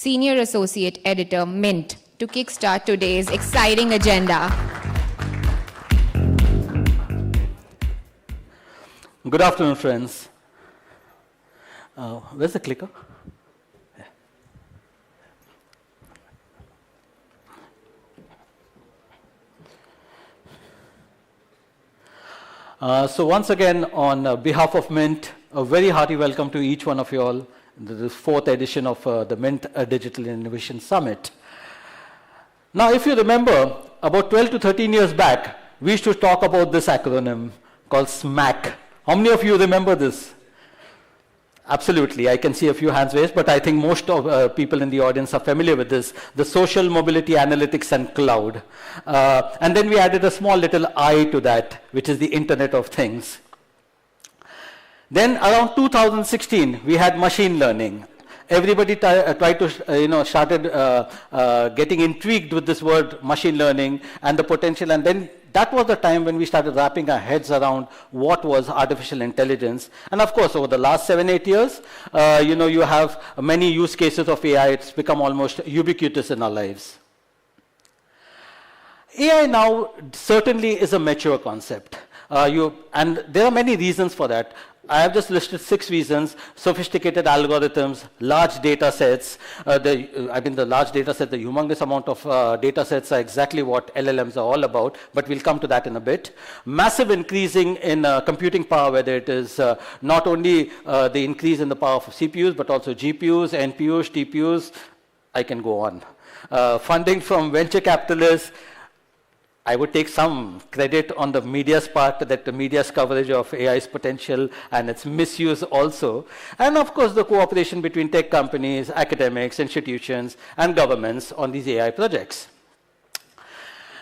Senior Associate Editor, Mint, to kickstart today's exciting agenda. Good afternoon, friends. Where's the clicker? So once again, on behalf of Mint, a very hearty welcome to each one of you all. This is 4th edition of the Mint Digital Innovation Summit. Now, if you remember, about 12 to 13 years back, we used to talk about this acronym called SMAC. How many of you remember this? Absolutely. I can see a few hands raised, but I think most of people in the audience are familiar with this, the social mobility analytics and cloud. And then we added a small little I to that, which is the Internet of Things. Then around 2016, we had machine learning. Everybody tried to, started getting intrigued with this word machine learning and the potential. And then that was the time when we started wrapping our heads around what was artificial intelligence. And of course, over the last 7-8 years, you have many use cases of AI. It's become almost ubiquitous in our lives. AI now certainly is a mature concept. And there are many reasons for that. I have just listed 6 reasons: sophisticated algorithms, large data sets. The large data set, the humongous amount of data sets are exactly what LLMs are all about, but we'll come to that in a bit. Massive increasing in computing power, whether it is not only the increase in the power of CPUs, but also GPUs, NPUs, TPUs. I can go on. Funding from venture capitalists. I would take some credit on the media's part, that the media's coverage of AI's potential and its misuse also. And of course, the cooperation between tech companies, academics, institutions, and governments on these AI projects.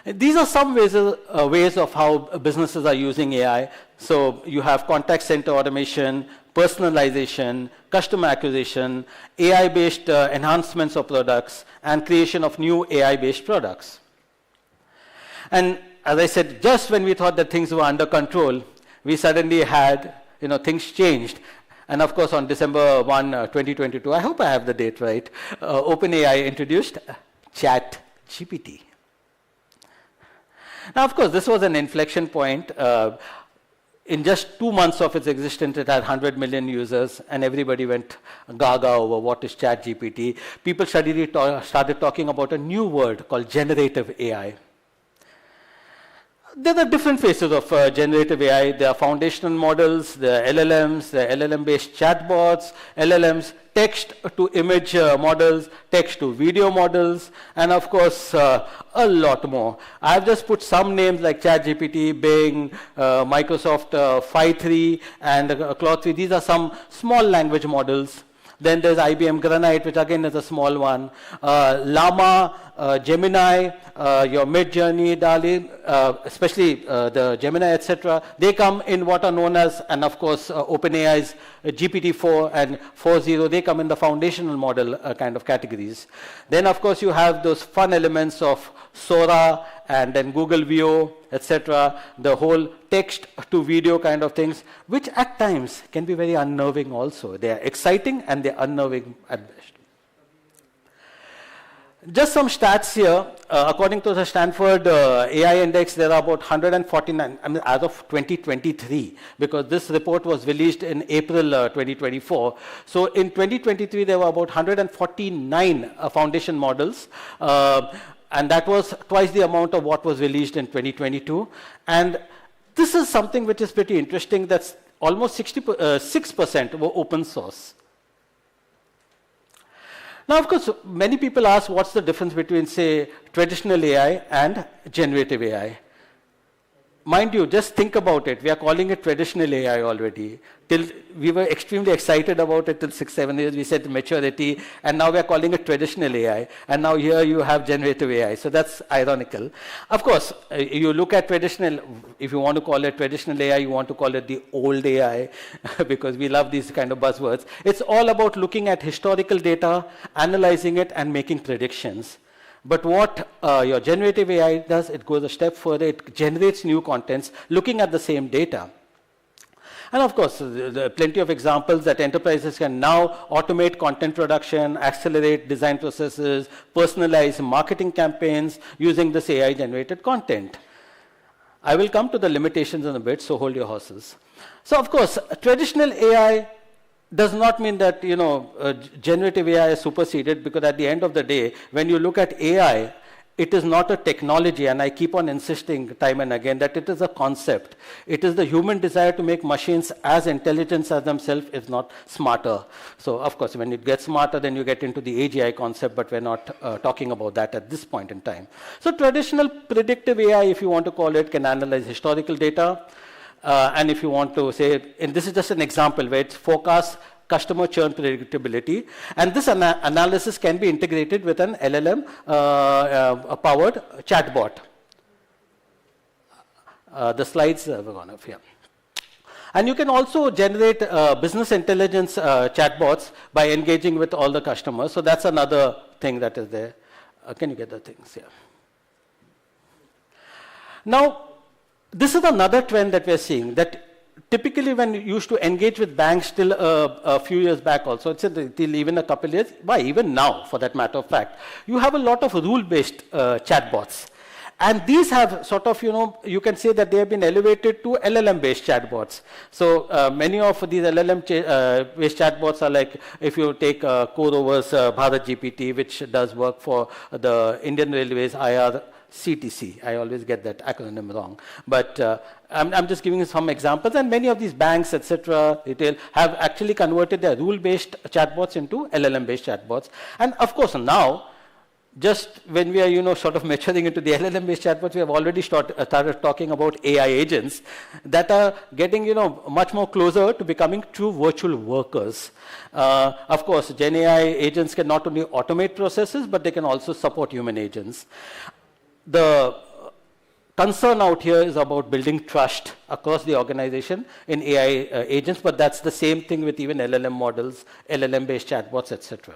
These are some ways of how businesses are using AI. So you have contact center automation, personalization, customer acquisition, AI-based enhancements of products, and creation of new AI-based products. And as I said, just when we thought that things were under control, we suddenly had, things changed. And of course, on December 1, 2022, I hope I have the date right, OpenAI introduced ChatGPT. Now, of course, this was an inflection point. In just 2 months of its existence, it had 100 million users, and everybody went gaga over what is ChatGPT. People started talking about a new word called generative AI. There are different phases of generative AI. There are foundational models, there are LLMs, there are LLM-based chatbots, LLMs, text-to-image models, text-to-video models, and of course, a lot more. I've just put some names like ChatGPT, Bing, Microsoft Phi 3, and Claude 3. These are some small language models. Then there's IBM Granite, which again is a small one. Llama, Gemini, your Midjourney, DALL-E, especially the Gemini, etc. They come in what are known as, and of course, OpenAI's GPT-4 and 4.0, they come in the foundational model kind of categories. Then, of course, you have those fun elements of Sora and then Google Veo, etc. The whole text-to-video kind of things, which at times can be very unnerving also. They are exciting and they're unnerving at best. Just some stats here. According to the Stanford AI Index, there are about 149, as of 2023, because this report was released in April 2024. So in 2023, there were about 149 foundation models. And that was twice the amount of what was released in 2022. And this is something which is pretty interesting. That's almost 6% were open source. Now, of course, many people ask what's the difference between, say, traditional AI and generative AI. Mind you, just think about it. We are calling it traditional AI already. We were extremely excited about it till 6-7 years. We said maturity, and now we are calling it traditional AI. And now here you have generative AI. So that's ironical. Of course, you look at traditional, if you want to call it traditional AI, you want to call it the old AI, because we love these kind of buzzwords. It's all about looking at historical data, analyzing it, and making predictions. But what your generative AI does, it goes a step further. It generates new contents looking at the same data. And of course, there are plenty of examples that enterprises can now automate content production, accelerate design processes, personalize marketing campaigns using this AI-generated content. I will come to the limitations in a bit, so hold your horses. So of course, traditional AI does not mean that, generative AI is superseded, because at the end of the day, when you look at AI, it is not a technology, and I keep on insisting time and again that it is a concept. It is the human desire to make machines as intelligent as themselves, if not smarter. So of course, when it gets smarter, then you get into the AGI concept, but we're not talking about that at this point in time. So traditional predictive AI, if you want to call it, can analyze historical data. And if you want to say, and this is just an example where it forecasts customer churn predictability, and this analysis can be integrated with an LLM powered chatbot. The slides have gone up here. And you can also generate business intelligence chatbots by engaging with all the customers. So that's another thing that is there. Can you get the things here? Now, this is another trend that we're seeing, that typically when you used to engage with banks till a few years back also, till even a couple years, why even now for that matter of fact, you have a lot of rule-based chatbots. And these have sort of, you can say that they have been elevated to LLM-based chatbots. So many of these LLM-based chatbots are like, if you take Corover's Bharat GPT, which does work for the Indian Railways IRCTC. I always get that acronym wrong. But I'm just giving you some examples. And many of these banks, etc., retail, have actually converted their rule-based chatbots into LLM-based chatbots. And of course, now, just when we are, sort of maturing into the LLM-based chatbots, we have already started talking about AI agents that are getting, much more closer to becoming true virtual workers. Of course, GenAI agents can not only automate processes, but they can also support human agents. The concern out here is about building trust across the organization in AI agents, but that's the same thing with even LLM models, LLM-based chatbots, etc.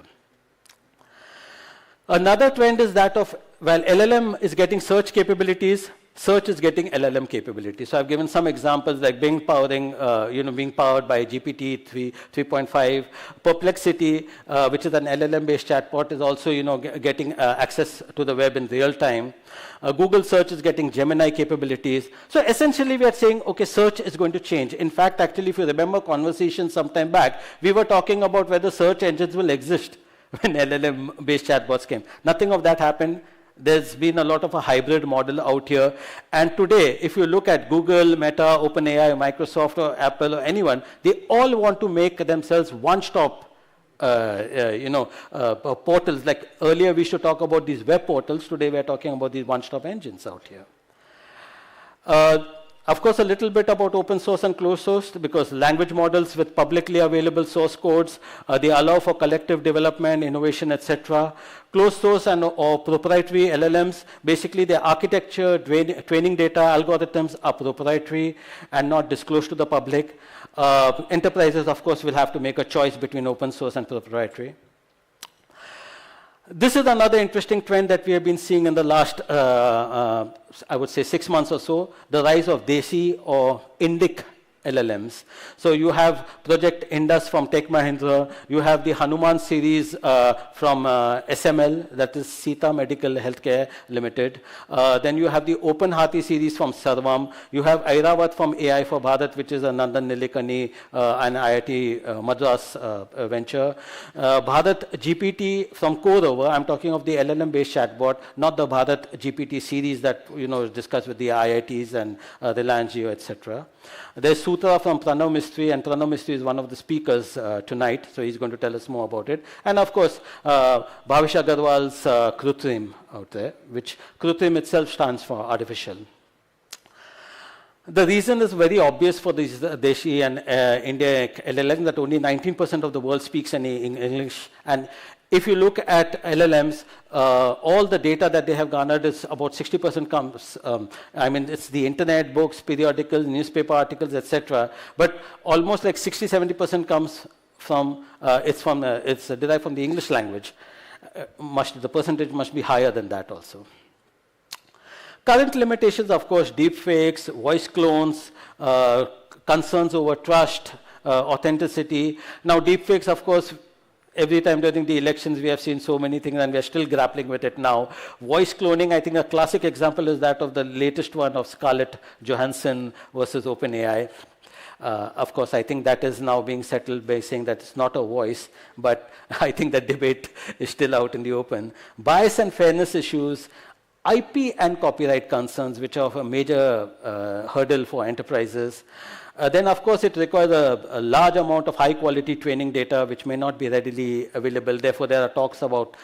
Another trend is that of, while LLM is getting search capabilities, search is getting LLM capabilities. So I've given some examples like Bing powering, being powered by GPT 3.5. Perplexity, which is an LLM-based chatbot, is also, getting access to the web in real time. Google search is getting Gemini capabilities. So essentially, we are saying, okay, search is going to change. In fact, actually, if you remember conversation some time back, we were talking about whether search engines will exist when LLM-based chatbots came. Nothing of that happened. There's been a lot of a hybrid model out here. And today, if you look at Google, Meta, OpenAI, Microsoft, or Apple, or anyone, they all want to make themselves one-stop portals. Like earlier, we should talk about these web portals. Today, we're talking about these one-stop engines out here. Of course, a little bit about open source and closed source, because language models with publicly available source codes, they allow for collective development, innovation, etc. Closed source and or proprietary LLMs, basically their architecture, training data, algorithms are proprietary and not disclosed to the public. Enterprises, of course, will have to make a choice between open source and proprietary. This is another interesting trend that we have been seeing in the last, I would say, 6 months or so, the rise of Desi or Indic LLMs. So you have Project Indus from Tech Mahindra. You have the Hanuman series from SML, that is Sita Medical Healthcare Limited. Then you have the Open Hathi series from Sarvam. You have Airavat from AI for Bharat, which is a Nandan Nilekani and IIT Madras venture. Bharat GPT from Corover. I'm talking of the LLM-based chatbot, not the Bharat GPT series that is discussed with the IITs and Reliance Jio, etc. There's Sutra from Pranav Mistry, and Pranav Mistry is one of the speakers tonight, so he's going to tell us more about it. And of course, Bhavish Agarwal's Krutrim out there, which Krutrim itself stands for artificial. The reason is very obvious for these Deshi and India LLMs, that only 19% of the world speaks any English. And if you look at LLMs, all the data that they have garnered is about 60% comes, it's the internet, books, periodicals, newspaper articles, etc. But almost like 60-70% comes from, it's derived from the English language. The percentage must be higher than that also. Current limitations, of course, deepfakes, voice clones, concerns over trust, authenticity. Now, deepfakes, of course, every time during the elections, we have seen so many things, and we're still grappling with it now. Voice cloning, I think a classic example is that of the latest one of Scarlett Johansson versus OpenAI. Of course, I think that is now being settled by saying that it's not a voice, but I think that debate is still out in the open. Bias and fairness issues, IP and copyright concerns, which are a major hurdle for enterprises. Then, of course, it requires a large amount of high-quality training data, which may not be readily available. Therefore, there are talks about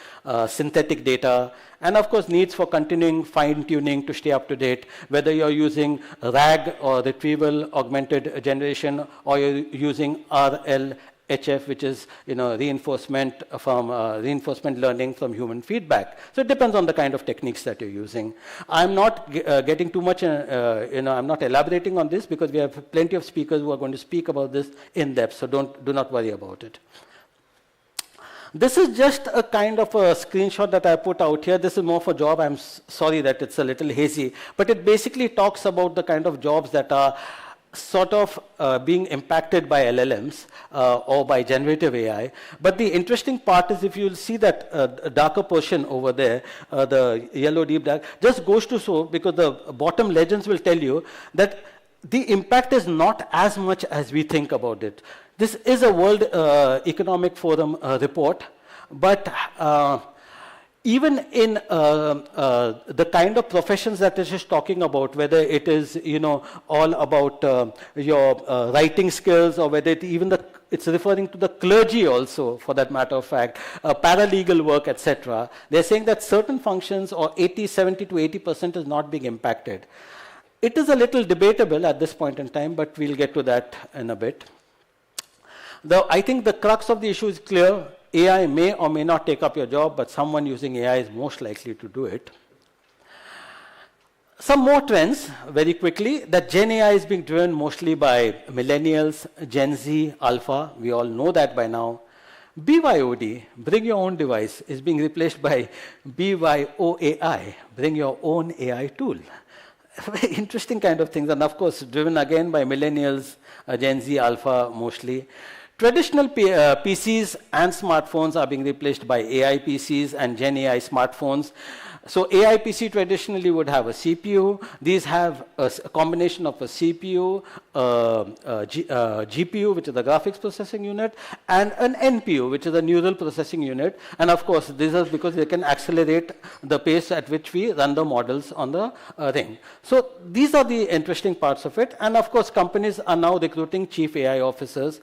synthetic data. And, of course, needs for continuing fine-tuning to stay up to date, whether you're using RAG or retrieval augmented generation, or you're using RLHF, which is reinforcement learning from human feedback. So it depends on the kind of techniques that you're using. I'm not getting too much, I'm not elaborating on this because we have plenty of speakers who are going to speak about this in depth. So do not worry about it. This is just a kind of a screenshot that I put out here. This is more for job. I'm sorry that it's a little hazy, but it basically talks about the kind of jobs that are sort of being impacted by LLMs or by generative AI. But the interesting part is if you'll see that darker portion over there, the yellow deep dark, just goes to show, because the bottom legends will tell you that the impact is not as much as we think about it. This is a World Economic Forum report, but even in the kind of professions that it is talking about, whether it is all about your writing skills, or whether it's referring to the clergy also, for that matter of fact, paralegal work, etc. They're saying that certain functions, or 70 to 80%, is not being impacted. It is a little debatable at this point in time, but we'll get to that in a bit. Though I think the crux of the issue is clear. AI may or may not take up your job, but someone using AI is most likely to do it. Some more trends, very quickly, that GenAI is being driven mostly by millennials, Gen Z, Alpha. We all know that by now. BYOD, bring your own device, is being replaced by BYOAI, bring your own AI tool. Very interesting kind of things, and of course, driven again by millennials, Gen Z, Alpha mostly. Traditional PCs and smartphones are being replaced by AI PCs and GenAI smartphones. So AI PC traditionally would have a CPU. These have a combination of a CPU, GPU, which is the graphics processing unit, and an NPU, which is a neural processing unit. And of course, this is because they can accelerate the pace at which we run the models on the ring. So these are the interesting parts of it. And of course, companies are now recruiting chief AI officers.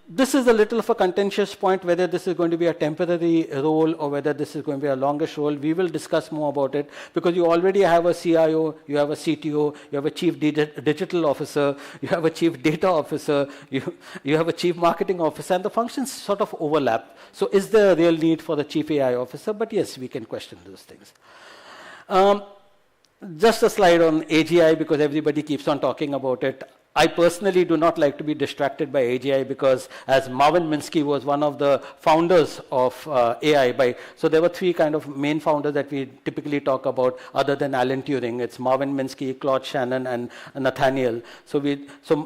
This is a little of a contentious point, whether this is going to be a temporary role or whether this is going to be a longish role. We will discuss more about it, because you already have a CIO, you have a CTO, you have a chief digital officer, you have a chief data officer, you have a chief marketing officer, and the functions sort of overlap. So is there a real need for the chief AI officer? But yes, we can question those things. Just a slide on AGI, because everybody keeps on talking about it. I personally do not like to be distracted by AGI, because as Marvin Minsky was one of the founders of AI, so there were three kind of main founders that we typically talk about other than Alan Turing. It's Marvin Minsky, Claude Shannon, and Nathaniel. So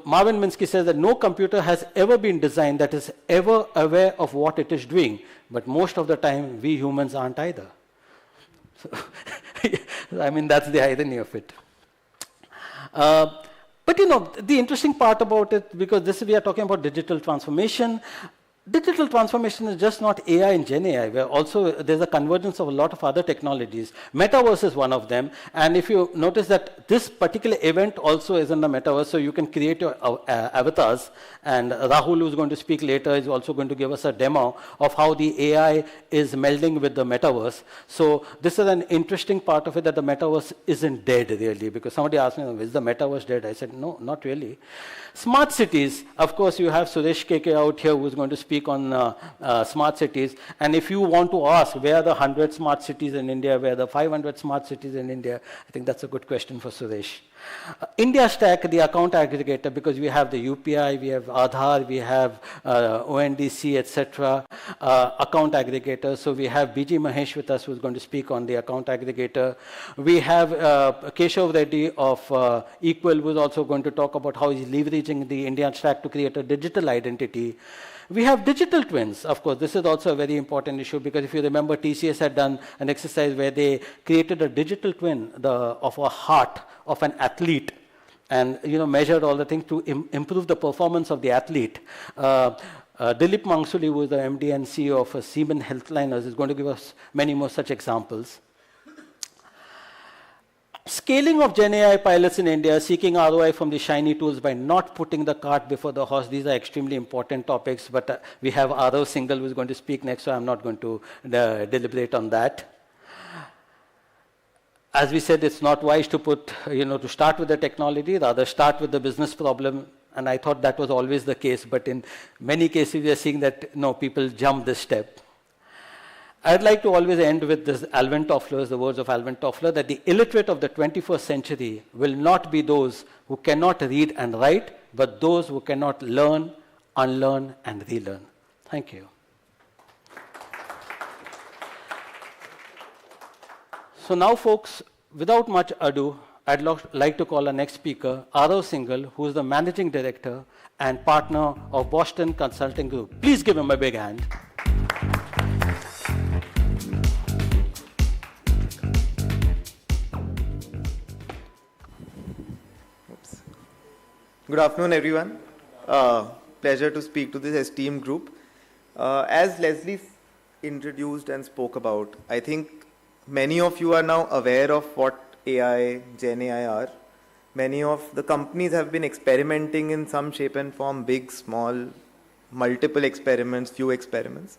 Marvin Minsky says that no computer has ever been designed that is ever aware of what it is doing, but most of the time we humans aren't either. So I mean, that's the irony of it. But the interesting part about it, because we are talking about digital transformation. Digital transformation is just not AI and GenAI, where also there's a convergence of a lot of other technologies. Metaverse is one of them. And if you notice that this particular event also is in the Metaverse, so you can create your avatars. And Rahul, who's going to speak later, is also going to give us a demo of how the AI is melding with the Metaverse. So this is an interesting part of it, that the Metaverse isn't dead, really, because somebody asked me, is the Metaverse dead? I said, no, not really. Smart cities, of course, you have Suresh KK out here, who's going to speak on smart cities. And if you want to ask, where are the 100 smart cities in India, where are the 500 smart cities in India, I think that's a good question for Suresh. India Stack, the account aggregator, because we have the UPI, we have Aadhaar, we have ONDC, etc. Account aggregator. So we have BG Mahesh with us, who's going to speak on the account aggregator. We have Keshav Reddy of Equal, who's also going to talk about how he's leveraging the India Stack to create a digital identity. We have digital twins, of course. This is also a very important issue, because if you remember, TCS had done an exercise where they created a digital twin of a heart of an athlete, and measured all the things to improve the performance of the athlete. Dilip Mangsuli, who is the MD and CEO of Siemens Healthliners, is going to give us many more such examples. Scaling of GenAI pilots in India, seeking ROI from the shiny tools by not putting the cart before the horse. These are extremely important topics, but we have Arav Singhal who is going to speak next, so I'm not going to deliberate on that. As we said, it's not wise to to start with the technology, rather start with the business problem. And I thought that was always the case, but in many cases we are seeing that, no, people jump this step. I'd like to always end with this Alvin Toffler, the words of Alvin Toffler, that the illiterate of the 21st century will not be those who cannot read and write, but those who cannot learn, unlearn, and relearn. Thank you. So now, folks, without much ado, I'd like to call our next speaker, Arav Singhal, who is the Managing Director and Partner of Boston Consulting Group. Please give him a big hand. Good afternoon, everyone. Pleasure to speak to this esteemed group. As Leslie introduced and spoke about, I think many of you are now aware of what AI, GenAI are. Many of the companies have been experimenting in some shape and form, big, small, multiple experiments, few experiments.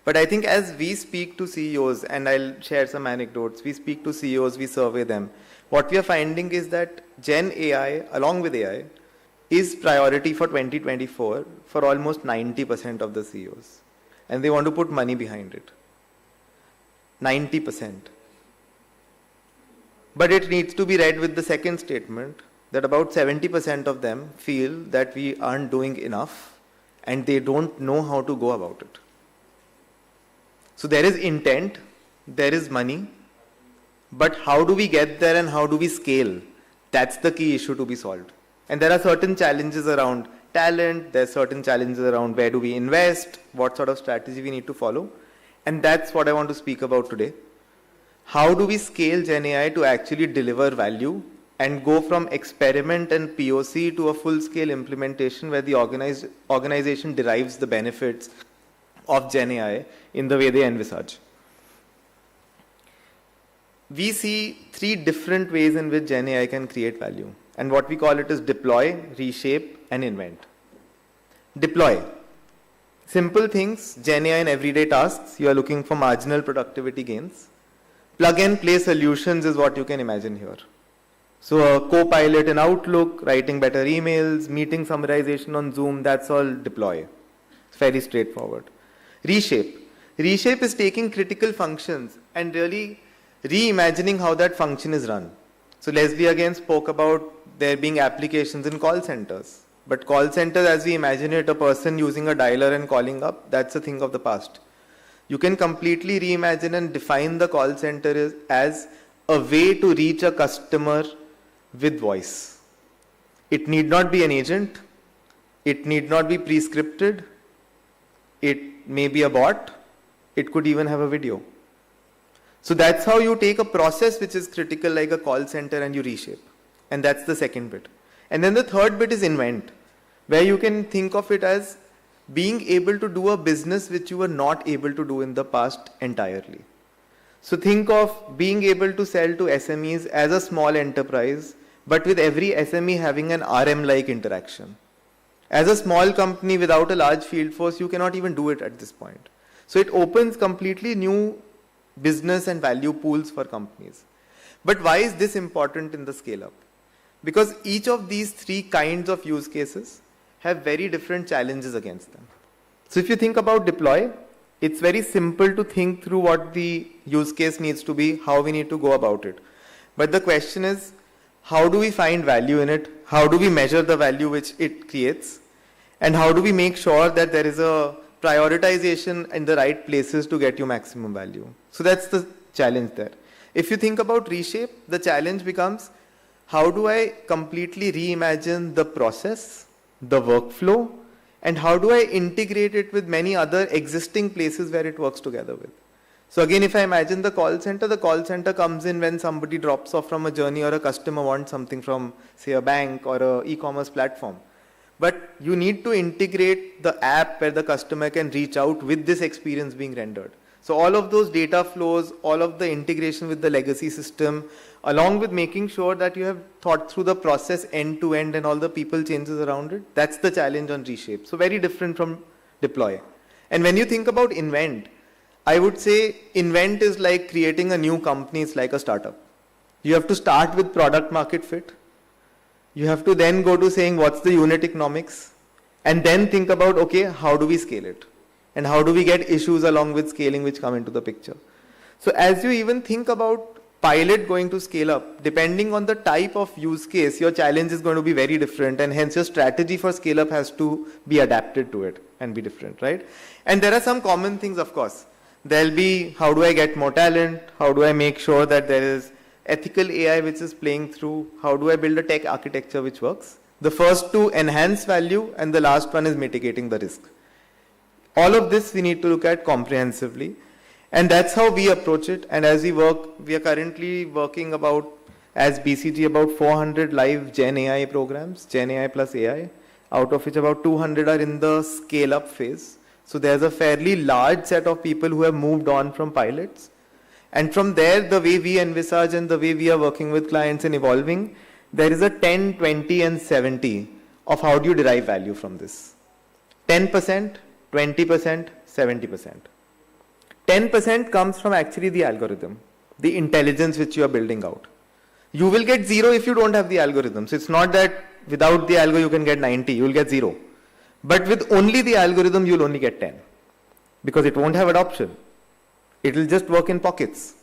But I think as we speak to CEOs, and I'll share some anecdotes, we speak to CEOs, we survey them, what we are finding is that GenAI, along with AI, is priority for 2024 for almost 90% of the CEOs. And they want to put money behind it. 90%. But it needs to be read with the second statement, that about 70% of them feel that we aren't doing enough and they don't know how to go about it. So there is intent, there is money, but how do we get there and how do we scale? That's the key issue to be solved. And there are certain challenges around talent, there are certain challenges around where do we invest, what sort of strategy we need to follow. And that's what I want to speak about today. How do we scale GenAI to actually deliver value and go from experiment and POC to a full-scale implementation where the organization derives the benefits of GenAI in the way they envisage. We see three different ways in which GenAI can create value. And what we call it is deploy, reshape, and invent. Deploy. Simple things, GenAI in everyday tasks. You are looking for marginal productivity gains. Plug and play solutions is what you can imagine here. So a co-pilot in Outlook, writing better emails, meeting summarization on Zoom, that's all deploy. It's very straightforward. Reshape. Reshape is taking critical functions and really reimagining how that function is run. So Leslie again spoke about there being applications in call centers. But call centers, as we imagine it, a person using a dialer and calling up, that's a thing of the past. You can completely reimagine and define the call center as a way to reach a customer with voice. It need not be an agent. It need not be pre-scripted. It may be a bot. It could even have a video. So that's how you take a process which is critical like a call center and you reshape. And that's the second bit. And then the third bit is invent, where you can think of it as being able to do a business which you were not able to do in the past entirely. So think of being able to sell to SMEs as a small enterprise, but with every SME having an RM-like interaction. As a small company without a large field force, you cannot even do it at this point. So it opens completely new business and value pools for companies. But why is this important in the scale-up? Because each of these three kinds of use cases have very different challenges against them. So if you think about deploy, it's very simple to think through what the use case needs to be, how we need to go about it. But the question is, how do we find value in it? How do we measure the value which it creates? And how do we make sure that there is a prioritization in the right places to get you maximum value? So that's the challenge there. If you think about reshape, the challenge becomes, how do I completely reimagine the process, the workflow, and how do I integrate it with many other existing places where it works together with? So again, if I imagine the call center comes in when somebody drops off from a journey or a customer wants something from, say, a bank or an e-commerce platform. But you need to integrate the app where the customer can reach out with this experience being rendered. So all of those data flows, all of the integration with the legacy system, along with making sure that you have thought through the process end to end and all the people changes around it, that's the challenge on reshape. So very different from deploy. And when you think about invent, I would say invent is like creating a new company. It's like a startup. You have to start with product market fit. You have to then go to saying what's the unit economics, and then think about, okay, how do we scale it? And how do we get issues along with scaling which come into the picture? So as you even think about pilot going to scale up, depending on the type of use case, your challenge is going to be very different, and hence your strategy for scale up has to be adapted to it and be different, right? And there are some common things, of course. There'll be, how do I get more talent? How do I make sure that there is ethical AI which is playing through? How do I build a tech architecture which works? The first two enhance value, and the last one is mitigating the risk. All of this we need to look at comprehensively, and that's how we approach it. And as we work, we are currently working about, as BCG, about 400 live GenAI programs, GenAI plus AI, out of which about 200 are in the scale-up phase. So there's a fairly large set of people who have moved on from pilots. And from there, the way we envisage and the way we are working with clients and evolving, there is a 10, 20, and 70 of how do you derive value from this. 10%, 20%, 70%. 10% comes from actually the algorithm, the intelligence which you are building out. You will get 0 if you don't have the algorithm. So it's not that without the algo you can get 90, you will get 0. But with only the algorithm, you'll only get 10 because it won't have adoption. It will just work in pockets,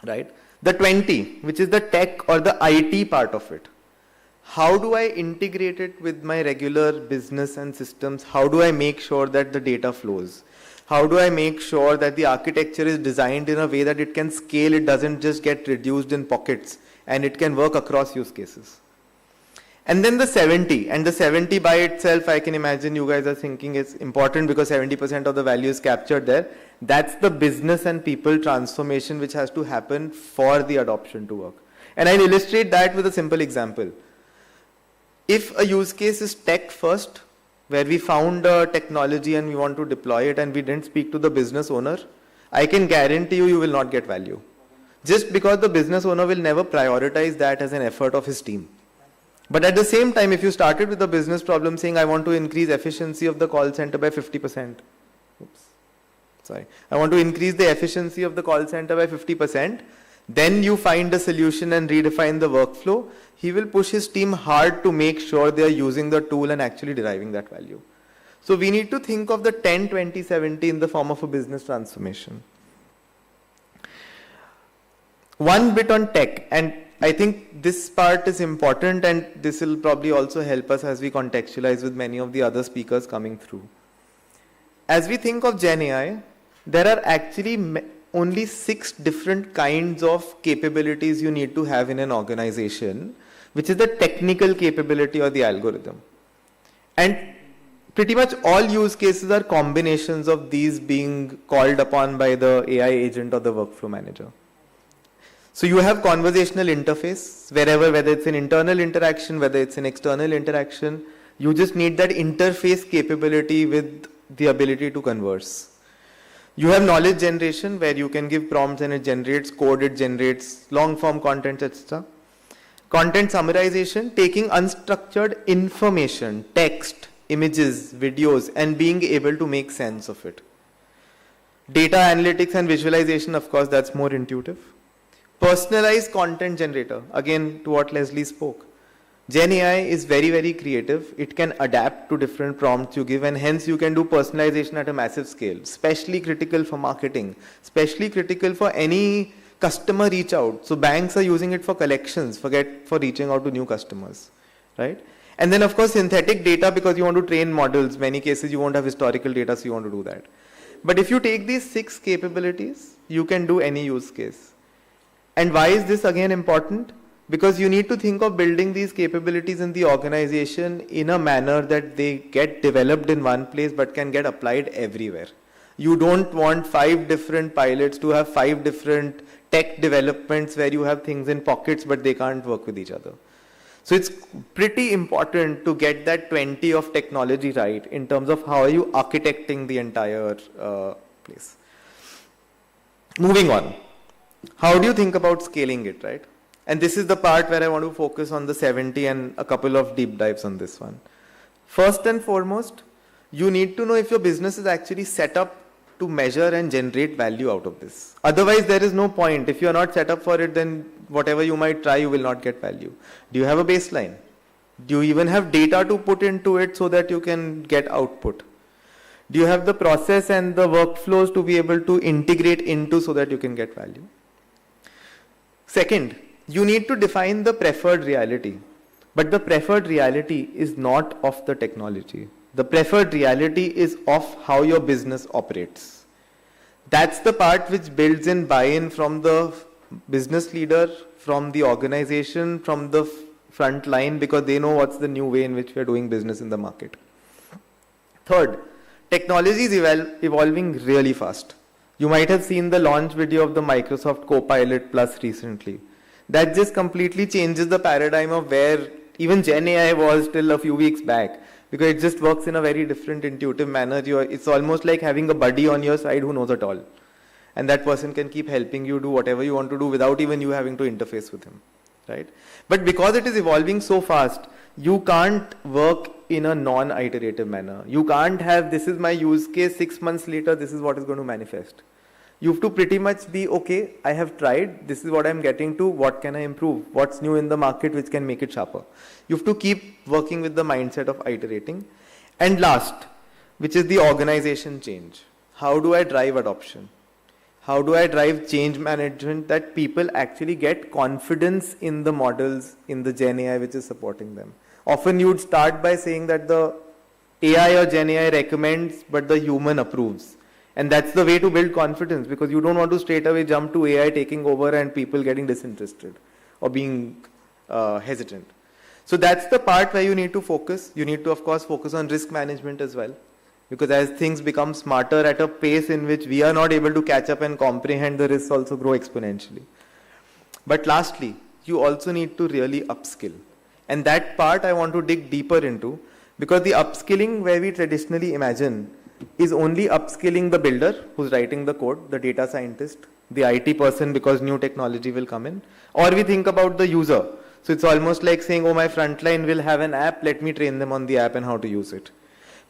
right? The 20, which is the tech or the IT part of it. How do I integrate it with my regular business and systems? How do I make sure that the data flows? How do I make sure that the architecture is designed in a way that it can scale, it doesn't just get reduced in pockets, and it can work across use cases? And then the 70, and the 70 by itself, I can imagine you guys are thinking is important because 70% of the value is captured there. That's the business and people transformation which has to happen for the adoption to work. And I'll illustrate that with a simple example. If a use case is tech first, where we found a technology and we want to deploy it and we didn't speak to the business owner, I can guarantee you will not get value. Just because the business owner will never prioritize that as an effort of his team. But at the same time, if you started with a business problem saying, I want to increase efficiency of the call center by 50%. I want to increase the efficiency of the call center by 50%. Then you find a solution and redefine the workflow. He will push his team hard to make sure they are using the tool and actually deriving that value. So we need to think of the 10, 20, 70 in the form of a business transformation. One bit on tech, and I think this part is important, and this will probably also help us as we contextualize with many of the other speakers coming through. As we think of GenAI, there are actually only 6 different kinds of capabilities you need to have in an organization, which is the technical capability or the algorithm. And pretty much all use cases are combinations of these being called upon by the AI agent or the workflow manager. So you have conversational interface, whether it's an internal interaction, whether it's an external interaction, you just need that interface capability with the ability to converse. You have knowledge generation, where you can give prompts and it generates code, it generates long form content, etc. Content summarization, taking unstructured information, text, images, videos, and being able to make sense of it. Data analytics and visualization, of course, that's more intuitive. Personalized content generator, again to what Leslie spoke. GenAI is very, very creative. It can adapt to different prompts you give, and hence you can do personalization at a massive scale, especially critical for marketing, especially critical for any Customer reach out. So banks are using it for collections, for reaching out to new customers, right? And then of course synthetic data, because you want to train models. Many cases you won't have historical data, so you want to do that. But if you take these 6 capabilities, you can do any use case. And why is this again important? Because you need to think of building these capabilities in the organization in a manner that they get developed in one place but can get applied everywhere. You don't want 5 different pilots to have 5 different tech developments where you have things in pockets but they can't work with each other. So it's pretty important to get that 20 of technology right in terms of how are you architecting the entire place. Moving on. How do you think about scaling it, right? And this is the part where I want to focus on the 70 and a couple of deep dives on this one. First and foremost, you need to know if your business is actually set up to measure and generate value out of this. Otherwise, there is no point. If you are not set up for it, then whatever you might try, you will not get value. Do you have a baseline? Do you even have data to put into it so that you can get output? Do you have the process and the workflows to be able to integrate into so that you can get value? Second, you need to define the preferred reality. But the preferred reality is not of the technology. The preferred reality is of how your business operates. That's the part which builds in buy-in from the business leader, from the organization, from the front line, because they know what's the new way in which we are doing business in the market. Third, technology is evolving really fast. You might have seen the launch video of the Microsoft Copilot Plus recently. That just completely changes the paradigm of where even GenAI was till a few weeks back, because it just works in a very different intuitive manner. It's almost like having a buddy on your side who knows it all. And that person can keep helping you do whatever you want to do without even you having to interface with him, right? But because it is evolving so fast, you can't work in a non-iterative manner. You can't have, this is my use case, 6 months later, this is what is going to manifest. You have to pretty much be, okay, I have tried, this is what I'm getting to, what can I improve? What's new in the market which can make it sharper? You have to keep working with the mindset of iterating. And last, which is the organization change. How do I drive adoption? How do I drive change management that people actually get confidence in the models, in the GenAI which is supporting them? Often you would start by saying that the AI or GenAI recommends, but the human approves. And that's the way to build confidence, because you don't want to straight away jump to AI taking over and people getting disinterested or being hesitant. So that's the part where you need to focus. You need to, of course, focus on risk management as well. Because as things become smarter at a pace in which we are not able to catch up and comprehend, the risks also grow exponentially. But lastly, you also need to really upskill. And that part I want to dig deeper into, because the upskilling where we traditionally imagine is only upskilling the builder who's writing the code, the data scientist, the IT person because new technology will come in, or we think about the user. So it's almost like saying, oh, my frontline will have an app, let me train them on the app and how to use it.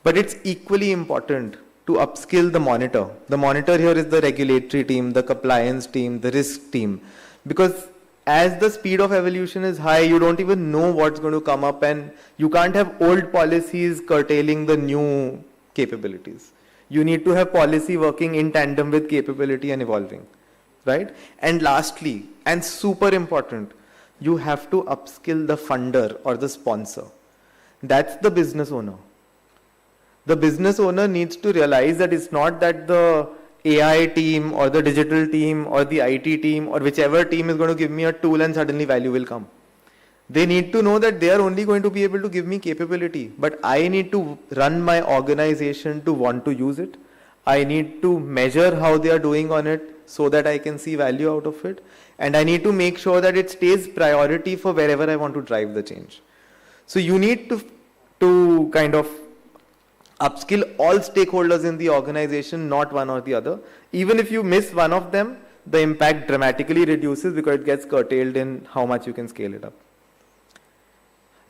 But it's equally important to upskill the monitor. The monitor here is the regulatory team, the compliance team, the risk team. Because as the speed of evolution is high, you don't even know what's going to come up, and you can't have old policies curtailing the new capabilities. You need to have policy working in tandem with capability and evolving, right? And lastly, and super important, you have to upskill the funder or the sponsor. That's the business owner. The business owner needs to realize that it's not that the AI team or the digital team or the IT team or whichever team is going to give me a tool and suddenly value will come. They need to know that they are only going to be able to give me capability, but I need to run my organization to want to use it. I need to measure how they are doing on it so that I can see value out of it. And I need to make sure that it stays priority for wherever I want to drive the change. So you need to kind of upskill all stakeholders in the organization, not one or the other. Even if you miss one of them, the impact dramatically reduces because it gets curtailed in how much you can scale it up.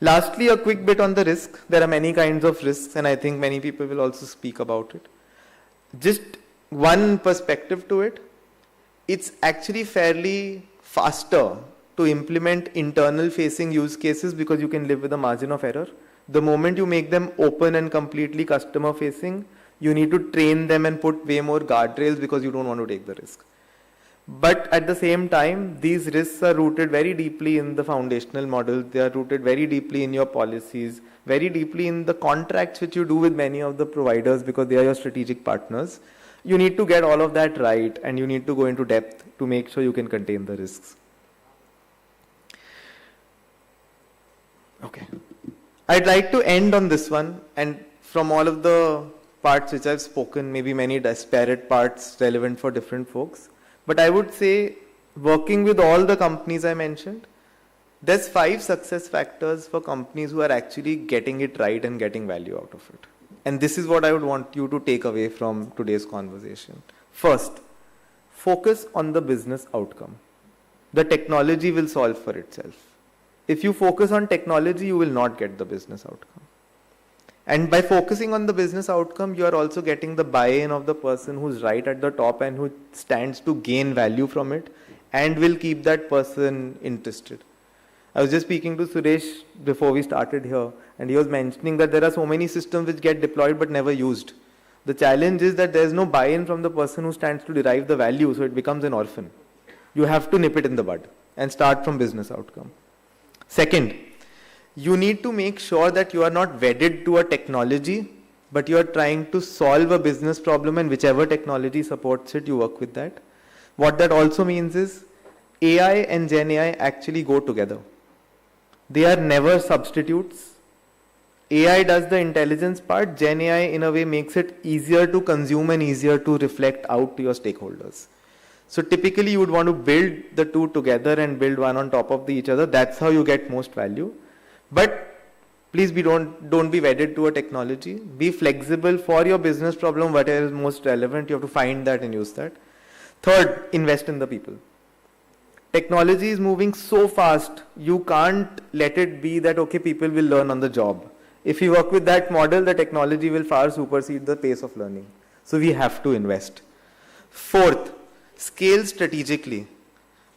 Lastly, a quick bit on the risk. There are many kinds of risks, and I think many people will also speak about it. Just one perspective to it, it's actually fairly faster to implement internal facing use cases because you can live with a margin of error. The moment you make them open and completely customer facing, you need to train them and put way more guardrails because you don't want to take the risk. But at the same time, these risks are rooted very deeply in the foundational model. They are rooted very deeply in your policies, very deeply in the contracts which you do with many of the providers because they are your strategic partners. You need to get all of that right, and you need to go into depth to make sure you can contain the risks. Okay. I'd like to end on this one, and from all of the parts which I've spoken, maybe many disparate parts relevant for different folks. But I would say, working with all the companies I mentioned, there's 5 success factors for companies who are actually getting it right and getting value out of it. And this is what I would want you to take away from today's conversation. First, focus on the business outcome. The technology will solve for itself. If you focus on technology, you will not get the business outcome. And by focusing on the business outcome, you are also getting the buy-in of the person who's right at the top and who stands to gain value from it and will keep that person interested. I was just speaking to Suresh before we started here, and he was mentioning that there are so many systems which get deployed but never used. The challenge is that there is no buy-in from the person who stands to derive the value, so it becomes an orphan. You have to nip it in the bud and start from business outcome. Second, you need to make sure that you are not wedded to a technology, but you are trying to solve a business problem, and whichever technology supports it, you work with that. What that also means is AI and GenAI actually go together. They are never substitutes. AI does the intelligence part. GenAI in a way makes it easier to consume and easier to reflect out to your stakeholders. So typically you would want to build the two together and build one on top of each other. That's how you get most value. But please don't be wedded to a technology. Be flexible for your business problem, whatever is most relevant. You have to find that and use that. Third, invest in the people. Technology is moving so fast, you can't let it be that, okay, people will learn on the job. If you work with that model, the technology will far supersede the pace of learning. So we have to invest. Fourth, scale strategically.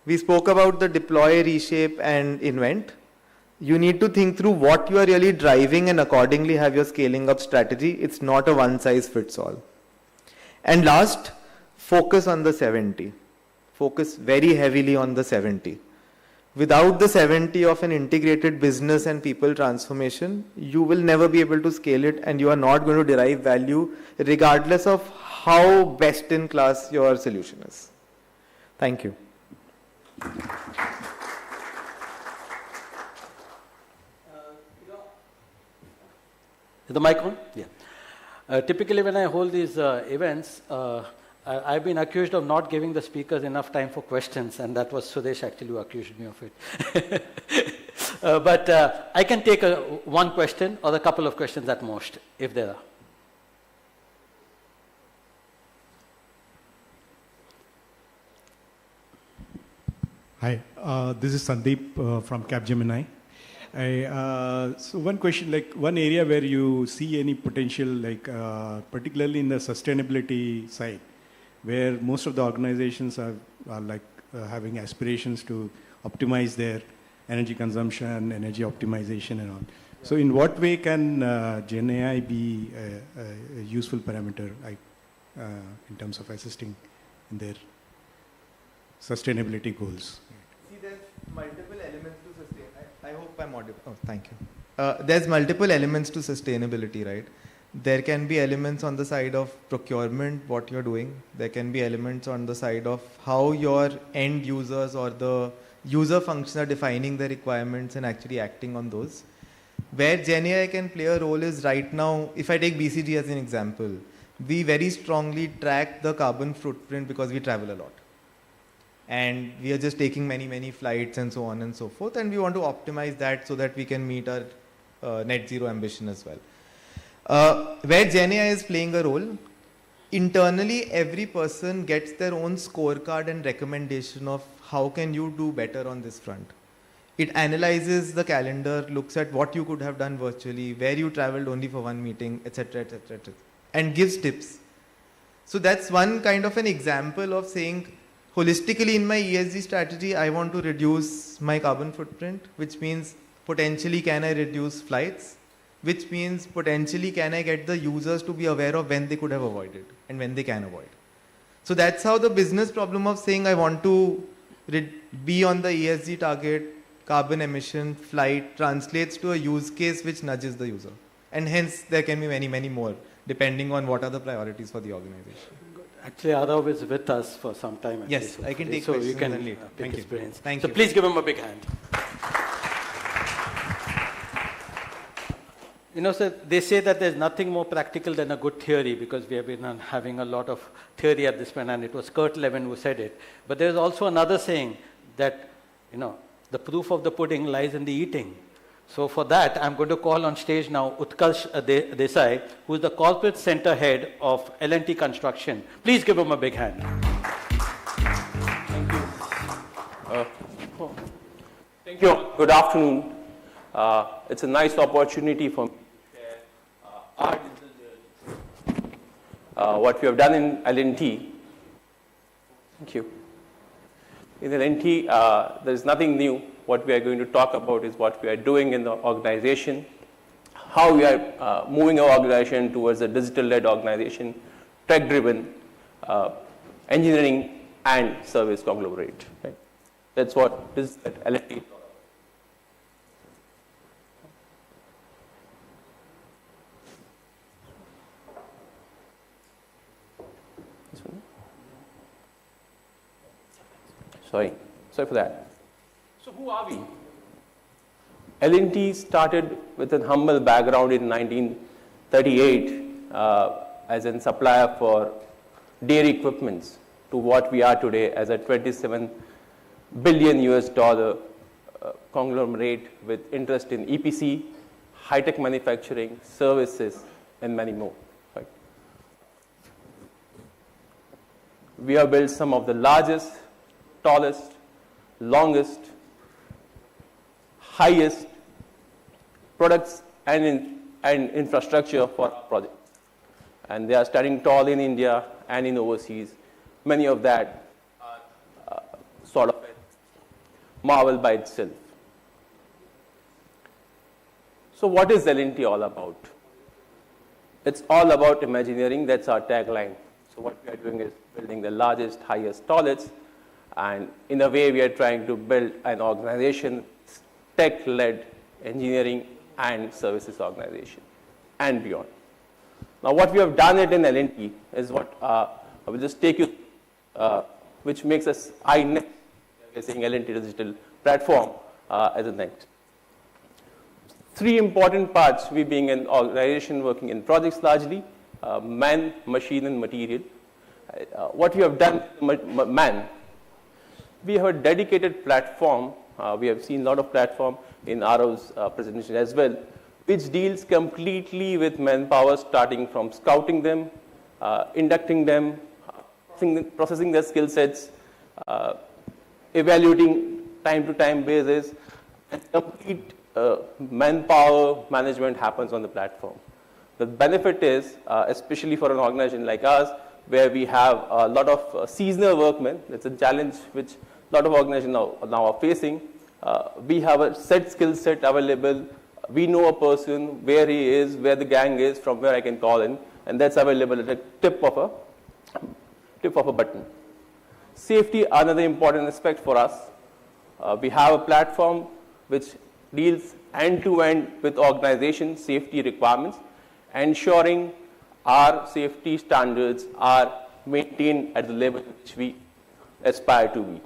We spoke about the deploy, reshape, and invent. You need to think through what you are really driving and accordingly have your scaling up strategy. It's not a one size fits all. And last, focus on the 70. Focus very heavily on the 70. Without the 70 of an integrated business and people transformation, you will never be able to scale it, and you are not going to derive value regardless of how best in class your solution is. Thank you. Is the mic on? Yeah. Typically when I hold these events, I've been accused of not giving the speakers enough time for questions, and that was Sudesh actually who accused me of it. But I can take one question or a couple of questions at most, if there are. Hi, this is Sandeep from Capgemini. So one question, like one area where you see any potential, like particularly in the sustainability side, where most of the organizations are like having aspirations to optimize their energy consumption, energy optimization and all. So in what way can GenAI be a useful parameter like, in terms of assisting in their sustainability goals? See, there's multiple elements to sustain. I hope I'm audible. Oh, thank you. There's multiple elements to sustainability, right? There can be elements on the side of procurement, what you're doing. There can be elements on the side of how your end users or the user functions are defining the requirements and actually acting on those. Where GenAI can play a role is right now, if I take BCG as an example, we very strongly track the carbon footprint because we travel a lot. And we are just taking many, many flights and so on and so forth. And we want to optimize that so that we can meet our net zero ambition as well. Where GenAI is playing a role, internally every person gets their own scorecard and recommendation of how can you do better on this front. It analyzes the calendar, looks at what you could have done virtually, where you traveled only for one meeting, etc., etc., etc., and gives tips. So that's one kind of an example of saying, holistically in my ESG strategy, I want to reduce my carbon footprint, which means potentially can I reduce flights, which means potentially can I get the users to be aware of when they could have avoided and when they can avoid. So that's how the business problem of saying I want to be on the ESG target, carbon emission, flight, translates to a use case which nudges the user. And hence there can be many, many more, depending on what are the priorities for the organization. Actually, Arav is with us for some time. Yes, I can take so questions you can then later. pick his brains. Thank so you. Please give him a big hand. You know, sir, they say that there's nothing more practical than a good theory, because we have been having a lot of theory at this point, and it was Kurt Lewin who said it. But there's also another saying that, you know, the proof of the pudding lies in the eating. So for that, I'm going to call on stage now Utkarsh Desai, who is the corporate center head of L&T Construction. Please give him a big hand. Thank you. Good afternoon. It's a nice opportunity for me to share our digital journey. What we have done in L&T. Thank you. In L&T, there is nothing new. What we are going to talk about is what we are doing in the organization, how we are moving our organization towards a digital-led organization, tech-driven, engineering and service conglomerate. Right? That's what this at L&T is all about. Sorry for that. So who are we? L&T started with a humble background in 1938 as a supplier for dairy equipments to what we are today as a $27 billion US conglomerate with interest in EPC, high-tech manufacturing, services, and many more. Right? We have built some of the largest, tallest, longest, highest products and infrastructure for our project. And they are standing tall in India and in overseas. Many of that are sort of a marvel by itself. So what is L&T all about? It's all about Imagineering. That's our tagline. So what we are doing is building the largest, highest, tallest. And in a way, we are trying to build an organization, tech-led engineering and services organization and beyond. Now, what we have done it in L&T is what I will just take you, which makes us we are saying L&T digital platform as a next. Three important parts, we being an organization working in projects largely, man, machine, and material. What we have done, man, we have a dedicated platform. We have seen a lot of platform in Arav's presentation as well, which deals completely with manpower, starting from scouting them, inducting them, processing their skill sets, evaluating time-to-time basis, and complete manpower management happens on the platform. The benefit is, especially for an organization like us, where we have a lot of seasonal workmen. It's a challenge which a lot of organizations now are facing. We have a set skill set available. We know a person, where he is, where the gang is, from where I can call in, and that's available at the tip of a button. Safety, another important aspect for us. We have a platform which deals end-to-end with organization safety requirements, ensuring our safety standards are maintained at the level which we aspire to be.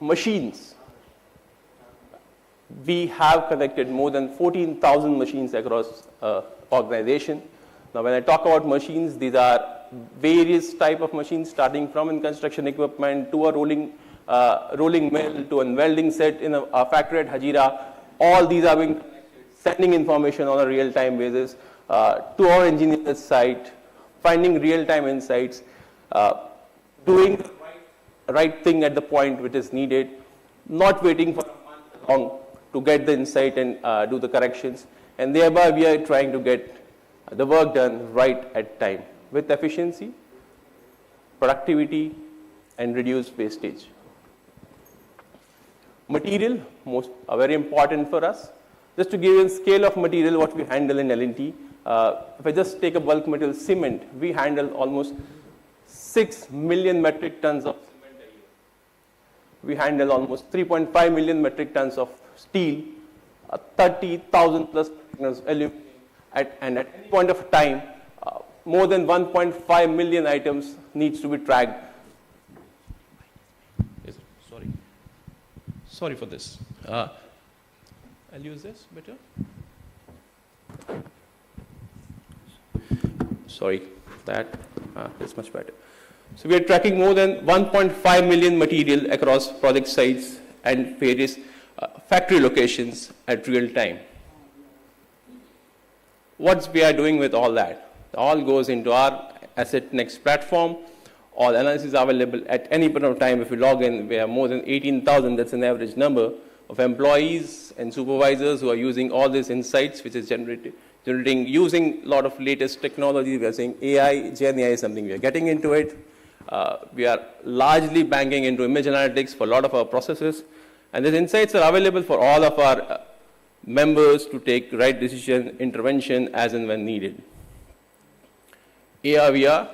Machines. We have connected more than 14,000 machines across organization. Now, when I talk about machines, these are various type of machines, starting from in construction equipment to a rolling mill to a welding set in a factory at Hajira. All these are being connected, sending information on a real-time basis to our engineers site, finding real-time insights, doing the right thing at the point which is needed, not waiting for a month long to get the insight and do the corrections. And thereby, we are trying to get the work done right at time with efficiency, productivity, and reduced wastage. Material, very important for us. Just to give you a scale of material, what we handle in L&T, if I just take a bulk material, cement, we handle almost 6 million metric tons of cement a year. We handle almost 3.5 million metric tons of steel, 30,000 plus tons of aluminum, and at any point of time, more than 1.5 million items needs to be tracked. Sorry for this. I'll use this better. Sorry, that's much better. So we are tracking more than 1.5 million material across project sites and various factory locations at real time. What we are doing with all that? All goes into our Asset Next platform. All analysis are available at any point of time. If you log in, we have more than 18,000, that's an average number, of employees and supervisors who are using all these insights, which is generating using a lot of latest technology. We are saying AI, GenAI is something we are getting into it. We are largely banking into image analytics for a lot of our processes. And these insights are available for all of our members to take right decision, intervention as and when needed. AR, VR,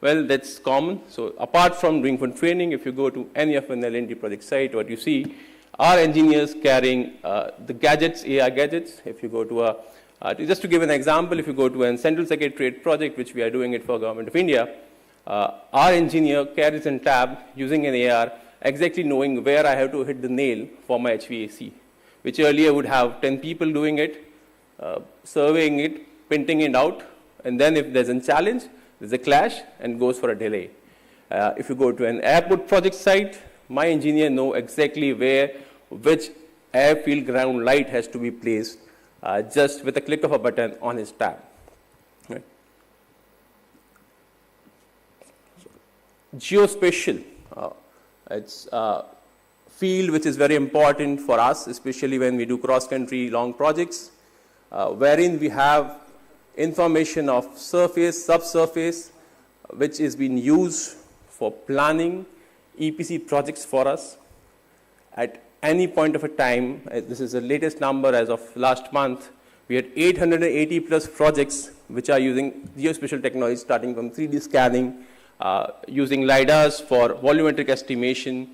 well, that's common. So apart from doing for training, if you go to any of an L&D project site, what you see are engineers carrying the gadgets, AR gadgets. If you go to just to give an example, if you go to a Central Secretariat project, which we are doing it for Government of India, our engineer carries a tab using an AR, exactly knowing where I have to hit the nail for my HVAC, which earlier would have 10 people doing it, surveying it, printing it out, and then if there's a challenge, there's a clash and goes for a delay. If you go to an airport project site, my engineer know exactly which airfield ground light has to be placed just with a click of a button on his tab. Right. Geospatial, it's a field which is very important for us, especially when we do cross-country long projects, wherein we have information of surface, subsurface, which is being used for planning EPC projects for us. At any point of a time, this is the latest number as of last month, we had 880 plus projects which are using geospatial technology, starting from 3D scanning, using LiDARs for volumetric estimation,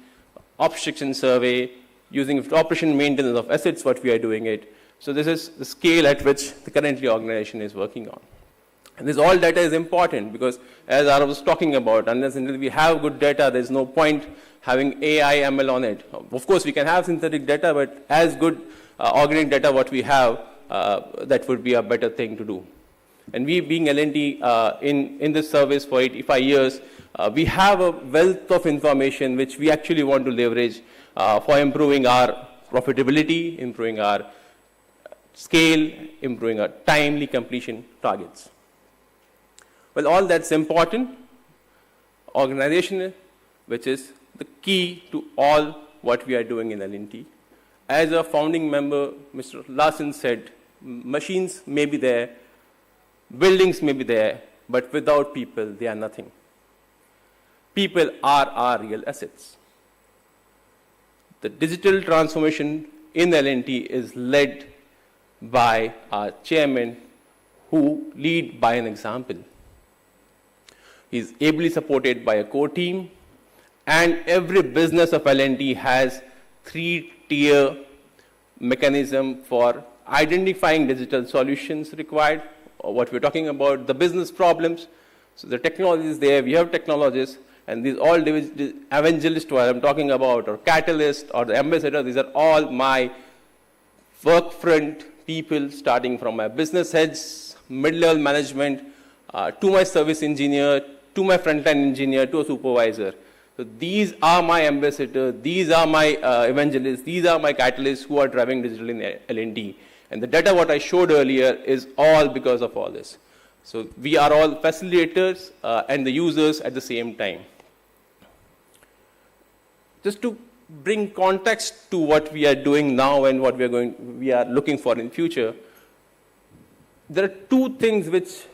obstruction survey, using operation maintenance of assets, what we are doing it. So this is the scale at which the currently organization is working on. And this all data is important because, as I was talking about, unless we have good data, there's no point having AI, ML on it. Of course, we can have synthetic data, but as good organic data what we have, that would be a better thing to do. And we, being L&T in this service for 85 years, we have a wealth of information which we actually want to leverage for improving our profitability, improving our scale, improving our timely completion targets. Well, all that's important. Organization, which is the key to all what we are doing in L&T. As a founding member, Mr. Larsen said, machines may be there, buildings may be there, but without people, they are nothing. People are our real assets. The digital transformation in L&T is led by our chairman, who lead by an example. He's ably supported by a core team, and every business of L&T has 3-tier mechanism for identifying digital solutions required, or what we're talking about, the business problems. So the technology is there, we have technologists, and these all evangelists what I'm talking about, or catalysts, or the ambassador, these are all my work front people, starting from my business heads, mid-level management, to my service engineer, to my frontline engineer, to a supervisor. So these are my ambassadors, these are my evangelists, these are my catalysts who are driving digital in L&D. And the data what I showed earlier is all because of all this. So we are all facilitators and the users at the same time. Just to bring context to what we are doing now and what we are looking for in future, there are two things which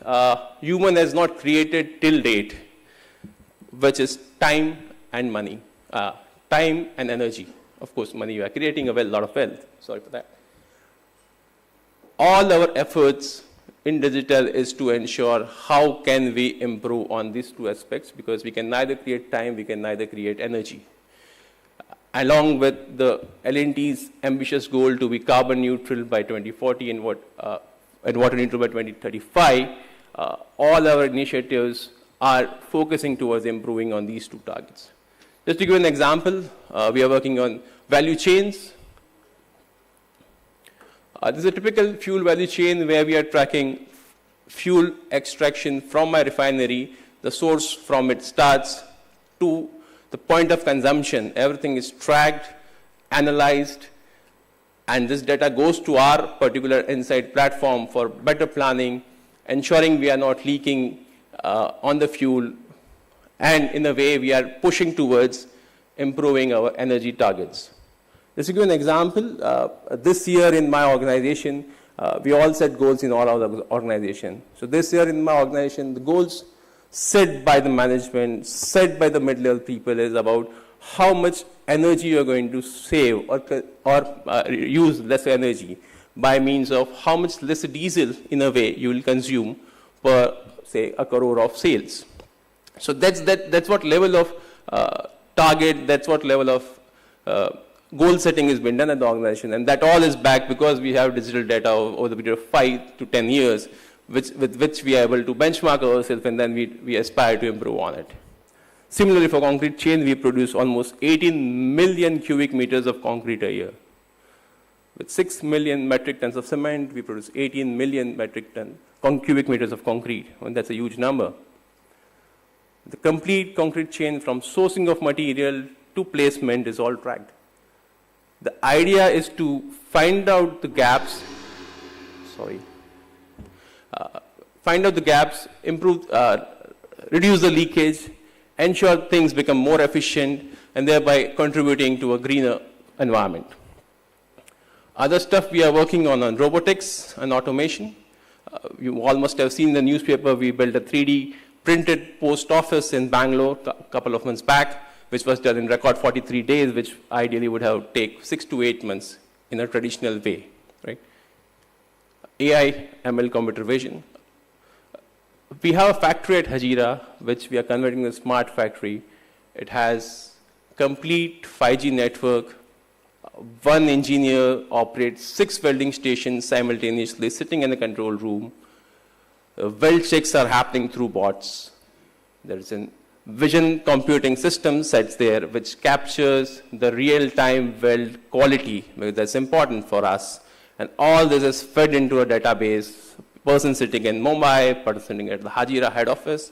human has not created till date, which is time and money, time and energy. Of course, money, we are creating a lot of wealth. Sorry for that. all our efforts in digital is to ensure how can we improve on these two aspects, because we can neither create time, we can neither create energy. Along with the L&T's ambitious goal to be carbon neutral by 2040 and water neutral by 2035, all our initiatives are focusing towards improving on these two targets. Just to give an example, we are working on value chains. This is a typical fuel value chain where we are tracking fuel extraction from my refinery, the source from it starts to the point of consumption. Everything is tracked, analyzed, and this data goes to our particular insight platform for better planning, ensuring we are not leaking on the fuel, and in a way we are pushing towards improving our energy targets. Just to give an example, this year in my organization, we all set goals in all our organization. So this year in my organization, the goals set by the management, set by the mid-level people is about how much energy you're going to save or use less energy by means of how much less diesel in a way you will consume per, say, 1 crore of sales. So that's what level of target, that's what level of goal setting has been done at the organization, and that all is back because we have digital data over the period of 5 to 10 years, with which we are able to benchmark ourselves, and then we aspire to improve on it. Similarly, for concrete chain, we produce almost 18 million cubic meters of concrete a year. With 6 million metric tons of cement, we produce 18 million cubic meters of concrete, and that's a huge number. The complete concrete chain from sourcing of material to placement is all tracked. The idea is to find out the gaps, improve, reduce the leakage, ensure things become more efficient, and thereby contributing to a greener environment. Other stuff we are working on robotics and automation. You all must have seen the newspaper. We built a 3D printed post office in Bangalore a couple of months back, which was done in record 43 days, which ideally would have taken 6 to 8 months in a traditional way, right? AI, ML, computer vision. We have a factory at Hajira, which we are converting to a smart factory. It has complete 5G network. One engineer operates 6 welding stations simultaneously, sitting in the control room. Weld checks are happening through bots. There is a vision computing system sets there, which captures the real-time weld quality, because that's important for us. And all this is fed into a database. Person sitting in Mumbai, person sitting at the Hajira head office,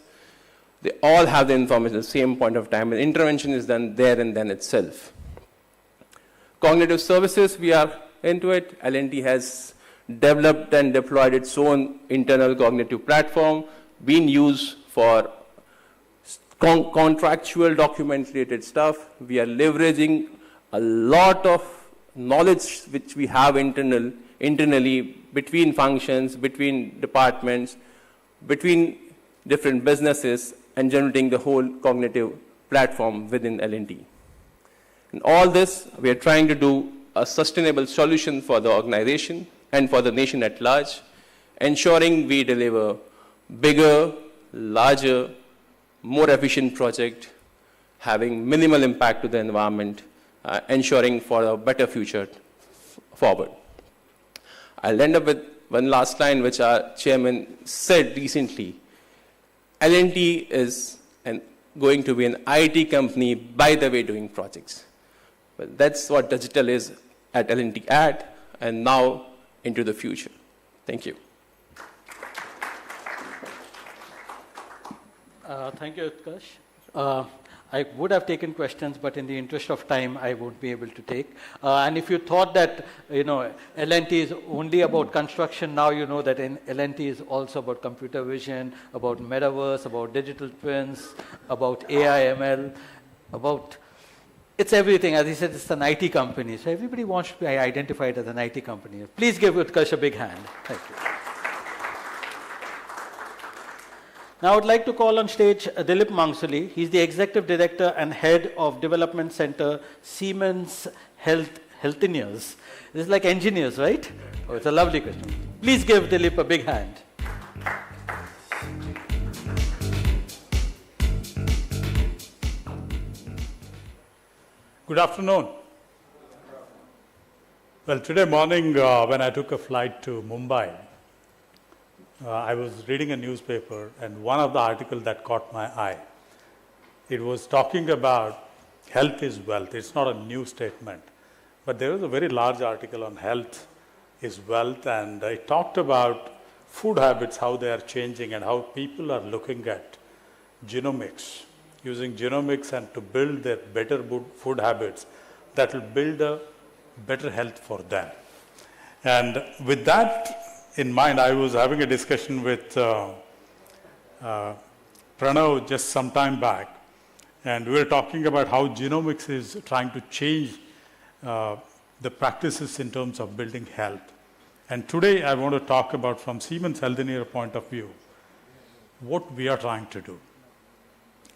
they all have the information at the same point of time, and intervention is done there and then itself. Cognitive services, we are into it. L&T has developed and deployed its own internal cognitive platform, being used for contractual document-related stuff. We are leveraging a lot of knowledge which we have internally between functions, between departments, between different businesses, and generating the whole cognitive platform within L&T. And all this, we are trying to do a sustainable solution for the organization and for the nation at large, ensuring we deliver bigger, larger, more efficient project, having minimal impact to the environment, ensuring for a better future forward. I'll end up with one last line, which our chairman said recently. L&T is going to be an IT company, by the way, doing projects. Well, that's what digital is at L&T and now into the future. Thank you. Thank you, Utkarsh. I would have taken questions, but in the interest of time, I won't be able to take. And if you thought that, L&T is only about construction, now you know that L&T is also about computer vision, about Metaverse, about digital twins, about AI, ML, it's everything. As he said, it's an IT company. So everybody wants to be identified as an IT company. Please give Utkarsh a big hand. Thank you. Now I would like to call on stage Dilip Mangsuli. He's the Executive Director and Head of Development Center, Siemens Healthineers. This is like engineers, right? Oh, it's a lovely question. Please give Dilip a big hand. Good afternoon. Well, today morning when I took a flight to Mumbai, I was reading a newspaper, and one of the articles that caught my eye, it was talking about health is wealth. It's not a new statement, but there was a very large article on health is wealth, and it talked about food habits, how they are changing, and how people are looking at genomics, using genomics and to build their better food habits that will build a better health for them. And with that in mind, I was having a discussion with Pranav just some time back, and we were talking about how genomics is trying to change the practices in terms of building health. And today I want to talk about, from Siemens Healthineers point of view, what we are trying to do.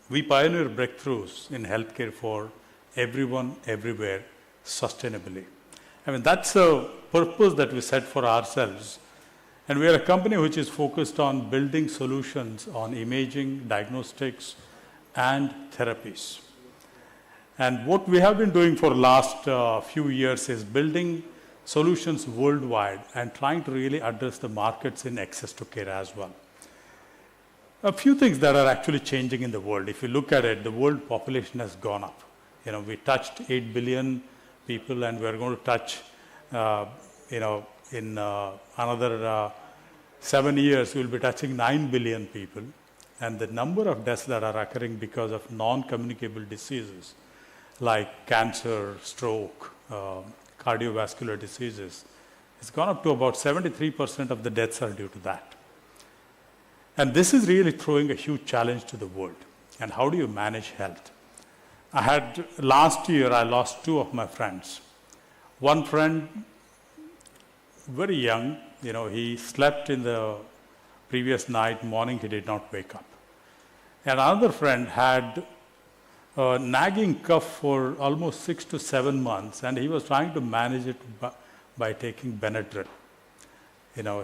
We pioneer breakthroughs in healthcare for everyone, everywhere, sustainably. I mean, that's a purpose that we set for ourselves. And we are a company which is focused on building solutions on imaging, diagnostics, and therapies. And what we have been doing for the last few years is building solutions worldwide and trying to really address the markets in access to care as well. A few things that are actually changing in the world. If you look at it, the world population has gone up. We touched 8 billion people, and we're going to touch, in another 7 years, we'll be touching 9 billion people. And the number of deaths that are occurring because of non-communicable diseases like cancer, stroke, cardiovascular diseases, has gone up to about 73% of the deaths are due to that. And this is really throwing a huge challenge to the world. And how do you manage health? Last year, I lost 2 of my friends. One friend, very young, he slept in the previous night, morning he did not wake up. And another friend had a nagging cough for almost 6 to 7 months, and he was trying to manage it by taking Benadryl.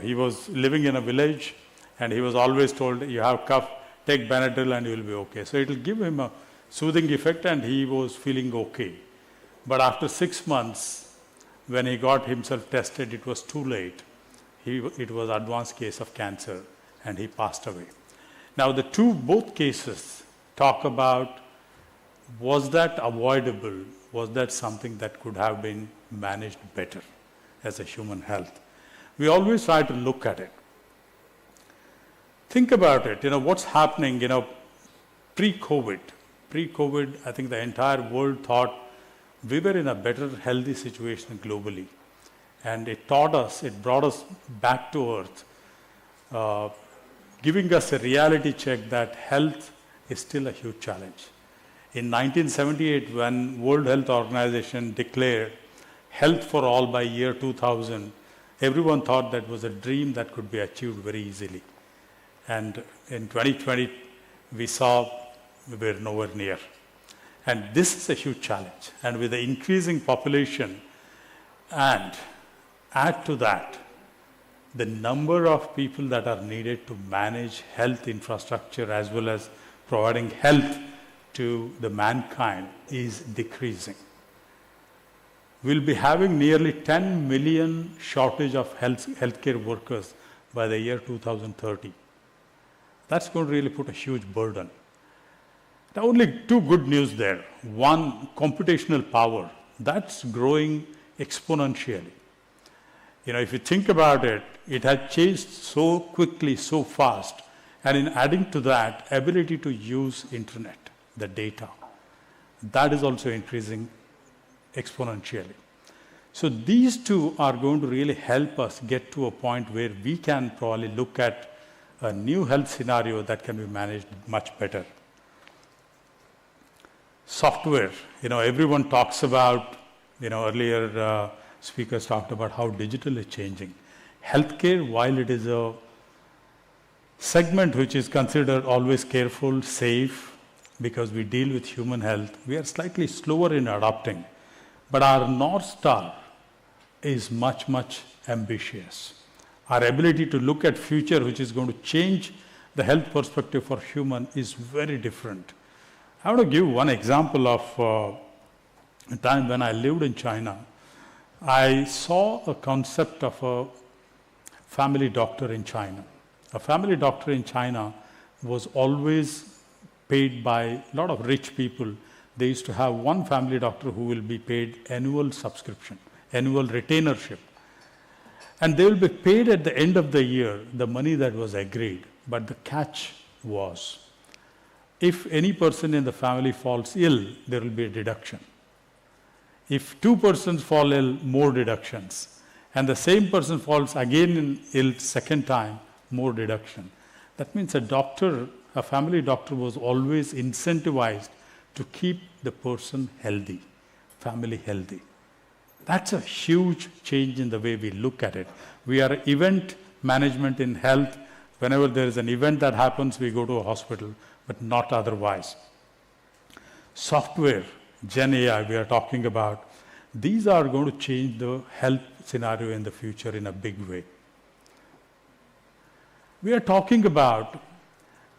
He was living in a village, and he was always told, you have cough, take Benadryl and you will be okay. So it will give him a soothing effect, and he was feeling okay. But after 6 months, when he got himself tested, it was too late. It was an advanced case of cancer, and he passed away. Now, both cases talk about, was that avoidable? Was that something that could have been managed better as a human health? We always try to look at it. Think about it, what's happening, pre-COVID. Pre-COVID, I think the entire world thought we were in a better, healthy situation globally. And it brought us back to earth, giving us a reality check that health is still a huge challenge. In 1978, when World Health Organization declared health for all by year 2000, everyone thought that was a dream that could be achieved very easily. And in 2020, we saw we were nowhere near. And this is a huge challenge. And with the increasing population, and add to that, the number of people that are needed to manage health infrastructure as well as providing health to the mankind is decreasing. We'll be having nearly 10 million shortage of healthcare workers by the year 2030. That's going to really put a huge burden. There are only 2 good news there. One, computational power. That's growing exponentially. If you think about it, it has changed so quickly, so fast. And in adding to that, ability to use internet, the data, that is also increasing exponentially. So these 2 are going to really help us get to a point where we can probably look at a new health scenario that can be managed much better. Software, everyone talks about, earlier speakers talked about how digital is changing. Healthcare, while it is a segment which is considered always careful, safe, because we deal with human health, we are slightly slower in adopting. But our North Star is much, much ambitious. Our ability to look at future, which is going to change the health perspective for human, is very different. I want to give one example of a time when I lived in China. I saw a concept of a family doctor in China. A family doctor in China was always paid by a lot of rich people. They used to have one family doctor who will be paid annual subscription, annual retainership. And they will be paid at the end of the year the money that was agreed. But the catch was, if any person in the family falls ill, there will be a deduction. If two persons fall ill, more deductions. And the same person falls again ill second time, more deduction. That means a family doctor was always incentivized to keep the person healthy, family healthy. That's a huge change in the way we look at it. We are event management in health. Whenever there is an event that happens, we go to a hospital, but not otherwise. Software, GenAI, we are talking about. These are going to change the health scenario in the future in a big way. We are talking about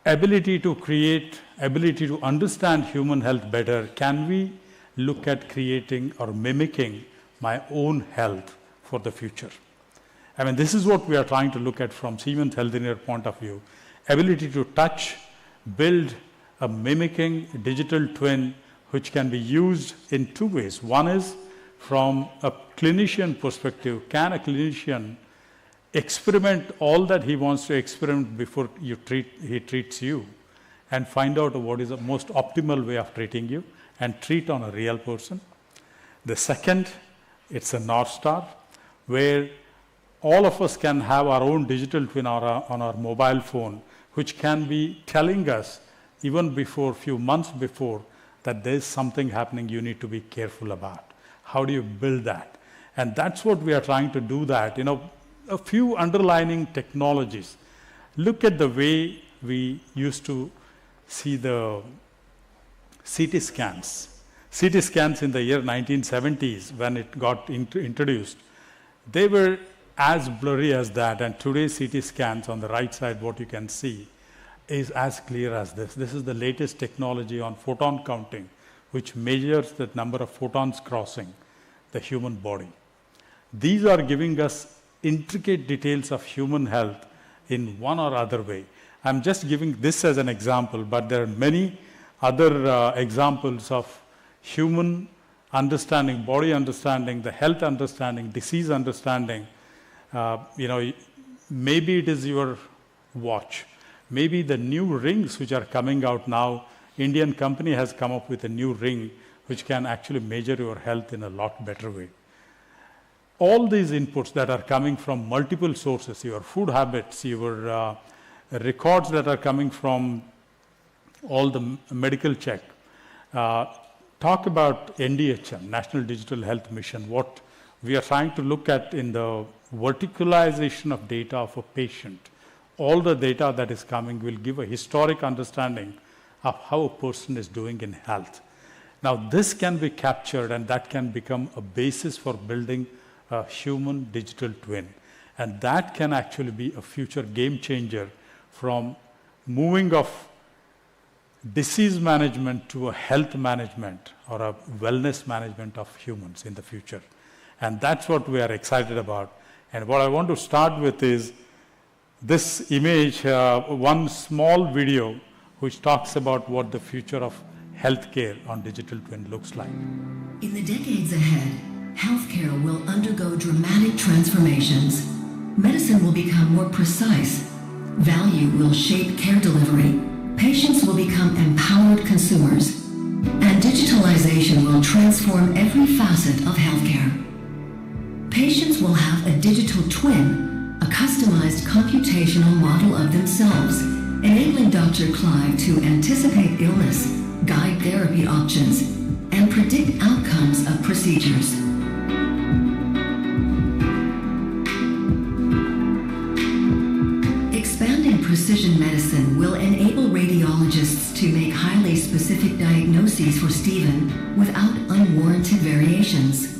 ability to create, ability to understand human health better. Can we look at creating or mimicking my own health for the future? I mean, this is what we are trying to look at from Siemens Healthineers point of view. Ability to touch, build a mimicking digital twin which can be used in two ways. One is from a clinician perspective. Can a clinician experiment all that he wants to experiment before he treats you, and find out what is the most optimal way of treating you and treat on a real person? The second, it's a North Star, where all of us can have our own digital twin on our mobile phone, which can be telling us even before, few months before, that there's something happening you need to be careful about. How do you build that? And that's what we are trying to do that. A few underlining technologies. Look at the way we used to see the CT scans. CT scans in the year 1970s, when it got introduced, they were as blurry as that. And today's CT scans, on the right side, what you can see is as clear as this. This is the latest technology on photon counting, which measures the number of photons crossing the human body. These are giving us intricate details of human health in one or other way. I'm just giving this as an example, but there are many other examples of human understanding, body understanding, the health understanding, disease understanding. Maybe it is your watch. Maybe the new rings which are coming out now, Indian company has come up with a new ring which can actually measure your health in a lot better way. All these inputs that are coming from multiple sources, your food habits, your records that are coming from all the medical check. Talk about NDHM, National Digital Health Mission. What we are trying to look at in the verticalization of data of a patient. All the data that is coming will give a historic understanding of how a person is doing in health. Now, this can be captured, and that can become a basis for building a human digital twin. And that can actually be a future game changer from moving of disease management to a health management or a wellness management of humans in the future. And that's what we are excited about. And what I want to start with is this image, one small video which talks about what the future of healthcare on digital twin looks like. In the decades ahead, healthcare will undergo dramatic transformations. Medicine will become more precise. Value will shape care delivery. Patients will become empowered consumers. And digitalization will transform every facet of healthcare. Patients will have a digital twin, a customized computational model of themselves, enabling Dr. Clive to anticipate illness, guide therapy options, and predict outcomes of procedures. Expanding precision medicine will enable radiologists to make highly specific diagnoses for Stephen without unwarranted variations.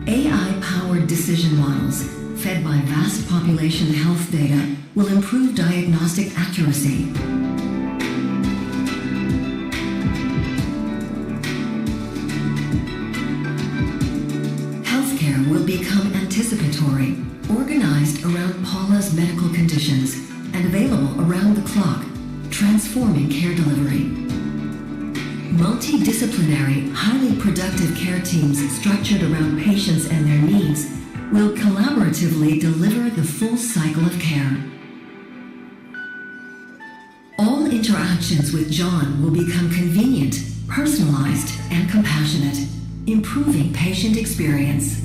AI-powered decision models fed by vast population health data, will improve diagnostic accuracy. Healthcare will become anticipatory, organized around Paula's medical conditions, and available around the clock, transforming care delivery. Multidisciplinary, highly productive care teams structured around patients and their needs will collaboratively deliver the full cycle of care. All interactions with John will become convenient, personalized, and compassionate, improving patient experience.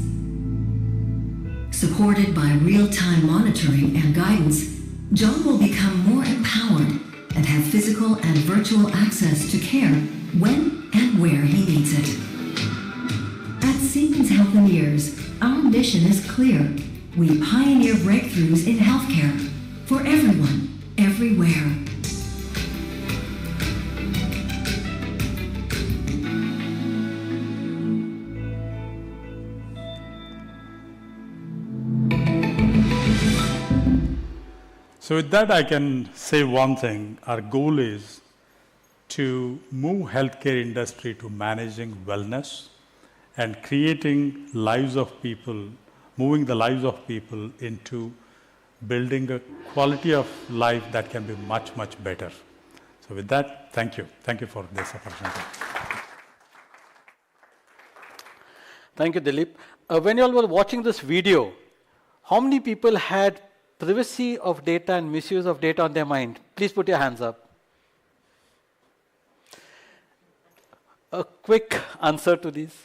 Supported by real-time monitoring and guidance, John will become more empowered and have physical and virtual access to care when and where he needs it. At Siemens Health & Years, our mission is clear. We pioneer breakthroughs in healthcare for everyone, everywhere. So with that, I can say one thing. Our goal is to move healthcare industry to managing wellness and creating lives of people, moving the lives of people into building a quality of life that can be much, much better. So with that, thank you. Thank you for this opportunity. Thank you, Dilip. When you all were watching this video, how many people had privacy of data and misuse of data on their mind? Please put your hands up. A quick answer to these.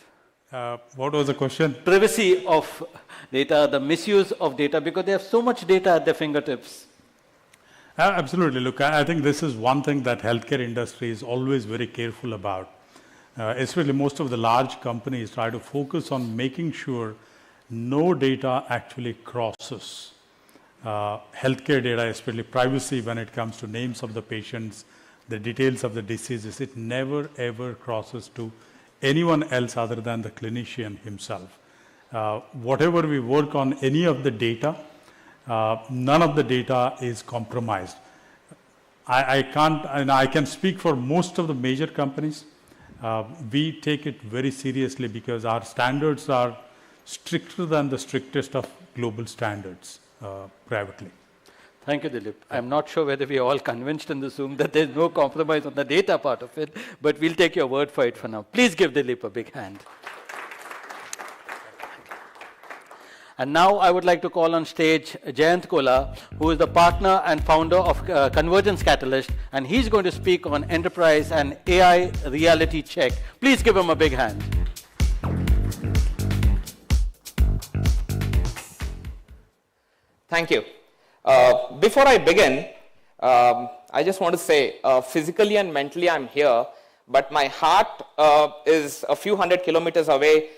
What was the question? Privacy of data, the misuse of data, because they have so much data at their fingertips. Absolutely. Look, I think this is one thing that healthcare industry is always very careful about. Especially most of the large companies try to focus on making sure no data actually crosses. Healthcare data, especially privacy when it comes to names of the patients, the details of the diseases, it never ever crosses to anyone else other than the clinician himself. Whatever we work on, any of the data, none of the data is compromised. I can't, and I can speak for most of the major companies. We take it very seriously because our standards are stricter than the strictest of global standards privately. Thank you, Dilip. I'm not sure whether we are all convinced in this room that there's no compromise on the data part of it, but we'll take your word for it for now. Please give Dilip a big hand. And now I would like to call on stage Jayant Kola, who is the partner and founder of Convergence Catalyst, and he's going to speak on enterprise and AI reality check. Please give him a big hand. Thank you. Before I begin, I just want to say physically and mentally I'm here, but my heart is a few hundred kilometers away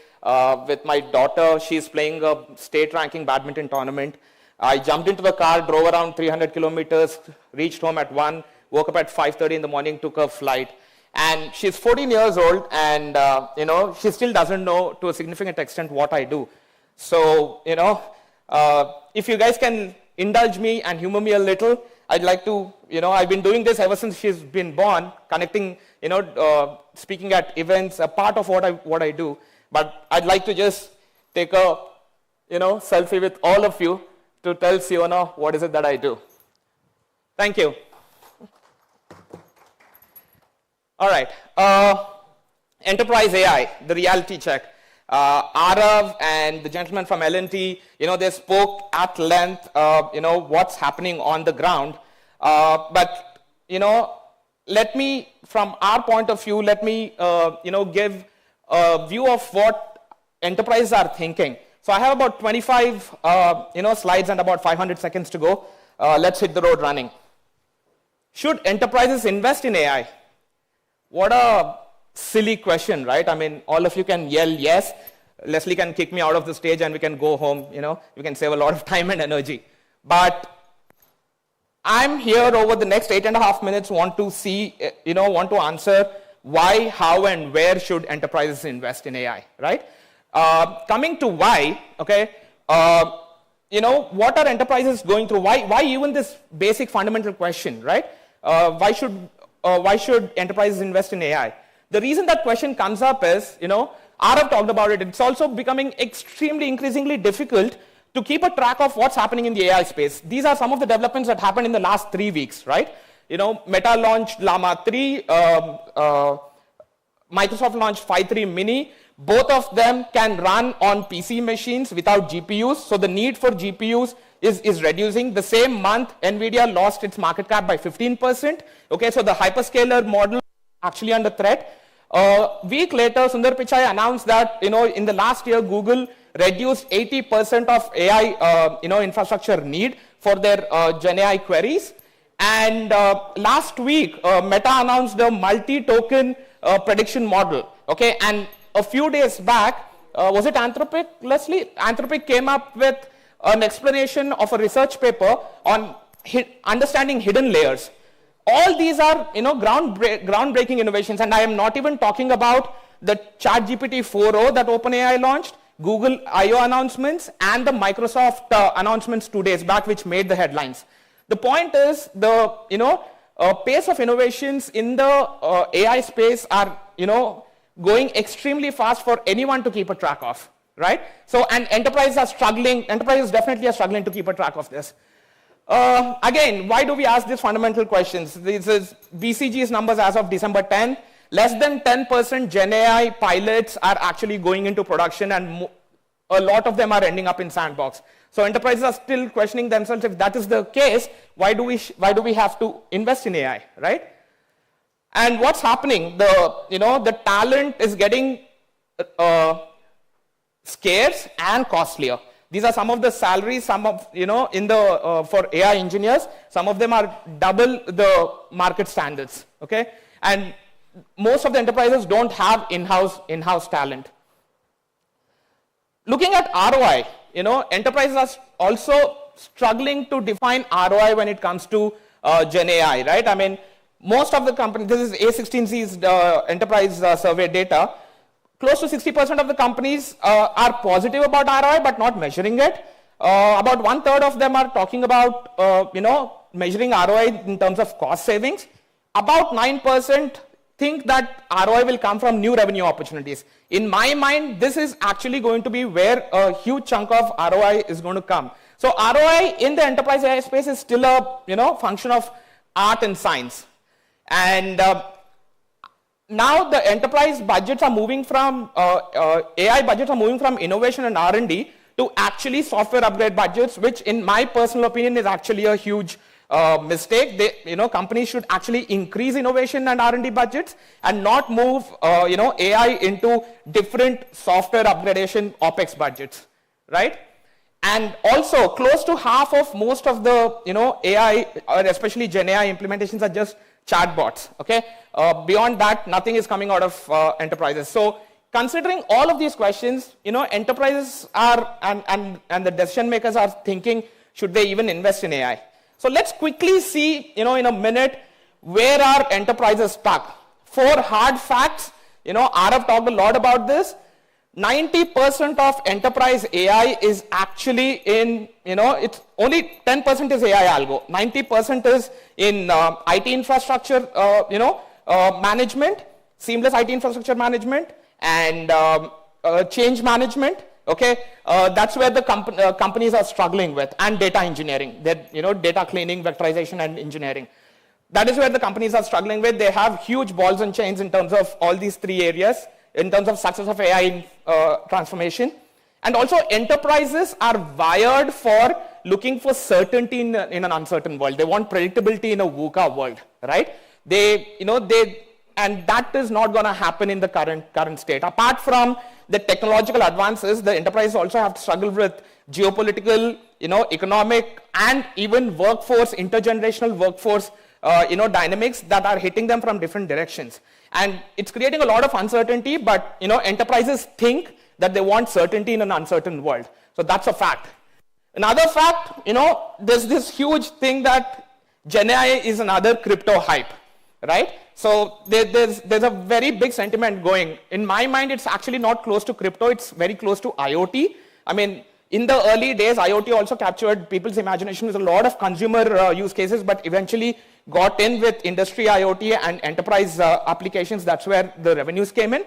with my daughter. She's playing a state ranking badminton tournament. I jumped into the car, drove around 300 kilometers, reached home at 1, woke up at 5:30 in the morning, took a flight. And she's 14 years old, and she still doesn't know to a significant extent what I do. So, if you guys can indulge me and humor me a little, I'd like to, I've been doing this ever since she's been born, connecting, speaking at events, a part of what I do. But I'd like to just take a, selfie with all of you to tell Siona what is it that I do. Thank you. All right. Enterprise AI, the reality check. Arav and the gentleman from L&T, they spoke at length, what's happening on the ground. But, let me, from our point of view, let me, give a view of what enterprises are thinking. So I have about 25, slides and about 500 seconds to go. Let's hit the road running. Should enterprises invest in AI? What a silly question, right? I mean, all of you can yell yes. Leslie can kick me out of the stage and we can go home, we can save a lot of time and energy. But I'm here over the next 8.5 minutes, want to answer why, how, and where should enterprises invest in AI, right? Coming to why, okay, what are enterprises going through? Why even this basic fundamental question, right? Why should enterprises invest in AI? The reason that question comes up is, Arav talked about it, it's also becoming increasingly difficult to keep a track of what's happening in the AI space. These are some of the developments that happened in the last 3 weeks, right? Meta launched Llama 3, Microsoft launched Phi 3 Mini. Both of them can run on PC machines without GPUs, so the need for GPUs is reducing. The same month, NVIDIA lost its market cap by 15%. Okay, so the hyperscaler model is actually under threat. A week later, Sundar Pichai announced that in the last year, Google reduced 80% of AI infrastructure need for their GenAI queries. And last week, Meta announced a multi-token prediction model. Okay, and a few days back, was it Anthropic, Leslie? Anthropic came up with an explanation of a research paper on understanding hidden layers. All these are, groundbreaking innovations, and I am not even talking about the ChatGPT 4o that OpenAI launched, Google I/O announcements, and the Microsoft announcements 2 days back, which made the headlines. The point is, the pace of innovations in the AI space are, going extremely fast for anyone to keep a track of, right? So, and enterprises definitely are struggling to keep a track of this. Again, why do we ask these fundamental questions? This is BCG's numbers as of December 10. Less than 10% GenAI pilots are actually going into production, and a lot of them are ending up in sandbox. So enterprises are still questioning themselves, if that is the case, why do we have to invest in AI, right? And what's happening? The talent is getting scarce and costlier. These are some of the salaries, for AI engineers. Some of them are double the market standards, okay? And most of the enterprises don't have in-house talent. Looking at ROI, enterprises are also struggling to define ROI when it comes to GenAI, right? I mean, most of the companies, this is A16Z's enterprise survey data, close to 60% of the companies are positive about ROI but not measuring it. About 1/3 of them are talking about, measuring ROI in terms of cost savings. About 9% think that ROI will come from new revenue opportunities. In my mind, this is actually going to be where a huge chunk of ROI is going to come. So ROI in the enterprise AI space is still a function of art and science. And now the enterprise budgets are moving from, AI budgets are moving from innovation and R&D to actually software upgrade budgets, which in my personal opinion is actually a huge mistake. Companies should actually increase innovation and R&D budgets and not move, AI into different software upgradation OpEx budgets, right? And also, close to half of most of the, AI, or especially GenAI implementations are just chatbots, okay? Beyond that, nothing is coming out of enterprises. So, considering all of these questions, enterprises are, and the decision makers are thinking, should they even invest in AI? So let's quickly see, in a minute, where are enterprises stuck? 4 hard facts, Arav talked a lot about this. 90% of enterprise AI is actually in, it's only 10% is AI algo. 90% is in IT infrastructure, management, seamless IT infrastructure management, and change management. Okay, that's where the companies are struggling with, and data engineering, data cleaning, vectorization, and engineering. That is where the companies are struggling with. They have huge balls and chains in terms of all these 3 areas, in terms of success of AI transformation. And also, enterprises are wired for looking for certainty in an uncertain world. They want predictability in a VUCA world, right? And that is not going to happen in the current state. Apart from the technological advances, the enterprises also have to struggle with geopolitical, economic, and even workforce, intergenerational workforce, dynamics that are hitting them from different directions. And it's creating a lot of uncertainty, but, enterprises think that they want certainty in an uncertain world. So that's a fact. Another fact, there's this huge thing that GenAI is another crypto hype, right? So there's a very big sentiment going. In my mind, it's actually not close to crypto. It's very close to IoT. I mean, In the early days, IoT also captured people's imagination with a lot of consumer use cases, but eventually got in with industry IoT and enterprise applications. That's where the revenues came in.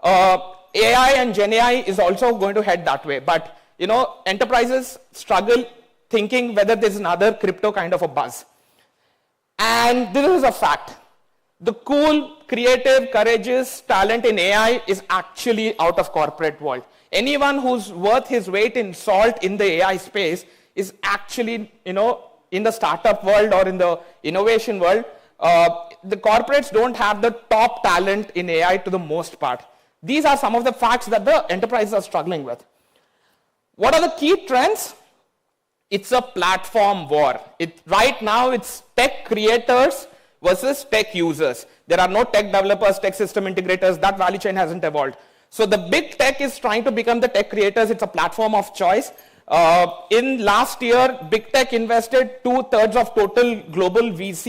AI and GenAI is also going to head that way, but enterprises struggle thinking whether there's another crypto kind of a buzz. And this is a fact. The cool, creative, courageous talent in AI is actually out of corporate world. Anyone who's worth his weight in salt in the AI space is actually, in the startup world or in the innovation world. The corporates don't have the top talent in AI to the most part. These are some of the facts that the enterprises are struggling with. What are the key trends? It's a platform war. Right now, it's tech creators versus tech users. There are no tech developers, tech system integrators. That value chain hasn't evolved. So the big tech is trying to become the tech creators. It's a platform of choice. In last year, big tech invested 2/3 of total global US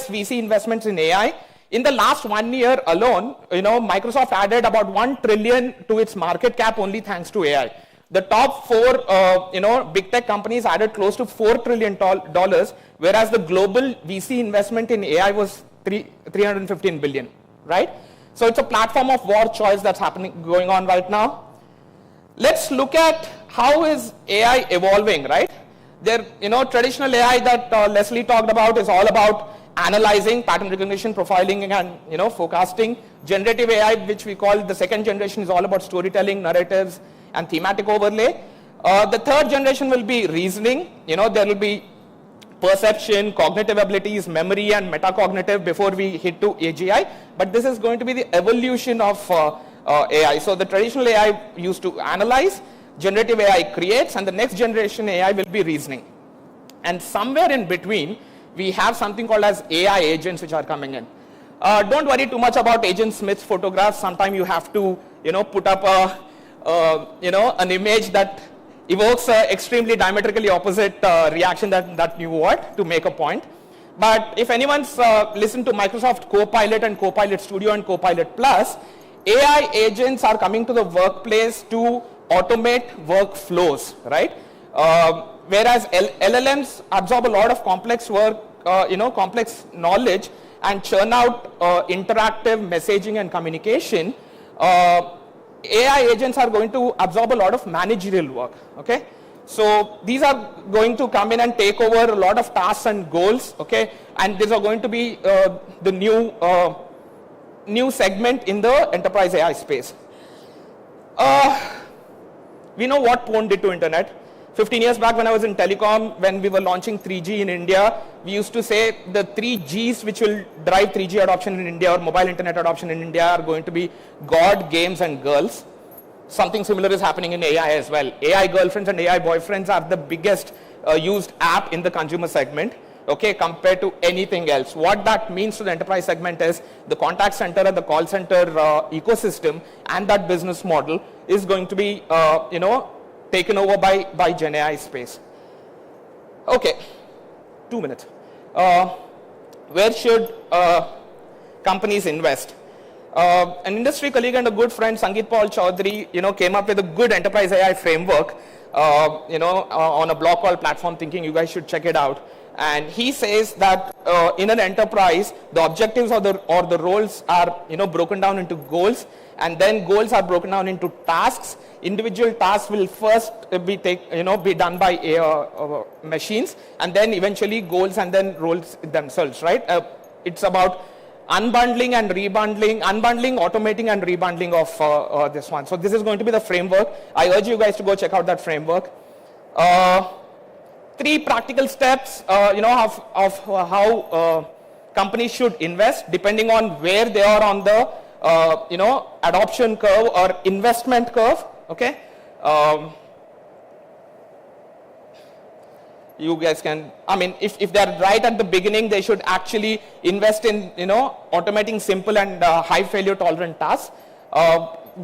VC investments in AI. In the last 1 year alone, Microsoft added about $1 trillion to its market cap only thanks to AI. The top 4, big tech companies added close to $4 trillion, whereas the global VC investment in AI was $315 billion, right? So it's a platform of war choice that's going on right now. Let's look at how is AI evolving, right? Traditional AI that Leslie talked about is all about analyzing, pattern recognition, profiling, and forecasting. Generative AI, which we call the second generation, is all about storytelling, narratives, and thematic overlay. The third generation will be reasoning. There will be perception, cognitive abilities, memory, and metacognitive before we hit to AGI. But this is going to be the evolution of AI. So the traditional AI used to analyze, generative AI creates, and the next generation AI will be reasoning. And somewhere in between, we have something called as AI agents which are coming in. Don't worry too much about Agent Smith's photographs. Sometimes you have to, put up an image that evokes an extremely diametrically opposite reaction that you want to make a point. But if anyone's listened to Microsoft Copilot and Copilot Studio and Copilot Plus, AI agents are coming to the workplace to automate workflows, right? Whereas LLMs absorb a lot of complex work, complex knowledge and churn out interactive messaging and communication. AI agents are going to absorb a lot of managerial work, okay? So these are going to come in and take over a lot of tasks and goals, okay? And these are going to be the new segment in the enterprise AI space. We know what porn did to internet. 15 years back when I was in telecom, when we were launching 3G in India, we used to say the 3 Gs which will drive 3G adoption in India or mobile internet adoption in India are going to be God, games, and girls. Something similar is happening in AI as well. AI girlfriends and AI boyfriends are the biggest used app in the consumer segment, okay, compared to anything else. What that means to the enterprise segment is the contact center and the call center ecosystem and that business model is going to be, taken over by GenAI space. Okay, 2 minutes. Where should companies invest? An industry colleague and a good friend, Sangeet Paul Chaudhary, came up with a good enterprise AI framework, on a blog called Platform Thinking. You guys should check it out. And he says that in an enterprise, the objectives or the roles are broken down into goals, and then goals are broken down into tasks. Individual tasks will first be done by machines, and then eventually goals and then roles themselves, right? It's about unbundling and rebundling, automating and rebundling of this one. So this is going to be the framework. I urge you guys to go check out that framework. 3 practical steps, of how companies should invest depending on where they are on the, adoption curve or investment curve. Okay. You guys can, if they're right at the beginning, they should actually invest in, automating simple and high failure tolerant tasks.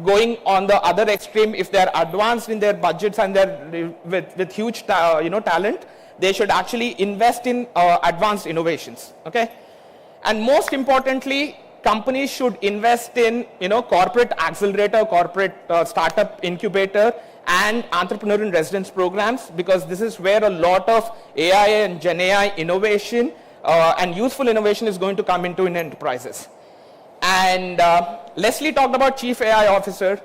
Going on the other extreme, if they're advanced in their budgets and they're with huge, talent, they should actually invest in advanced innovations, okay? And most importantly, companies should invest in, corporate accelerator, corporate startup incubator, and entrepreneur in residence programs, because this is where a lot of AI and GenAI innovation and useful innovation is going to come into in enterprises. And Leslie talked about Chief AI Officer.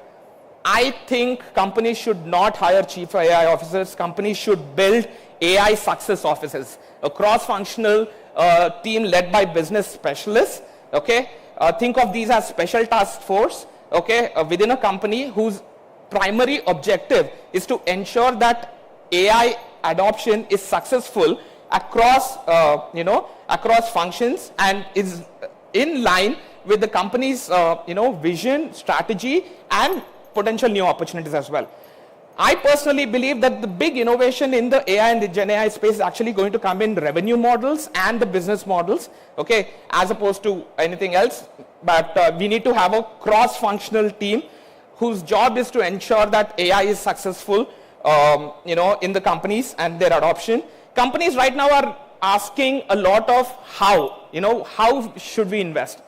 I think companies should not hire Chief AI Officers. Companies should build AI success offices, a cross-functional team led by business specialists. Okay, think of these as special task force. Okay, within a company whose primary objective is to ensure that AI adoption is successful across, across functions and is in line with the company's, vision, strategy, and potential new opportunities as well. I personally believe that the big innovation in the AI and the Gen AI space is actually going to come in revenue models and the business models, okay, as opposed to anything else. But we need to have a cross-functional team whose job is to ensure that AI is successful, in the companies and their adoption. Companies right now are asking a lot of how should we invest?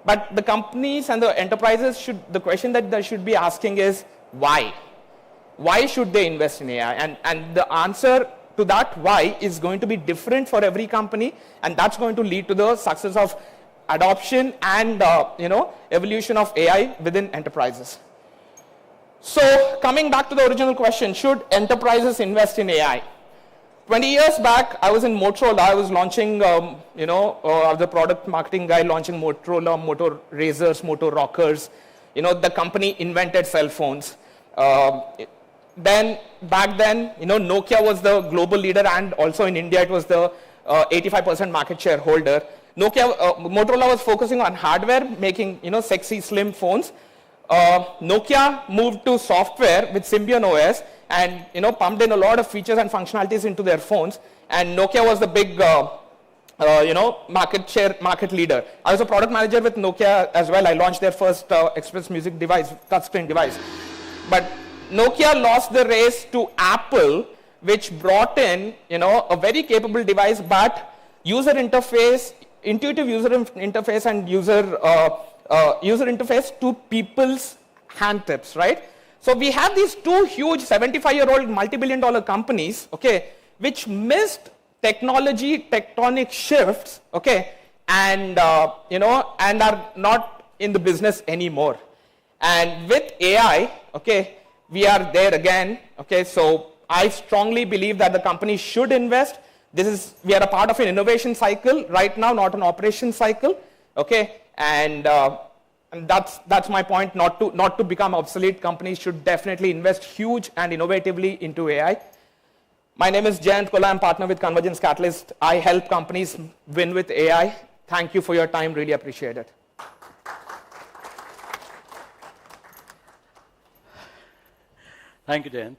But the companies and the enterprises the question that they should be asking is why? Why should they invest in AI? And the answer to that why is going to be different for every company, and that's going to lead to the success of adoption and evolution of AI within enterprises. So coming back to the original question, should enterprises invest in AI? 20 years back, I was in Motorola. I was launching, the product marketing guy launching Motorola, Moto Razors, Moto Rockers. The company invented cell phones. Then back then, Nokia was the global leader, and also in India, it was the 85% market share holder. Motorola was focusing on hardware, making sexy, slim phones. Nokia moved to software with Symbian OS, and pumped in a lot of features and functionalities into their phones. And Nokia was the big, market leader. I was a product manager with Nokia as well. I launched their first Express Music device, touchscreen device. But Nokia lost the race to Apple, which brought in a very capable device, but intuitive user interface and user interface to people's hand tips, right? So we have these two huge 75-year-old multi-billion-dollar companies, okay, which missed technology tectonic shifts, okay, and and are not in the business anymore. And with AI, okay, we are there again, okay. So I strongly believe that the company should invest. We are a part of an innovation cycle right now, not an operation cycle, okay, and that's my point. Not to become obsolete, companies should definitely invest huge and innovatively into AI. My name is Jayant Kola. I'm partner with Convergence Catalyst. I help companies win with AI. Thank you for your time. Really appreciate it. Thank you, Jayant.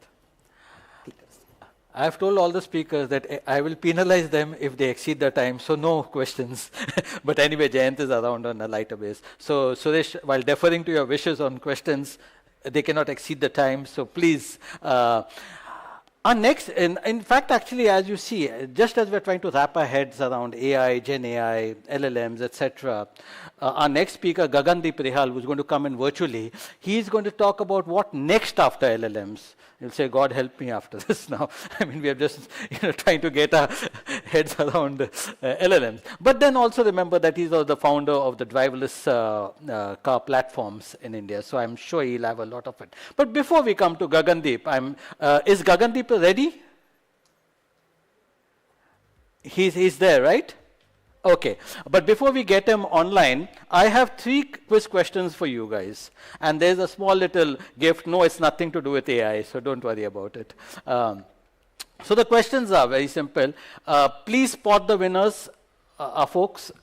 I have told all the speakers that I will penalize them if they exceed the time, so no questions. But anyway, Jayant is around on a lighter base. So Suresh, while deferring to your wishes on questions, they cannot exceed the time, so please. Our next, in fact, actually, as you see, just as we're trying to wrap our heads around AI, GenAI, LLMs, etc., our next speaker, Gagandeep Rihal, who's going to come in virtually, he's going to talk about what next after LLMs. You'll say, God help me after this now. I mean, we are just trying to get our heads around LLMs. But then also remember that he's the founder of the driverless car platforms in India. So I'm sure he'll have a lot of it. But before we come to Gagandeep, is Gagandeep ready? He's there, right? Okay, but before we get him online, I have 3 quiz questions for you guys. And there's a small little gift. No, it's nothing to do with AI, so don't worry about it. So the questions are very simple. Please spot the winners, folks,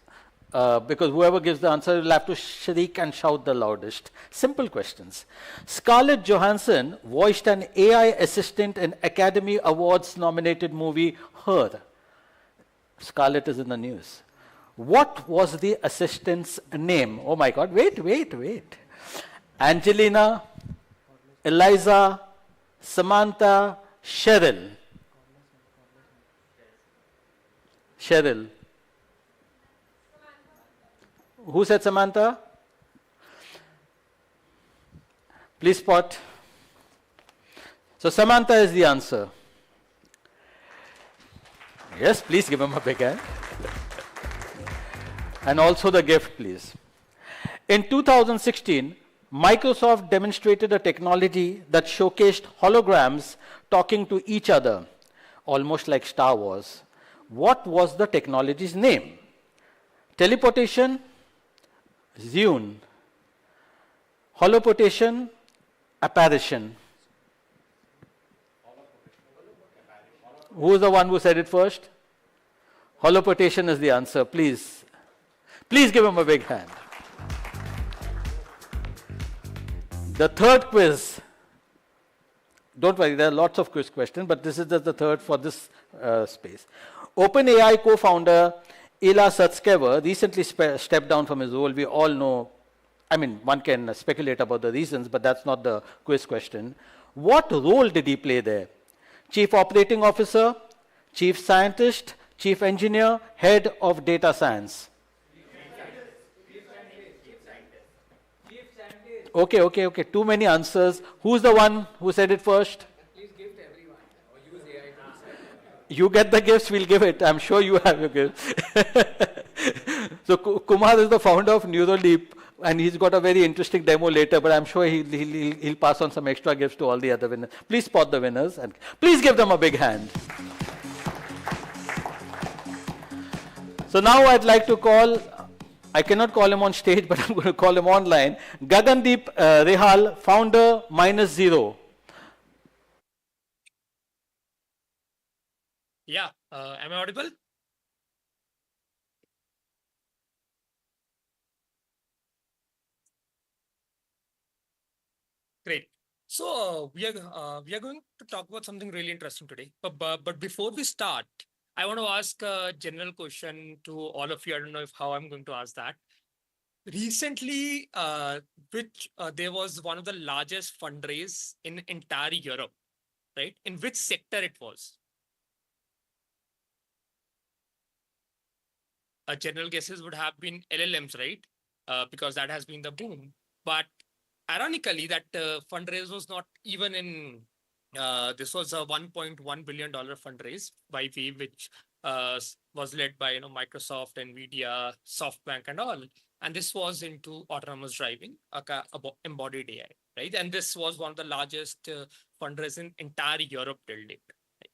because whoever gives the answer will have to shriek and shout the loudest. Simple questions. Scarlett Johansson voiced an AI assistant in Academy Awards nominated movie Her. Scarlett is in the news. What was the assistant's name? Oh my God, wait. Angelina, Eliza, Samantha, Cheryl. Cheryl. Who said Samantha? Please spot. So Samantha is the answer. Yes, please give him a big hand. And also the gift, please. In 2016, Microsoft demonstrated a technology that showcased holograms talking to each other, almost like Star Wars. What was the technology's name? Teleportation, Zune, holoportation, apparition. Who is the one who said it first? Holoportation is the answer. Please give him a big hand. The third quiz. Don't worry, there are lots of quiz questions, but this is just the third for this space. OpenAI co-founder Ila Sutskever recently stepped down from his role. We all know, I mean, one can speculate about the reasons, but that's not the quiz question. What role did he play there? Chief Operating Officer, Chief Scientist, Chief Engineer, Head of Data Science. Okay. Too many answers. Who's the one who said it first? Please give to everyone or use AI to decide. You get the gifts, we'll give it. I'm sure you have your gifts. So Kumar is the founder of Neuraleap, and he's got a very interesting demo later, but I'm sure he'll pass on some extra gifts to all the other winners. Please spot the winners and please give them a big hand. So now I'd like to call, I cannot call him on stage, but I'm going to call him online, Gagandeep Rehal, founder -0. Yeah, am I audible? Great. So we are going to talk about something really interesting today. But before we start, I want to ask a general question to all of you. I don't know how I'm going to ask that. Recently, there was one of the largest fundraise in entire Europe, right? In which sector it was? General guesses would have been LLMs, right? Because that has been the boom. But ironically, that fundraise was not even in, this was a $1.1 billion fundraise by Wave, which was led by Microsoft, Nvidia, SoftBank and all. And this was into autonomous driving, embodied AI, right? And this was one of the largest fundraise in entire Europe till date. Right?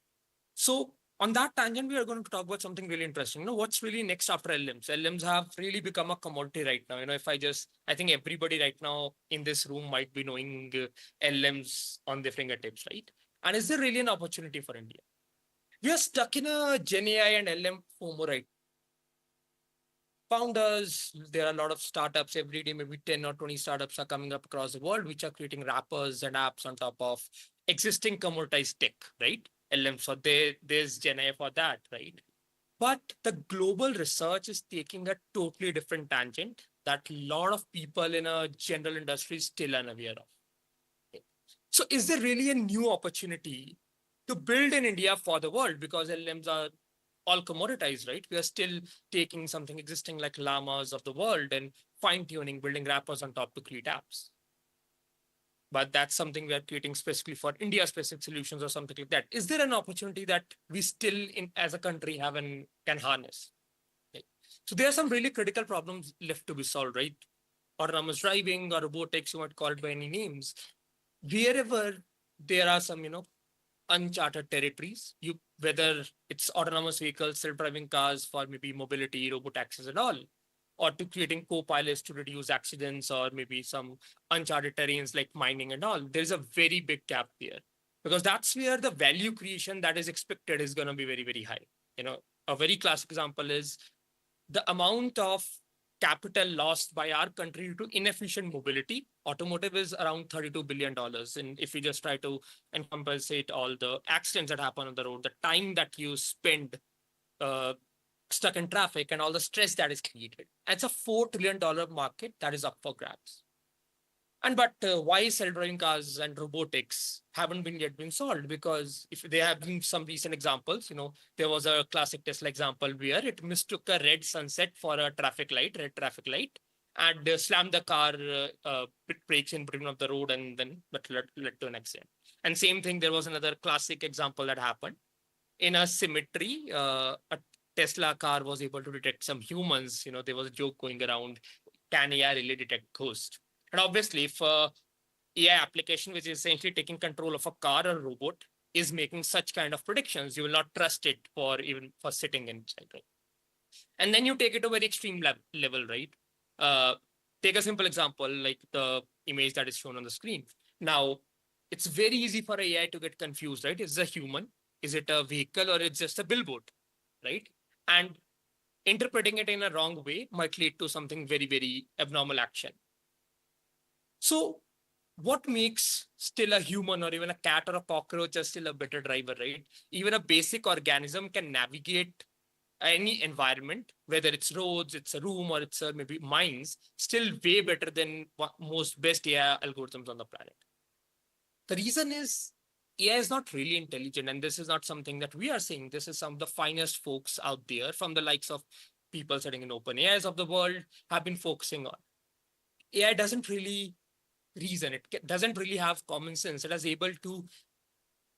So on that tangent, we are going to talk about something really interesting. What's really next after LLMs? LLMs have really become a commodity right now. I think everybody right now in this room might be knowing LLMs on their fingertips, right? And is there really an opportunity for India? We are stuck in a GenAI and LLM FOMO right now. Founders, there are a lot of startups every day, maybe 10 or 20 startups are coming up across the world, which are creating wrappers and apps on top of existing commoditized tech, right? LLM, so there's GenAI for that, right? But the global research is taking a totally different tangent that a lot of people in a general industry is still unaware of. So is there really a new opportunity to build in India for the world? Because LLMs are all commoditized, right? We are still taking something existing like llamas of the world and fine-tuning, building wrappers on top to create apps. But that's something we are creating specifically for India-specific solutions or something like that. Is there an opportunity that we still, as a country, have and can harness? Okay. So there are some really critical problems left to be solved, right? Autonomous driving or robotics, you might call it by any names. Wherever there are some, uncharted territories, whether it's autonomous vehicles, self-driving cars for maybe mobility, robotaxis and all, or to creating co-pilots to reduce accidents or maybe some uncharted terrains like mining and all, there's a very big gap there. Because that's where the value creation that is expected is going to be very, very high. A very classic example is the amount of capital lost by our country due to inefficient mobility. Automotive is around $32 billion. And if you just try to compensate all the accidents that happen on the road, the time that you spend stuck in traffic and all the stress that is created. And it's a $4 trillion market that is up for grabs. But why self-driving cars and robotics haven't been solved? Because if there have been some recent examples, there was a classic Tesla example where it mistook a red sunset for a red traffic light, and slammed the car brakes in between of the road, and then that led to an accident. And same thing, there was another classic example that happened. In a cemetery, a Tesla car was able to detect some humans. There was a joke going around, can AI really detect ghosts? And obviously, if AI application, which is essentially taking control of a car or robot, is making such kind of predictions, you will not trust it even for sitting inside, right? And then you take it to a very extreme level, right? Take a simple example, like the image that is shown on the screen. Now, it's very easy for AI to get confused, right? Is it a human? Is it a vehicle, or it's just a billboard, right? And interpreting it in a wrong way might lead to something very, very abnormal action. So what makes still a human or even a cat or a cockroach is still a better driver, right? Even a basic organism can navigate any environment, whether it's roads, it's a room, or it's maybe mines, still way better than most best AI algorithms on the planet. The reason is AI is not really intelligent, and this is not something that we are saying. This is some of the finest folks out there from the likes of people sitting in open AIs of the world have been focusing on. AI doesn't really reason. It doesn't really have common sense. It is able to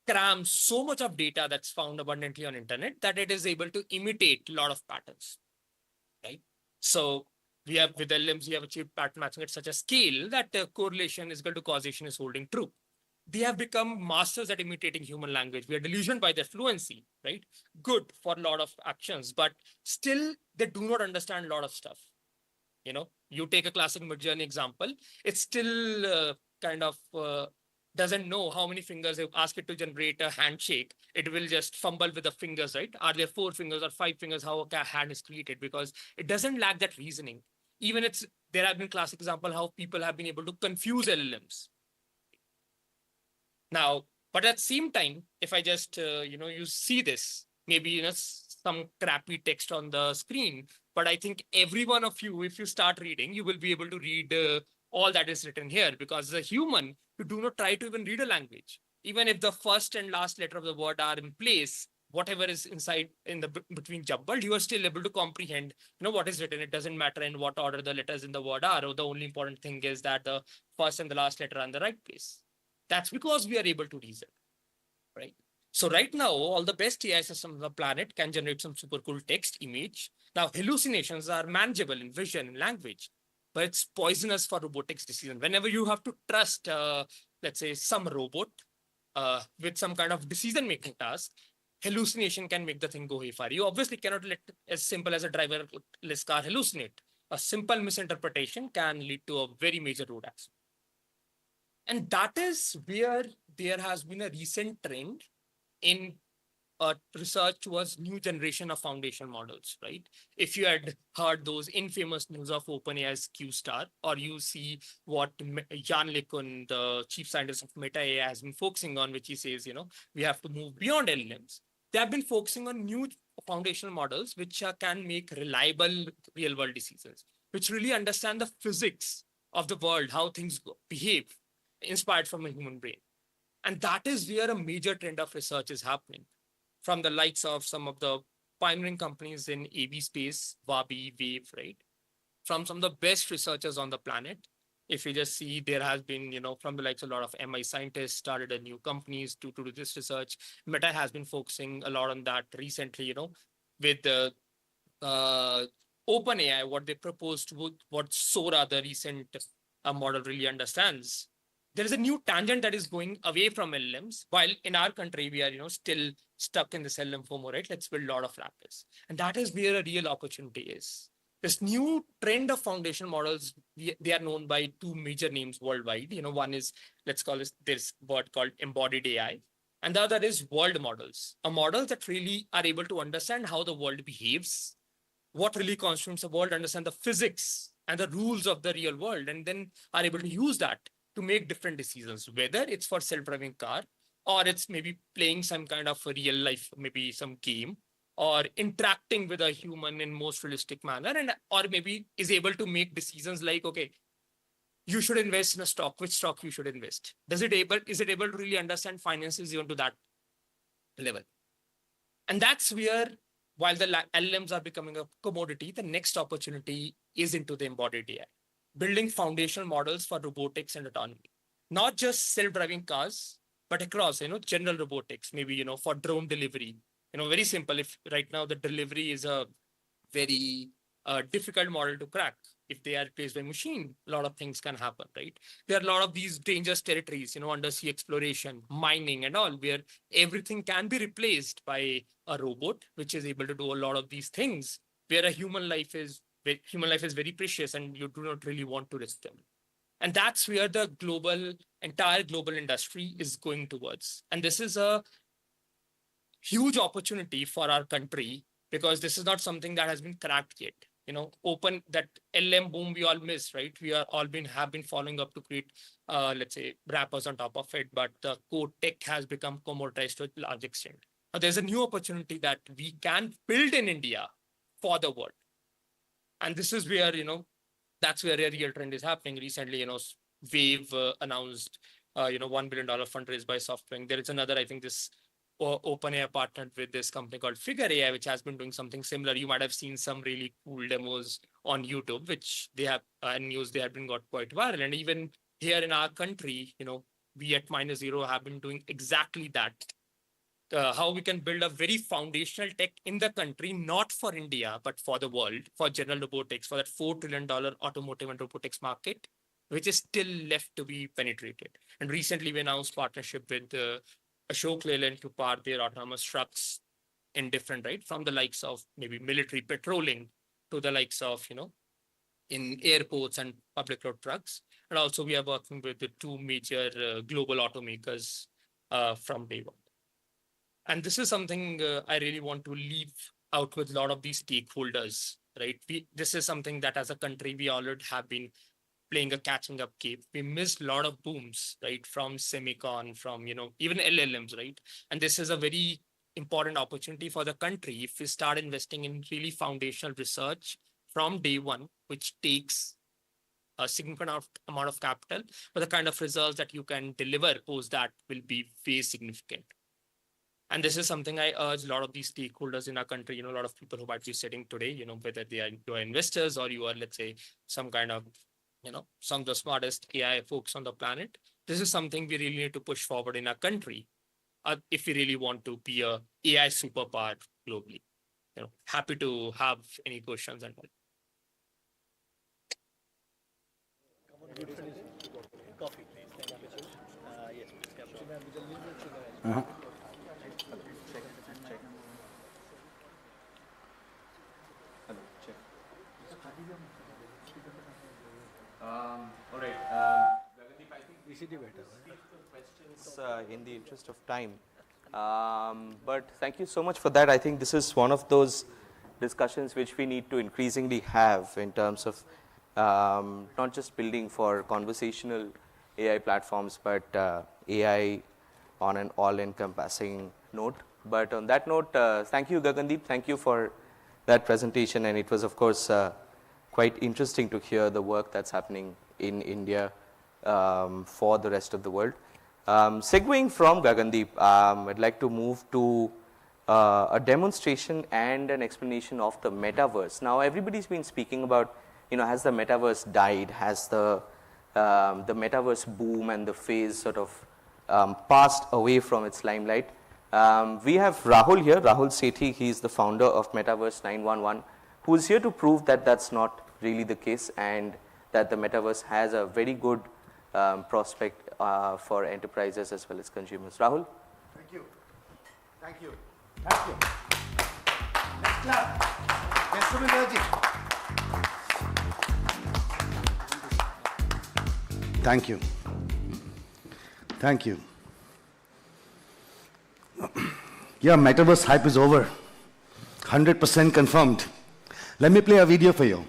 cram so much of data that's found abundantly on internet that it is able to imitate a lot of patterns, right? So we have with LLMs, we have achieved pattern matching at such a scale that correlation is equal to causation is holding true. They have become masters at imitating human language. We are delusioned by their fluency, right? Good for a lot of actions, but still they do not understand a lot of stuff. You take a classic Midjourney example, it still kind of doesn't know how many fingers. You ask it to generate a handshake, it will just fumble with the fingers, right? Are there 4 fingers or 5 fingers, how a hand is created? Because it doesn't lack that reasoning. Even there have been classic example how people have been able to confuse LLMs. Now, but at the same time, if I just, you see this, maybe, some crappy text on the screen, but I think every one of you, if you start reading, you will be able to read all that is written here, because as a human, you do not try to even read a language. Even if the first and last letter of the word are in place, whatever is inside in the between jumbled, you are still able to comprehend, what is written. It doesn't matter in what order the letters in the word are. Or the only important thing is that the first and the last letter are in the right place. That's because we are able to reason, right? So right now, all the best AI systems on the planet can generate some super cool text, image. Now, hallucinations are manageable in vision and language, but it's poisonous for robotics decision. Whenever you have to trust, let's say, some robot with some kind of decision-making task, hallucination can make the thing go haywire. You obviously cannot let as simple as a driverless car hallucinate. A simple misinterpretation can lead to a very major road accident. And that is where there has been a recent trend in research towards new generation of foundation models, right? If you had heard those infamous news of OpenAI's Q-Star, or you see what Jan LeCun, the chief scientist of Meta AI, has been focusing on, which he says, we have to move beyond LLMs. They have been focusing on new foundational models, which can make reliable real-world decisions, which really understand the physics of the world, how things behave, inspired from a human brain. And that is where a major trend of research is happening, from the likes of some of the pioneering companies in AV space, Wabi, Wave, right? From some of the best researchers on the planet. If you just see, there has been, from the likes of a lot of MI scientists started a new companies to do this research. Meta has been focusing a lot on that recently, with the OpenAI, what they proposed, what Sora, the recent model, really understands. There is a new tangent that is going away from LLMs, while in our country, we are, still stuck in this LLM FOMO, right? Let's build a lot of wrappers. And that is where a real opportunity is. This new trend of foundation models, they are known by 2 major names worldwide. One is, let's call this word called embodied AI. And the other is world models, a model that really are able to understand how the world behaves, what really constitutes the world, understand the physics and the rules of the real world, and then are able to use that to make different decisions, whether it's for self-driving car, or it's maybe playing some kind of a real life, maybe some game, or interacting with a human in most realistic manner, or maybe is able to make decisions like, okay, you should invest in a stock, which stock you should invest. Is it able to really understand finances even to that level? And that's where, while the LLMs are becoming a commodity, the next opportunity is into the embodied AI, building foundational models for robotics and autonomy. Not just self-driving cars, but across, general robotics, maybe, for drone delivery, very simple. If right now the delivery is a very difficult model to crack. If they are replaced by machine, a lot of things can happen, right? There are a lot of these dangerous territories, undersea exploration, mining and all, where everything can be replaced by a robot, which is able to do a lot of these things, where a human life is very precious and you do not really want to risk them. And that's where the entire global industry is going towards. And this is a huge opportunity for our country, because this is not something that has been cracked yet. Open that LM boom we all miss, right? We are have been following up to create, let's say, wrappers on top of it, but the core tech has become commoditized to a large extent. Now, there's a new opportunity that we can build in India for the world. And this is where, that's where a real trend is happening. Recently, Wave announced, $1 billion fundraise by SoftBank. There is another, I think this OpenAI partnered with this company called Figure AI, which has been doing something similar. You might have seen some really cool demos on YouTube, which they have news they have been got quite viral. And even here in our country, we at -0 have been doing exactly that. How we can build a very foundational tech in the country, not for India, but for the world, for general robotics, for that $4 trillion automotive and robotics market, which is still left to be penetrated. And recently we announced partnership with Ashok Leyland to power their autonomous trucks in different, right? From the likes of maybe military patrolling to the likes of, in airports and public road trucks. And also we are working with the two major global automakers from day one. And this is something I really want to leave out with a lot of these stakeholders, right? This is something that as a country, we already have been playing a catching up game. We missed a lot of booms, right? From semicon, from, even LLMs, right? And this is a very important opportunity for the country if we start investing in really foundational research from day one, which takes a significant amount of capital, but the kind of results that you can deliver post that will be very significant. And this is something I urge a lot of these stakeholders in our country, a lot of people who might be sitting today, whether they are investors or you are, let's say, some kind of, some of the smartest AI folks on the planet. This is something we really need to push forward in our country if we really want to be a AI superpower globally. Happy to have any questions and all. Coffee, yes. All right. I think we should do better. Questions in the interest of time. But thank you so much for that. I think this is one of those discussions which we need to increasingly have in terms of not just building for conversational AI platforms, but AI on an all-encompassing note. But on that note, thank you, Gagandeep. Thank you for that presentation. And it was, of course, quite interesting to hear the work that's happening in India for the rest of the world. Segueing from Gagandeep, I'd like to move to a demonstration and an explanation of the Metaverse. Now, everybody's been speaking about, has the Metaverse died? Has the Metaverse boom and the phase sort of passed away from its limelight? We have Rahul here, Rahul Sethi. He's the founder of Metaverse 911, who is here to prove that that's not really the case and that the Metaverse has a very good prospect for enterprises as well as consumers. Rahul? Thank you. Thank you. Thank you. Next clap. Get some energy. Thank you. Thank you. Yeah, Metaverse hype is over. 100% confirmed. Let me play a video for you.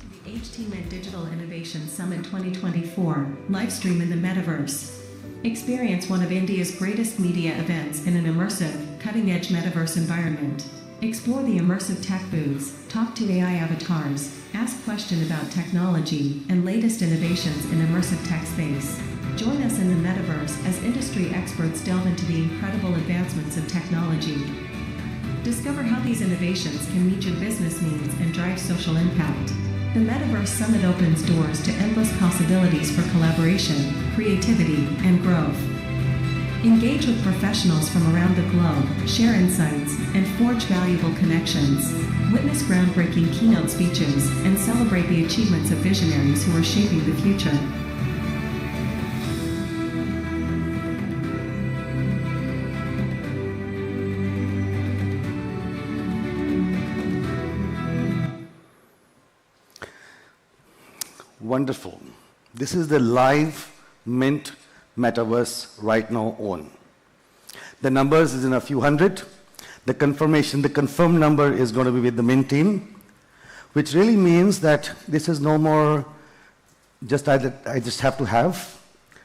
The HTML Digital Innovation Summit 2024, live stream in the Metaverse. Experience one of India's greatest media events in an immersive, cutting-edge Metaverse environment. Explore the immersive tech booths, talk to AI avatars, ask questions about technology and latest innovations in immersive tech space. Join us in the Metaverse as industry experts delve into the incredible advancements of technology. Discover how these innovations can meet your business needs and drive social impact. The Metaverse Summit opens doors to endless possibilities for collaboration, creativity, and growth. Engage with professionals from around the globe, share insights, and forge valuable connections. Witness groundbreaking keynote speeches and celebrate the achievements of visionaries who are shaping the future. Wonderful. This is the live Mint Metaverse right now on. The numbers is in a few hundred. The confirmed number is going to be with the Mint team, which really means that this is no more just I just have to have.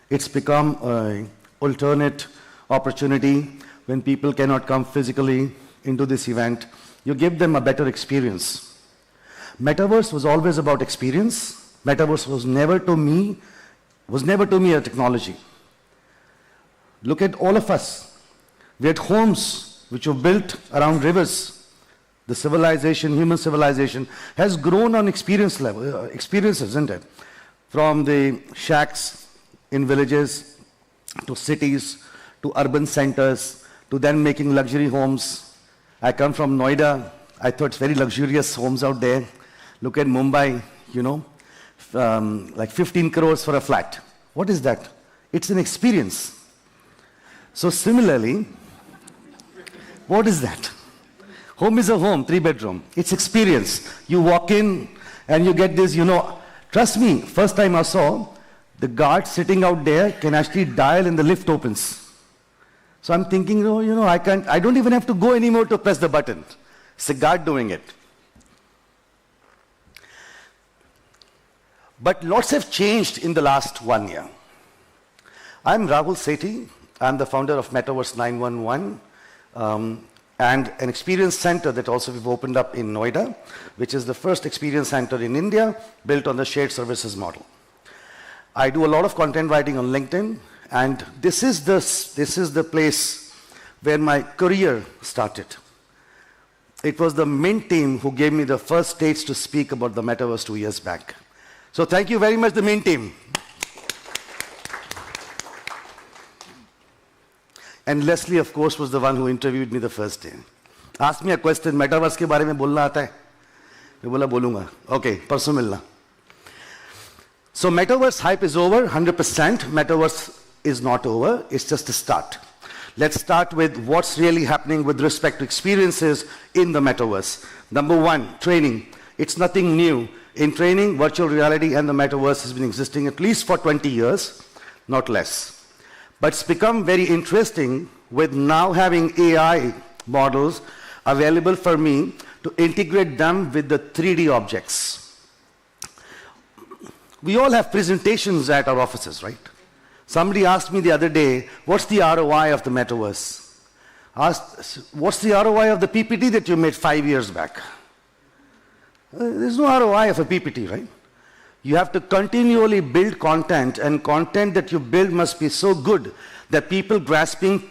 It's become an alternate opportunity when people cannot come physically into this event. You give them a better experience. Metaverse was always about experience. Metaverse was never to me a technology. Look at all of us. We had homes which were built around rivers. The civilization, human civilization, has grown on experiences, isn't it? From the shacks in villages, to cities, to urban centers, to then making luxury homes. I come from Noida. I thought it's very luxurious homes out there. Look at Mumbai, like 15 crores for a flat. What is that? It's an experience. So similarly, what is that? Home is a home, 3-bedroom. It's experience. You walk in and you get this, trust me, first time I saw, the guard sitting out there can actually dial and the lift opens. So I'm thinking, I don't even have to go anymore to press the button. It's the guard doing it. But lots have changed in the last 1 year. I'm Rahul Sethi. I'm the founder of Metaverse 911 and an experience center that also we've opened up in Noida, which is the first experience center in India built on the shared services model. I do a lot of content writing on LinkedIn, and this is the place where my career started. It was the Mint team who gave me the first stage to speak about the Metaverse 2 years back. So thank you very much, the Mint team. And Leslie, of course, was the one who interviewed me the first day. Asked me a question, Metaverse के बारे में बोलना आता है? मैं बोला बोलूँगा. Okay, परसों मिलना. So Metaverse hype is over, 100%. Metaverse is not over, it's just a start. Let's start with what's really happening with respect to experiences in the Metaverse. Number one, training. It's nothing new. In training, virtual reality and the Metaverse has been existing at least for 20 years, not less. But it's become very interesting with now having AI models available for me to integrate them with the 3D objects. We all have presentations at our offices, right? Somebody asked me the other day, what's the ROI of the Metaverse? Asked, what's the ROI of the PPT that you made 5 years back? There's no ROI of a PPT, right? You have to continually build content, and content that you build must be so good that people grasping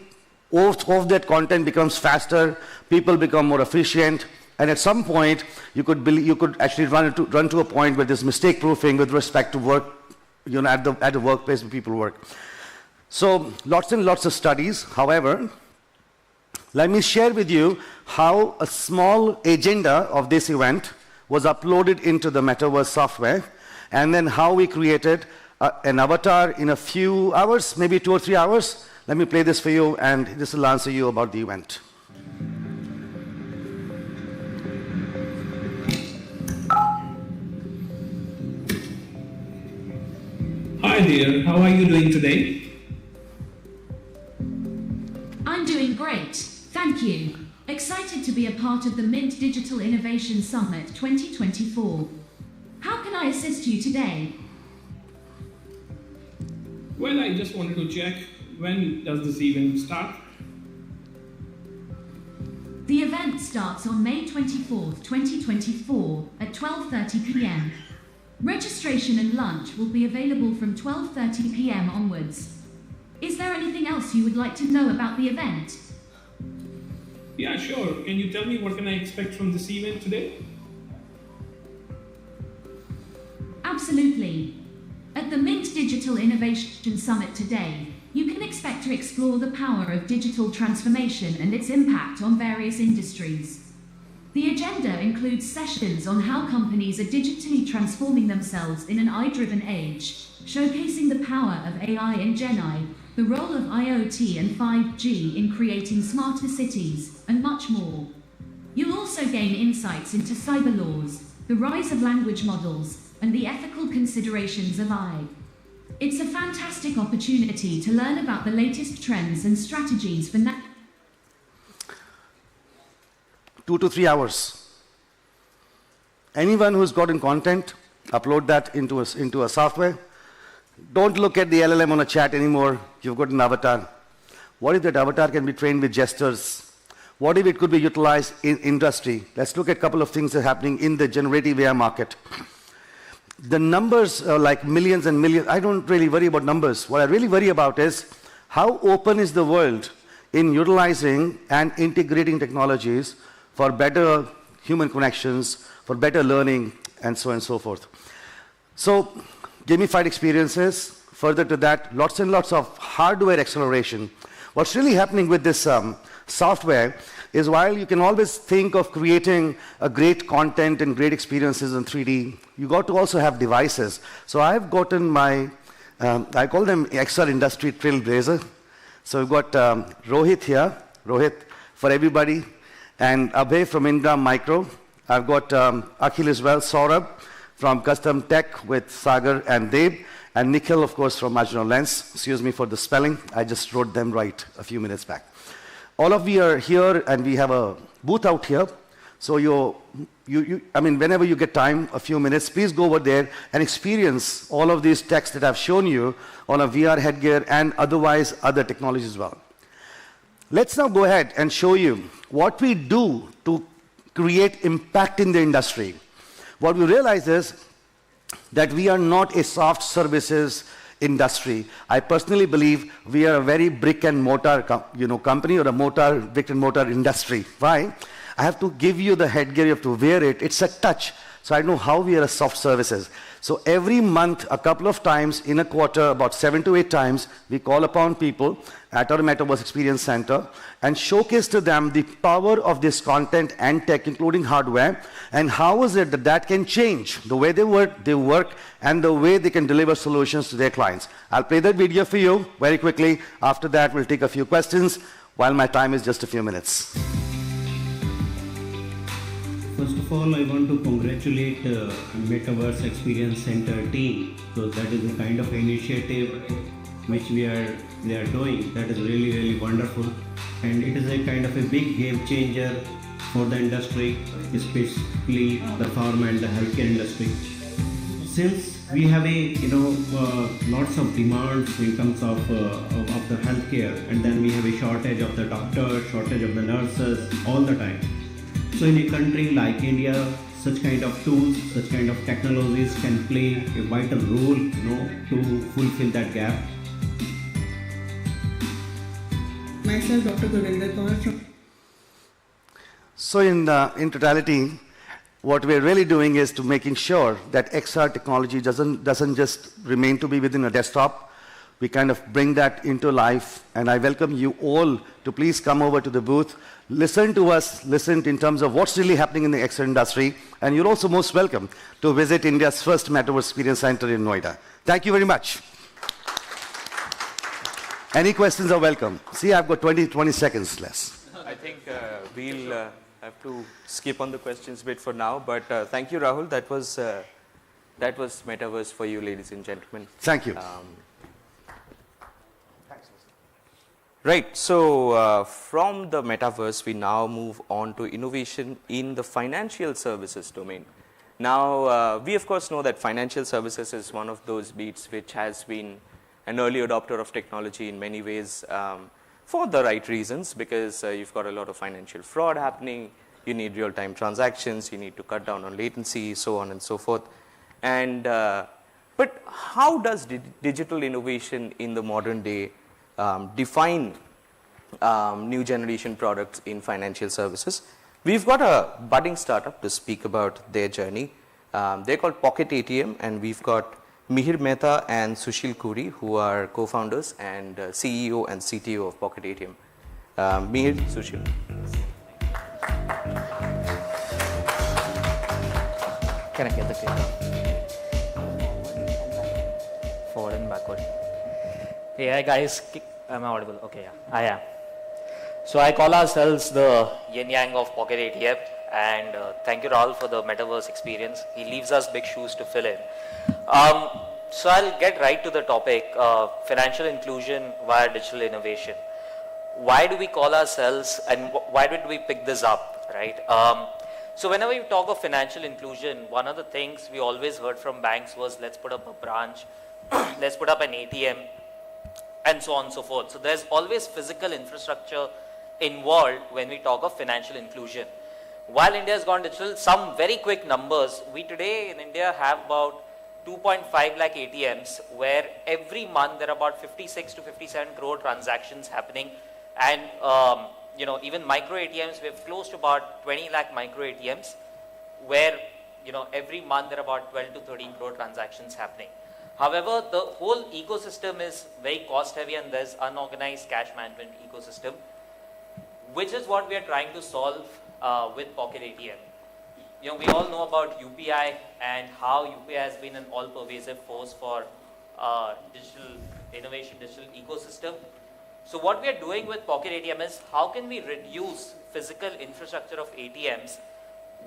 of that content becomes faster, people become more efficient, and at some point you could actually run to a point where there's mistake proofing with respect to work, at the workplace where people work. So lots and lots of studies. However, let me share with you how a small agenda of this event was uploaded into the Metaverse software, and then how we created an avatar in a few hours, maybe 2 or 3 hours. Let me play this for you, and this will answer you about the event. Hi there, how are you doing today? I'm doing great, thank you. Excited to be a part of the Mint Digital Innovation Summit 2024. How can I assist you today? Well, I just wanted to check, when does this event start? The event starts on May 24th, 2024 at 12:30 p.m. Registration and lunch will be available from 12:30 p.m. onwards. Is there anything else you would like to know about the event? Yeah, sure. Can you tell me what can I expect from this event today? Absolutely. At the Mint Digital Innovation Summit today, you can expect to explore the power of digital transformation and its impact on various industries. The agenda includes sessions on how companies are digitally transforming themselves in an AI-driven age, showcasing the power of AI and GenAI, the role of IoT and 5G in creating smarter cities, and much more. You'll also gain insights into cyber laws, the rise of language models, and the ethical considerations of AI. It's a fantastic opportunity to learn about the latest trends and strategies for 2 to 3 hours. Anyone who's gotten content, upload that into a software. Don't look at the LLM on a chat anymore. You've got an avatar. What if that avatar can be trained with gestures? What if it could be utilized in industry? Let's look at a couple of things that are happening in the generative AI market. The numbers are like millions and millions. I don't really worry about numbers. What I really worry about is how open is the world in utilizing and integrating technologies for better human connections, for better learning, and so on and so forth. So, gamified experiences, further to that, lots and lots of hardware acceleration. What's really happening with this software is while you can always think of creating a great content and great experiences in 3D, you got to also have devices. So I've gotten my, I call them XR industry trailblazer. So we've got Rohit here, Rohit for everybody, and Abhay from Ingram Micro. I've got Akhil as well, Saurabh from Custom Tech with Sagar and Deb, and Nikhil, of course, from Marginal Lens. Excuse me for the spelling. I just wrote them right a few minutes back. All of you are here, and we have a booth out here. So I mean, whenever you get time, a few minutes, please go over there and experience all of these techs that I've shown you on a VR headgear and otherwise other technologies as well. Let's now go ahead and show you what we do to create impact in the industry. What we realize is that we are not a soft services industry. I personally believe we are a very brick and mortar company or a brick and mortar industry. Why? I have to give you the headgear, you have to wear it. It's a touch. So I know how we are a soft services. So every month, a couple of times in a quarter, about 7 to 8 times, we call upon people at our Metaverse Experience Center and showcase to them the power of this content and tech, including hardware, and how is it that that can change the way they work, and the way they can deliver solutions to their clients. I'll play that video for you very quickly. After that, we'll take a few questions while my time is just a few minutes. First of all, I want to congratulate Metaverse Experience Center team, because that is the kind of initiative which they are doing. That is really, really wonderful, and it is a kind of a big game changer for the industry, especially the pharma and the healthcare industry. Since we have lots of demands in terms of the healthcare, and then we have a shortage of the doctors, shortage of the nurses all the time. So in a country like India, such kind of tools, such kind of technologies can play a vital role, to fulfill that gap. Myself, Dr. Gurvinder Kaur from. So in totality, what we're really doing is to making sure that XR technology doesn't just remain to be within a desktop. We kind of bring that into life, and I welcome you all to please come over to the booth, listen to us, listen in terms of what's really happening in the XR industry, and you're also most welcome to visit India's first Metaverse Experience Center in Noida. Thank you very much. Any questions are welcome. See, I've got 20 seconds less. I think we'll have to skip on the questions bit for now, but thank you, Rahul. That was Metaverse for you, ladies and gentlemen. Thank you. Right, so from the Metaverse, we now move on to innovation in the financial services domain. Now, we of course know that financial services is one of those beats which has been an early adopter of technology in many ways for the right reasons, because you've got a lot of financial fraud happening, you need real-time transactions, you need to cut down on latency, so on and so forth. And but how does digital innovation in the modern day define new generation products in financial services? We've got a budding startup to speak about their journey. They're called Pocket ATM, and we've got Mihir Mehta and Sushil Kuri, who are co-founders and CEO and CTO of Pocket ATM. Mihir, Sushil. Can I get the clicker? Forward and backward. Hey, hi guys. Am I audible? Okay, yeah, I am. So I call ourselves the yin yang of Pocket ATM, and thank you Rahul for the Metaverse experience. He leaves us big shoes to fill in. So I'll get right to the topic, financial inclusion via digital innovation. Why do we call ourselves, and why did we pick this up, right? So whenever you talk of financial inclusion, one of the things we always heard from banks was, let's put up a branch, let's put up an ATM, and so on and so forth. So there's always physical infrastructure involved when we talk of financial inclusion. While India has gone digital, some very quick numbers, we today in India have about 2.5 lakh ATMs, where every month there are about 56 to 57 crore transactions happening, and even micro ATMs, we have close to about 20 lakh micro ATMs, where every month there are about 12 to 13 crore transactions happening. However, the whole ecosystem is very cost heavy, and there's unorganized cash management ecosystem, which is what we are trying to solve with Pocket ATM. We all know about UPI and how UPI has been an all-pervasive force for digital innovation, digital ecosystem. So what we are doing with Pocket ATM is, how can we reduce physical infrastructure of ATMs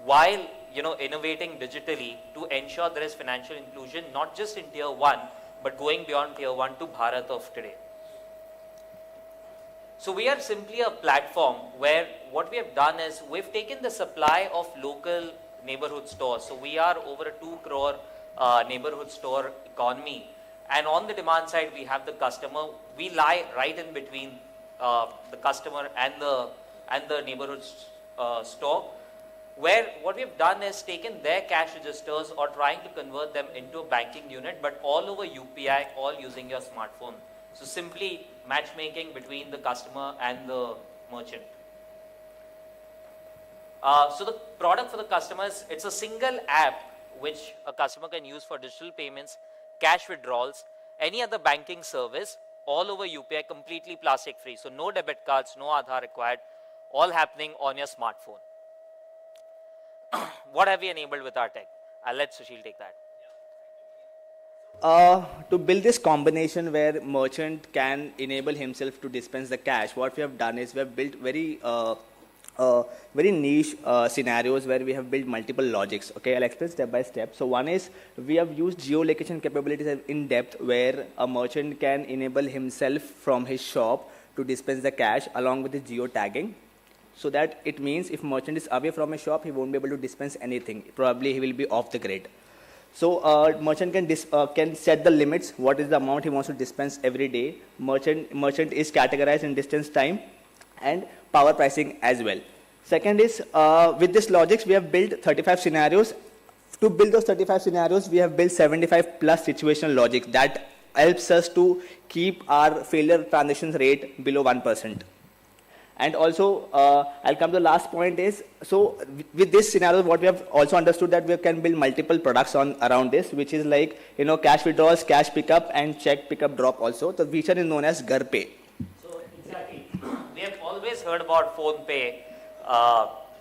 while innovating digitally to ensure there is financial inclusion, not just in tier 1, but going beyond tier 1 to Bharat of today. So we are simply a platform where what we have done is we've taken the supply of local neighborhood stores. So we are over a 2 crore neighborhood store economy. And on the demand side, we have the customer. We lie right in between the customer and the neighborhood store, where what we've done is taken their cash registers or trying to convert them into a banking unit, but all over UPI, all using your smartphone. So simply matchmaking between the customer and the merchant. So the product for the customers, it's a single app which a customer can use for digital payments, cash withdrawals, any other banking service, all over UPI, completely plastic free. So no debit cards, no Aadhaar required, all happening on your smartphone. What have we enabled with our tech? I'll let Sushil take that. To build this combination where merchant can enable himself to dispense the cash, what we have done is we have built very niche scenarios where we have built multiple logics. Okay, I'll explain step by step. So one is we have used geolocation capabilities in depth, where a merchant can enable himself from his shop to dispense the cash along with the geo tagging. So that it means if merchant is away from a shop, he won't be able to dispense anything. Probably he will be off the grid. So merchant can set the limits. What is the amount he wants to dispense every day? Merchant is categorized in distance, time, and power pricing as well. Second is with this logics, we have built 35 scenarios. To build those 35 scenarios, we have built 75 plus situational logics that helps us to keep our failure transactions rate below 1%. And also, I'll come to the last point is, so with this scenario, what we have also understood that we can build multiple products around this, which is like, cash withdrawals, cash pickup, and check pickup drop also. The feature is known as Ghar Pay. So exactly, we have always heard about phone pay,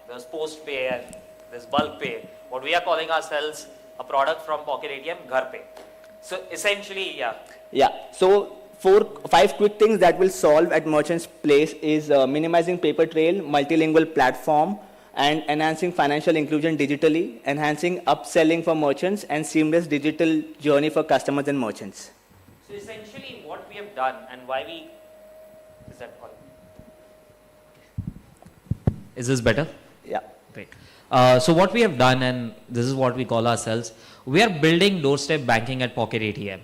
there's post pay, and there's bulk pay. What we are calling ourselves a product from Pocket ATM, Ghar Pay. So essentially, yeah. Yeah, so 5 quick things that will solve at merchant's place is minimizing paper trail, multilingual platform, and enhancing financial inclusion digitally, enhancing upselling for merchants, and seamless digital journey for customers and merchants. So essentially what we have done and why we, is that called? Is this better? Yeah. Great. So what we have done, and this is what we call ourselves, we are building doorstep banking at Pocket ATM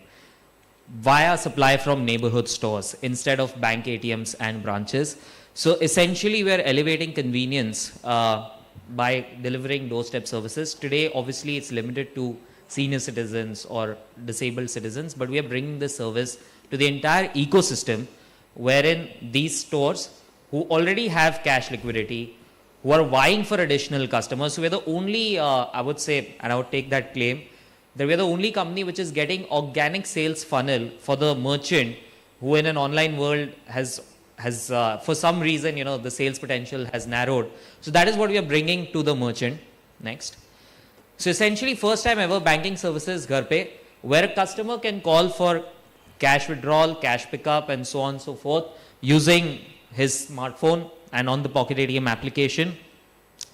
via supply from neighborhood stores instead of bank ATMs and branches. So essentially we are elevating convenience by delivering doorstep services. Today obviously it's limited to senior citizens or disabled citizens, but we are bringing this service to the entire ecosystem, wherein these stores who already have cash liquidity, who are vying for additional customers. So we're the only, I would say, and I would take that claim, that we're the only company which is getting organic sales funnel for the merchant who in an online world has for some reason, the sales potential has narrowed. So that is what we are bringing to the merchant. Next. So essentially, first time ever banking services Ghar Pe, where a customer can call for cash withdrawal, cash pickup, and so on and so forth using his smartphone and on the Pocket ATM application.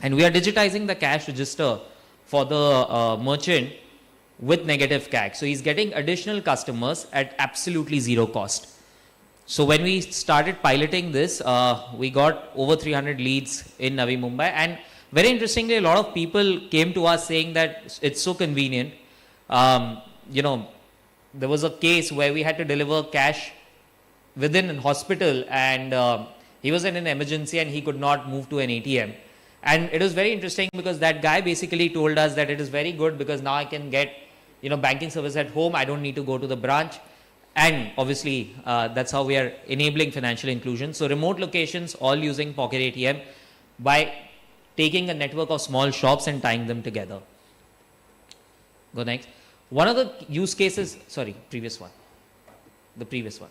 And we are digitizing the cash register for the merchant with negative CAC. So he's getting additional customers at absolutely zero cost. So when we started piloting this, we got over 300 leads in Navi Mumbai. And very interestingly, a lot of people came to us saying that it's so convenient. There was a case where we had to deliver cash within a hospital, and he was in an emergency and he could not move to an ATM. And it was very interesting because that guy basically told us that it is very good because now I can get banking service at home. I don't need to go to the branch. And obviously, that's how we are enabling financial inclusion. So remote locations all using Pocket ATM by taking a network of small shops and tying them together. Go next. One of the use cases, sorry, previous one. The previous one.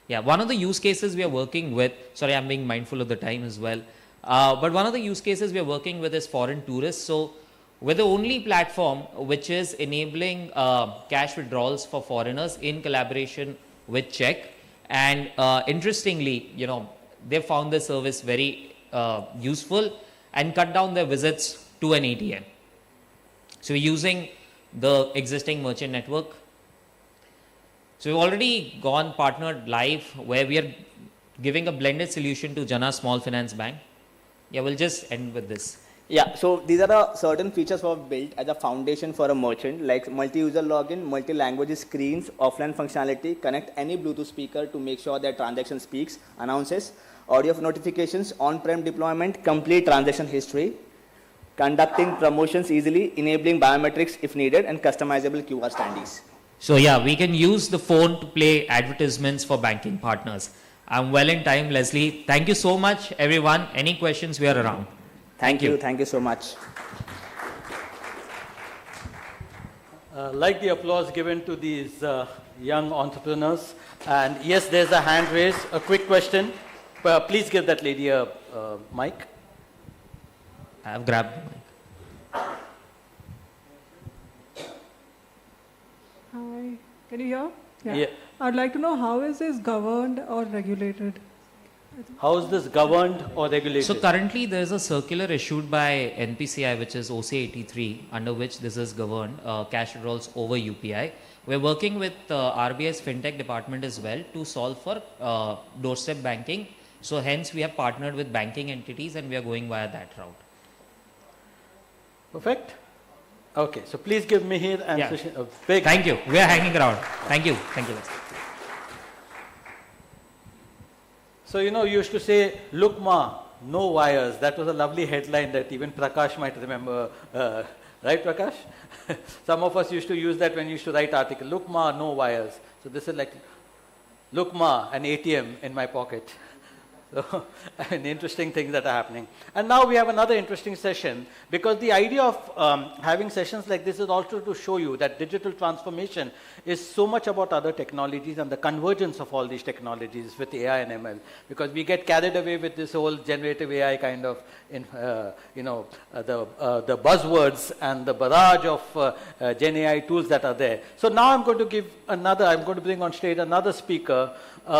Yeah, one of the use cases we are working with, sorry, I'm being mindful of the time as well. But one of the use cases we are working with is foreign tourists. So we're the only platform which is enabling cash withdrawals for foreigners in collaboration with Czech. And interestingly, they found the service very useful and cut down their visits to an ATM. So we're using the existing merchant network. So we've already gone partnered live where we are giving a blended solution to Jana Small Finance Bank. Yeah, we'll just end with this. Yeah, so these are certain features we have built as a foundation for a merchant, like multi-user login, multi-language screens, offline functionality, connect any Bluetooth speaker to make sure that transaction speaks, announces, audio notifications, on-prem deployment, complete transaction history, conducting promotions easily, enabling biometrics if needed, and customizable QR standees. So yeah, we can use the phone to play advertisements for banking partners. I'm well in time, Leslie. Thank you so much, everyone. Any questions, we are around. Thank you. Thank you so much. Like the applause given to these young entrepreneurs. And yes, there's a hand raised. A quick question. Please give that lady a mic. I've grabbed the mic. Hi, can you hear? Yeah. I'd like to know how is this governed or regulated? How is this governed or regulated? So currently there is a circular issued by NPCI, which is OC 83, under which this is governed, cash withdrawals over UPI. We're working with RBI's Fintech department as well to solve for doorstep banking. So hence we have partnered with banking entities and we are going via that route. Perfect. Okay, so please give Mihir and Sushin a big... Thank you. We are hanging around. Thank you. Thank you. So, you used to say, look ma, no wires. That was a lovely headline that even Prakash might remember. Right, Prakash? Some of us used to use that when you used to write article. Look ma, no wires. So this is like, look ma, an ATM in my pocket. So, interesting things that are happening. And now we have another interesting session, because the idea of having sessions like this is also to show you that digital transformation is so much about other technologies and the convergence of all these technologies with AI and ML, because we get carried away with this whole generative AI kind of, the buzzwords and the barrage of GenAI tools that are there. So now I'm going to bring on stage another speaker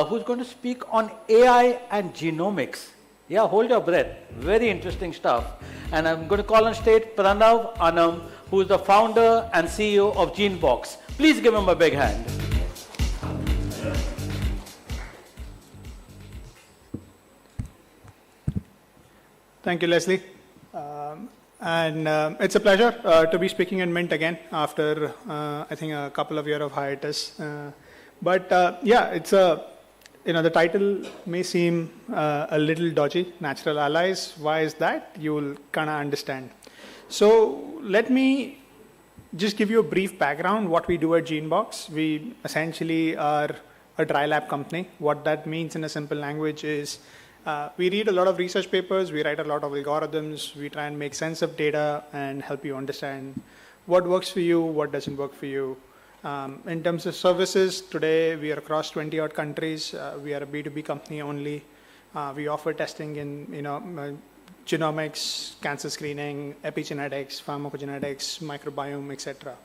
who's going to speak on AI and genomics. Yeah, hold your breath. Very interesting stuff. And I'm going to call on stage Pranav Anam, who is the founder and CEO of GeneBox. Please give him a big hand. Thank you, Leslie. It's a pleasure to be speaking in Mint again after, I think, a couple of years of hiatus. The title may seem a little dodgy, natural allies. Why is that? You'll kind of understand. So let me just give you a brief background, what we do at GeneBox. We essentially are a dry lab company. What that means in a simple language is We read a lot of research papers, we write a lot of algorithms, we try and make sense of data and help you understand what works for you, what doesn't work for you. In terms of services, today we are across 20 odd countries. We are a B2B company only. We offer testing in genomics, cancer screening, epigenetics, pharmacogenetics, microbiome, etc.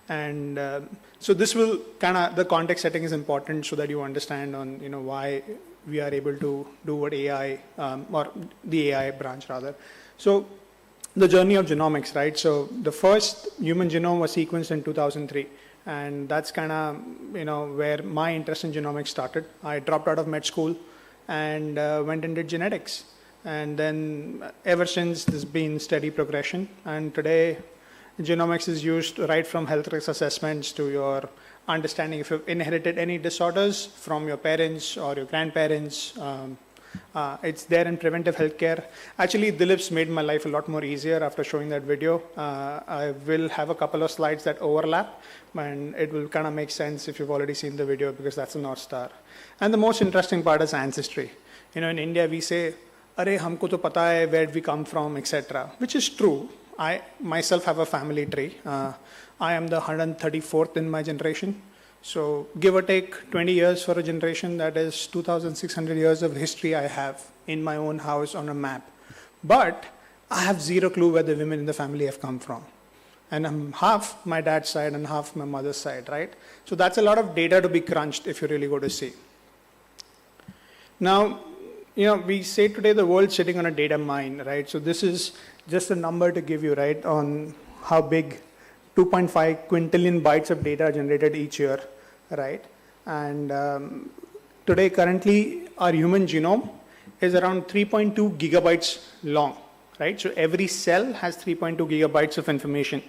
And so this will the context setting is important so that you understand on why we are able to do what AI, or the AI branch rather. So the journey of genomics, right? So the first human genome was sequenced in 2003. And that's where my interest in genomics started. I dropped out of med school and went and did genetics. And then ever since, there's been steady progression. And today, genomics is used right from health risk assessments to your understanding if you've inherited any disorders from your parents or your grandparents. It's there in preventive healthcare. Actually, Dilip's made my life a lot more easier after showing that video. I will have a couple of slides that overlap, and it will make sense if you've already seen the video because that's a North Star. And the most interesting part is ancestry. In India, we say, "Arey, humko to pata hai where we come from," etc., which is true. I myself have a family tree. I am the 134th in my generation. So give or take 20 years for a generation, that is 2,600 years of history I have in my own house on a map. But I have zero clue where the women in the family have come from. And I'm half my dad's side and half my mother's side, right? So that's a lot of data to be crunched if you really go to see. Now, we say today the world's sitting on a data mine, right? So this is just a number to give you, right, on how big 2.5 quintillion bytes of data are generated each year, right? And today, currently, our human genome is around 3.2 gigabytes long, right? So every cell has 3.2 gigabytes of information.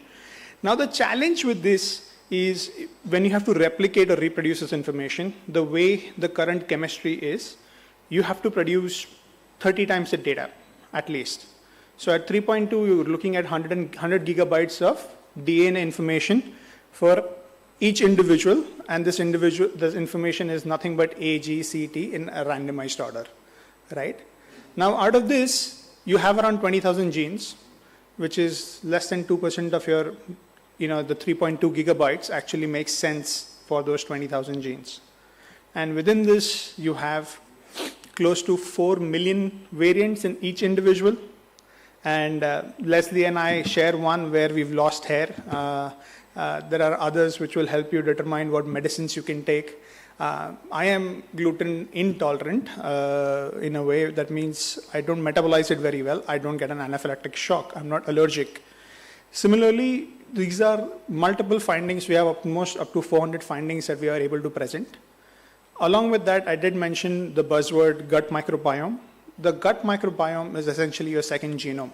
Now, the challenge with this is when you have to replicate or reproduce this information, the way the current chemistry is, you have to produce 30 times the data, at least. So at 3.2, you're looking at 100 gigabytes of DNA information for each individual, and this information is nothing but A, G, C, T in a randomized order, right? Now, out of this, you have around 20,000 genes, which is less than 2% of your, the 3.2 gigabytes actually makes sense for those 20,000 genes. And within this, you have close to 4 million variants in each individual. And Leslie and I share one where we've lost hair. There are others which will help you determine what medicines you can take. I am gluten intolerant in a way that means I don't metabolize it very well. I don't get an anaphylactic shock. I'm not allergic. Similarly, these are multiple findings. We have almost up to 400 findings that we are able to present. Along with that, I did mention the buzzword gut microbiome. The gut microbiome is essentially your second genome.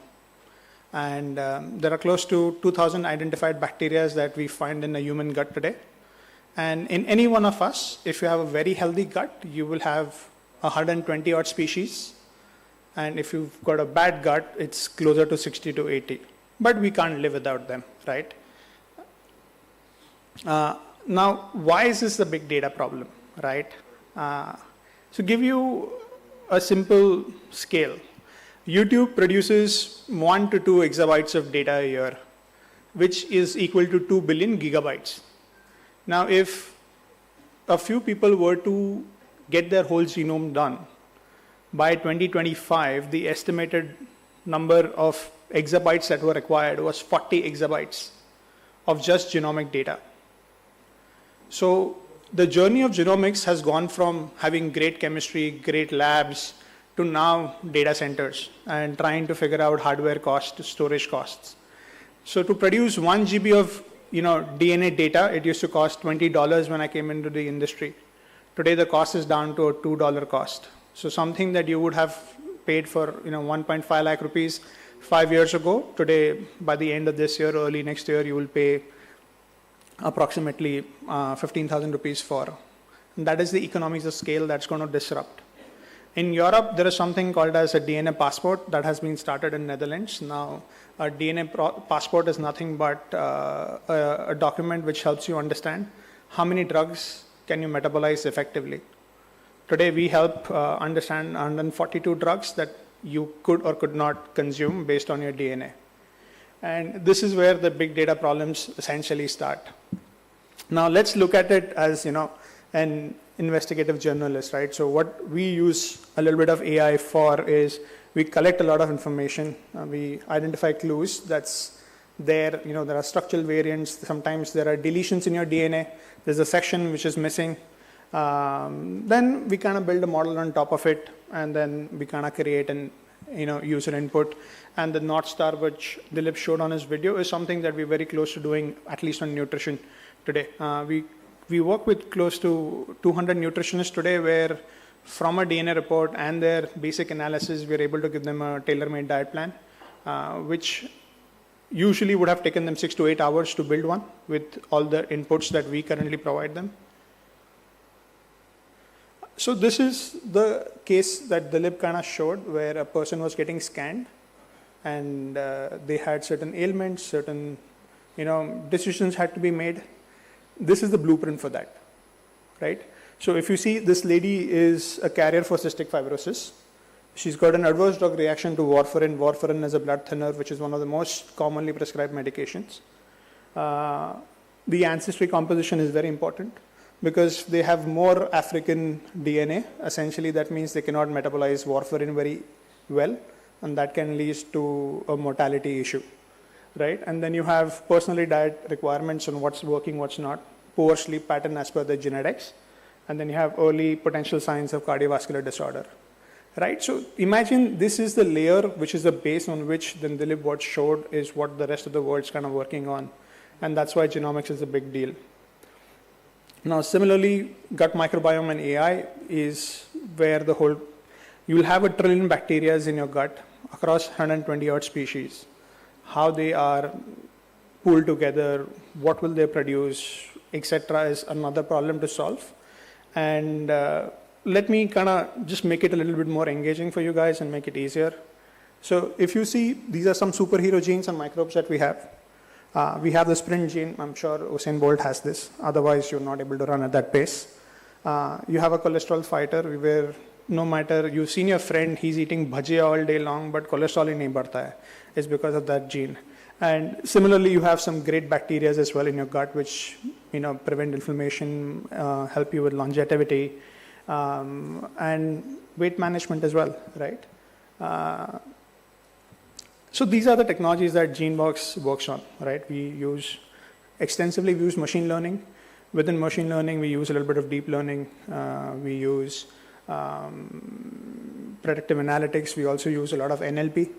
And there are close to 2,000 identified bacteria that we find in a human gut today. And in any one of us, if you have a very healthy gut, you will have 120 odd species. And if you've got a bad gut, it's closer to 60 to 80. But we can't live without them, right? Now, why is this a big data problem, right? So give you a simple scale. YouTube produces 1 to 2 exabytes of data a year, which is equal to 2 billion gigabytes. Now, if a few people were to get their whole genome done, by 2025, the estimated number of exabytes that were required was 40 exabytes of just genomic data. So the journey of genomics has gone from having great chemistry, great labs, to now data centers and trying to figure out hardware costs, storage costs. So to produce 1 GB of DNA data, it used to cost $20 when I came into the industry. Today the cost is down to a $2 cost. So something that you would have paid for 1.5 lakh rupees 5 years ago, today by the end of this year, early next year, you will pay approximately 15,000 rupees for. And that is the economies of scale that's going to disrupt. In Europe, there is something called as a DNA passport that has been started in Netherlands. Now, a DNA passport is nothing but a document which helps you understand how many drugs can you metabolize effectively. Today, we help understand 142 drugs that you could or could not consume based on your DNA. And this is where the big data problems essentially start. Now, let's look at it as, an investigative journalist, right? So what we use a little bit of AI for is we collect a lot of information. We identify clues that's there. There are structural variants. Sometimes there are deletions in your DNA. There's a section which is missing. Then we kind of build a model on top of it, and then we kind of create an user input. And the North Star, which Dilip showed on his video, is something that we're very close to doing, at least on nutrition today. We work with close to 200 nutritionists today, where from a DNA report and their basic analysis, we're able to give them a tailor-made diet plan, which usually would have taken them 6 to 8 hours to build one with all the inputs that we currently provide them. So this is the case that Dilip kind of showed, where a person was getting scanned, and they had certain ailments, certain decisions had to be made. This is the blueprint for that, right? So if you see, this lady is a carrier for cystic fibrosis. She's got an adverse drug reaction to warfarin. Warfarin is a blood thinner, which is one of the most commonly prescribed medications. The ancestry composition is very important because they have more African DNA. Essentially, that means they cannot metabolize warfarin very well, and that can lead to a mortality issue, right? And then you have personally diet requirements on what's working, what's not, poor sleep pattern as per the genetics, and then you have early potential signs of cardiovascular disorder, right? So imagine this is the layer, which is the base on which then Dilip what showed is what the rest of the world's kind of working on, and that's why genomics is a big deal. Now, similarly, gut microbiome and AI is where the whole, you will have 1 trillion bacteria in your gut across 120 odd species. How they are pooled together, what will they produce, etc., is another problem to solve. And let me kind of just make it a little bit more engaging for you guys and make it easier. So if you see, these are some superhero genes and microbes that we have. We have the sprint gene. I'm sure Usain Bolt has this. Otherwise, you're not able to run at that pace. You have a cholesterol fighter where no matter, you've seen your friend, he's eating bhajia all day long, but cholesterol hi nahi badhta hai. It's because of that gene. And similarly, you have some great bacteria as well in your gut, which prevent inflammation, help you with longevity, and weight management as well, right? So these are the technologies that GeneBox works on, right? We use extensively, we use machine learning. Within machine learning, we use a little bit of deep learning. We use predictive analytics. We also use a lot of NLP.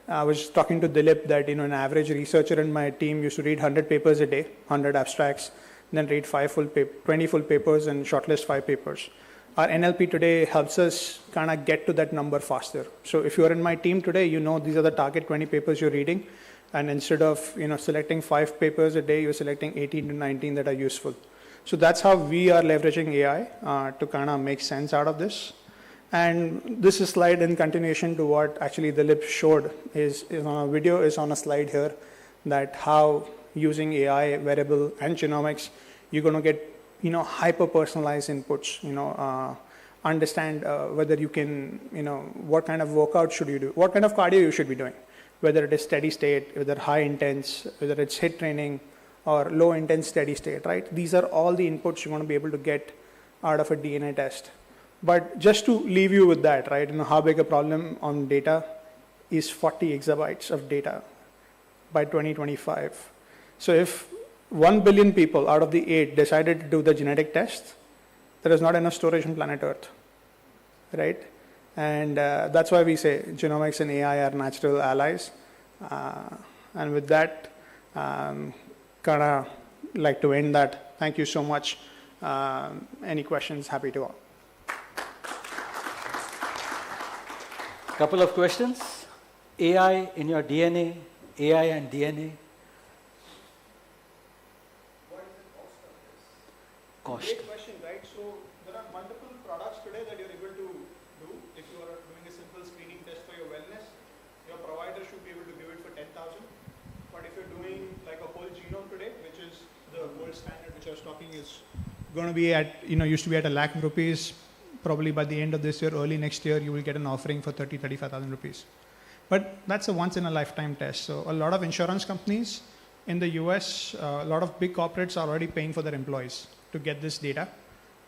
I was talking to Dilip that an average researcher in my team used to read 100 papers a day, 100 abstracts, then read 20 full papers and shortlist 5 papers. Our NLP today helps us kind of get to that number faster. So if you're in my team today, these are the target 20 papers you're reading, and instead of selecting 5 papers a day, you're selecting 18 to 19 that are useful. So that's how we are leveraging AI to kind of make sense out of this. And this is slide in continuation to what actually Dilip showed is on a video, is on a slide here, that how using AI, wearable, and genomics, you're going to get hyper-personalized inputs, understand whether you can, what kind of workout should you do, what kind of cardio you should be doing, whether it is steady state, whether high intense, whether it's HIIT training, or low intense steady state, right? These are all the inputs you're going to be able to get out of a DNA test. But just to leave you with that, right, how big a problem on data is 40 exabytes of data by 2025. So if 1 billion people out of the 8 decided to do the genetic test, there is not enough storage on planet Earth, right? And that's why we say genomics and AI are natural allies. And with that, kind of like to end that. Thank you so much. Any questions? Happy to. Couple of questions. AI in your DNA, AI and DNA. What is the cost of this? Cost. Great question, right? So there are multiple products today that you're able to do. If you are doing a simple screening test for your wellness, your provider should be able to give it for 10,000. But if you're doing like a whole genome today, which is the gold standard which I was talking is going to be at, used to be at ₹1,00,000, probably by the end of this year, early next year, you will get an offering for 35,000 rupees. But that's a once in a lifetime test. So a lot of insurance companies in the US, a lot of big corporates are already paying for their employees to get this data.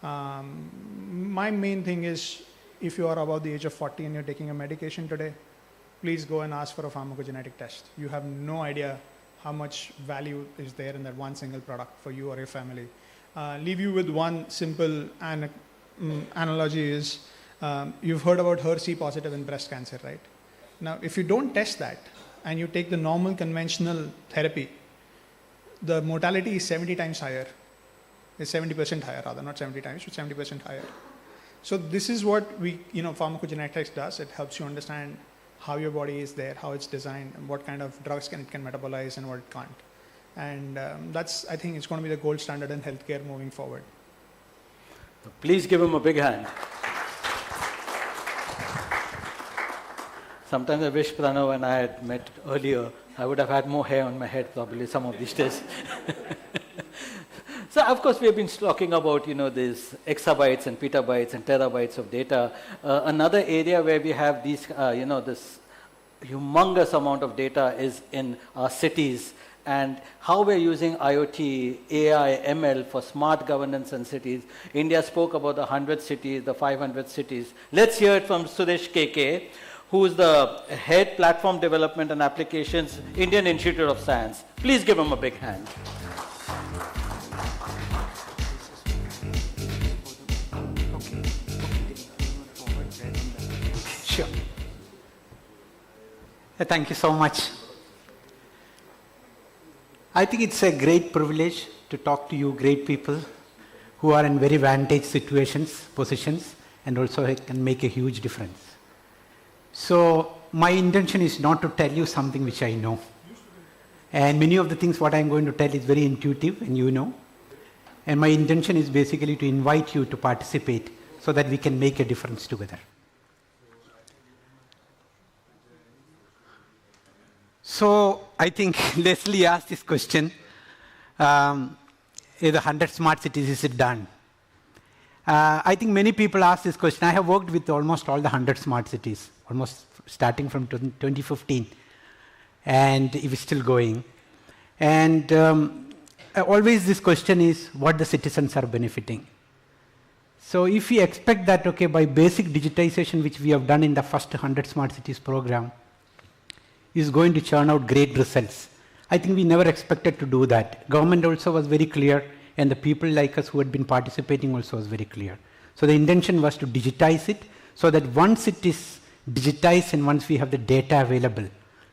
My main thing is, if you are above the age of 40 and you're taking a medication today, please go and ask for a pharmacogenetic test. You have no idea how much value is there in that one single product for you or your family. Leave you with one simple analogy is, you've heard about HER2 positive in breast cancer, right? Now, if you don't test that and you take the normal conventional therapy, the mortality is 70 times higher. It's 70% higher, rather, not 70 times, but 70% higher. So this is what pharmacogenetics does. It helps you understand how your body is there, how it's designed, and what kind of drugs it can metabolize and what it can't. And I think it's going to be the gold standard in healthcare moving forward. Please give him a big hand. Sometimes I wish Pranav and I had met earlier. I would have had more hair on my head probably some of these days. So of course we have been talking about these exabytes and petabytes and terabytes of data. Another area where we have these this humongous amount of data is in our cities, and how we're using IoT, AI, ML for smart governance in cities. India spoke about the 100 cities, the 500 cities. Let's hear it from Suresh KK, who is the head platform development and applications, Indian Institute of Science. Please give him a big hand. Sure. Thank you so much. I think it's a great privilege to talk to you great people who are in very vantage positions, and also can make a huge difference. So my intention is not to tell you something which I know. And many of the things what I'm going to tell is very intuitive, and you know. And my intention is basically to invite you to participate so that we can make a difference together. So I think Leslie asked this question, is the 100 smart cities, is it done? I think many people ask this question. I have worked with almost all the 100 smart cities, almost starting from 2015, and it is still going. And always this question is what the citizens are benefiting. So if we expect that, okay, by basic digitization, which we have done in the first 100 smart cities program, is going to churn out great results. I think we never expected to do that. Government also was very clear, and the people like us who had been participating also was very clear. So the intention was to digitize it, so that once it is digitized and once we have the data available,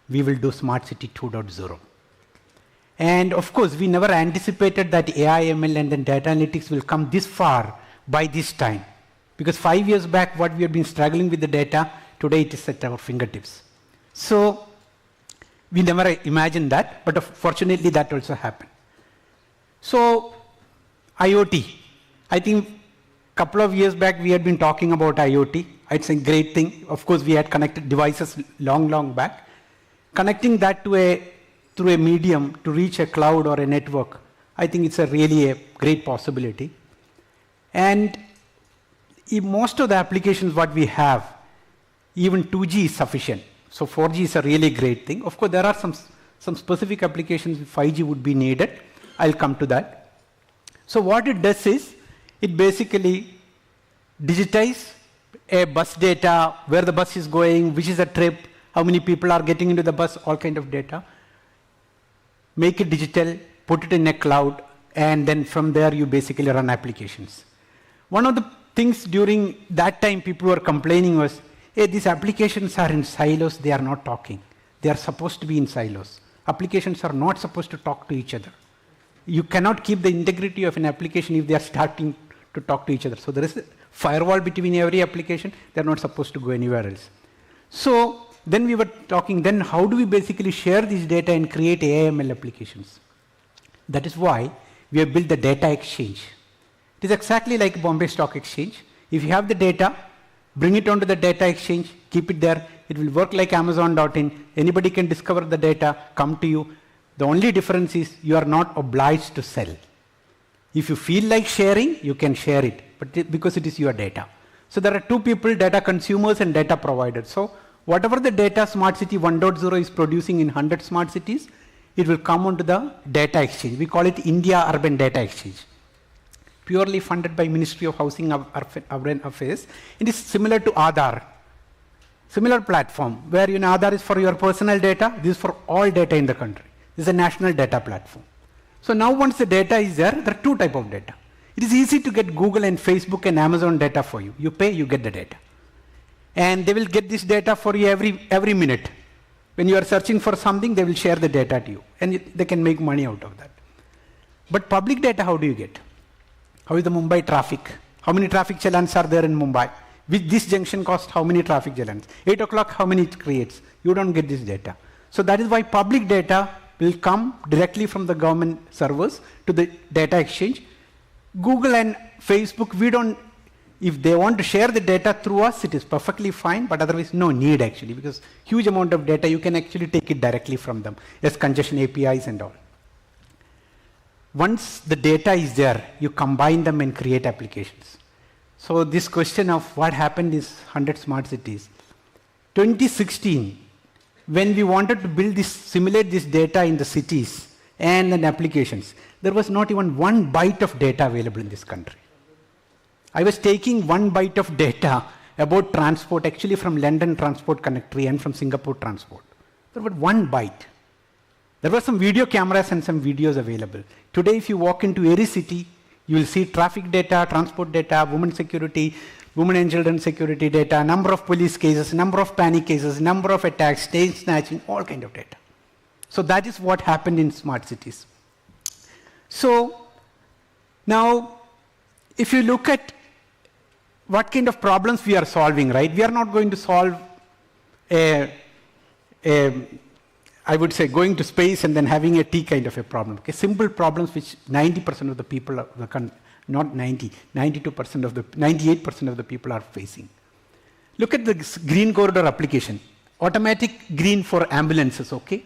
we will do Smart City 2.0. And of course, we never anticipated that AI, ML, and then data analytics will come this far by this time. Because 5 years back, what we have been struggling with the data, today it is at our fingertips. So we never imagined that, but fortunately that also happened. So IoT, I think a couple of years back we had been talking about IoT. It's a great thing. Of course, we had connected devices long back. Connecting that to through a medium to reach a cloud or a network, I think it's really a great possibility. And in most of the applications what we have, even 2G is sufficient. So 4G is a really great thing. Of course, there are some specific applications 5G would be needed. I'll come to that. So what it does is, it basically digitizes a bus data, where the bus is going, which is a trip, how many people are getting into the bus, all kind of data. Make it digital, put it in a cloud, and then from there you basically run applications. One of the things during that time people were complaining was, hey, these applications are in silos, they are not talking. They are supposed to be in silos. Applications are not supposed to talk to each other. You cannot keep the integrity of an application if they are starting to talk to each other. So there is a firewall between every application. They are not supposed to go anywhere else. So then we were talking, then how do we basically share this data and create AI/ML applications? That is why we have built the data exchange. It is exactly like Bombay Stock Exchange. If you have the data, bring it onto the data exchange, keep it there. It will work like Amazon.in. Anybody can discover the data, come to you. The only difference is you are not obliged to sell. If you feel like sharing, you can share it, but because it is your data. So there are two people, data consumers and data providers. So whatever the data Smart City 1.0 is producing in 100 smart cities, it will come onto the data exchange. We call it India Urban Data Exchange. Purely funded by Ministry of Housing and Urban Affairs. It is similar to Aadhaar. Similar platform where Aadhaar is for your personal data, this is for all data in the country. This is a national data platform. So now once the data is there are two types of data. It is easy to get Google and Facebook and Amazon data for you. You pay, you get the data. And they will get this data for you every minute. When you are searching for something, they will share the data to you. And they can make money out of that. But public data, how do you get? How is the Mumbai traffic? How many traffic challans are there in Mumbai? With this junction cost, how many traffic challans? 8 o'clock, how many it creates? You don't get this data. So that is why public data will come directly from the government servers to the data exchange. Google and Facebook, if they want to share the data through us, it is perfectly fine, but otherwise no need actually, because huge amount of data, you can actually take it directly from them as congestion APIs and all. Once the data is there, you combine them and create applications. So this question of what happened is 100 smart cities. 2016, when we wanted to simulate this data in the cities and in applications, there was not even 1 byte of data available in this country. I was taking 1 byte of data about transport, actually from London Transport Connectory and from Singapore Transport. There was 1 byte. There were some video cameras and some videos available. Today, if you walk into any city, you will see traffic data, transport data, women security, women and children security data, number of police cases, number of panic cases, number of attacks, chain snatching, all kind of data. So that is what happened in smart cities. So now, if you look at what kind of problems we are solving, right? We are not going to solve I would say going to space and then having a T kind of a problem. Okay? Simple problems which 90% of the people, not 90, 92% of the, 98% of the people are facing. Look at the green corridor application. Automatic green for ambulances, okay?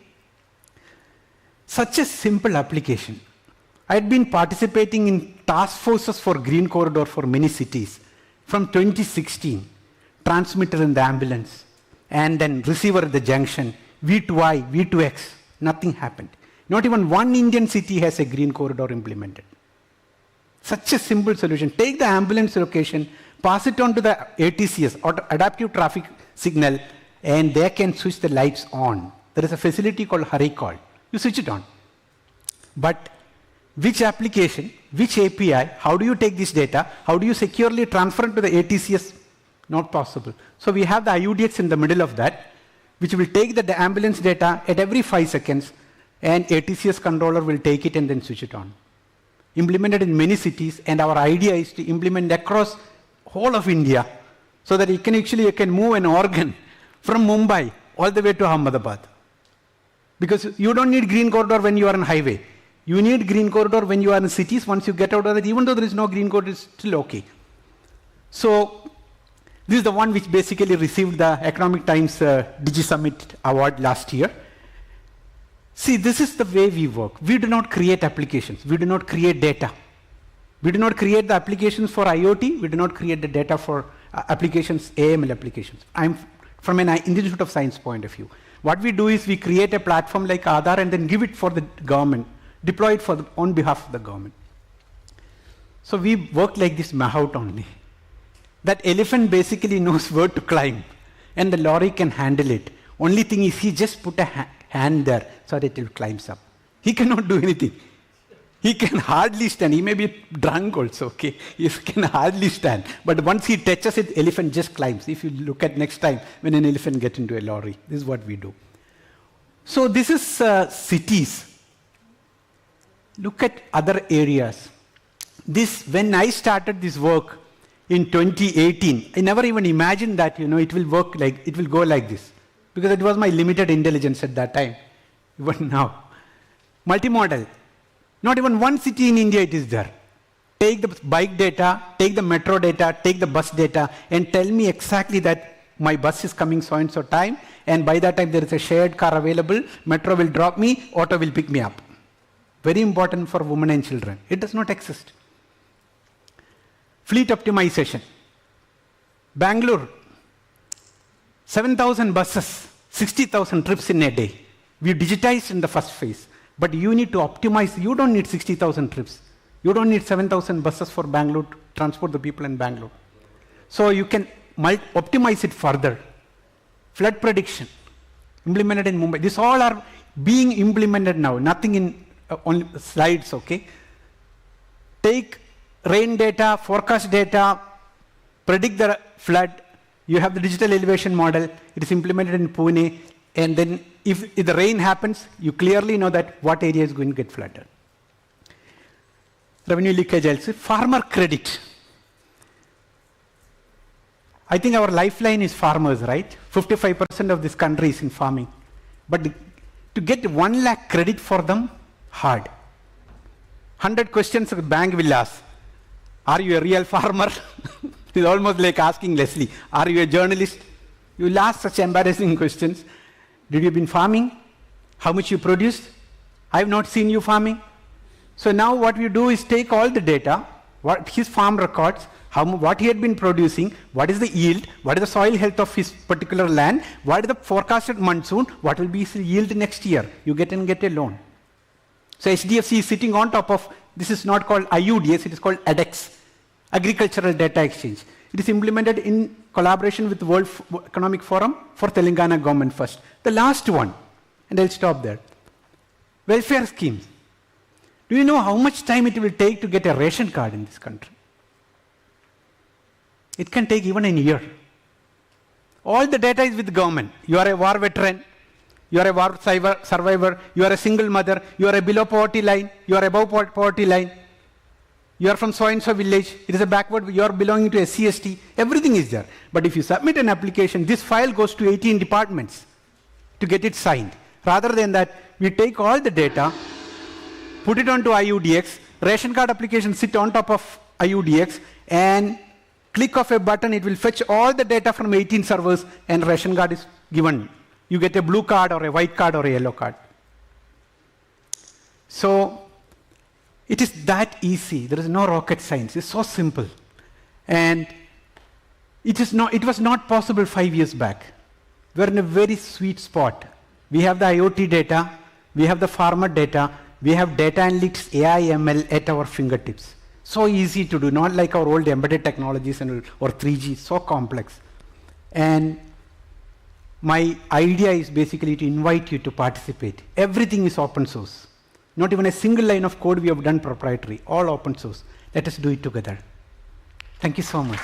Such a simple application. I had been participating in task forces for green corridor for many cities from 2016. Transmitter in the ambulance, and then receiver at the junction, V2I, V2X, nothing happened. Not even one Indian city has a green corridor implemented. Such a simple solution. Take the ambulance location, pass it on to the ATCS, or adaptive traffic signal, and they can switch the lights on. There is a facility called Hurry Call. You switch it on. But which application, which API, how do you take this data? How do you securely transfer it to the ATCS? Not possible. So we have the IUDX in the middle of that, which will take the ambulance data at every 5 seconds, and ATCS controller will take it and then switch it on. Implemented in many cities, and our idea is to implement across whole of India, so that you can move an organ from Mumbai all the way to Ahmedabad. Because you don't need green corridor when you are on highway. You need green corridor when you are in cities. Once you get out of it, even though there is no green corridor, it's still okay. So this is the one which basically received the Economic Times Digi Summit award last year. See, this is the way we work. We do not create applications. We do not create data. We do not create the applications for IoT. We do not create the data for applications, AML applications. I'm from an Institute of Science point of view. What we do is we create a platform like Aadhaar and then give it for the government, deploy it on behalf of the government. So we work like this Mahout only. That elephant basically knows where to climb, and the lorry can handle it. Only thing is he just put a hand there so that it climbs up. He cannot do anything. He can hardly stand. He may be drunk also, okay? He can hardly stand. But once he touches it, elephant just climbs. If you look at next time when an elephant gets into a lorry, this is what we do. So this is cities. Look at other areas. When I started this work in 2018, I never even imagined that it will go like this, because it was my limited intelligence at that time. But now, multimodal. Not even one city in India it is there. Take the bike data, take the metro data, take the bus data, and tell me exactly that my bus is coming so and so time, and by that time there is a shared car available, metro will drop me, auto will pick me up. Very important for women and children. It does not exist. Fleet optimization. Bangalore, 7,000 buses, 60,000 trips in a day. We digitized in the first phase, but you need to optimize. You don't need 60,000 trips. You don't need 7,000 buses for Bangalore to transport the people in Bangalore. So you can optimize it further. Flood prediction, implemented in Mumbai. These all are being implemented now, nothing in on slides, okay? Take rain data, forecast data, predict the flood. You have the digital elevation model. It is implemented in Pune. And then if the rain happens, you clearly know that what area is going to get flooded. Revenue leakage also. Farmer credit. I think our lifeline is farmers, right? 55% of this country is in farming. But to get 1 lakh credit for them, hard. 100 questions the bank will ask. Are you a real farmer? It's almost like asking Leslie, are you a journalist? You will ask such embarrassing questions. Did you been farming? How much you produced? I have not seen you farming. So now what we do is take all the data, what his farm records, what he had been producing, what is the yield, what is the soil health of his particular land, what is the forecasted monsoon, what will be his yield next year. You get a loan. So HDFC is sitting on top of, this is not called IUDS, it is called ADEX, Agricultural Data Exchange. It is implemented in collaboration with the World Economic Forum for Telangana government first. The last one, and I'll stop there. Welfare schemes. Do you know how much time it will take to get a ration card in this country? It can take even a year. All the data is with the government. You are a war veteran, you are a war survivor, you are a single mother, you are a below poverty line, you are above poverty line, you are from so-and-so village, it is a backward, you are belonging to SC/ST, everything is there. But if you submit an application, this file goes to 18 departments to get it signed. Rather than that, we take all the data, put it onto IUDX, ration card applications sit on top of IUDX, and click of a button, it will fetch all the data from 18 servers, and ration card is given. You get a blue card or a white card or a yellow card. So it is that easy. There is no rocket science. It's so simple. And it was not possible 5 years back. We're in a very sweet spot. We have the IoT data, we have the farmer data, we have data analytics, AI, ML at our fingertips. So easy to do, not like our old embedded technologies or 3G, so complex. And my idea is basically to invite you to participate. Everything is open source. Not even a single line of code we have done proprietary, all open source. Let us do it together. Thank you so much.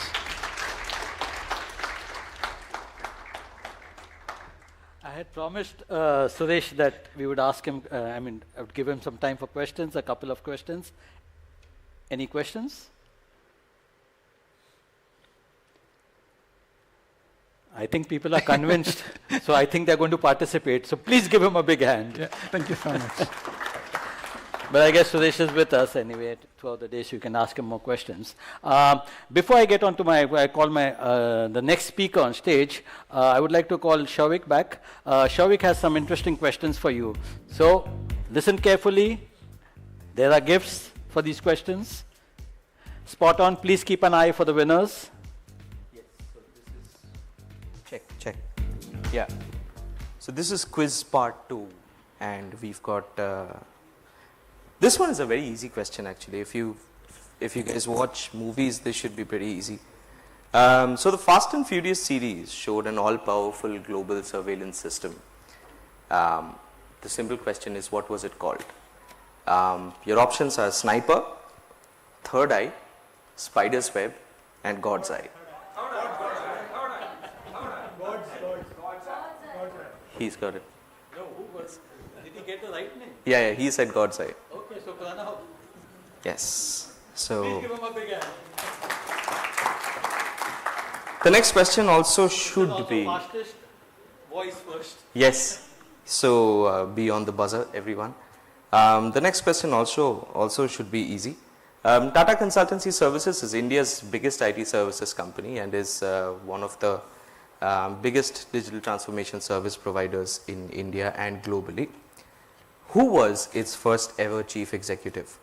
I had promised Suresh that we would ask him, I would give him some time for questions, a couple of questions. Any questions? I think people are convinced, so I think they're going to participate. So please give him a big hand. Yeah, thank you so much. But I guess Suresh is with us anyway throughout the day, so you can ask him more questions. Before I get on to the next speaker on stage, I would like to call Shavik back. Shavik has some interesting questions for you. So listen carefully. There are gifts for these questions. Spot on. Please keep an eye for the winners. Check. Yeah. So this is quiz part 2, and we've got. This one is a very easy question actually. If you guys watch movies, this should be pretty easy. So the Fast and Furious series showed an all-powerful global surveillance system. The simple question is, what was it called? Your options are Sniper, Third Eye, Spider's Web, and God's Eye. He's got it. No, who was? Did he get the right name? Yeah, he said God's Eye. Okay, so Pranav. Yes. So please give him a big hand. The next question also should be. Fastest voice first. Yes. So be on the buzzer, everyone. The next question also should be easy. Tata Consultancy Services is India's biggest IT services company and is one of the biggest digital transformation service providers in India and globally. Who was its first ever chief executive?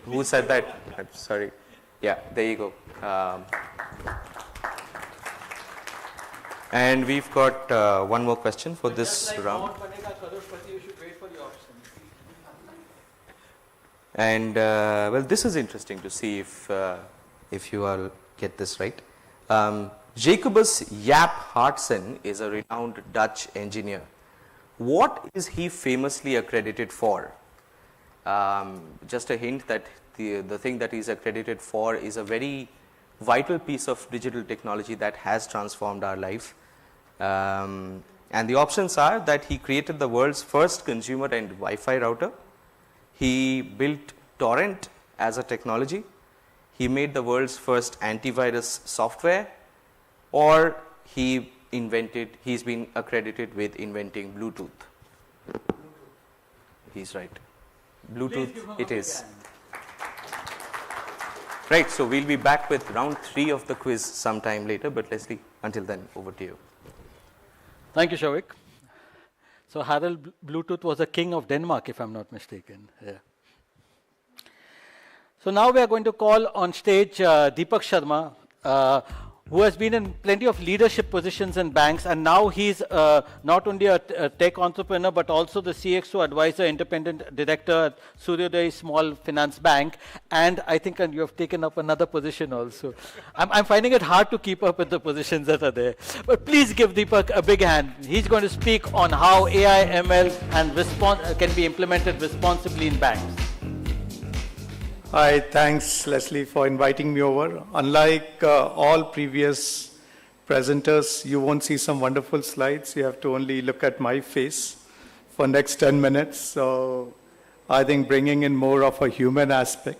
Who said that? I'm sorry. Yeah, there you go. And we've got one more question for this round. And well, this is interesting to see if you all get this right. Jacobus Jaap Hartsen is a renowned Dutch engineer. What is he famously accredited for? Just a hint that the thing that he's accredited for is a very vital piece of digital technology that has transformed our life. And the options are that he created the world's first consumer and Wi-Fi router. He built torrent as a technology. He made the world's first antivirus software, or he's been accredited with inventing Bluetooth. He's right. Bluetooth it is. Right, so we'll be back with round 3 of the quiz sometime later, but Leslie, until then, over to you. Thank you, Shavik. So Harald Bluetooth was a king of Denmark, if I'm not mistaken. Yeah. So now we are going to call on stage Deepak Sharma, who has been in plenty of leadership positions in banks, and now he's not only a tech entrepreneur, but also the CXO advisor, independent director at Suryodaya Small Finance Bank, and I think you have taken up another position also. I'm finding it hard to keep up with the positions that are there. But please give Deepak a big hand. He's going to speak on how AI, ML, and can be implemented responsibly in banks. Hi, thanks Leslie for inviting me over. Unlike all previous presenters, you won't see some wonderful slides. You have to only look at my face for next 10 minutes. So I think bringing in more of a human aspect.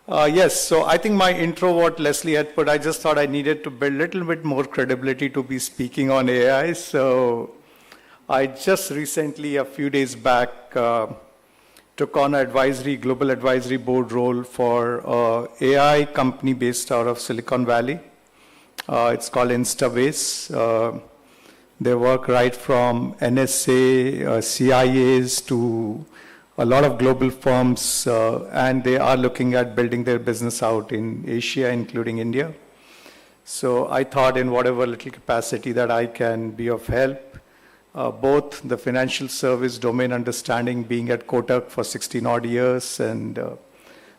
Yes, so I think my intro, what Leslie had put, I just thought I needed to build a little bit more credibility to be speaking on AI. So I just recently, a few days back, took on an global advisory board role for AI company based out of Silicon Valley. It's called InstaBase. They work right from NSA, CIAs to a lot of global firms, and they are looking at building their business out in Asia, including India. So I thought in whatever little capacity that I can be of help, both the financial service domain understanding, being at Kotak for 16 odd years, and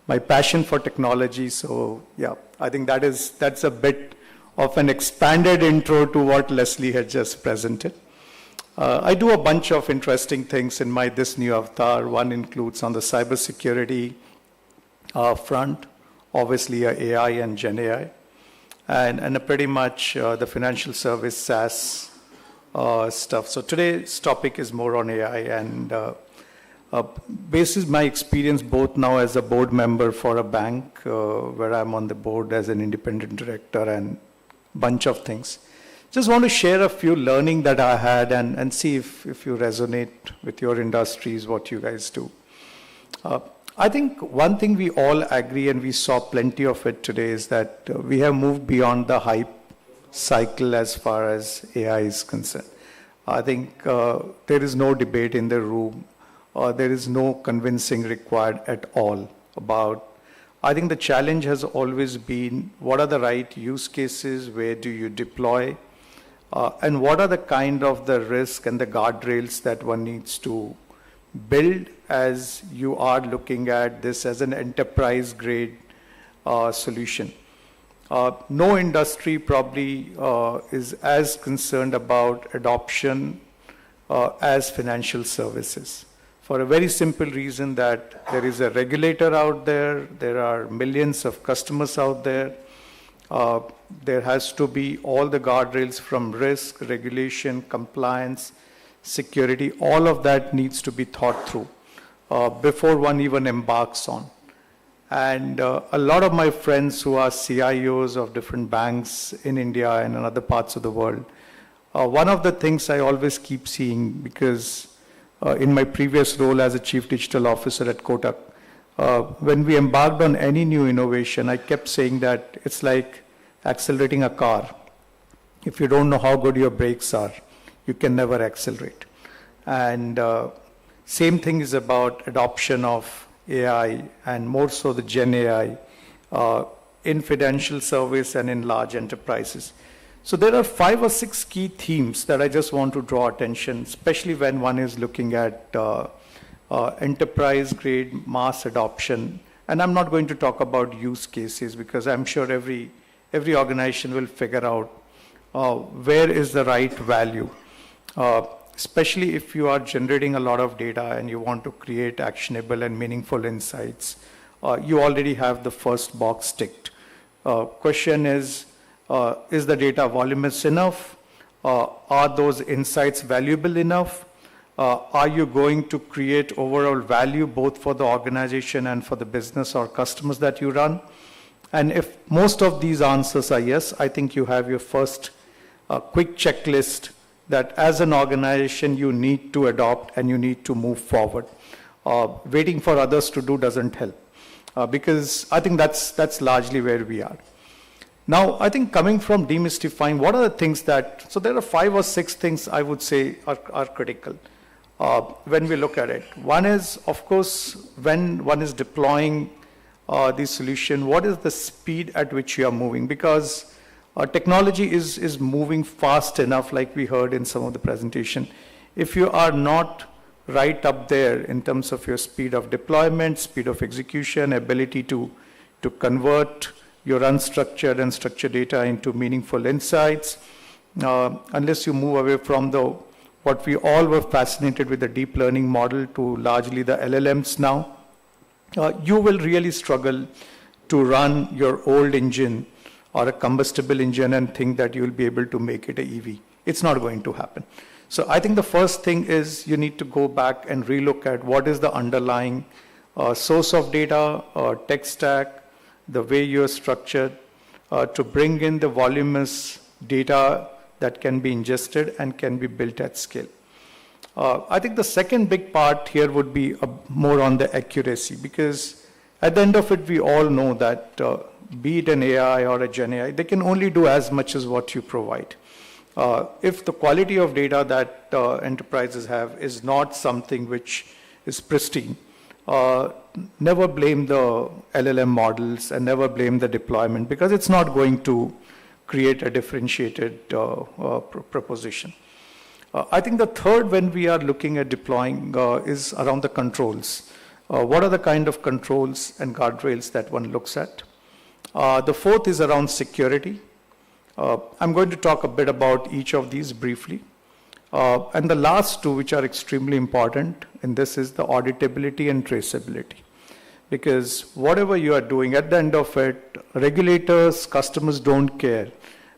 my passion for technology. So yeah, I think that's a bit of an expanded intro to what Leslie had just presented. I do a bunch of interesting things in this new avatar. One includes on the cybersecurity front, obviously AI and GenAI, and pretty much the financial service SaaS stuff. So today's topic is more on AI, and basis my experience both now as a board member for a bank, where I'm on the board as an independent director and bunch of things. Just want to share a few learning that I had and see if you resonate with your industries, what you guys do. I think one thing we all agree, and we saw plenty of it today, is that we have moved beyond the hype cycle as far as AI is concerned. I think there is no debate in the room, or there is no convincing required at all about. I think the challenge has always been, what are the right use cases, where do you deploy, and what are the kind of the risk and the guardrails that one needs to build as you are looking at this as an enterprise grade solution. No industry probably is as concerned about adoption as financial services, for a very simple reason that there is a regulator out there, there are millions of customers out there, there has to be all the guardrails from risk, regulation, compliance, security, all of that needs to be thought through before one even embarks on. And a lot of my friends who are CIOs of different banks in India and in other parts of the world, one of the things I always keep seeing, because in my previous role as a chief digital officer at Kotak, when we embarked on any new innovation, I kept saying that it's like accelerating a car. If you don't know how good your brakes are, you can never accelerate. And same thing is about adoption of AI, and more so the Gen AI. in financial service and in large enterprises. So there are 5 or 6 key themes that I just want to draw attention, especially when one is looking at enterprise-grade mass adoption. And I'm not going to talk about use cases because I'm sure every organization will figure out where is the right value. Especially if you are generating a lot of data and you want to create actionable and meaningful insights, you already have the first box ticked. Question is the data voluminous enough? Are those insights valuable enough? Are you going to create overall value both for the organization and for the business or customers that you run? And if most of these answers are yes, I think you have your first quick checklist that as an organization you need to adopt and you need to move forward. Waiting for others to do doesn't help because I think that's largely where we are. Now, I think coming from demystifying, what are the things that, so there are 5 or 6 things I would say are critical when we look at it. One is, of course, when one is deploying the solution, what is the speed at which you are moving? Because technology is moving fast enough, like we heard in some of the presentation. If you are not right up there in terms of your speed of deployment, speed of execution, ability to convert your unstructured and structured data into meaningful insights, unless you move away from what we all were fascinated with the deep learning model to largely the LLMs now, you will really struggle to run your old engine or a combustible engine and think that you will be able to make it an EV. It's not going to happen. So I think the first thing is you need to go back and relook at what is the underlying source of data, tech stack, the way you are structured to bring in the voluminous data that can be ingested and can be built at scale. I think the second big part here would be more on the accuracy, because at the end of it, we all know that be it an AI or a GenAI, they can only do as much as what you provide. If the quality of data that enterprises have is not something which is pristine, never blame the LLM models and never blame the deployment, because it's not going to create a differentiated proposition. I think the third, when we are looking at deploying, is around the controls. What are the kind of controls and guardrails that one looks at? The fourth is around security. I'm going to talk a bit about each of these briefly. And the last two, which are extremely important, and this is the auditability and traceability. Because whatever you are doing, at the end of it, regulators, customers don't care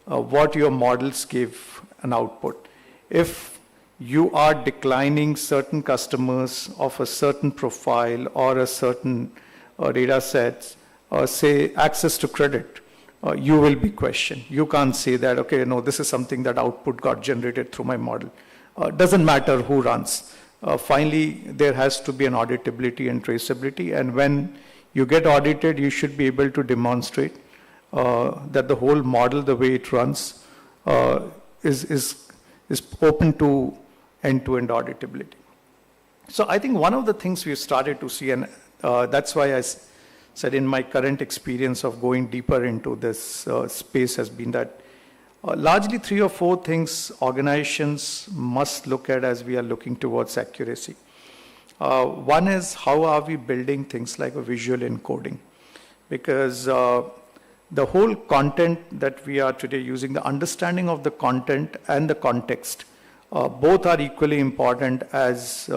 what your models give an output. If you are declining certain customers of a certain profile or a certain data sets, say access to credit, you will be questioned. You can't say that, okay, no, this is something that output got generated through my model. Doesn't matter who runs. Finally, there has to be an auditability and traceability. And when you get audited, you should be able to demonstrate that the whole model, the way it runs, is open to end-to-end auditability. So I think one of the things we've started to see, and that's why I said in my current experience of going deeper into this space, has been that largely 3 or 4 things organizations must look at as we are looking towards accuracy. One is, how are we building things like a visual encoding? Because the whole content that we are today using, the understanding of the content and the context, both are equally important as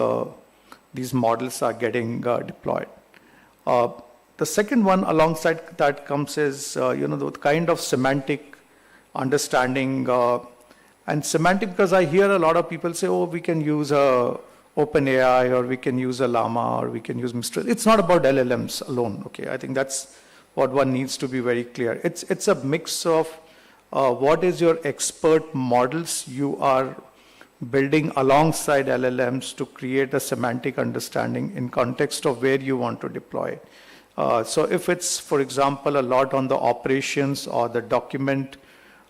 these models are getting deployed. The second one alongside that comes is, the kind of semantic understanding, and semantic, because I hear a lot of people say, oh, we can use OpenAI, or we can use a Llama, or we can use Mistral. It's not about LLMs alone, okay? I think that's what one needs to be very clear. It's a mix of what is your expert models you are building alongside LLMs to create a semantic understanding in context of where you want to deploy it. So if it's, for example, a lot on the operations or the document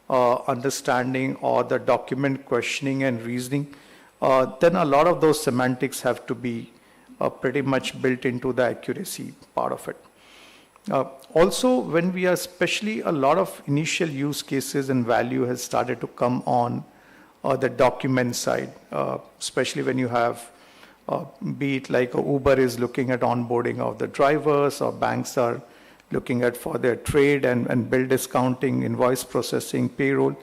understanding or the document questioning and reasoning, then a lot of those semantics have to be pretty much built into the accuracy part of it. Also, when we are, especially a lot of initial use cases and value has started to come on the document side, especially when you have, be it like Uber is looking at onboarding of the drivers, or banks are looking at for their trade and bill discounting, invoice processing, payroll.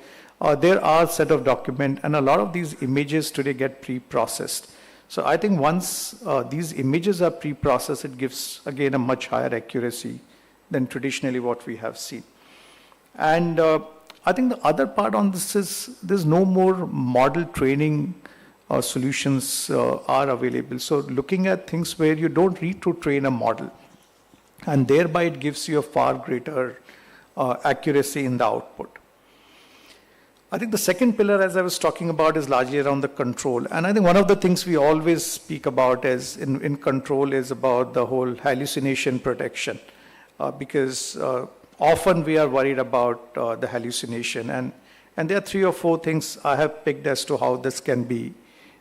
There are a set of document, and a lot of these images today get pre-processed. So I think once these images are pre-processed, it gives, again, a much higher accuracy than traditionally what we have seen. And I think the other part on this is there's no more model training solutions are available. So looking at things where you don't need to train a model, and thereby it gives you a far greater accuracy in the output. I think the second pillar, as I was talking about, is largely around the control. And I think one of the things we always speak about is in control is about the whole hallucination protection. Because often we are worried about the hallucination. And there are 3 or 4 things I have picked as to how this can be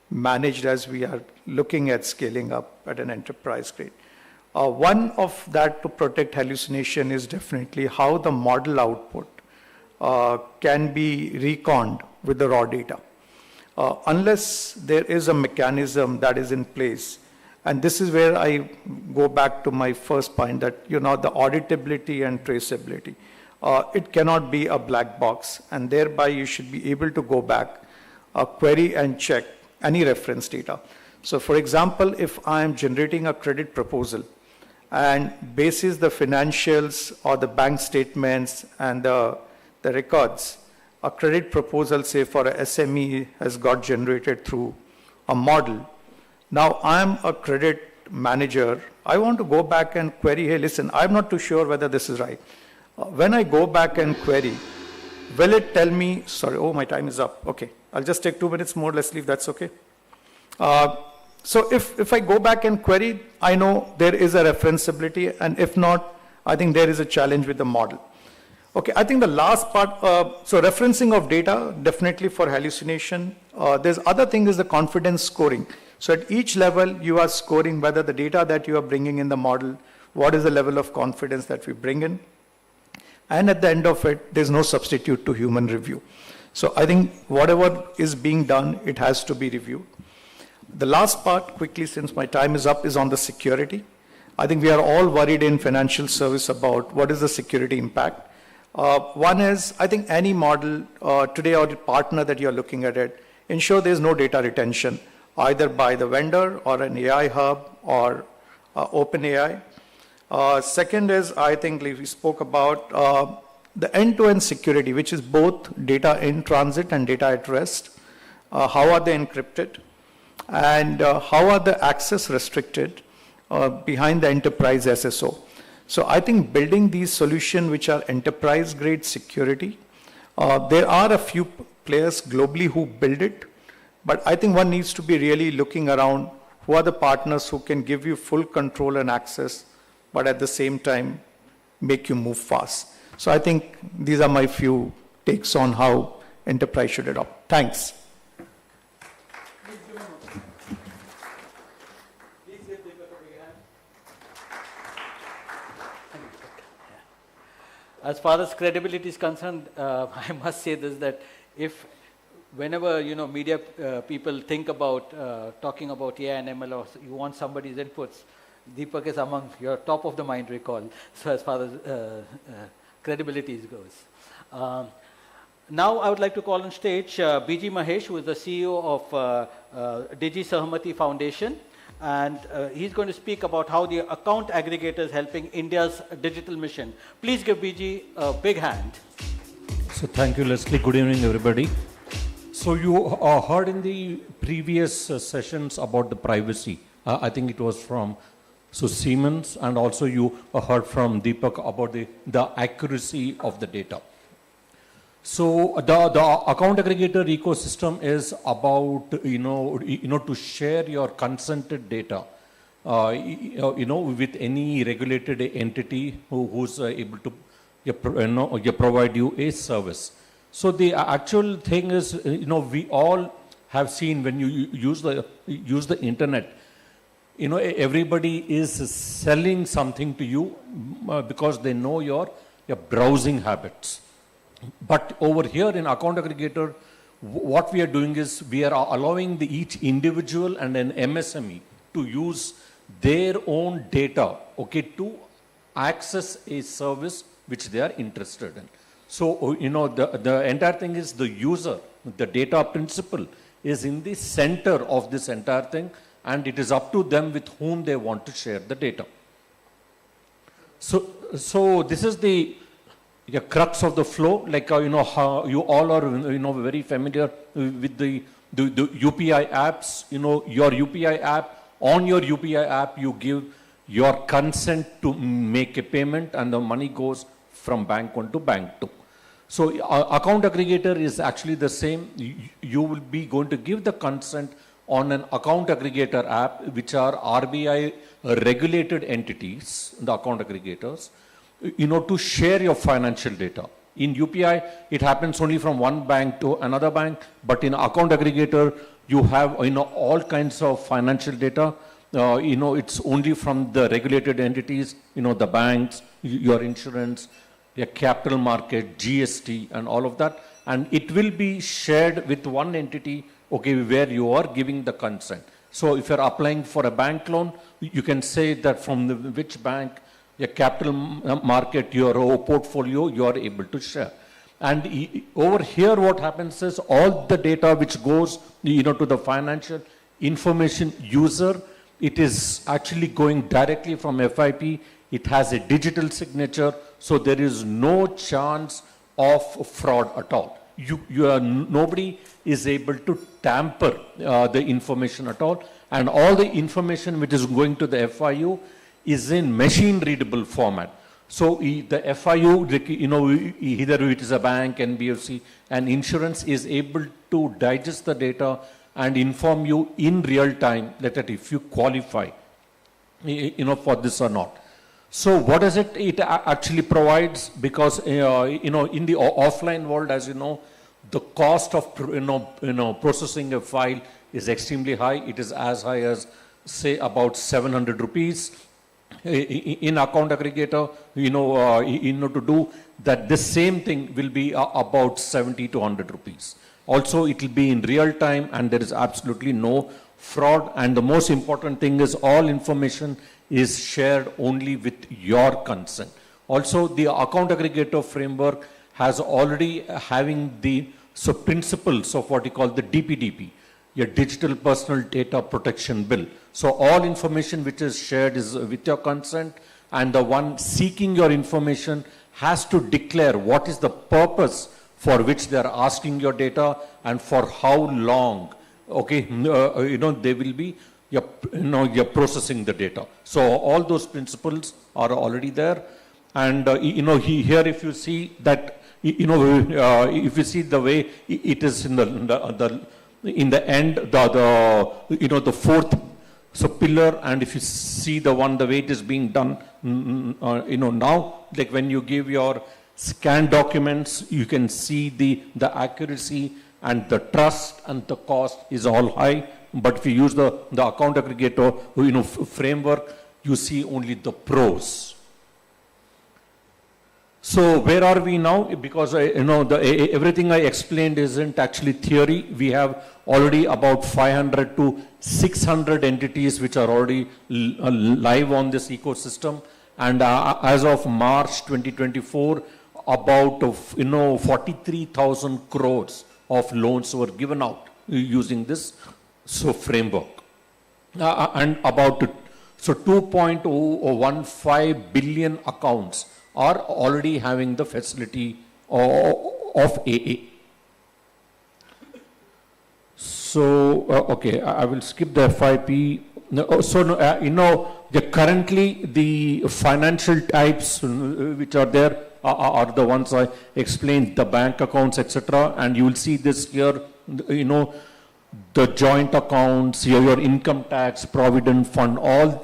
managed as we are looking at scaling up at an enterprise grade. One of that to protect hallucination is definitely how the model output can be reconned with the raw data. Unless there is a mechanism that is in place, and this is where I go back to my first point that, the auditability and traceability. It cannot be a black box, and thereby you should be able to go back, query and check any reference data. So for example, if I am generating a credit proposal, and basis the financials or the bank statements and the records, a credit proposal, say for a SME, has got generated through a model. Now I'm a credit manager. I want to go back and query, hey, listen, I'm not too sure whether this is right. When I go back and query, will it tell me, sorry, oh, my time is up. Okay, I'll just take 2 minutes more, let's leave, that's okay. So if I go back and query, I know there is a referenceability, and if not, I think there is a challenge with the model. Okay, I think the last part, so referencing of data, definitely for hallucination. There's other thing is the confidence scoring. So at each level, you are scoring whether the data that you are bringing in the model, what is the level of confidence that we bring in. And at the end of it, there's no substitute to human review. So I think whatever is being done, it has to be reviewed. The last part, quickly, since my time is up, is on the security. I think we are all worried in financial service about what is the security impact. One is, I think any model today or the partner that you're looking at it, ensure there's no data retention, either by the vendor or an AI hub or OpenAI. Second is, I think we spoke about the end-to-end security, which is both data in transit and data at rest. How are they encrypted? And how are the access restricted behind the enterprise SSO? So I think building these solutions which are enterprise-grade security, there are a few players globally who build it, but I think one needs to be really looking around who are the partners who can give you full control and access, but at the same time make you move fast. So I think these are my few takes on how enterprise should adopt. Thanks. As far as credibility is concerned, I must say this, that if whenever media people think about talking about AI and ML, or you want somebody's inputs, Deepak is among your top of the mind recall. So as far as credibility goes. Now I would like to call on stage BG Mahesh, who is the CEO of Digi Sahmati Foundation. And he's going to speak about how the account aggregator is helping India's digital mission. Please give BG a big hand. So thank you, Leslie. Good evening, everybody. So you heard in the previous sessions about the privacy. I think it was from Siemens, and also you heard from Deepak about the accuracy of the data. So the account aggregator ecosystem is about to share your consented data with any regulated entity who's able to provide you a service. So the actual thing is, we all have seen when you use the internet, everybody is selling something to you because they know your browsing habits. But over here in Account Aggregator, what we are doing is we are allowing each individual and an MSME to use their own data, okay, to access a service which they are interested in. So, the entire thing is the user, the data principle is in the center of this entire thing, and it is up to them with whom they want to share the data. So this is the crux of the flow, like, how you all are, very familiar with the UPI apps, your UPI app, on your UPI app, you give your consent to make a payment and the money goes from bank 1 to bank 2. So Account Aggregator is actually the same. You will be going to give the consent on an Account Aggregator app, which are RBI regulated entities, the Account Aggregators, to share your financial data. In UPI, it happens only from one bank to another bank, but in Account Aggregator, you have, all kinds of financial data. It's only from the regulated entities, the banks, your insurance, your capital market, GST, and all of that. And it will be shared with one entity, okay, where you are giving the consent. So if you're applying for a bank loan, you can say that from which bank, your capital market, your portfolio, you are able to share. And over here, what happens is all the data which goes, to the financial information user, it is actually going directly from FIP. It has a digital signature, so there is no chance of fraud at all. Nobody is able to tamper the information at all, and all the information which is going to the FIU is in machine readable format. So the FIU, either it is a bank, NBFC, and insurance is able to digest the data and inform you in real time that if you qualify, for this or not. So what does it actually provides? Because, in the offline world, as you know, the cost of, processing a file is extremely high. It is as high as, say, about 700 rupees. In Account Aggregator, to do that, the same thing will be about 70 to 100 rupees. Also, it will be in real time and there is absolutely no fraud. And the most important thing is all information is shared only with your consent. Also, the Account Aggregator framework has already having the principles of what you call the DPDP, your Digital Personal Data Protection Bill. So all information which is shared is with your consent, and the one seeking your information has to declare what is the purpose for which they are asking your data and for how long, okay, they will be, you're processing the data. So all those principles are already there. And, here if you see that, if you see the way it is in the end, the fourth pillar, and if you see the way it is being done, now, like when you give your scanned documents, you can see the accuracy and the trust and the cost is all high. But if you use the Account Aggregator, framework, you see only the pros. So where are we now? Because everything I explained isn't actually theory. We have already about 500 to 600 entities which are already live on this ecosystem. And as of March 2024, about 43,000 crores of loans were given out using this framework. And about 2.015 billion accounts are already having the facility of AA. So, okay, I will skip the FIP. Currently the financial types which are there are the ones I explained, the bank accounts, etc. And you will see this here, the joint accounts, your income tax, provident fund, all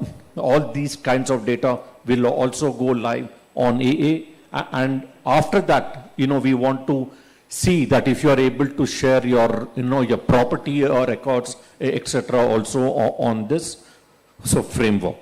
these kinds of data will also go live on AA. And after that, we want to see that if you are able to share your, your property or records, etc. also on this. framework.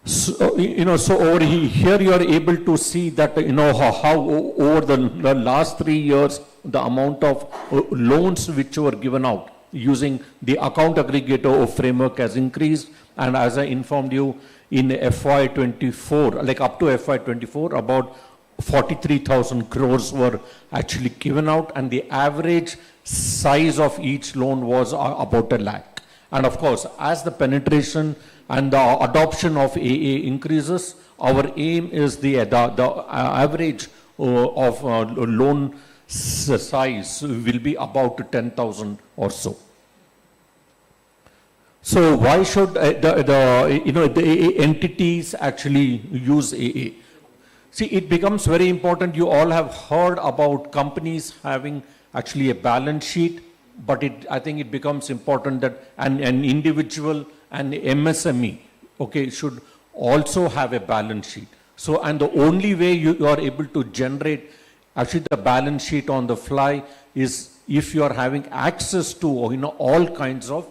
So over here you are able to see that, how over the last 3 years, the amount of loans which were given out using the account aggregator framework has increased. And as I informed you, in FY24, like up to FY24, about 43,000 crores were actually given out, and the average size of each loan was about 1 lakh. And of course, as the penetration and the adoption of AA increases, our aim is the average of loan size will be about 10,000 or so. So why should the entities actually use AA? See, it becomes very important. You all have heard about companies having actually a balance sheet, but I think it becomes important that an individual and MSME, should also have a balance sheet. So, and the only way you are able to generate actually the balance sheet on the fly is if you are having access to, all kinds of,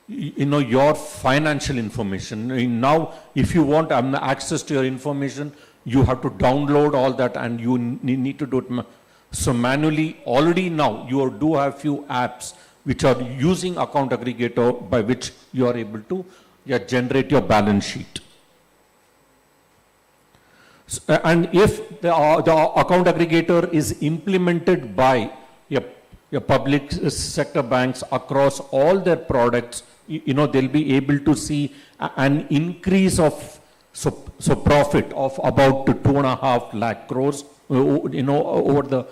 your financial information. Now, if you want access to your information, you have to download all that, and you need to do it. So manually, already now, you do have few apps which are using account aggregator by which you are able to generate your balance sheet. And if the account aggregator is implemented by your public sector banks across all their products, they'll be able to see an increase of profit of about 2.5 lakh crores, over the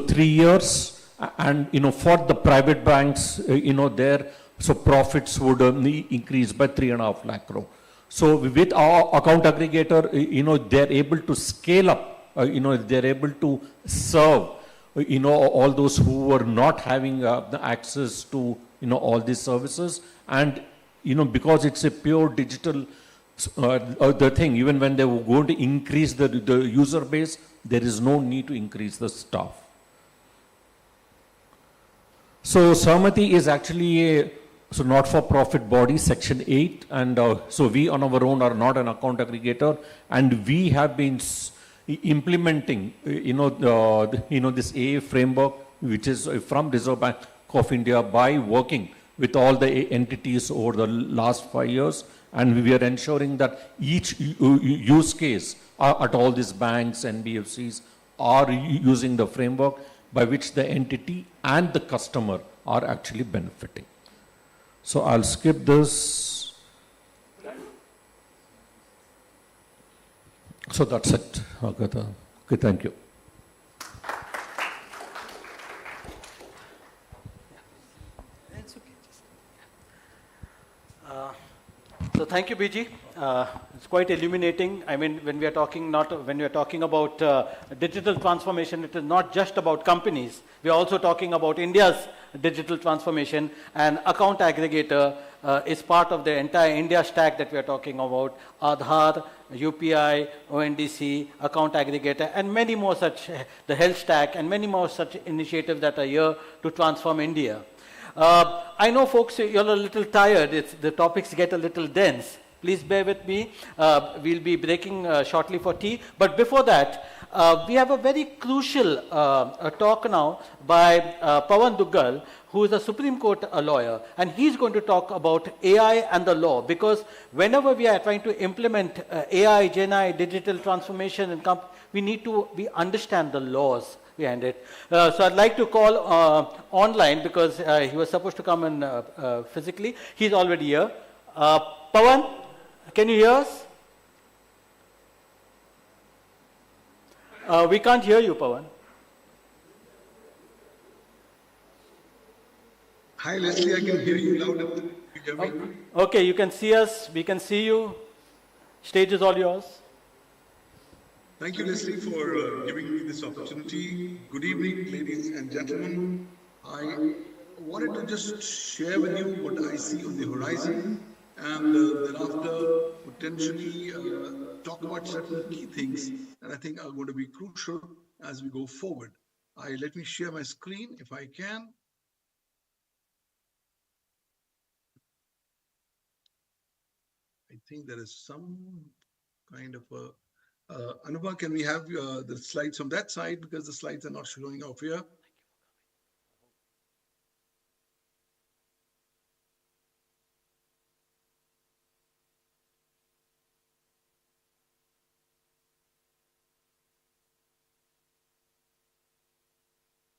3 years. And for the private banks, their profits would increase by 3.5 lakh crore. So with our account aggregator, they're able to scale up. They're able to serve. All those who were not having the access to all these services, and because it's a pure digital the thing, even when they were going to increase the user base, there is no need to increase the staff. So Samati is actually a not-for-profit body, Section 8, and so we on our own are not an account aggregator, and we have been implementing, this AA framework, which is from Reserve Bank of India, by working with all the entities over the last 5 years, and we are ensuring that each use case at all these banks and BFCs are using the framework by which the entity and the customer are actually benefiting. So I'll skip this. So that's it, Agatha. Okay, thank you. So thank you, BG. It's quite illuminating. I mean, when we are talking about digital transformation, it is not just about companies. We are also talking about India's digital transformation, and account aggregator is part of the entire India stack that we are talking about. Aadhaar, UPI, ONDC, account aggregator, and many more such, the health stack, and many more such initiatives that are here to transform India. I know, folks, you're a little tired. The topics get a little dense. Please bear with me. We'll be breaking shortly for tea. But before that, we have a very crucial talk now by Pawan Duggal, who is a Supreme Court lawyer. And he's going to talk about AI and the law. Because whenever we are trying to implement AI, GenAI, digital transformation, we understand the laws behind it. So I'd like to call online, because he was supposed to come in physically. He's already here. Pawan, can you hear us? We can't hear you, Pawan. Hi, Leslie, I can hear you loud and clear. Okay, you can see us. We can see you. Stage is all yours. Thank you, Leslie, for giving me this opportunity. Good evening, ladies and gentlemen. I wanted to just share with you what I see on the horizon, and thereafter potentially talk about certain key things that I think are going to be crucial as we go forward. Let me share my screen if I can. I think there is some kind of a Anubha, can we have the slides from that side because the slides are not showing off here?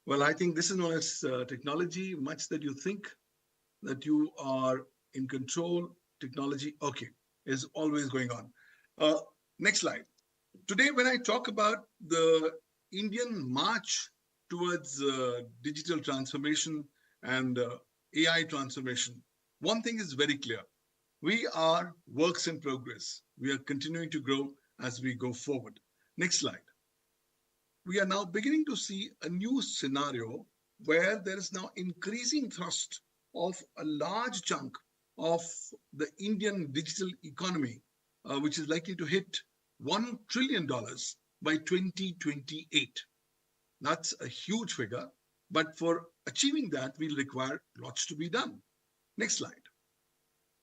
Well, I think this is known as technology. Much that you think that you are in control, technology, okay, is always going on. Next slide. Today, when I talk about the Indian march towards digital transformation and AI transformation, one thing is very clear. We are works in progress. We are continuing to grow as we go forward. Next slide. We are now beginning to see a new scenario where there is now increasing thrust of a large chunk of the Indian digital economy, which is likely to hit $1 trillion by 2028. That's a huge figure, but for achieving that, we'll require lots to be done. Next slide.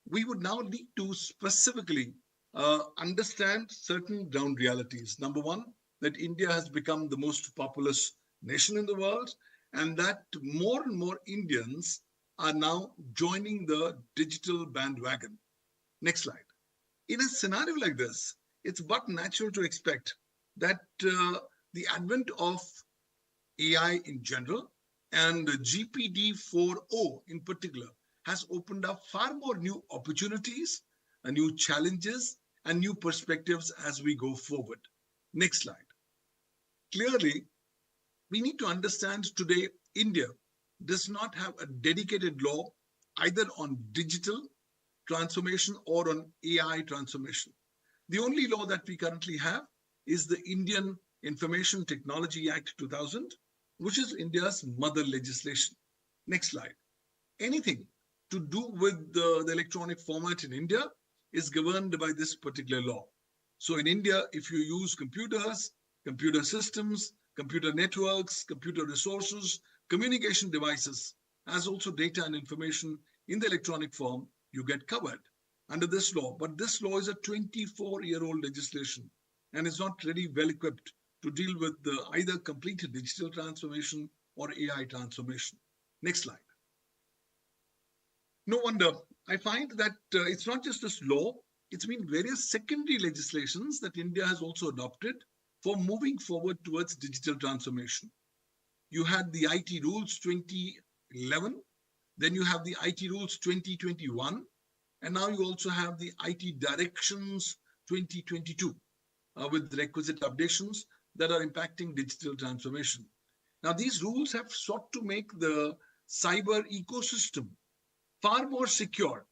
We would now need to specifically understand certain ground realities. Number one, that India has become the most populous nation in the world, and that more and more Indians are now joining the digital bandwagon. Next slide. In a scenario like this, it's but natural to expect that the advent of AI in general and GPT-4o in particular has opened up far more new opportunities, new challenges, and new perspectives as we go forward. Next slide. Clearly, we need to understand today India does not have a dedicated law either on digital transformation or on AI transformation. The only law that we currently have is the Indian Information Technology Act 2000, which is India's mother legislation. Next slide. Anything to do with the electronic format in India is governed by this particular law. So in India, if you use computers, computer systems, computer networks, computer resources, communication devices, as also data and information in the electronic form, you get covered under this law. But this law is a 24-year-old legislation and is not really well equipped to deal with either complete digital transformation or AI transformation. Next slide. No wonder, I find that it's not just this law, it's been various secondary legislations that India has also adopted for moving forward towards digital transformation. You had the IT rules 2011, then you have the IT rules 2021, and now you also have the IT directions 2022 with requisite updations that are impacting digital transformation. Now, these rules have sought to make the cyber ecosystem far more secure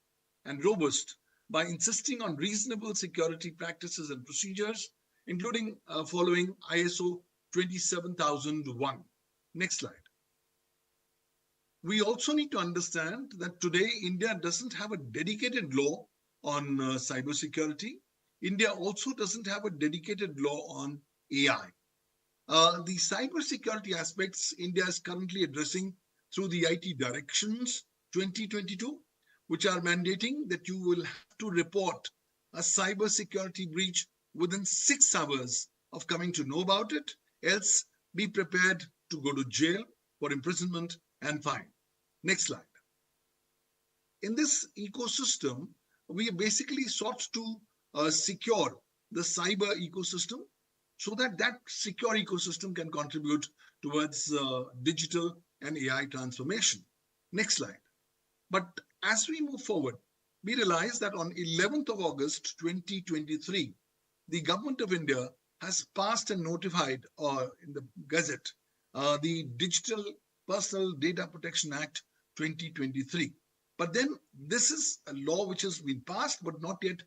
and robust by insisting on reasonable security practices and procedures, including following ISO 27001. Next slide. We also need to understand that today India doesn't have a dedicated law on cybersecurity. India also doesn't have a dedicated law on AI. The cybersecurity aspects India is currently addressing through the IT Directions 2022, which are mandating that you will have to report a cybersecurity breach within 6 hours of coming to know about it, else be prepared to go to jail for imprisonment and fine. Next slide. In this ecosystem, we basically sought to secure the cyber ecosystem so that that secure ecosystem can contribute towards digital and AI transformation. Next slide. But as we move forward, we realize that on 11th of August 2023, the government of India has passed and notified in the Gazette the Digital Personal Data Protection Act 2023. But then this is a law which has been passed but not yet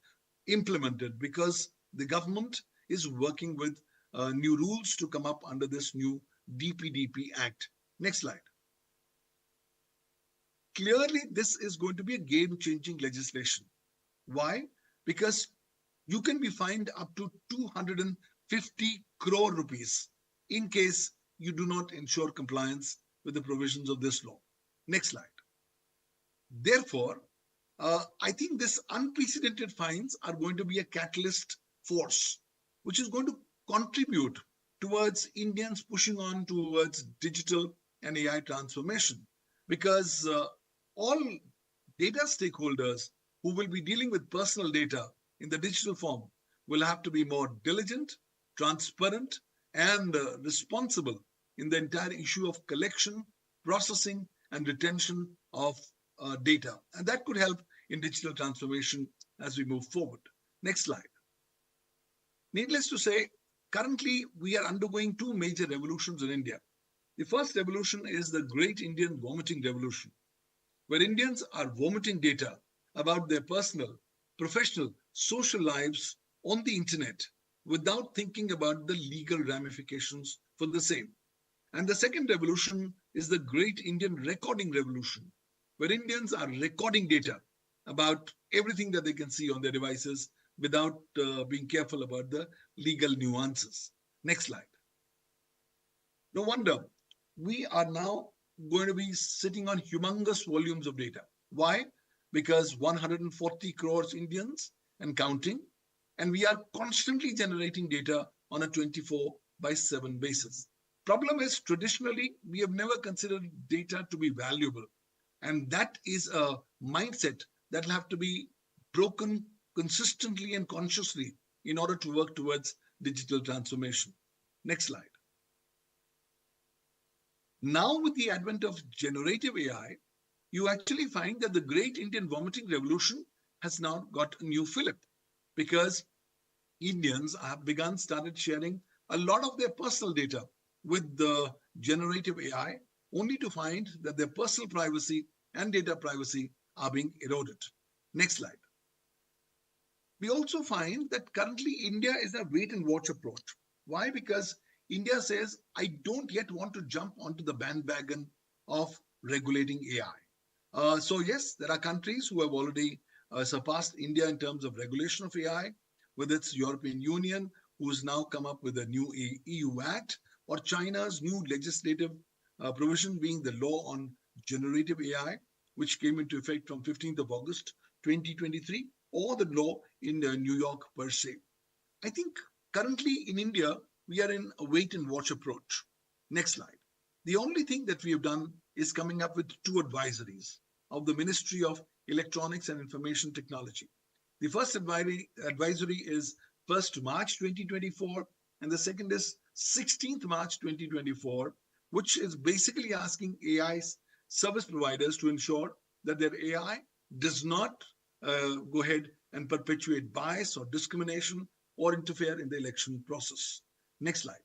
implemented because the government is working with new rules to come up under this new DPDP Act. Next slide. Clearly, this is going to be a game-changing legislation. Why? Because you can be fined up to 250 crore rupees in case you do not ensure compliance with the provisions of this law. Next slide. Therefore, I think this unprecedented fines are going to be a catalyst force, which is going to contribute towards Indians pushing on towards digital and AI transformation, because all data stakeholders who will be dealing with personal data in the digital form will have to be more diligent, transparent, and responsible in the entire issue of collection, processing, and retention of data. And that could help in digital transformation as we move forward. Next slide. Needless to say, currently we are undergoing two major revolutions in India. The first revolution is the Great Indian Vomiting Revolution, where Indians are vomiting data about their personal, professional, social lives on the internet without thinking about the legal ramifications for the same. And the second revolution is the Great Indian Recording Revolution, where Indians are recording data about everything that they can see on their devices without being careful about the legal nuances. Next slide. No wonder we are now going to be sitting on humongous volumes of data. Why? Because 140 crores Indians and counting, and we are constantly generating data on a 24/7 basis. Problem is, traditionally, we have never considered data to be valuable. And that is a mindset that will have to be broken consistently and consciously in order to work towards digital transformation. Next slide. Now, with the advent of generative AI, you actually find that the Great Indian Vomiting Revolution has now got a new fillip, because Indians have started sharing a lot of their personal data with the generative AI, only to find that their personal privacy and data privacy are being eroded. Next slide. We also find that currently India is a wait and watch approach. Why? Because India says, I don't yet want to jump onto the bandwagon of regulating AI. So yes, there are countries who have already surpassed India in terms of regulation of AI, whether it's European Union, who's now come up with a new EU Act, or China's new legislative provision being the law on generative AI, which came into effect from 15th of August, 2023, or the law in New York per se. I think currently in India, we are in a wait and watch approach. Next slide. The only thing that we have done is coming up with two advisories of the Ministry of Electronics and Information Technology. The first advisory is 1st March 2024, and the second is 16th March 2024, which is basically asking AI service providers to ensure that their AI does not go ahead and perpetuate bias or discrimination or interfere in the election process. Next slide.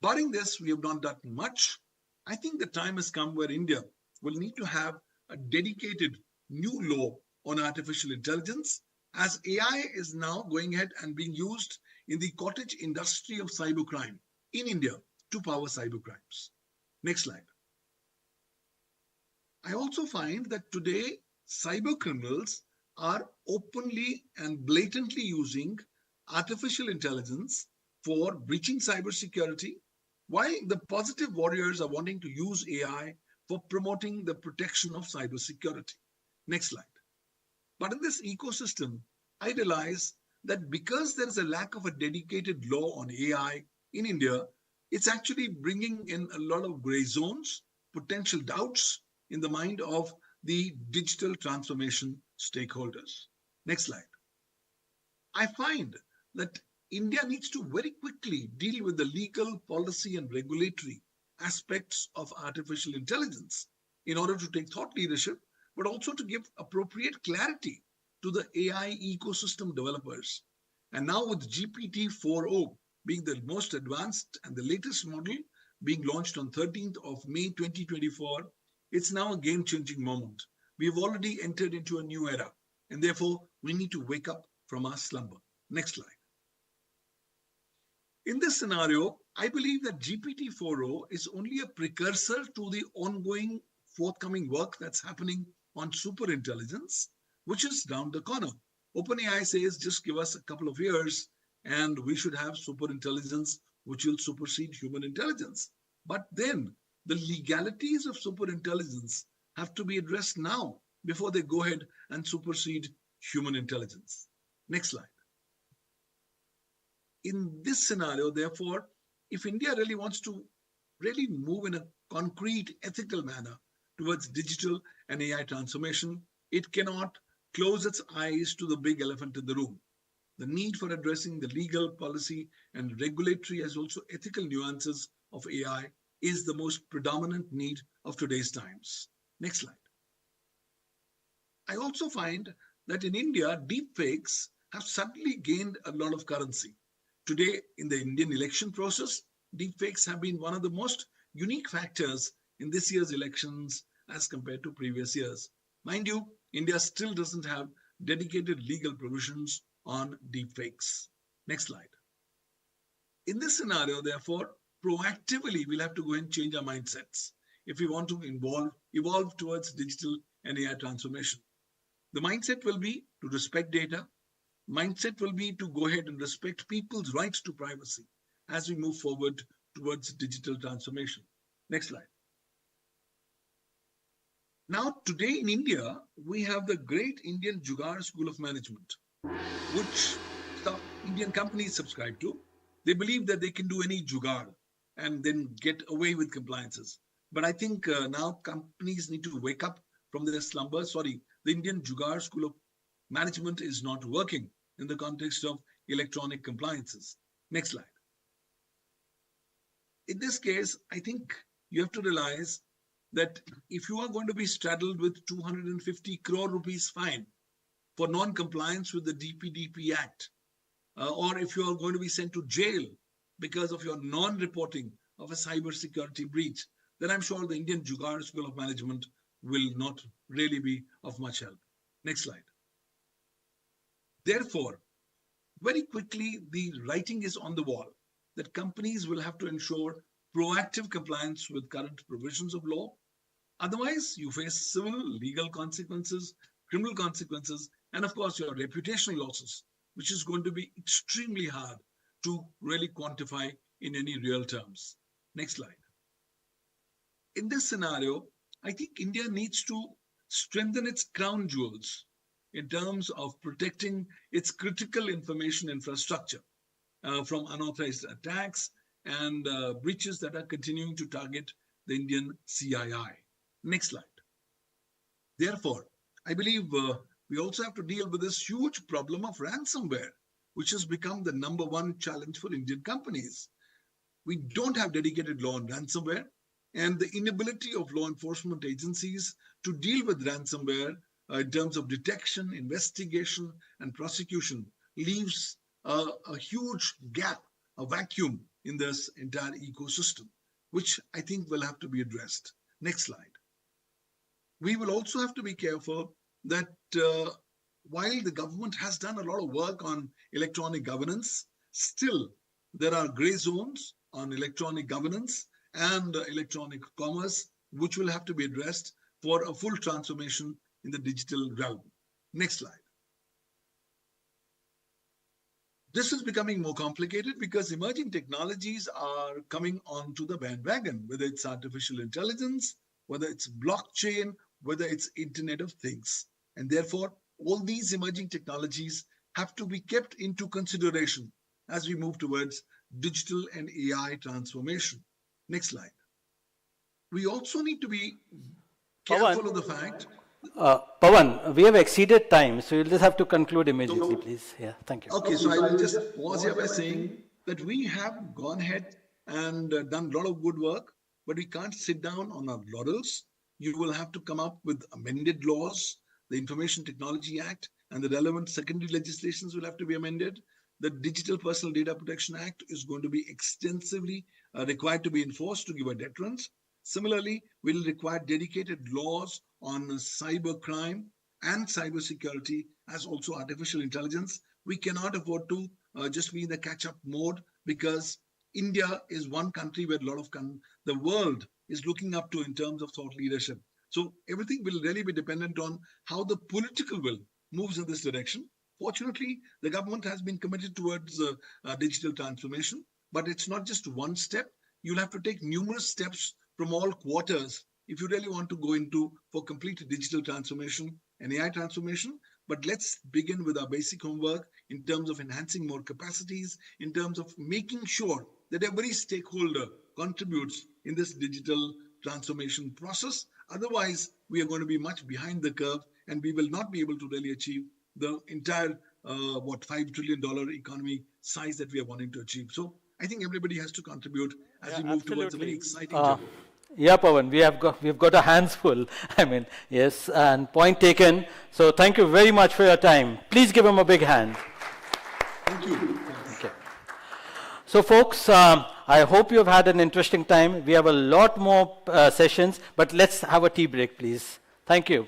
Barring this, we have not done much. I think the time has come where India will need to have a dedicated new law on artificial intelligence, as AI is now going ahead and being used in the cottage industry of cybercrime in India to power cybercrimes. Next slide. I also find that today cyber criminals are openly and blatantly using artificial intelligence for breaching cybersecurity, while the positive warriors are wanting to use AI for promoting the protection of cybersecurity. Next slide. But in this ecosystem, I realize that because there is a lack of a dedicated law on AI in India, it's actually bringing in a lot of gray zones, potential doubts in the mind of the digital transformation stakeholders. Next slide. I find that India needs to very quickly deal with the legal, policy, and regulatory aspects of artificial intelligence in order to take thought leadership, but also to give appropriate clarity to the AI ecosystem developers. And now with GPT-4o being the most advanced and the latest model being launched on 13th of May 2024, it's now a game-changing moment. We've already entered into a new era, and therefore we need to wake up from our slumber. Next slide. In this scenario, I believe that GPT-4o is only a precursor to the ongoing forthcoming work that's happening on superintelligence, which is down the corner. OpenAI says, just give us a couple of years and we should have superintelligence which will supersede human intelligence. But then the legalities of superintelligence have to be addressed now before they go ahead and supersede human intelligence. Next slide. In this scenario, therefore, if India really wants to really move in a concrete, ethical manner towards digital and AI transformation, it cannot close its eyes to the big elephant in the room. The need for addressing the legal, policy, and regulatory as also ethical nuances of AI is the most predominant need of today's times. Next slide. I also find that in India, deepfakes have suddenly gained a lot of currency. Today, in the Indian election process, deepfakes have been one of the most unique factors in this year's elections as compared to previous years. Mind you, India still doesn't have dedicated legal provisions on deepfakes. Next slide. In this scenario, therefore, proactively, we'll have to go and change our mindsets if we want to evolve towards digital and AI transformation. The mindset will be to respect data. Mindset will be to go ahead and respect people's rights to privacy as we move forward towards digital transformation. Next slide. Now, today in India, we have the great Indian Jugaad School of Management, which Indian companies subscribe to. They believe that they can do any jugaad and then get away with compliances. But I think now companies need to wake up from their slumber. Sorry, the Indian Jugaad School of Management is not working in the context of electronic compliances. Next slide. In this case, I think you have to realize that if you are going to be straddled with 250 crore rupees fine for non-compliance with the DPDP Act, or if you are going to be sent to jail because of your non-reporting of a cybersecurity breach, then I'm sure the Indian Jugaad School of Management will not really be of much help. Next slide. Therefore, very quickly, the writing is on the wall that companies will have to ensure proactive compliance with current provisions of law. Otherwise, you face civil, legal consequences, criminal consequences, and of course, your reputational losses, which is going to be extremely hard to really quantify in any real terms. Next slide. In this scenario, I think India needs to strengthen its crown jewels in terms of protecting its critical information infrastructure from unauthorized attacks and breaches that are continuing to target the Indian CII. Next slide. Therefore, I believe we also have to deal with this huge problem of ransomware, which has become the #1 challenge for Indian companies. We don't have dedicated law on ransomware, and the inability of law enforcement agencies to deal with ransomware in terms of detection, investigation, and prosecution leaves a huge gap, a vacuum in this entire ecosystem, which I think will have to be addressed. Next slide. We will also have to be careful that while the government has done a lot of work on electronic governance, still there are gray zones on electronic governance and electronic commerce, which will have to be addressed for a full transformation in the digital realm. Next slide. This is becoming more complicated because emerging technologies are coming onto the bandwagon, whether it's artificial intelligence, whether it's blockchain, whether it's Internet of Things. And therefore, all these emerging technologies have to be kept into consideration as we move towards digital and AI transformation. Next slide. We also need to be careful of the fact. Pawan, we have exceeded time, so you'll just have to conclude immediately, please. Yeah, thank you. Okay, so I will just pause here by saying that we have gone ahead and done a lot of good work, but we can't sit down on our laurels. You will have to come up with amended laws. The Information Technology Act and the relevant secondary legislations will have to be amended. The Digital Personal Data Protection Act is going to be extensively required to be enforced to give a deterrent. Similarly, we'll require dedicated laws on cyber crime and cyber security, as also artificial intelligence. We cannot afford to just be in the catch-up mode, because India is one country where a lot of the world is looking up to in terms of thought leadership. So everything will really be dependent on how the political will moves in this direction. Fortunately, the government has been committed towards digital transformation, but it's not just one step. you'll have to take numerous steps from all quarters if you really want to go into for complete digital transformation and AI transformation. But let's begin with our basic homework in terms of enhancing more capacities, in terms of making sure that every stakeholder contributes in this digital transformation process. Otherwise, we are going to be much behind the curve and we will not be able to really achieve the entire, $5 trillion economy size that we are wanting to achieve. So I think everybody has to contribute as we move towards a very exciting journey. Yeah, Pawan, we've got our hands full. I mean, yes, and point taken. So thank you very much for your time. Please give him a big hand. Thank you. Okay. So folks, I hope you've had an interesting time. We have a lot more sessions, but let's have a tea break, please. Thank you.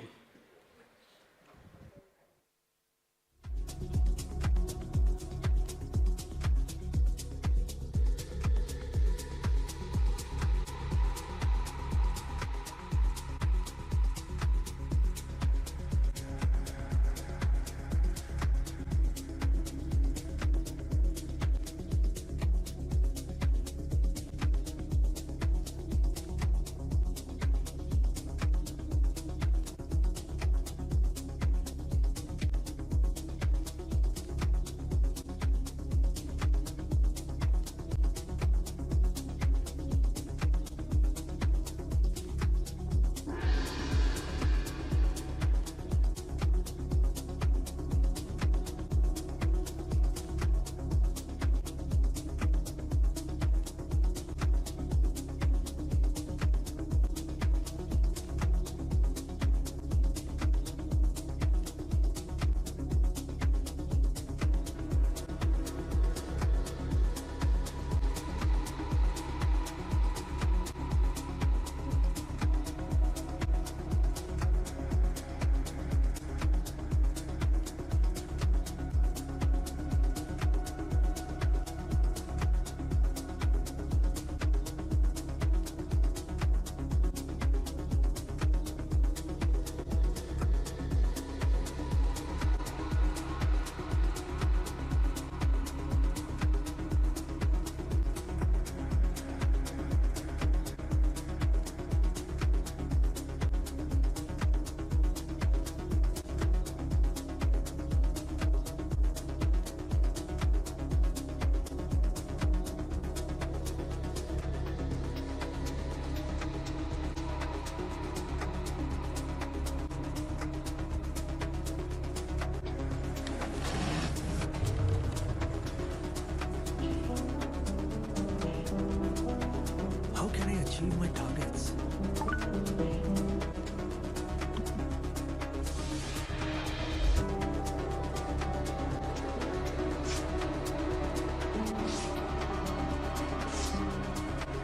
achieve my targets.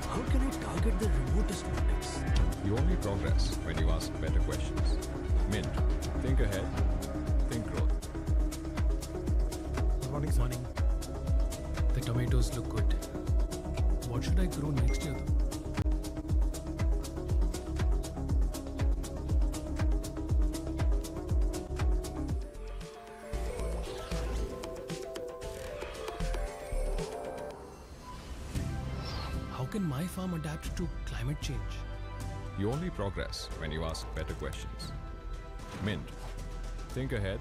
How can I target the remotest markets? You only progress when you ask better questions. Mint. Think ahead. Think growth. Good morning, sir. Morning. The tomatoes look good. What should I grow next year, though? How can my farm adapt to climate change? You only progress when you ask better questions. Mint. Think ahead.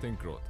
Think growth.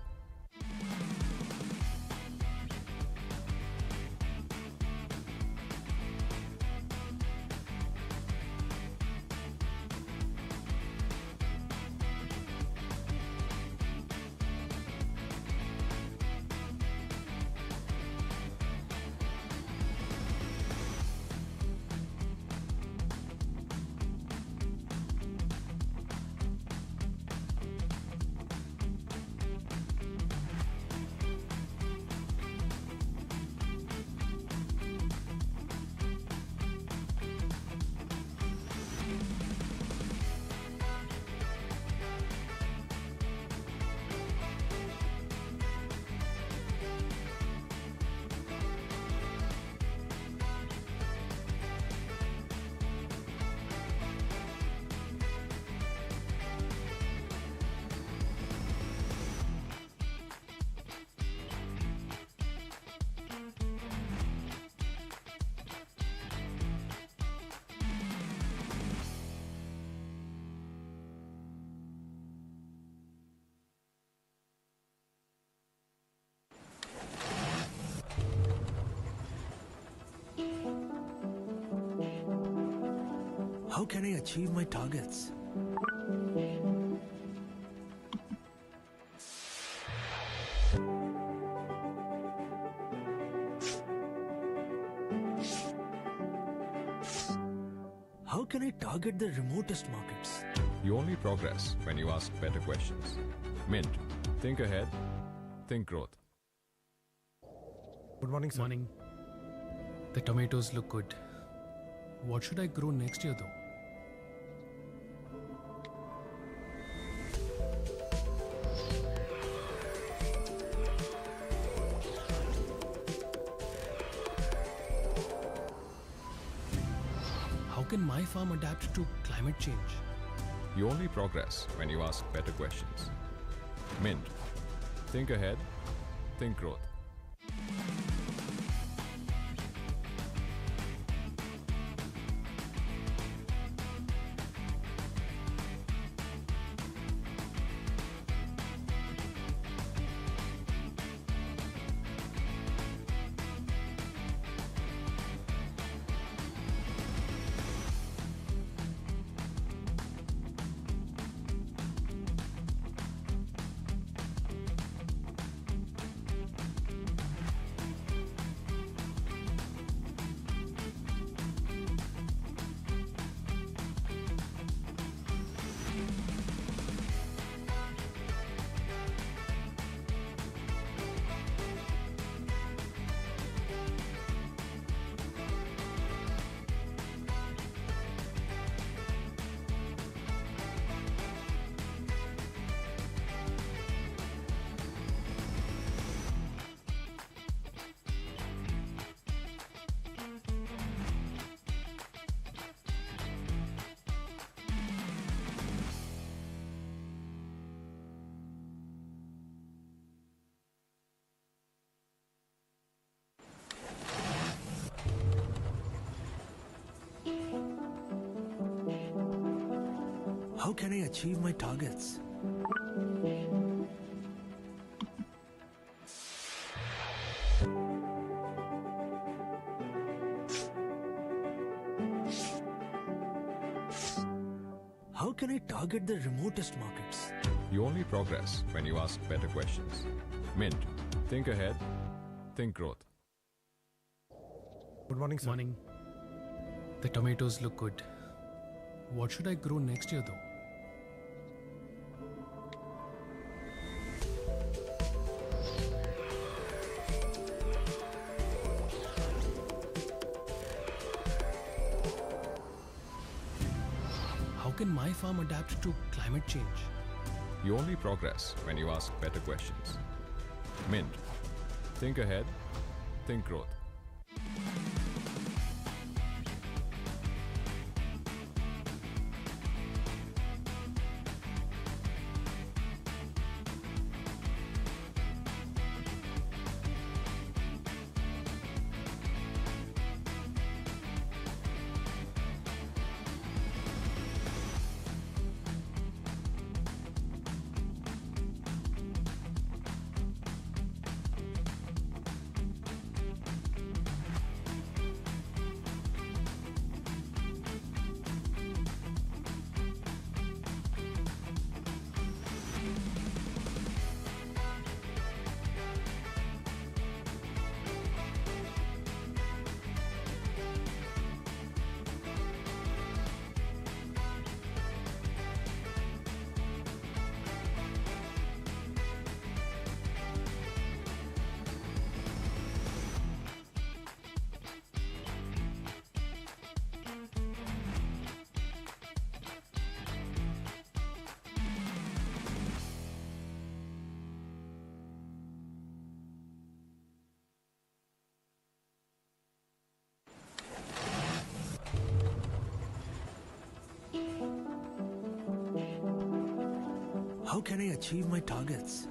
How can I achieve my targets? How can I target the remotest markets? You only progress when you ask better questions. Mint. Think ahead. Think growth. Good morning, sir. Morning. The tomatoes look good. What should I grow next year, though? How can my farm adapt to climate change? You only progress when you ask better questions. Mint. Think ahead. Think growth. How can I achieve my targets? How can I target the remotest markets? You only progress when you ask better questions. Mint. Think ahead. Think growth. Good morning, sir. Morning. The tomatoes look good. What should I grow next year, though? How can my farm adapt to climate change? You only progress when you ask better questions. Mint. Think ahead. Think growth. How can I achieve my targets?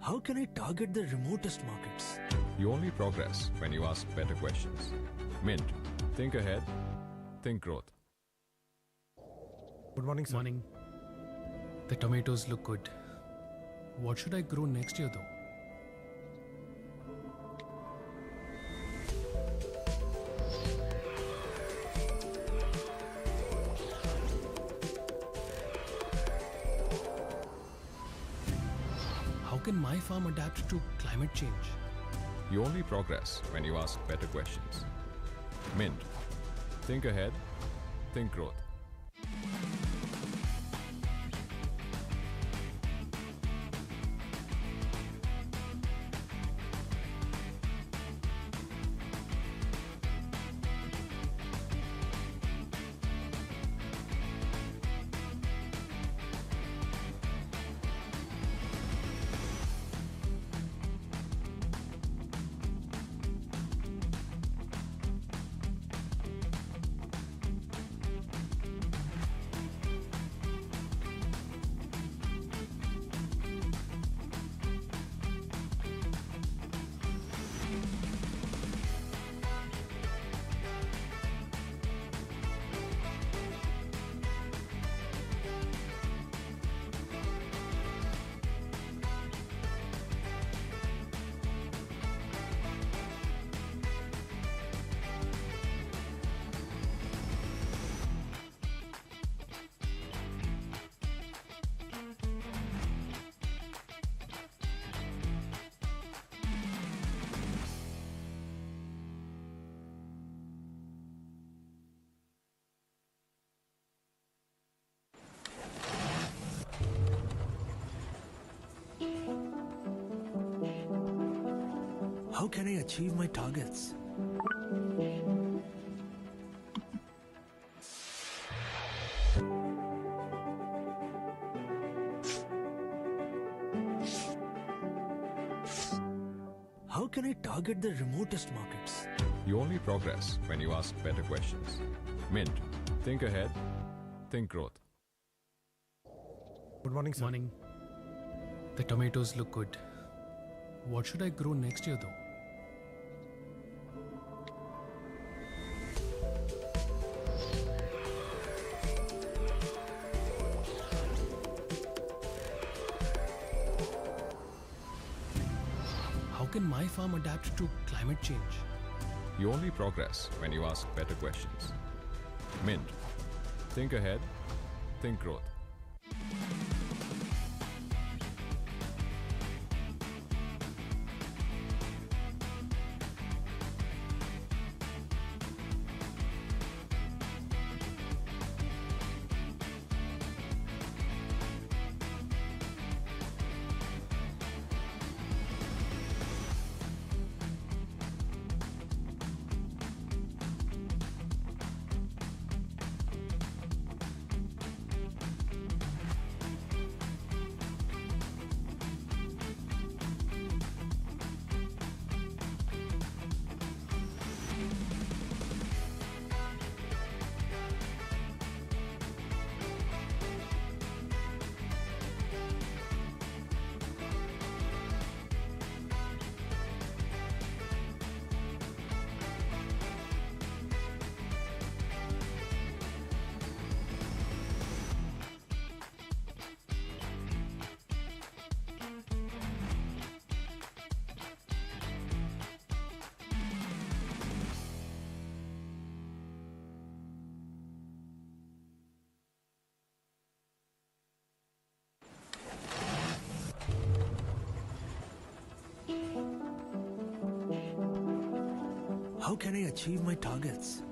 How can I target the remotest markets? You only progress when you ask better questions. Mint. Think ahead. Think growth. Good morning, sir. Morning. The tomatoes look good. What should I grow next year though? How can my farm adapt to climate change? You only progress when you ask better questions. Mint. Think ahead. Think growth. How can I achieve my targets? How can I target the remotest markets? You only progress when you ask better questions. Mint. Think ahead. Think growth. Good morning, sir. Morning. The tomatoes look good. What should I grow next year though? How can my farm adapt to climate change? You only progress when you ask better questions. Mint. Think ahead. Think growth. How can I achieve my targets?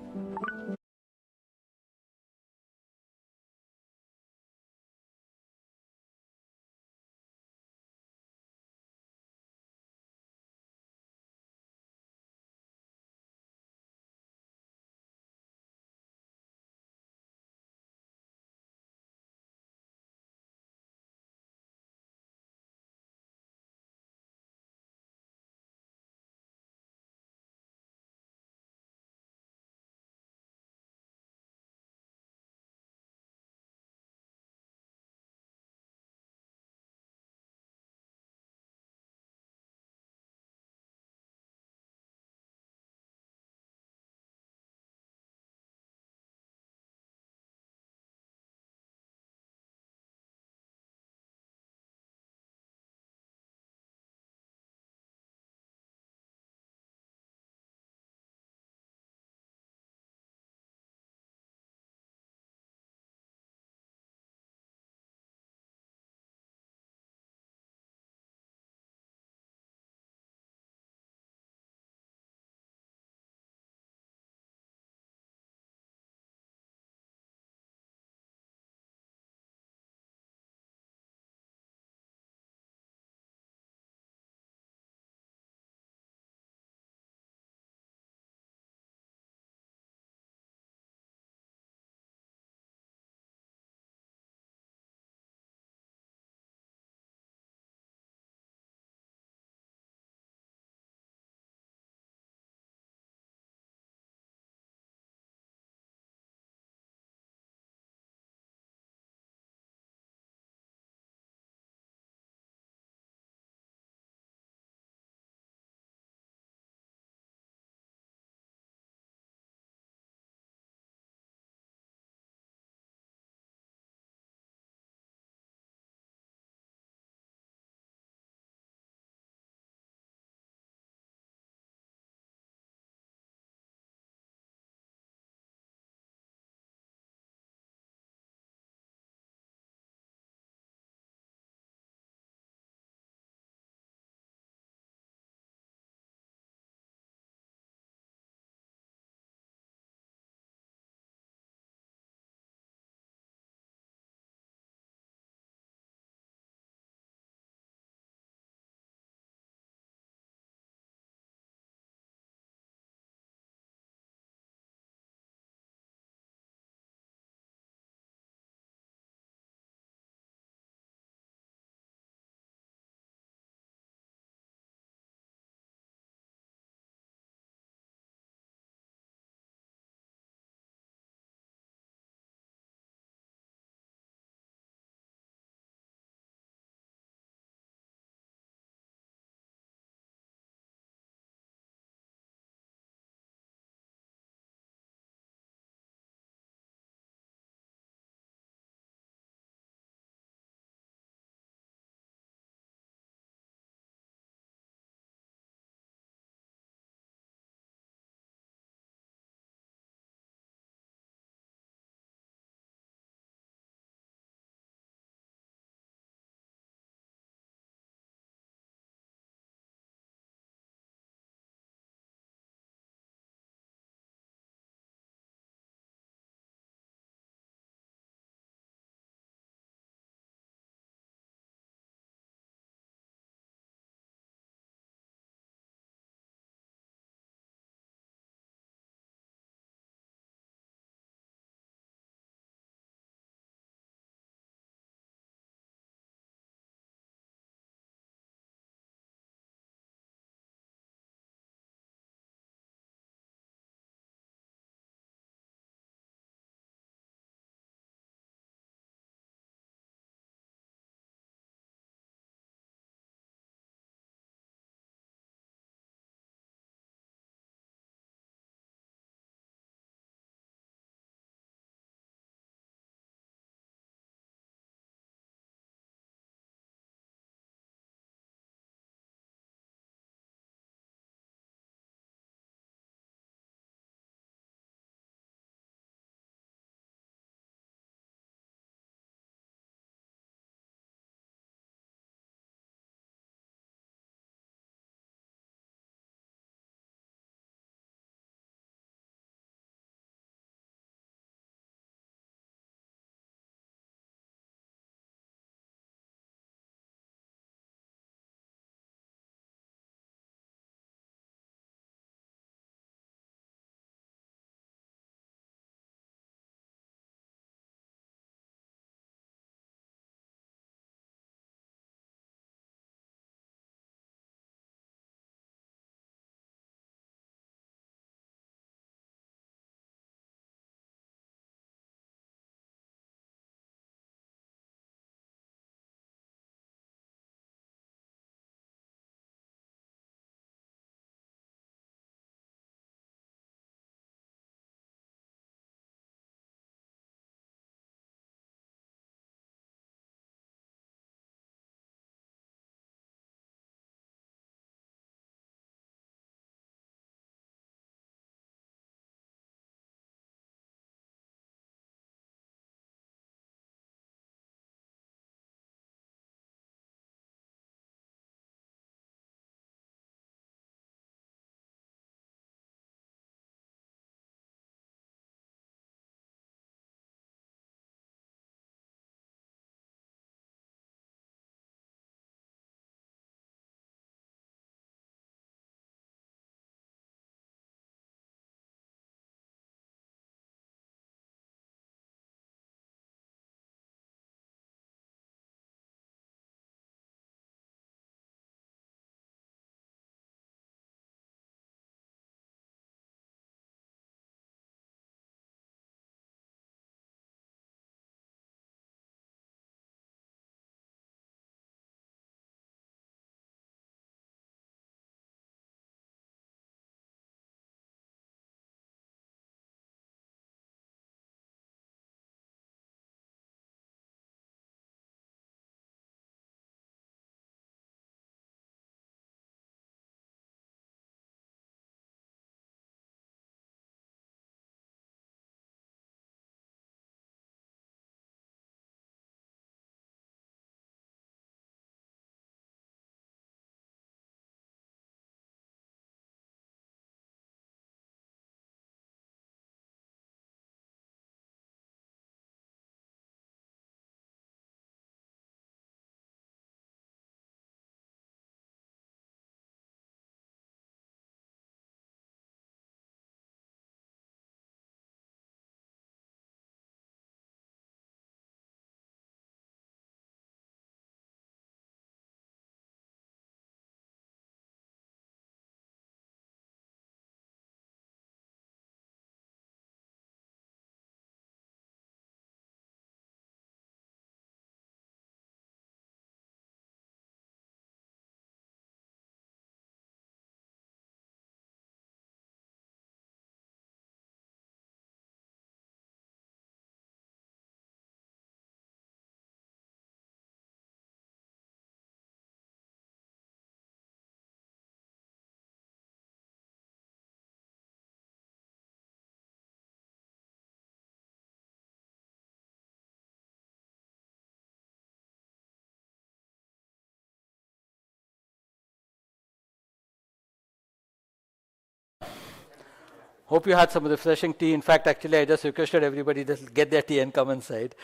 Hope you had some refreshing tea. In fact, actually, I just requested everybody to get their tea and come inside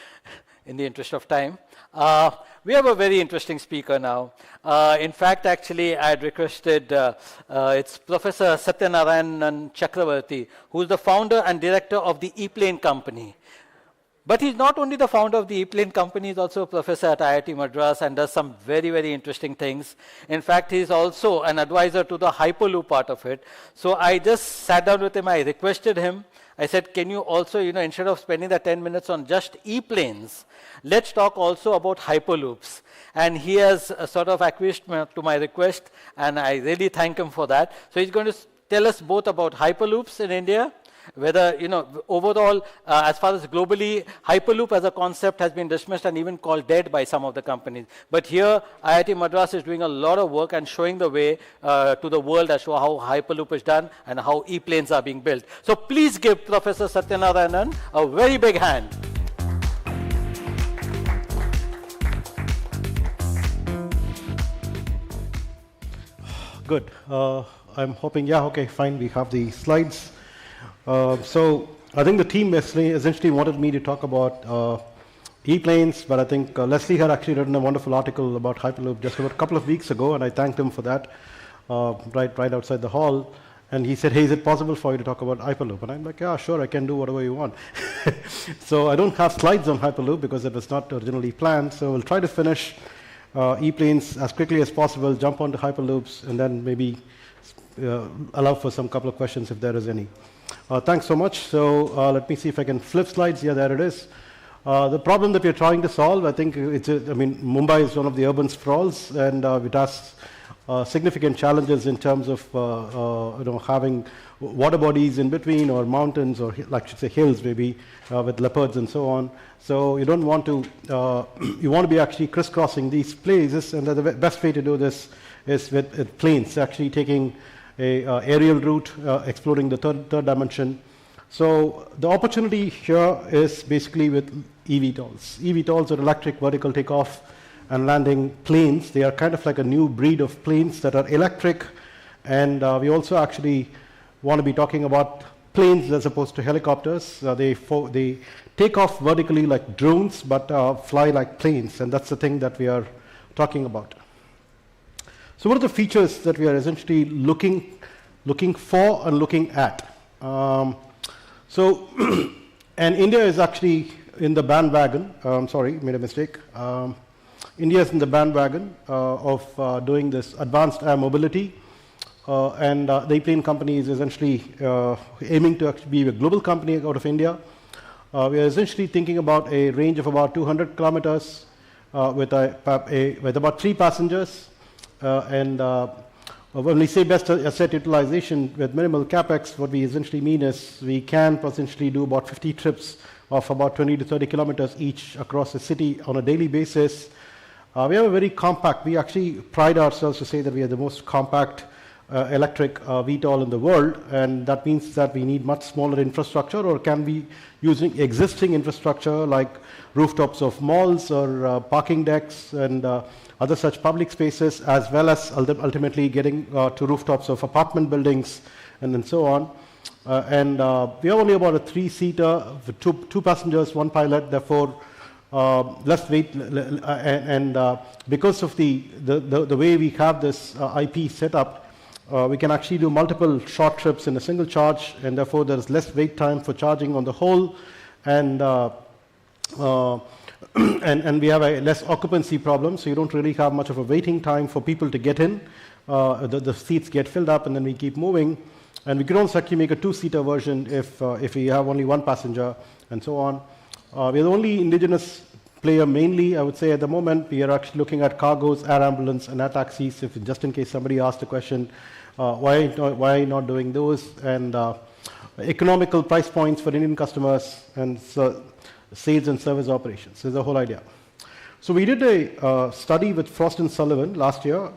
in the interest of time. We have a very interesting speaker now. In fact, actually, I had requested, it's Professor Satyanarayanan Chakravarti, who is the founder and director of the E-Plane company. But he's not only the founder of the E-Plane company, he's also a professor at IIT Madras and does some very, very interesting things. In fact, he's also an advisor to the Hyperloop part of it. So I just sat down with him, I requested him, I said, can you also, instead of spending the 10 minutes on just E-planes, let's talk also about Hyperloops. And he has sort of acquiesced to my request, and I really thank him for that. So he's going to tell us both about Hyperloops in India, whether, overall, as far as globally, Hyperloop as a concept has been dismissed and even called dead by some of the companies. But here, IIT Madras is doing a lot of work and showing the way to the world as to how Hyperloop is done and how E-planes are being built. So please give Professor Satyanarayanan a very big hand. Good. I'm hoping, yeah, okay, fine, we have the slides. So I think the team essentially wanted me to talk about E-planes, but I think Leslie had actually written a wonderful article about Hyperloop just about a couple of weeks ago, and I thanked him for that right outside the hall. And he said, hey, is it possible for you to talk about Hyperloop? And I'm like, yeah, sure, I can do whatever you want. So I don't have slides on Hyperloop because it was not originally planned, so we'll try to finish E-planes as quickly as possible, jump onto Hyperloops, and then maybe allow for some couple of questions if there is any. Thanks so much. So let me see if I can flip slides. Yeah, there it is. The problem that we're trying to solve, I think, Mumbai is one of the urban sprawls, and it has significant challenges in terms of having water bodies in between, or mountains, or like I should say hills maybe, with leopards and so on. So you don't want to, you want to be actually crisscrossing these places, and the best way to do this is with planes, actually taking a aerial route, exploring the third dimension. So the opportunity here is basically with eVTOLs. eVTOLs are electric vertical takeoff and landing planes. They are kind of like a new breed of planes that are electric, and we also actually want to be talking about planes as opposed to helicopters. They take off vertically like drones, but fly like planes, and that's the thing that we are talking about. So what are the features that we are essentially looking for and looking at? And India is actually in the bandwagon. Sorry, made a mistake. India is in the bandwagon of doing this advanced air mobility. And the E-plane company is essentially aiming to actually be a global company out of India. We are essentially thinking about a range of about 200 kilometers with about 3 passengers. And when we say best asset utilization with minimal capex, what we essentially mean is we can potentially do about 50 trips of about 20 to 30 kilometers each across the city on a daily basis. We have a very compact, we actually pride ourselves to say that we are the most compact electric VTOL in the world, and that means that we need much smaller infrastructure, or can be using existing infrastructure like rooftops of malls or parking decks and other such public spaces, as well as ultimately getting to rooftops of apartment buildings and so on. And we have only about a 3-seater with two passengers, 1 pilot, therefore less weight, and because of the way we have this IP set up, we can actually do multiple short trips in a single charge, and therefore there is less wait time for charging on the whole, and we have a less occupancy problem, so you don't really have much of a waiting time for people to get in. The seats get filled up, and then we keep moving. And we can also actually make a 2-seater version if we have only 1 passenger, and so on. We are the only indigenous player mainly, I would say, at the moment. We are actually looking at cargos, air ambulance, and air taxis, just in case somebody asked a question, why not doing those, and economical price points for Indian customers, and sales and service operations is the whole idea. So we did a study with Frost & Sullivan last year,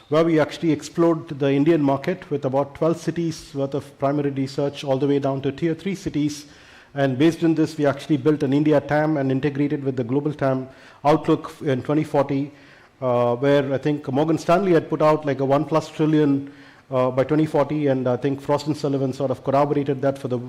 where we actually explored the Indian market with about 12 cities worth of primary research, all the way down to tier 3 cities. And based on this, we actually built an India TAM and integrated with the global TAM outlook in 2040, where I think Morgan Stanley had put out like a $1+ trillion by 2040, and I think Frost & Sullivan sort of corroborated that for the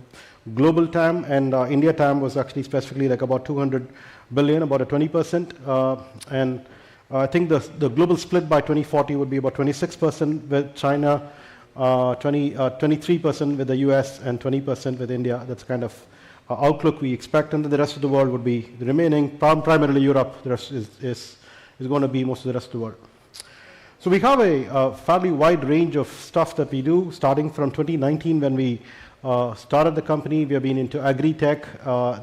global TAM, and India TAM was actually specifically like about 200 billion, about a 20%, and I think the global split by 2040 would be about 26% with China, 23% with the US, and 20% with India. That's kind of outlook we expect, and the rest of the world would be the remaining, primarily Europe. The rest is going to be most of the rest of the world. So we have a fairly wide range of stuff that we do, starting from 2019 when we started the company. We have been into agri-tech,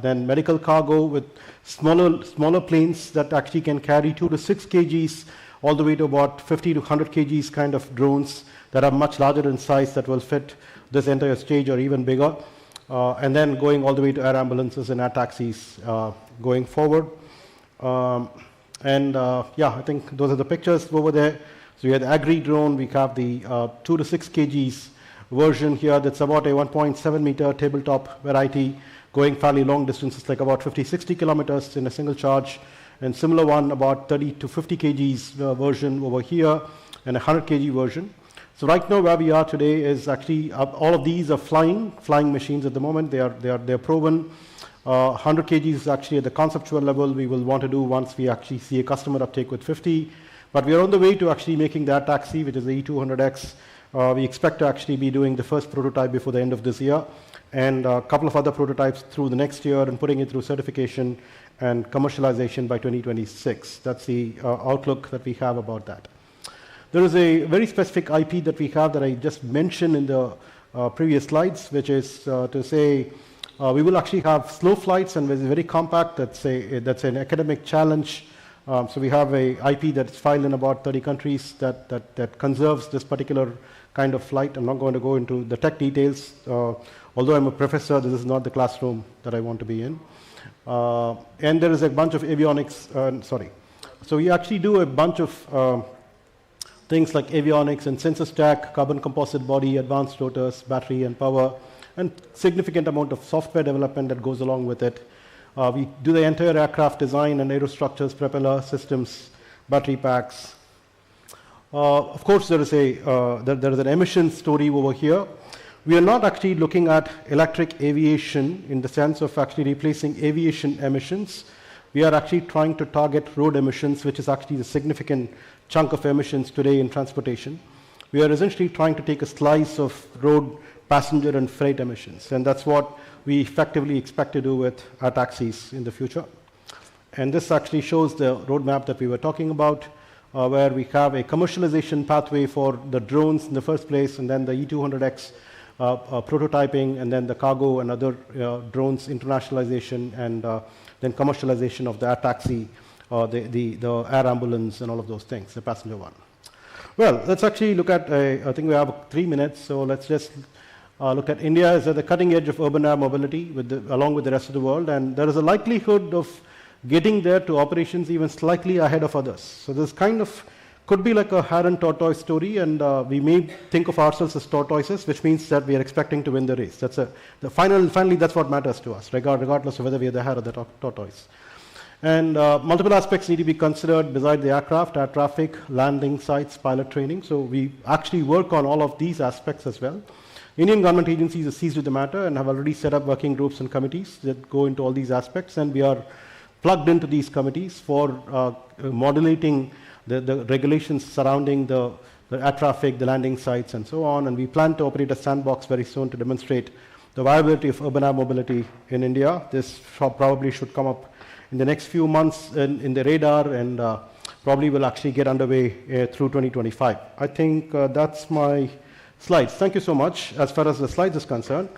then medical cargo with smaller planes that actually can carry 2 to 6 kgs, all the way to about 50 to 100 kgs kind of drones that are much larger in size that will fit this entire stage or even bigger. And then going all the way to air ambulances and air taxis going forward. Yeah, I think those are the pictures over there. So we had the agri drone, we have the 2 to 6 kgs version here that's about a 1.7 meter tabletop variety, going fairly long distances, like about 50, 60 kilometers in a single charge, and similar one about 30 to 50 kgs version over here, and a 100 kg version. So right now where we are today is actually all of these are flying machines at the moment. They're proven. 100 kg is actually at the conceptual level we will want to do once we actually see a customer uptake with 50. But we are on the way to actually making that taxi, which is the E200X. We expect to actually be doing the first prototype before the end of this year, and a couple of other prototypes through the next year, and putting it through certification and commercialization by 2026. That's the outlook that we have about that. There is a very specific IP that we have that I just mentioned in the previous slides, which is to say we will actually have slow flights, and it's very compact. That's an academic challenge. So we have a IP that's filed in about 30 countries that conserves this particular kind of flight. I'm not going to go into the tech details. Although I'm a professor, this is not the classroom that I want to be in. And there is a bunch of avionics, So we actually do a bunch of things like avionics and sensor stack, carbon composite body, advanced rotors, battery and power, and significant amount of software development that goes along with it. We do the entire aircraft design and aerostructures, propeller systems, battery packs. Of course, there is an emission story over here. We are not actually looking at electric aviation in the sense of actually replacing aviation emissions. We are actually trying to target road emissions, which is actually the significant chunk of emissions today in transportation. We are essentially trying to take a slice of road, passenger, and freight emissions, and that's what we effectively expect to do with our taxis in the future. And this actually shows the roadmap that we were talking about, where we have a commercialization pathway for the drones in the first place, and then the E200X prototyping, and then the cargo and other drones internationalization, and then commercialization of the air taxi, the air ambulance, and all of those things, the passenger one. Well, let's actually look at, I think we have 3 minutes, so let's just look at India as at the cutting edge of urban air mobility along with the rest of the world, and there is a likelihood of getting there to operations even slightly ahead of others. So this kind of could be like a hare and tortoise story, and we may think of ourselves as tortoises, which means that we are expecting to win the race. Finally, that's what matters to us, regardless of whether we are the hare or the tortoise. And multiple aspects need to be considered beside the aircraft: air traffic, landing sites, pilot training. So we actually work on all of these aspects as well. Indian government agencies are seized with the matter and have already set up working groups and committees that go into all these aspects, and we are plugged into these committees for modulating the regulations surrounding the air traffic, the landing sites, and so on. And we plan to operate a sandbox very soon to demonstrate the viability of urban air mobility in India. This probably should come up in the next few months in the radar, and probably will actually get underway through 2025. I think that's my slides. Thank you so much as far as the slides is concerned.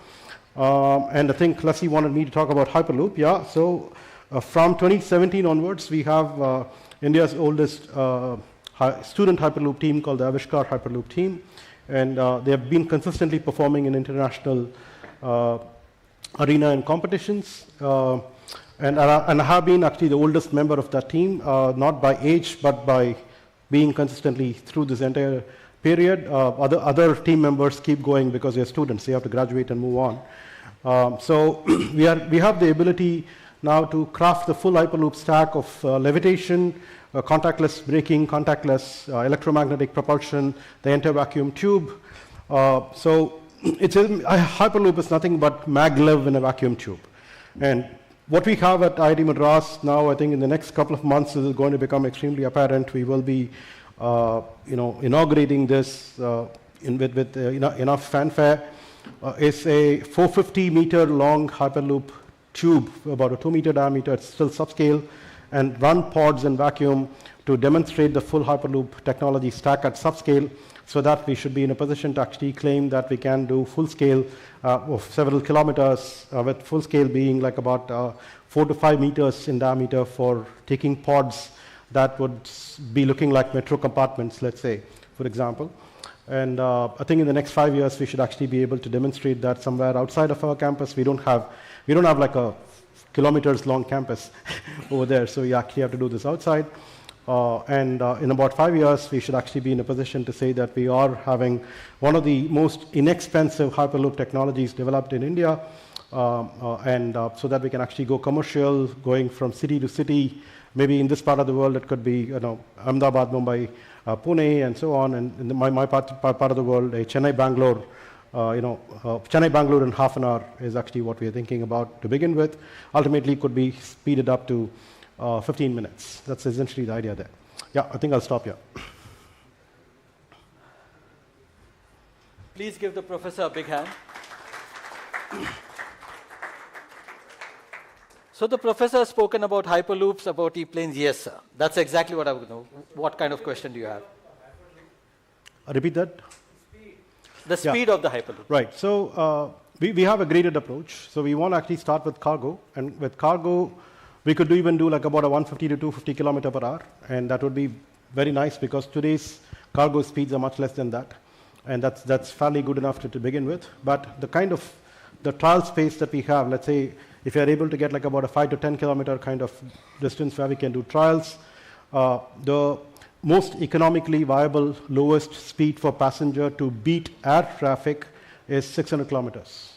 And I think Leslie wanted me to talk about Hyperloop. Yeah, so from 2017 onwards, we have India's oldest student Hyperloop team called the Avishkar Hyperloop team, and they have been consistently performing in international arena and competitions, and I have been actually the oldest member of that team, not by age but by being consistently through this entire period. Other team members keep going because they're students; they have to graduate and move on. So we have the ability now to craft the full Hyperloop stack of levitation, contactless braking, contactless electromagnetic propulsion, the anti-vacuum tube, So a Hyperloop is nothing but maglev in a vacuum tube. And what we have at IIT Madras now, I think in the next couple of months, this is going to become extremely apparent. We will be inaugurating this with enough fanfare. It's a 450-meter long Hyperloop tube, about a 2-meter diameter. It's still subscale, and run pods in vacuum to demonstrate the full Hyperloop technology stack at subscale, so that we should be in a position to actually claim that we can do full scale of several kilometers, with full scale being like about 4 to 5 meters in diameter for taking pods that would be looking like metro compartments, let's say, for example. And I think in the next 5 years, we should actually be able to demonstrate that somewhere outside of our campus. We don't have like a kilometers long campus over there, so we actually have to do this outside. In about 5 years, we should actually be in a position to say that we are having one of the most inexpensive Hyperloop technologies developed in India, so that we can actually go commercial, going from city to city. Maybe in this part of the world, it could be Ahmedabad, Mumbai, Pune, and so on. And in my part of the world, a Chennai, Bangalore. Chennai, Bangalore in half an hour is actually what we are thinking about to begin with. Ultimately, could be speeded up to 15 minutes. That's essentially the idea there. Yeah, I think I'll stop here. Please give the professor a big hand. So the professor has spoken about Hyperloops, about E-planes. Yes, sir. That's exactly what I would know. What kind of question do you have? Repeat that. The speed of the Hyperloop. Right. So we have a graded approach. So we want to actually start with cargo. And with cargo, we could even do like about a 150 to 250 kilometer per hour. And that would be very nice because today's cargo speeds are much less than that. And that's fairly good enough to begin with. But the trial space that we have, let's say, if you're able to get like about a 5 to 10 kilometer kind of distance where we can do trials, the most economically viable, lowest speed for passenger to beat air traffic is 600 kilometers.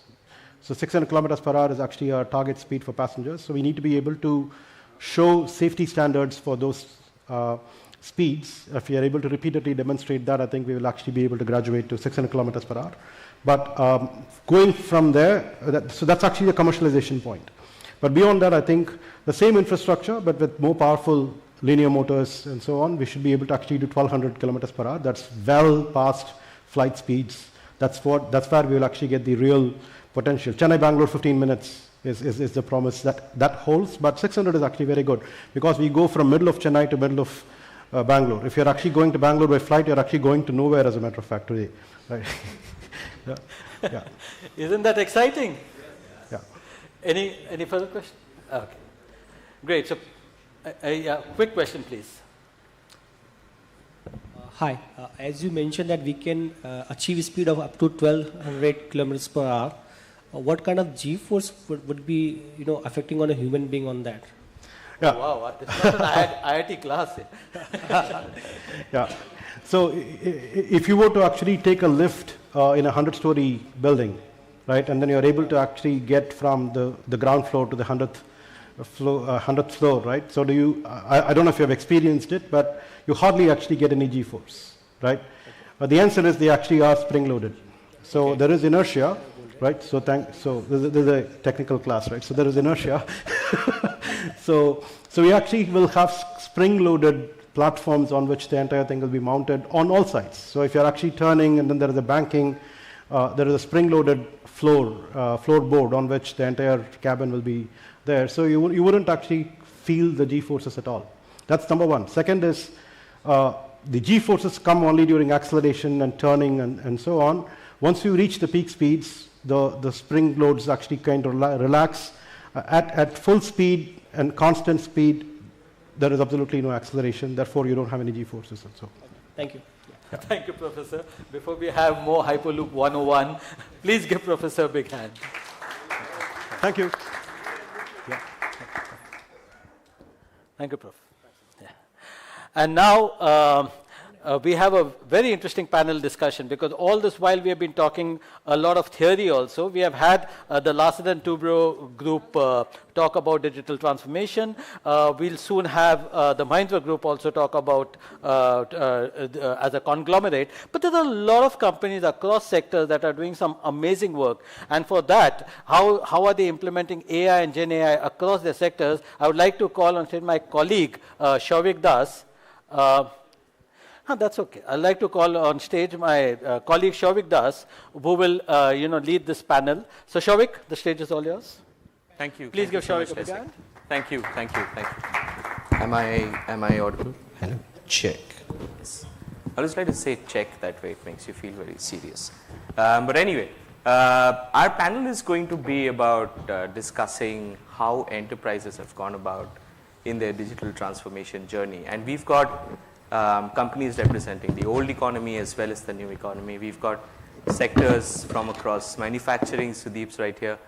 So 600 kilometers per hour is actually our target speed for passengers. So we need to be able to show safety standards for those speeds. If we are able to repeatedly demonstrate that, I think we will actually be able to graduate to 600 kilometers per hour. But going from there, so that's actually the commercialization point. But beyond that, I think the same infrastructure, but with more powerful linear motors and so on, we should be able to actually do 1200 kilometers per hour. That's well past flight speeds. That's where we will actually get the real potential. Chennai, Bangalore, 15 minutes is the promise that holds, but 600 is actually very good because we go from middle of Chennai to middle of Bangalore. If you're actually going to Bangalore by flight, you're actually going to nowhere, as a matter of fact, today. Right? Yeah. Isn't that exciting? Yeah. Any further questions? Okay. Great. So, quick question, please. Hi. As you mentioned that we can achieve a speed of up to 1200 kilometers per hour, what kind of G-force would be affecting on a human being on that? Yeah. Oh, wow, this is not an IIT class. Yeah. So if you were to actually take a lift in a 100-story building, right, and then you're able to actually get from the ground floor to the 100th floor, right? So I don't know if you have experienced it, but you hardly actually get any G-force, right? But the answer is they actually are spring-loaded. So there is inertia, right? So this is a technical class, right? So there is inertia. So we actually will have spring-loaded platforms on which the entire thing will be mounted on all sides. So if you're actually turning and then there is a banking, there is a spring-loaded floorboard on which the entire cabin will be there. So you wouldn't actually feel the G-forces at all. That's number one. Second is the G-forces come only during acceleration and turning and so on. Once you reach the peak speeds, the spring loads actually kind of relax. At full speed and constant speed, there is absolutely no acceleration. Therefore, you don't have any G-forces and so on. Thank you. Yeah. Thank you, Professor. Before we have more Hyperloop 101, please give Professor a big hand. Thank you. Yeah. Thank you, Prof. Yeah. And now, we have a very interesting panel discussion, because all this while we have been talking a lot of theory also. We have had the Larsen and Toubro group talk about digital transformation. We'll soon have the Mahindra group also talk about as a conglomerate. But there are a lot of companies across sectors that are doing some amazing work. And for that, how are they implementing AI and GenAI across their sectors? I would like to call on my colleague, Shavik Das. That's okay. I'd like to call on stage my colleague Shavik Das, who will lead this panel. So Shavik, the stage is all yours. Thank you. Please Thank give you Shavik so a big hand. Thank you. Thank you. Thank you. Am I audible? Hello. Check. Yes. I always like to say check, that way it makes you feel very serious. But anyway, our panel is going to be about discussing how enterprises have gone about in their digital transformation journey. And we've got companies representing the old economy as well as the new economy. We've got sectors from across manufacturing, Sudeep's right here,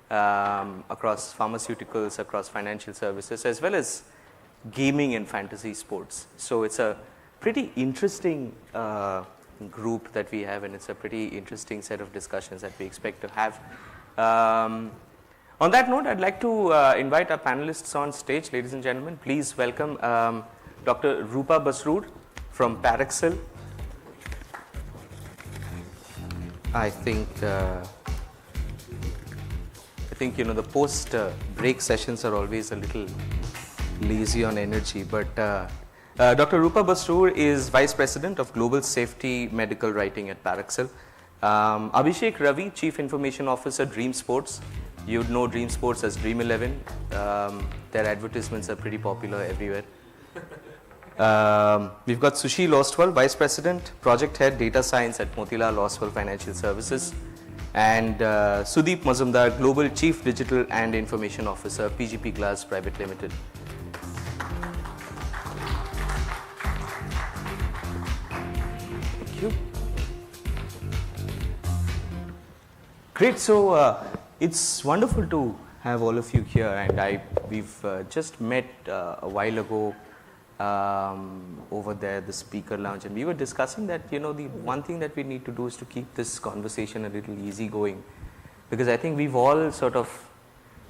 across pharmaceuticals, across financial services, as well as gaming and fantasy sports. So it's a pretty interesting group that we have, and it's a pretty interesting set of discussions that we expect to have. On that note, I'd like to invite our panelists on stage. Ladies and gentlemen, please welcome Dr. Rupa Basroor from Parexel. I think the post-break sessions are always a little lazy on energy, but Dr. Rupa Basroor is Vice President of Global Safety Medical Writing at Parexel. Abhishek Ravi, Chief Information Officer, Dream Sports. You'd know Dream Sports as Dream 11. Their advertisements are pretty popular everywhere. We've got Sushil Ostwal, Vice President, Project Head, Data Science at Motilal Oswal Financial Services. And Sudeep Mazumdar, Global Chief Digital and Information Officer, PGP Glass Private Limited. Thank you. Great. So it's wonderful to have all of you here, and we've just met a while ago over there, the speaker lounge, and we were discussing that the one thing that we need to do is to keep this conversation a little easygoing, because I think we've all sort of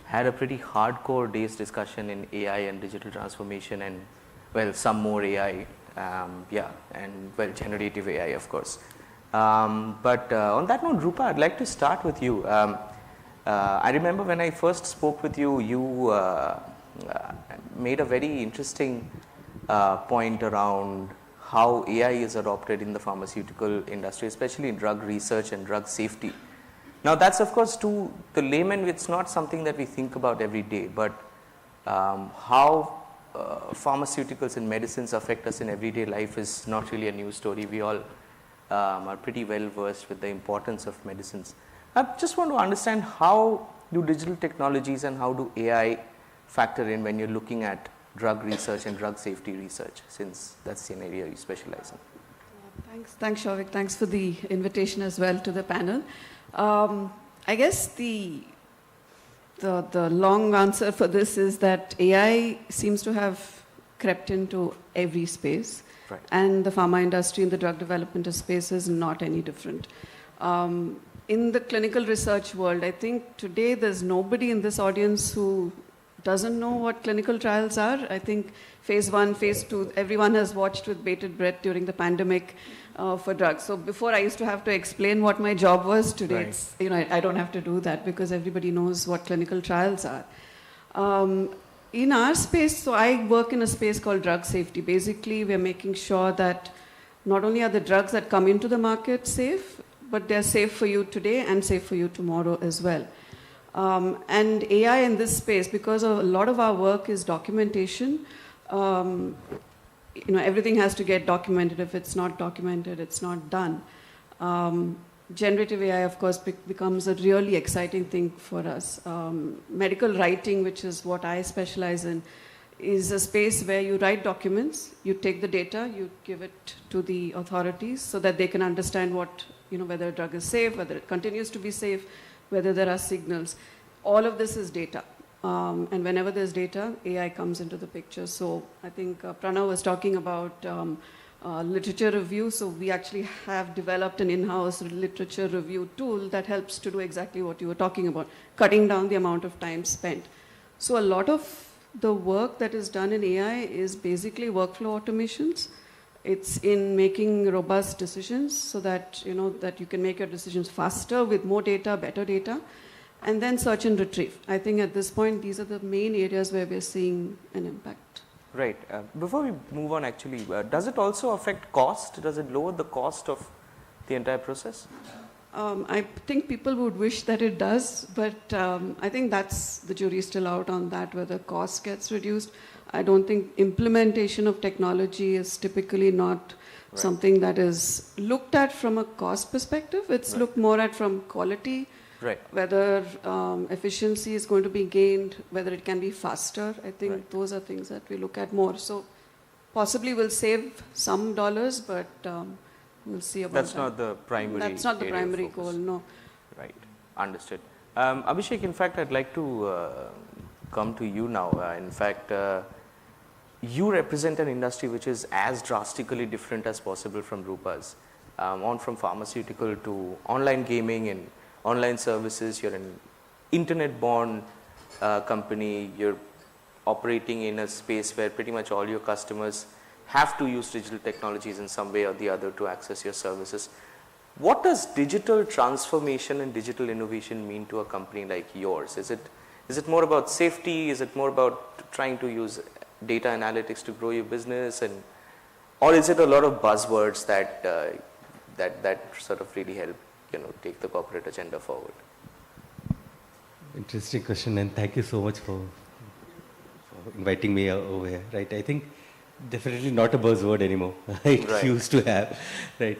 had a pretty hardcore day's discussion in AI and digital transformation, and well, some more AI, and well, generative AI, of course. But on that note, Rupa, I'd like to start with you. I remember when I first spoke with you, you made a very interesting point around how AI is adopted in the pharmaceutical industry, especially in drug research and drug safety. Now, that's of course to the layman, it's not something that we think about every day, but how pharmaceuticals and medicines affect us in everyday life is not really a new story. We all are pretty well versed with the importance of medicines. I just want to understand, how do digital technologies and how do AI factor in when you're looking at drug research and drug safety research, since that's an area you specialize in? Thanks, Shavik. Thanks for the invitation as well to the panel. I guess the long answer for this is that AI seems to have crept into every space, right, and the pharma industry and the drug development space is not any different. In the clinical research world, I think today there's nobody in this audience who doesn't know what clinical trials are. I think phase 1, phase 2, everyone has watched with bated breath during the pandemic for drugs. So before I used to have to explain what my job was. Today, right, it's, I don't have to do that because everybody knows what clinical trials are. In our space, so I work in a space called drug safety. Basically, we're making sure that not only are the drugs that come into the market safe, but they're safe for you today and safe for you tomorrow as well. And AI in this space, because a lot of our work is documentation, everything has to get documented. If it's not documented, it's not done. Generative AI, of course, becomes a really exciting thing for us. Medical writing, which is what I specialize in, is a space where you write documents, you take the data, you give it to the authorities so that they can understand whether a drug is safe, whether it continues to be safe, whether there are signals. All of this is data. And whenever there's data, AI comes into the picture. So I think Pranav was talking about literature review. So we actually have developed an in-house literature review tool that helps to do exactly what you were talking about, cutting down the amount of time spent. So a lot of the work that is done in AI is basically workflow automations. It's in making robust decisions so that that you can make your decisions faster with more data, better data, and then search and retrieve. I think at this point, these are the main areas where we're seeing an impact. Right. Before we move on, actually, does it also affect cost? Does it lower the cost of the entire process? I think people would wish that it does, but I think that's the jury's still out on that, whether cost gets reduced. I don't think implementation of technology is typically not something that is looked at from a cost perspective. It's looked more at from quality, whether efficiency is going to be gained, whether it can be faster. I think those are things that we look at more. So possibly we'll save some dollars, but we'll see about That's that. not the primary. That's not the area of primary focus. goal, no. Right. Understood. Abhishek, in fact, I'd like to come to you now. In fact, you represent an industry which is as drastically different as possible from Rupa's. From pharmaceutical to online gaming and online services. You're an internet-born company. You're operating in a space where pretty much all your customers have to use digital technologies in some way or the other to access your services. What does digital transformation and digital innovation mean to a company like yours? Is it more about safety? Is it more about trying to use data analytics to grow your business, or is it a lot of buzzwords that sort of really help take the corporate agenda forward? Interesting question, and thank you so much for inviting me over here. Right, I think definitely not a buzzword anymore. It used to have, right?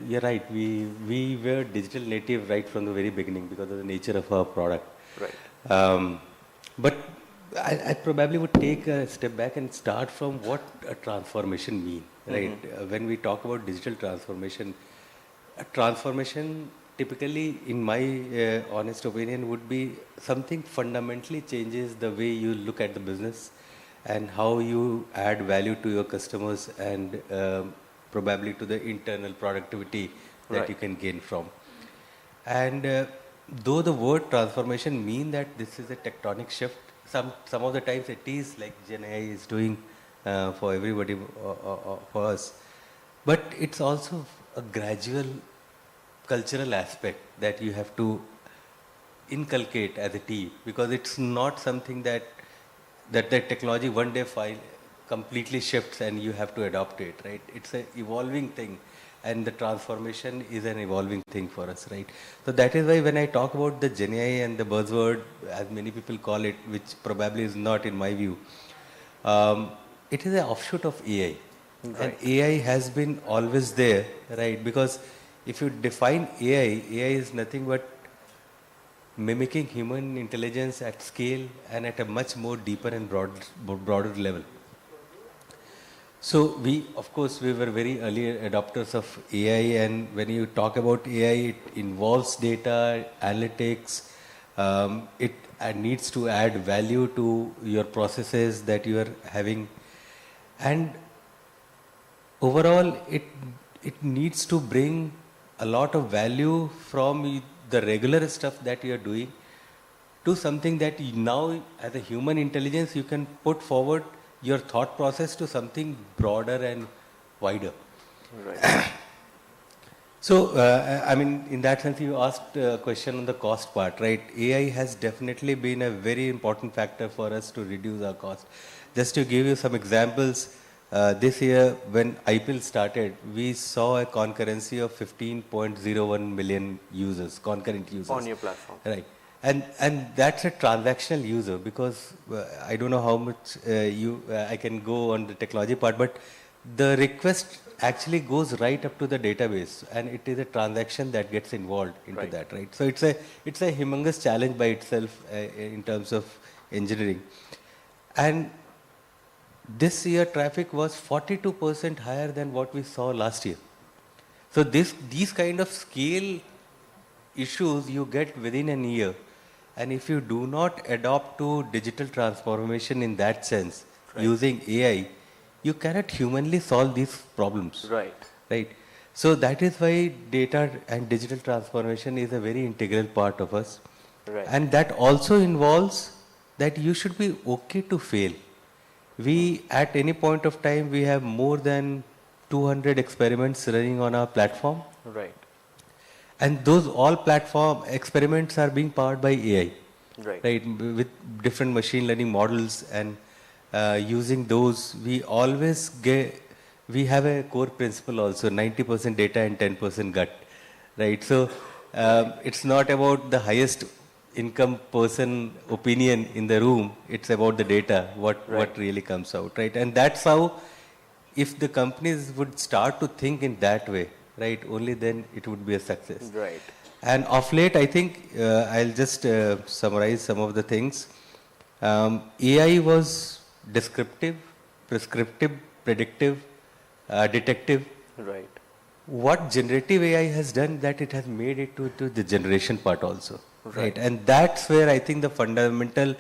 You're right. We were digital native right from the very beginning because of the nature of our product. Right. But I probably would take a step back and start from what a transformation means, right? When we talk about digital transformation, a transformation typically, in my honest opinion, would be something fundamentally changes the way you look at the business and how you add value to your customers and probably to the internal productivity that you can gain from. And though the word transformation mean that this is a tectonic shift, some of the times it is like GenAI is doing for everybody, for us. But it's also a gradual cultural aspect that you have to inculcate as a team, because it's not something that the technology one day completely shifts and you have to adopt it, right? It's an evolving thing, and the transformation is an evolving thing for us, right? So that is why when I talk about the GenAI and the buzzword, as many people call it, which probably is not in my view, it is an offshoot of AI. And AI has been always there, right? Because if you define AI is nothing but mimicking human intelligence at scale and at a much more deeper and broader level. So of course, we were very early adopters of AI, and when you talk about AI, it involves data, analytics, it needs to add value to your processes that you are having, and overall, it needs to bring a lot of value from the regular stuff that you are doing to something that now, as a human intelligence, you can put forward your thought process to something broader and wider. Right. So, I mean, in that sense, you asked a question on the cost part, right? AI has definitely been a very important factor for us to reduce our cost. Just to give you some examples, this year when IPL started, we saw a concurrency of 15.01 million users, concurrent users. On your platform. Right. And that's a transactional user, because I don't know how much I can go on the technology part, but the request actually goes right up to the database, and it is a transaction that gets involved into that, right? So it's a humongous challenge by itself in terms of engineering. And this year traffic was 42% higher than what we saw last year. So these kind of scale issues you get within a year. And if you do not adopt to digital transformation in that sense, using AI, you cannot humanly solve these problems. Right. Right. So that is why data and digital transformation is a very integral part of us. Right. And that also involves that you should be okay to fail. We, at any point of time, we have more than 200 experiments running on our platform. Right. And those all platform experiments are being powered by AI. Right. With different machine learning models, and using those, we have a core principle also, 90% data and 10% gut. Right. So it's not about the highest income person opinion in the room, it's about the data, what really comes out, right? And that's how, if the companies would start to think in that way, right, only then it would be a success. Right. And of late, I think, I'll just summarize some of the things. AI was descriptive, prescriptive, predictive, detective. Right. What generative AI has done, that it has made it to the generation part also. Right. And that's where I think the fundamental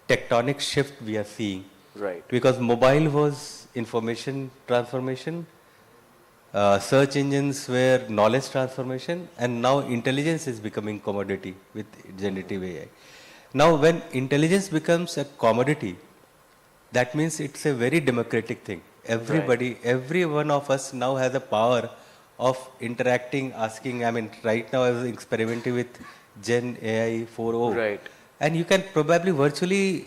tectonic shift we are seeing. Right. Because mobile was information transformation, search engines were knowledge transformation, and now intelligence is becoming commodity with generative AI. Now when intelligence becomes a commodity, that means it's a very democratic thing. Everybody, every one of us now has a power of interacting, asking. I mean, right now I was experimenting with GenAI 4.0. Right. And you can probably virtually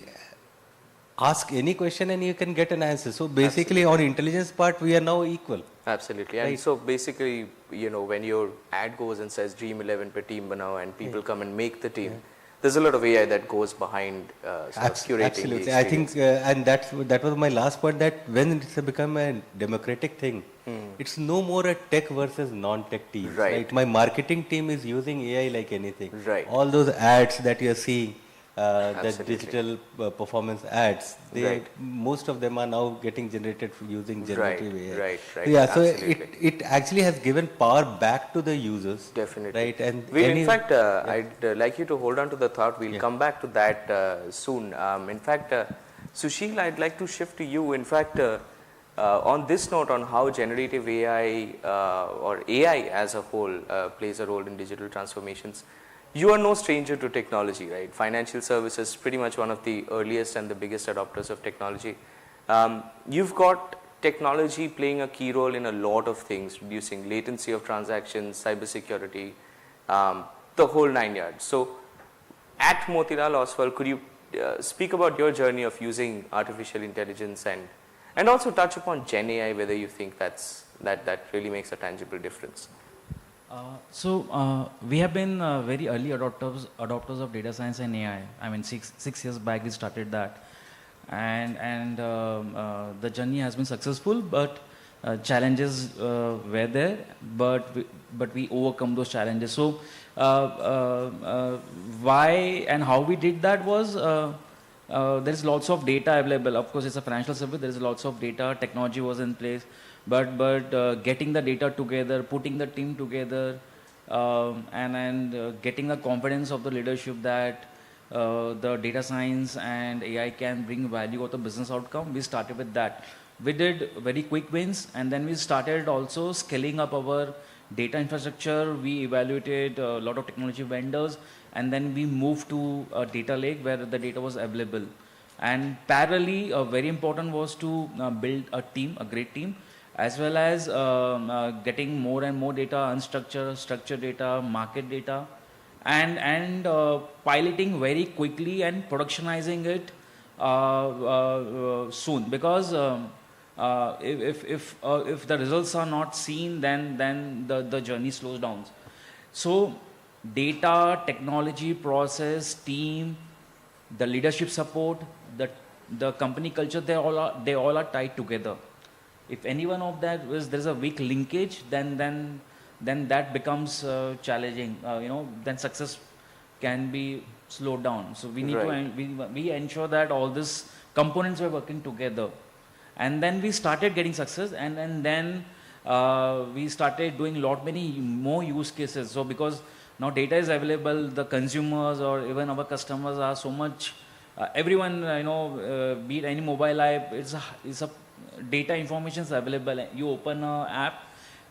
ask any question and you can get an answer. So basically on intelligence part, we are now equal. Absolutely. And so basically, you know, when your ad goes and says Dream 11 per team banao and people come and make the team, there's a lot of AI that goes behind curating Absolutely. the I think, and that was my last point, that when it's become a democratic thing, it's no more a tech versus non-tech team. Right. My marketing team is using AI like anything. Right. All those ads that you're seeing, the digital performance ads, most of them are now getting generated using generative AI. Right. Yeah, so it actually has given power back to the users. Definitely. Right. And in fact, I'd like you to hold on to the thought. We'll come back to that soon. In fact, Sushil, I'd like to shift to you. In fact, on this note, on how generative AI or AI as a whole plays a role in digital transformations, you are no stranger to technology, right? Financial services, pretty much one of the earliest and the biggest adopters of technology. You've got technology playing a key role in a lot of things, reducing latency of transactions, cybersecurity, the whole 9 yards. So at Motilal Oswal, could you speak about your journey of using artificial intelligence and also touch upon GenAI, whether you think that really makes a tangible difference? So we have been very early adopters of data science and AI. I mean, six years back we started that, and the journey has been successful. But challenges were there, but we overcome those challenges. So why and how we did that was there is lots of data available. Of course, it's a financial service. There is lots of data. Technology was in place. But getting the data together, putting the team together, and getting the confidence of the leadership that the data science and AI can bring value of the business outcome, we started with that. We did very quick wins, and then we started also scaling up our data infrastructure. We evaluated a lot of technology vendors, and then we moved to a data lake where the data was available. And parallelly, very important was to build a team, a great team, as well as getting more and more data, unstructured, structured data, market data, and piloting very quickly and productionizing it soon. Because if the results are not seen, then the journey slows down. So data, technology, process, team, the leadership support, the company culture, they all are tied together. If any one of that there's a weak linkage, then that becomes challenging. Then success can be slowed down. So we need to we ensure that all these components are working together, and then we started getting success, and then we started doing many more use cases. So because now data is available, the consumers or even our customers are so much. Everyone, be it any mobile app, it's a data information is available. You open an app,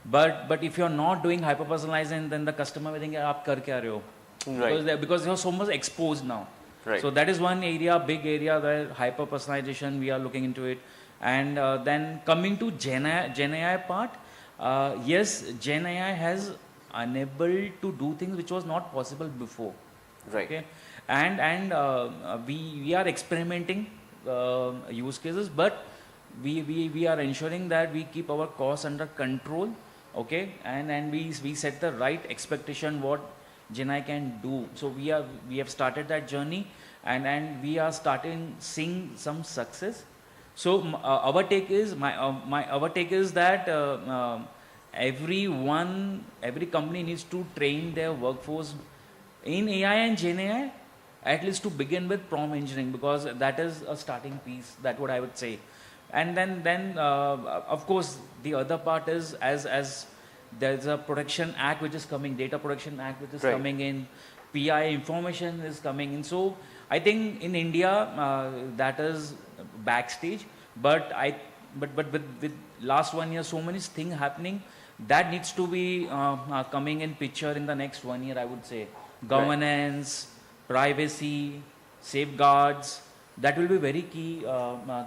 but if you're not doing hyper personalizing, then the customer will think, "Aap kar kya rahe ho?" Because you're so much exposed now. Right. So that is one area, big area where hyper personalization we are looking into it. And then coming to GenAI part, yes, GenAI has enabled to do things which was not possible before. Right. Okay. And we are experimenting use cases, but we are ensuring that we keep our costs under control. Okay. And we set the right expectation what GenAI can do. So we have started that journey, and we are seeing some success. So our take is that every company needs to train their workforce in AI and GenAI, at least to begin with prompt engineering, because that is a starting piece. That's what I would say. And then of course the other part is as there's a protection act which is coming, data protection act which is coming in, PI information is coming in. So I think in India that is backstage, but with last 1 year so many things happening, that needs to be coming in picture in the next 1 year, I would say. Governance, privacy, safeguards, that will be very key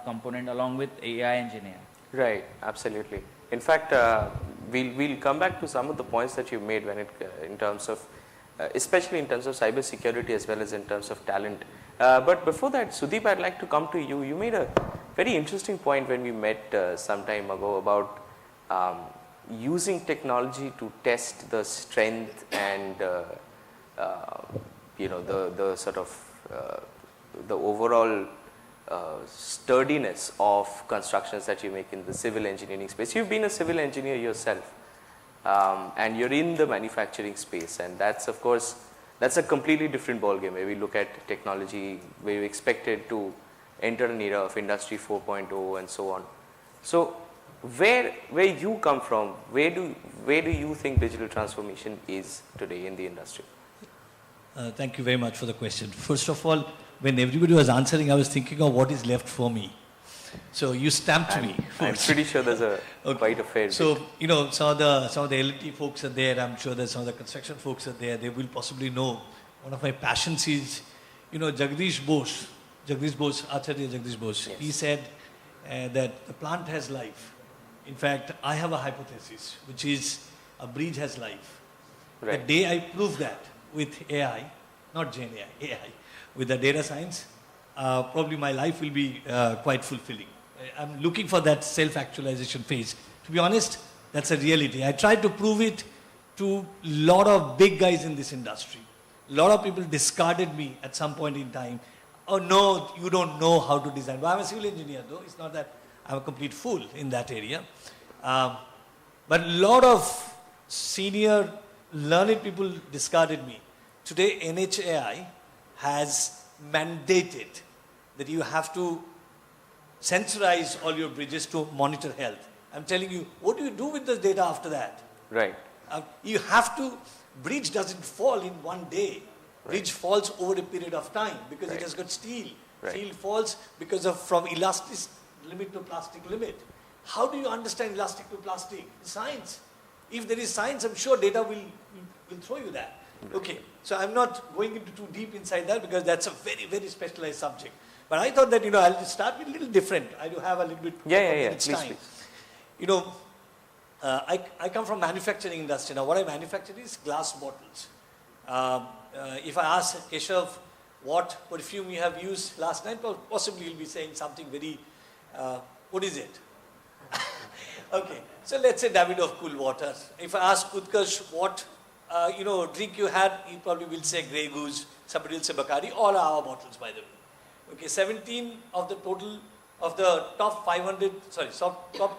component along with AI and GenAI. Right, absolutely. In fact, we'll come back to some of the points that you made when in terms of, especially in terms of cyber security as well as in terms of talent. But before that, Sudeep, I'd like to come to you. You made a very interesting point when we met some time ago about using technology to test the strength and the sort of the overall sturdiness of constructions that you make in the civil engineering space. You've been a civil engineer yourself, and you're in the manufacturing space, and that's of course that's a completely different ballgame where we look at technology, where we expected to enter an era of Industry 4.0 and so on. So where you come from, where do you think digital transformation is today in the industry? Thank you very much for the question. First of all, when everybody was answering, I was thinking of what is left for me. So you stamped me first. I'm pretty sure there's quite a fair So, bit. some of the L&T folks are there. I'm sure that some of the construction folks are there. They will possibly know. One of my passions is, Jagdish Bose, Acharya Jagdish Bose. Yes. He said that the plant has life. In fact, I have a hypothesis, which is a bridge has life. Right. The day I prove that with AI, not GenAI, AI, with the data science, probably my life will be quite fulfilling. I'm looking for that self-actualization phase. To be honest, that's a reality. I tried to prove it to a lot of big guys in this industry. A lot of people discarded me at some point in time. Oh no, you don't know how to design. But I'm a civil engineer though. It's not that I'm a complete fool in that area. But a lot of senior learned people discarded me. Today, NHAI has mandated that you have to sensorize all your bridges to monitor health. I'm telling you, what do you do with the data after that? Right. You have to, bridge doesn't fall in one day. Bridge falls over a period of time because it has got steel. Steel falls because of from elastic limit to plastic limit. How do you understand elastic to plastic? Science. If there is science, I'm sure data will throw you that. Okay, so I'm not going into too deep inside that because that's a very, very specialized subject. But I thought that, I'll start with a little different. I do have a little bit please, time. Please. I come from manufacturing industry. Now, what I manufacture is glass bottles. If I ask Keshav what perfume you have used last night, well, possibly he'll be saying something very, what is it? Okay, so let's say Davidoff cool water. If I ask Utkarsh what drink you had, he probably will say Grey Goose, somebody will say Bacardi, all are our bottles by the way. Okay, 17 of the total of the top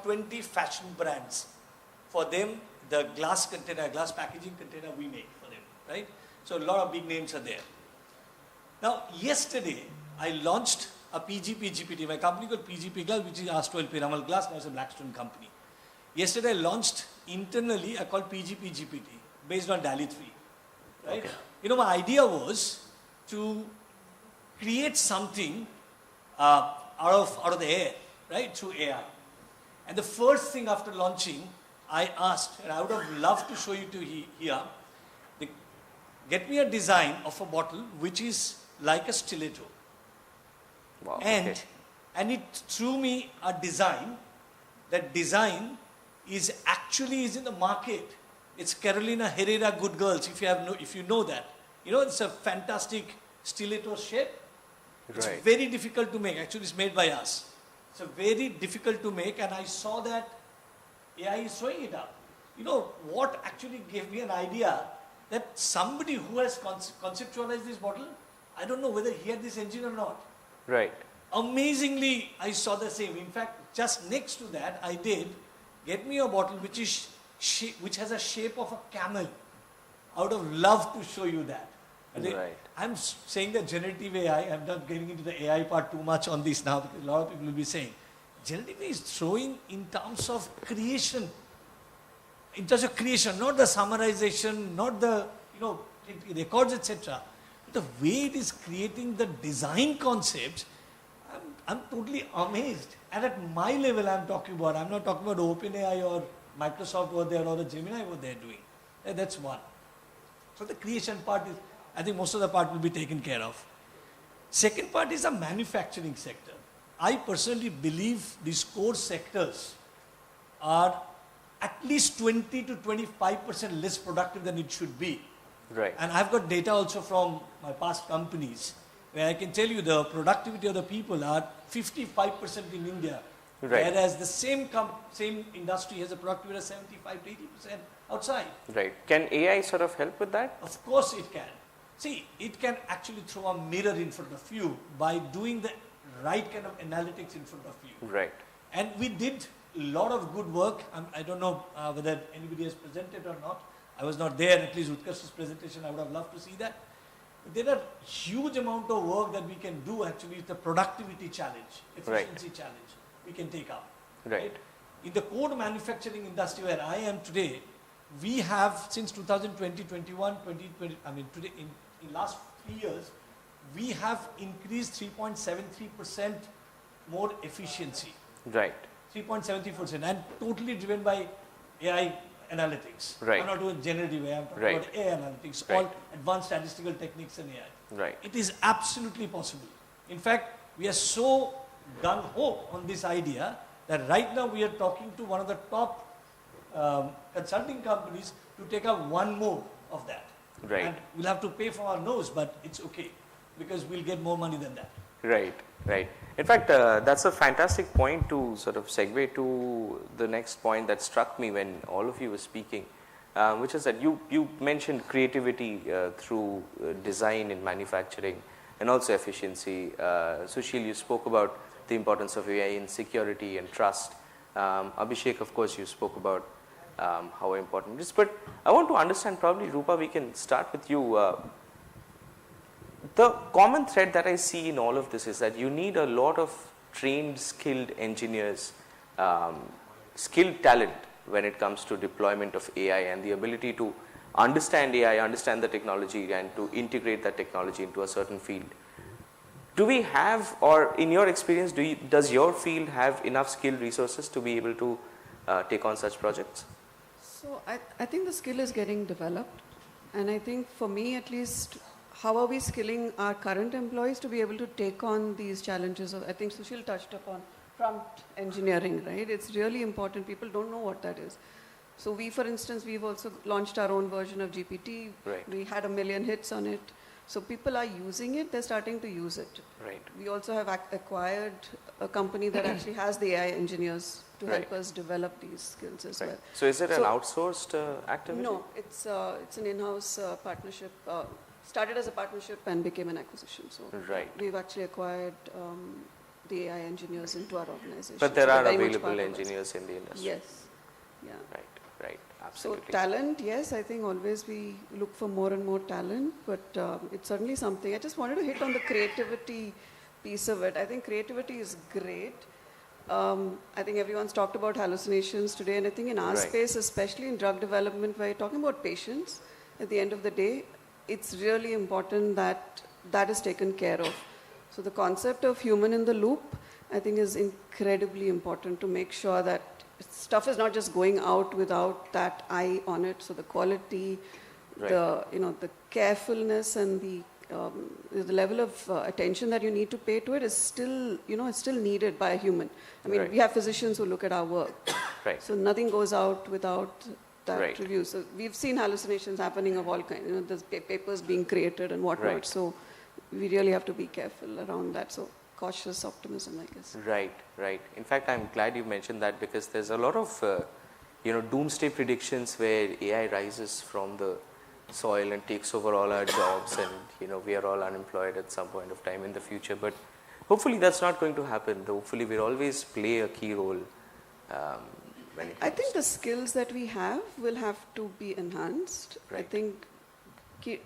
20 fashion brands. For them, the glass packaging container we make for them, right? So a lot of big names are there. Now, yesterday, I launched a PGP GPT, my company called PGP Glass, which is R12 Piramal Glass, now it's a Blackstone company. Yesterday, I launched internally, I called PGP GPT, based on DALI 3, right? Okay. My idea was to create something out of the air, right, through AI. And the first thing after launching, I asked, and I would have loved to show you to here, get me a design of a bottle which is like a stiletto. Wow. And it threw me a design. That design is in the market. It's Carolina Herrera Good Girls, if you know that. You know, it's a fantastic stiletto shape. It's very difficult to make. Actually, it's made by us. It's very difficult to make, and I saw that AI is showing it up. You know, what actually gave me an idea that somebody who has conceptualized this bottle, I don't know whether he had this engine or not. Right. Amazingly, I saw the same. In fact, just next to that, I did get me a bottle which has a shape of a camel. I would have loved to show you that. Right. I'm saying that generative AI, I'm not getting into the AI part too much on this now because a lot of people will be saying, generative AI is throwing in terms of creation. In terms of creation, not the summarization, not the records, etc. The way it is creating the design concepts, I'm totally amazed. And at my level, I'm talking about. I'm not talking about OpenAI or Microsoft over there or the Gemini what they're doing. That's one. So the creation part is, I think most of the part will be taken care of. Second part is the manufacturing sector. I personally believe these core sectors are at least 20 to 25% less productive than it should be. Right. And I've got data also from my past companies where I can tell you the productivity of the people are 55% in India. Right. Whereas the same industry has a productivity of 75 to 80% outside. Right. Can AI sort of help with that? Of course it can. See, it can actually throw a mirror in front of you by doing the right kind of analytics in front of you. Right. And we did a lot of good work. I don't know whether anybody has presented or not. I was not there, at least Utkarsh's presentation, I would have loved to see that. But there are huge amount of work that we can do actually, the productivity challenge, efficiency challenge we can take up. Right. In the code manufacturing industry where I am today, we have since 2020, 21, 2020, I mean today in last 3 years, we have increased 3.73% more efficiency. Right. 3.73% and totally driven by AI analytics. Right. I'm not doing generative AI, I'm talking about AI analytics, all advanced statistical techniques and AI. Right. It is absolutely possible. In fact, we are so gung-ho on this idea that right now we are talking to one of the top consulting companies to take up one more of that. Right. And we'll have to pay for our nose, but it's okay because we'll get more money than that. Right, right. In fact, that's a fantastic point to sort of segue to the next point that struck me when all of you were speaking, which is that you mentioned creativity through design in manufacturing and also efficiency. Sushil, you spoke about the importance of AI in security and trust. Abhishek, of course, you spoke about how important it is. But I want to understand, probably, Rupa, we can start with you. The common thread that I see in all of this is that you need a lot of trained, skilled engineers, skilled talent when it comes to deployment of AI and the ability to understand AI, understand the technology, and to integrate that technology into a certain field. Do we have, or in your experience, does your field have enough skilled resources to be able to take on such projects? So I think the skill is getting developed. And I think for me at least, how are we skilling our current employees to be able to take on these challenges? I think Sushil touched upon prompt engineering, right? It's really important. People don't know what that is. So we, for instance, we've also launched our own version of GPT. Right. We had 1 million hits on it. So people are using it, they're starting to use it. Right. We also have acquired a company that actually has the AI engineers to help us develop these skills as well. So is it an outsourced activity? No, it's an in-house partnership. Started as a partnership and became an acquisition. So we've actually acquired the AI engineers into our organization. But there are available engineers in the industry. Yes. Yeah. Right. Absolutely. So talent, yes, I think always we look for more and more talent, but it's certainly something. I just wanted to hit on the creativity piece of it. I think creativity is great. I think everyone's talked about hallucinations today, and I think in our space, especially in drug development, where you're talking about patients, at the end of the day, it's really important that that is taken care of. So the concept of human in the loop I think is incredibly important to make sure that stuff is not just going out without that eye on it. So the quality, the carefulness, and the level of attention that you need to pay to it is still, it's still needed by a human. I mean, we have physicians who look at our work. So nothing goes out without that review. So we've seen hallucinations happening of all kinds. There's papers being created and whatnot. So we really have to be careful around that. So cautious optimism, I guess. Right. In fact, I'm glad you mentioned that, because there's a lot of, doomsday predictions where AI rises from the soil and takes over all our jobs, and, we are all unemployed at some point of time in the future. But hopefully that's not going to happen. Hopefully we'll always play a key role. I think the skills that we have will have to be enhanced. I think,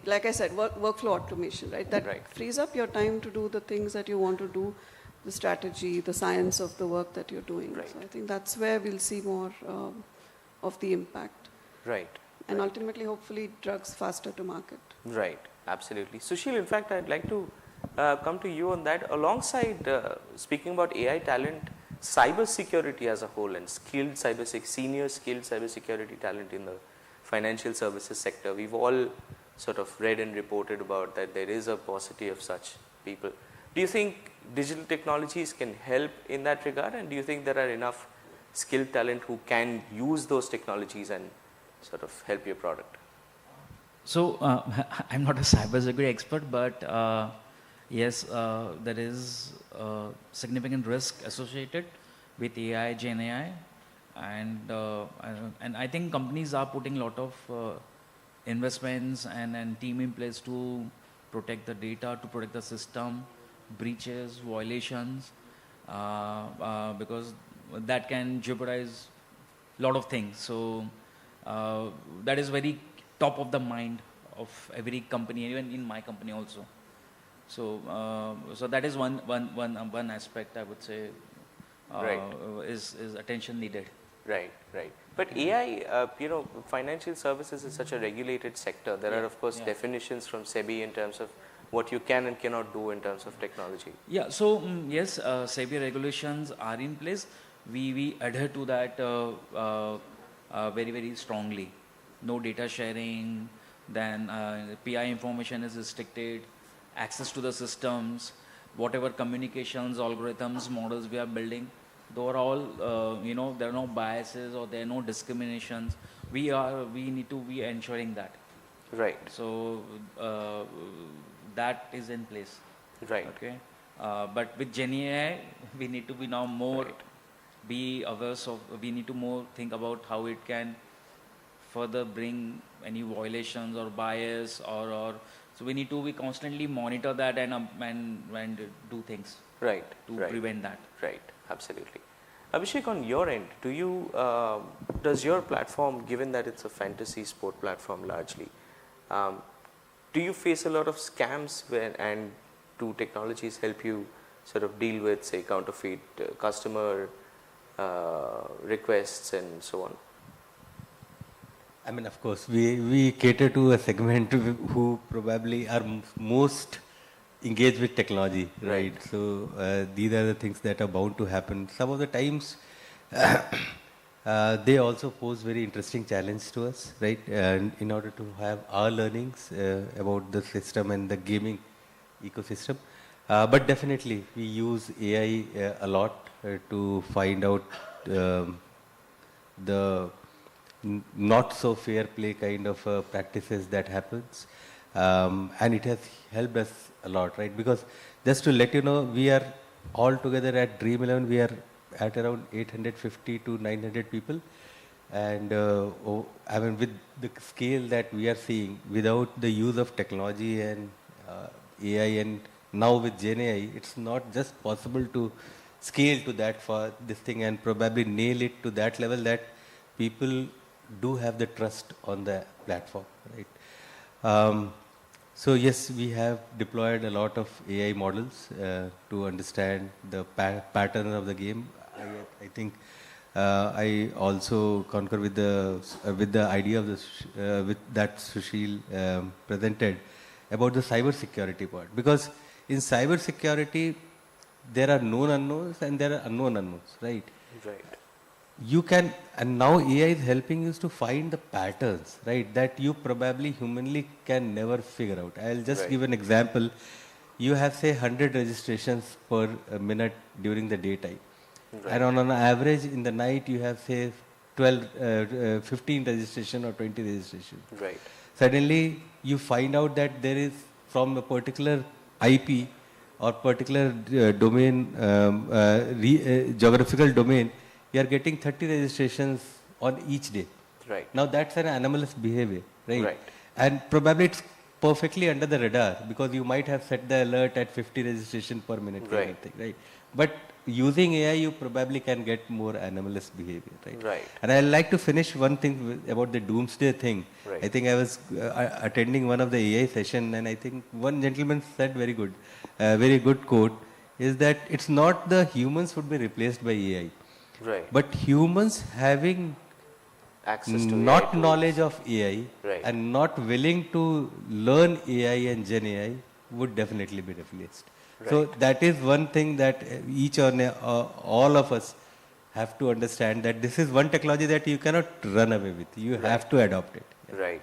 like I said, workflow automation, right? That frees up your time to do the things that you want to do, the strategy, the science of the work that you're doing. So I think that's where we'll see more of the impact. And ultimately, hopefully, drugs faster to market. Right, absolutely. Sushil, in fact, I'd like to come to you on that. Alongside speaking about AI talent, cybersecurity as a whole, and senior skilled cybersecurity talent in the financial services sector, we've all sort of read and reported about that there is a paucity of such people. Do you think digital technologies can help in that regard, and do you think there are enough skilled talent who can use those technologies and sort of help your product? So I'm not a cybersecurity expert, but yes, there is significant risk associated with AI, GenAI, and I think companies are putting a lot of investments and team in place to protect the data, to protect the system, breaches, violations, because that can jeopardize a lot of things. So that is very top of the mind of every company, even in my company also. So so that is one aspect I would say is attention needed. Right. But AI, financial services is such a regulated sector. There are, of course, definitions from SEBI in terms of what you can and cannot do in terms of technology. Yeah, so yes, SEBI regulations are in place. We adhere to that very, very strongly. No data sharing, then PI information is restricted, access to the systems, whatever communications, algorithms, models we are building, they are all, there are no biases or there are no discriminations. We need to be ensuring that. Right. So that is in place. Right. Okay. But with GenAI, we need to be now more be aware of. We need to more think about how it can further bring any violations or bias or so we need to be constantly monitor that and do things to prevent that. Right. Absolutely. Abhishek, on your end, does your platform, given that it's a fantasy sport platform largely, do you face a lot of scams and do technologies help you sort of deal with, say, counterfeit customer requests and so on? I mean, of course, we cater to a segment who probably are most engaged with technology, right? So these are the things that are bound to happen. Some of the times, they also pose very interesting challenge to us, right? And in order to have our learnings about the system and the gaming ecosystem. But definitely, we use AI a lot to find out the not so fair play kind of practices that happens. And it has helped us a lot, right? Because just to let you know, we are all together at Dream 11, we are at around 850 to 900 people. And I mean, with the scale that we are seeing, without the use of technology and AI and now with GenAI, it's not just possible to scale to that for this thing and probably nail it to that level that people do have the trust on the platform, right? So yes, we have deployed a lot of AI models to understand the pattern of the game. I think I also concur with the idea of with that Sushil presented about the cyber security part, because in cyber security there are known unknowns and there are unknown unknowns, right? Right. You can, and now AI is helping you to find the patterns, right, that you probably humanly can never figure out. I'll just give an example. You have, say, 100 registrations per minute during the daytime. And on an average, in the night, you have, say, 15 registration or 20 registration. Right. Suddenly, you find out that there is, from a particular IP or particular domain, geographical domain, you are getting 30 registrations on each day. Right. Now that's an anomalous behavior, right? And probably it's perfectly under the radar because you might have set the alert at 50 registration per minute, kind of thing, right? But using AI, you probably can get more anomalous behavior, right? Right. And I'd like to finish one thing about the doomsday thing. Right. I think I was attending one of the AI session, and I think one gentleman said very good quote, is that it's not the humans would be replaced by AI. Right. But humans having access to not AI knowledge of AI and not willing to learn AI and GenAI would definitely be replaced. So that is one thing that each or all of us have to understand, that this is one technology that you cannot run away with. You have to adopt it. Right,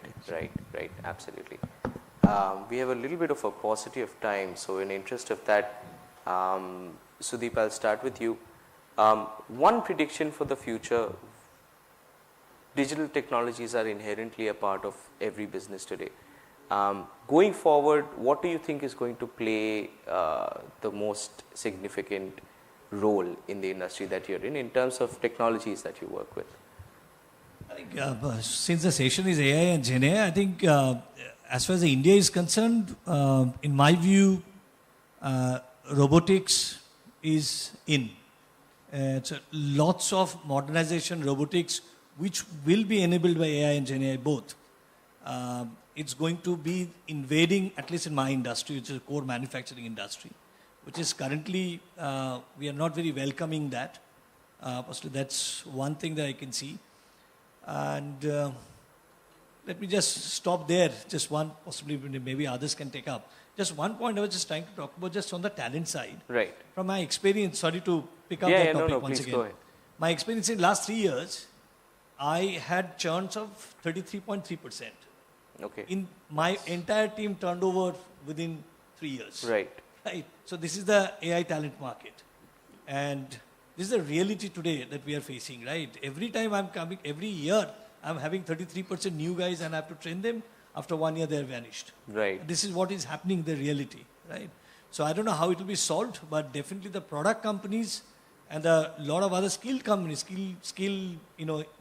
absolutely. We have a little bit of a paucity of time, so in interest of that, Sudeep, I'll start with you. One prediction for the future: digital technologies are inherently a part of every business today. Going forward, what do you think is going to play the most significant role in the industry that you're in terms of technologies that you work with? I think since the session is AI and GenAI, I think as far as India is concerned, in my view, robotics is in. So lots of modernization robotics which will be enabled by AI and GenAI both. It's going to be invading, at least in my industry, which is a core manufacturing industry, which is currently, we are not very welcoming that. So that's one thing that I can see. And let me just stop there. Just one, possibly maybe others can take up. Just one point I was just trying to talk about, just on the talent side. Right. From my experience, sorry to pick up that topic once again. Go ahead. My experience in last 3 years, I had churns of 33.3%. Okay. In my entire team turned over within 3 years. Right. So this is the AI talent market. And this is the reality today that we are facing, right? Every time I'm coming, every year, I'm having 33% new guys and I have to train them. After 1 year, they're vanished. Right. This is what is happening, the reality, right? So I don't know how it will be solved, but definitely the product companies and a lot of other skill companies,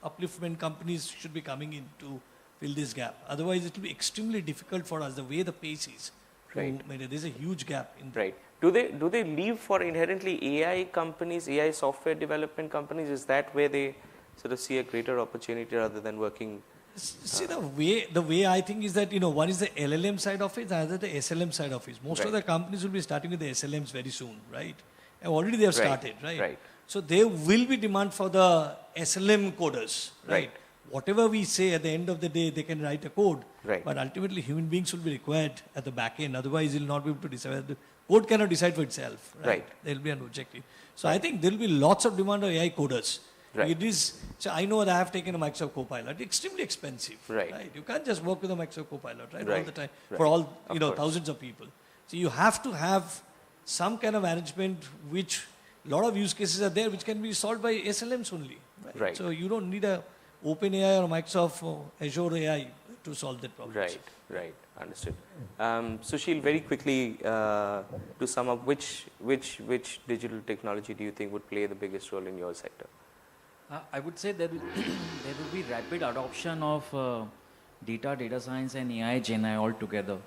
upliftment companies should be coming in to fill this gap. Otherwise, it will be extremely difficult for us, the way the pace is. Right. There's a huge gap. Right. Do they leave for inherently AI companies, AI software development companies? Is that where they sort of see a greater opportunity rather than working? See, the way I think is that, one is the LLM side of it, the other the SLM side of it. Most of the companies will be starting with the SLMs very soon, right? And already they have started, right? So there will be demand for the SLM coders, right? Whatever we say, at the end of the day, they can write a code. Right. But ultimately, human beings will be required at the back end. Otherwise, you'll not be able to decide. The code cannot decide for itself, right? There will be an objective. So I think there will be lots of demand of AI coders. Right. It is, so I know that I have taken a Microsoft Copilot. Extremely expensive, right? You can't just work with a Microsoft Copilot, right? Right. All the time Right. for all Of course. thousands of people. So you have to have some kind of management, which a lot of use cases are there, which can be solved by SLMs only. Right. So you don't need a OpenAI or Microsoft or Azure AI to solve that problem. Right. Understood. Sushil, very quickly to sum up, which digital technology do you think would play the biggest role in your sector? I would say there will be rapid adoption of data science and AI, GenAI all together.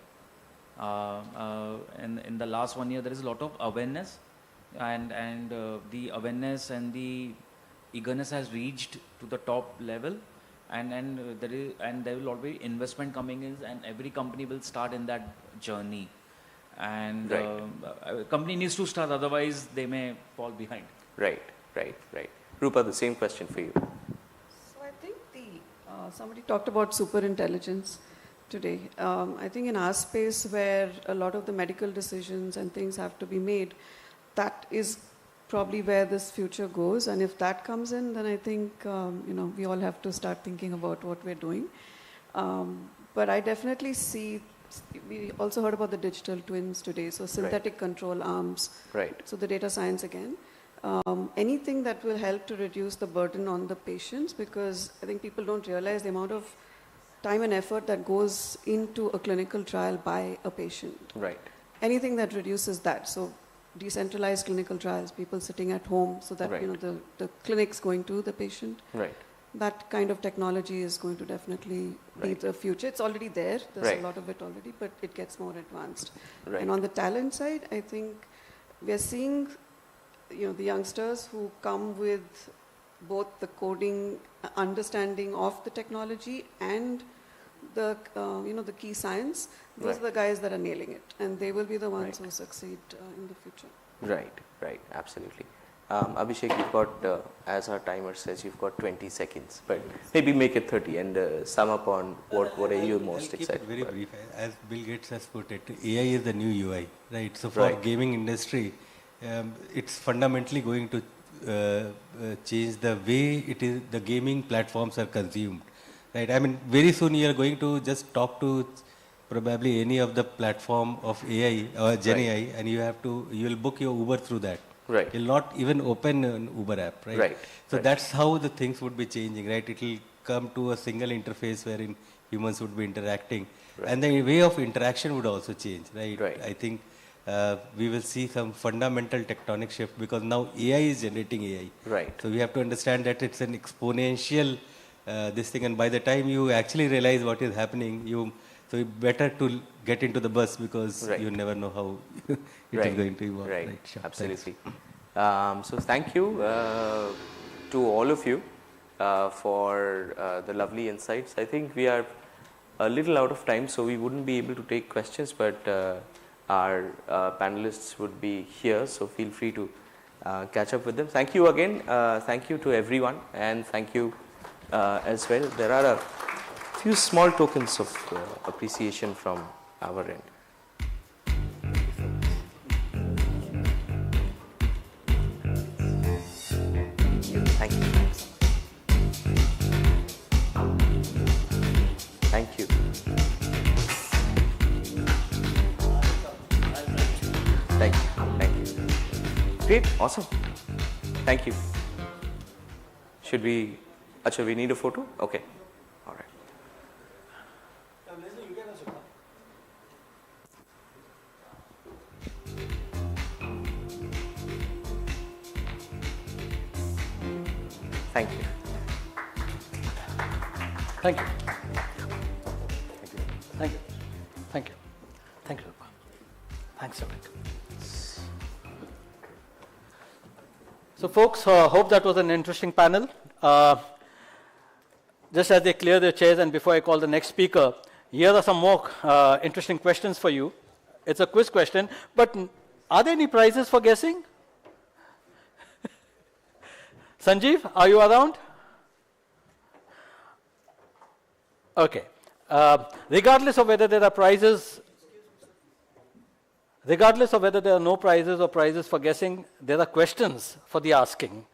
In the last 1 year, there is a lot of awareness, and the awareness and the eagerness has reached to the top level, and there will always be investment coming in, and every company will start in that journey. And a company needs to start, otherwise they may fall behind. Right. Rupa, the same question for you. So I think somebody talked about super intelligence today. I think in our space where a lot of the medical decisions and things have to be made, that is probably where this future goes. And if that comes in, then I think we all have to start thinking about what we're doing. But I definitely see. We also heard about the digital twins today. So synthetic control arms. Right. So the data science again. Anything that will help to reduce the burden on the patients, because I think people don't realize the amount of time and effort that goes into a clinical trial by a patient. Right. Anything that reduces that. So decentralized clinical trials, people sitting at home so that the clinic's going to the patient. Right. That kind of technology is going to definitely be the future. It's already there. There's a lot of it already, but it gets more advanced. Right. And on the talent side, I think we're seeing the youngsters who come with both the coding understanding of the technology and the the key science. Those are the guys that are nailing it, and they will be the ones who succeed in the future. Right, absolutely. Abhishek, you've got, as our timer says, you've got 20 seconds, but maybe make it 30 and sum up on what are you most excited very about? brief. As Bill Gates has put it, AI is the new UI, right? So for gaming industry, it's fundamentally going to change the way the gaming platforms are consumed, right? I mean, very soon you are going to just talk to probably any of the platform of AI or GenAI, and you will book your Uber through that. Right. You'll not even open an Uber app, right? Right. So that's how the things would be changing, right? It will come to a single interface wherein humans would be interacting, and the way of interaction would also change, right? I think we will see some fundamental tectonic shift because now AI is generating AI. Right. So we have to understand that it's an exponential this thing, and by the time you actually realize what is happening, so it's better to get into the bus because you never know how it is going to evolve. Right. Sure. Absolutely. So thank you to all of you for the lovely insights. I think we are a little out of time, so we wouldn't be able to take questions, but our panelists would be here, so feel free to catch up with them. Thank you again. Thank you to everyone, and thank you as well. There are a few small tokens of appreciation from our end. Thank you. Thank you. Thank you. Thank you. Great. Awesome. Thank you. Should we? Acha, we need a photo? Okay. All right. Thank you. Thank you. Thank you. Thank you. Thank you. Thanks, Eric. So, folks, hope that was an interesting panel. Just as they clear their chairs and before I call the next speaker, here are some more interesting questions for you. It's a quiz question, but are there any prizes for guessing? Sanjeev, are you around? Okay. Regardless of whether there are prizes, regardless of whether there are no prizes or prizes for guessing, there are questions for the asking.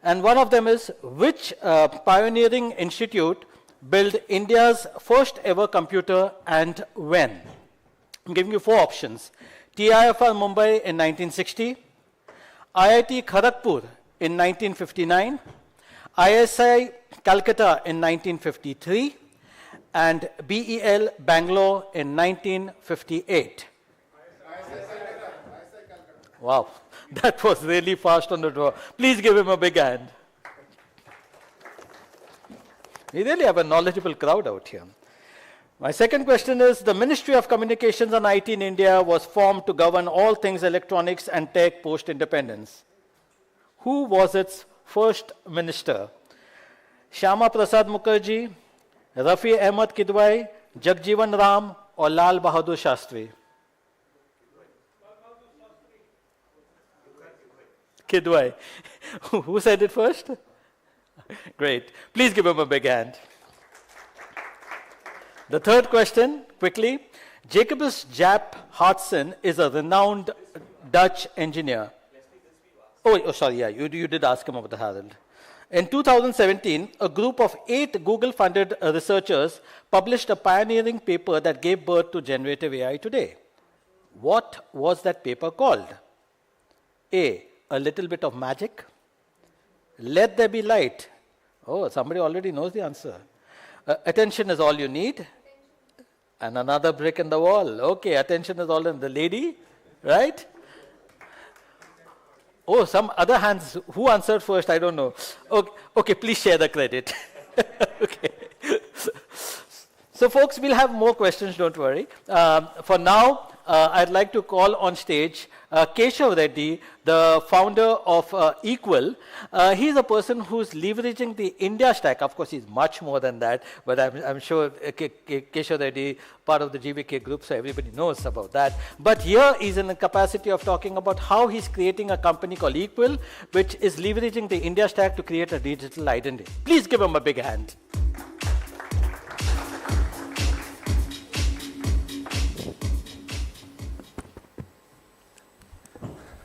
And one of them is, which pioneering institute built India's first ever computer and when? I'm giving you 4 options. TIFR Mumbai in 1960, IIT Kharagpur in 1959, ISI Calcutta in 1953, and BEL Bangalore in 1958. Wow, that was really fast on the draw. Please give him a big hand. We really have a knowledgeable crowd out here. My second question is, the Ministry of Communications and IT in India was formed to govern all things electronics and tech post-independence. Who was its first minister? Shyama Prasad Mukherjee, Rafi Ahmed Kidwai, Jagjeevan Ram, or Lal Bahadur Shastri? Kidwai. Who said it first? Great. Please give him a big hand. The third question, quickly. Jacobus Japp Hartson is a renowned Dutch engineer. Oh, sorry, yeah, you did ask him about the Harold. In 2017, a group of 8 Google-funded researchers published a pioneering paper that gave birth to generative AI today. What was that paper called? A little bit of magic. Let there be light. Oh, somebody already knows the answer. Attention is all you need. And another brick in the wall. Okay, attention is all in the lady, right? Oh, some other hands. Who answered first? I don't know. Okay, please share the credit. Okay. So, folks, we'll have more questions, don't worry. For now, I'd like to call on stage Keshav Reddy, the founder of Equal. He's a person who's leveraging the India stack. Of course, he's much more than that, but I'm sure Keshav Reddy, part of the GVK group, so everybody knows about that. But here he's in the capacity of talking about how he's creating a company called Equal, which is leveraging the India stack to create a digital identity. Please give him a big hand.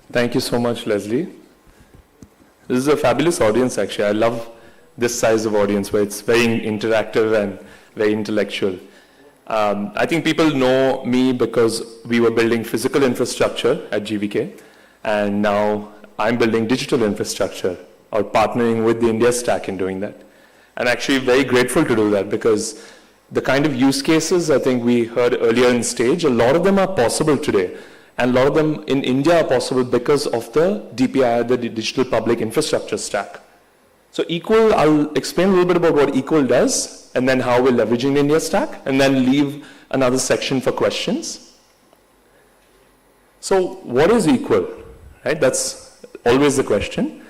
Thank you so much, Leslie. This is a fabulous audience, actually. I love this size of audience where it's very interactive and very intellectual. I think people know me because we were building physical infrastructure at GVK, and now I'm building digital infrastructure or partnering with the India stack in doing that. I'm actually very grateful to do that because the kind of use cases I think we heard earlier in stage, a lot of them are possible today. And a lot of them in India are possible because of the DPI, the Digital Public Infrastructure Stack. So Equal, I'll explain a little bit about what Equal does, and then how we're leveraging the India stack, and then leave another section for questions. So what is Equal? Right? That's always the question.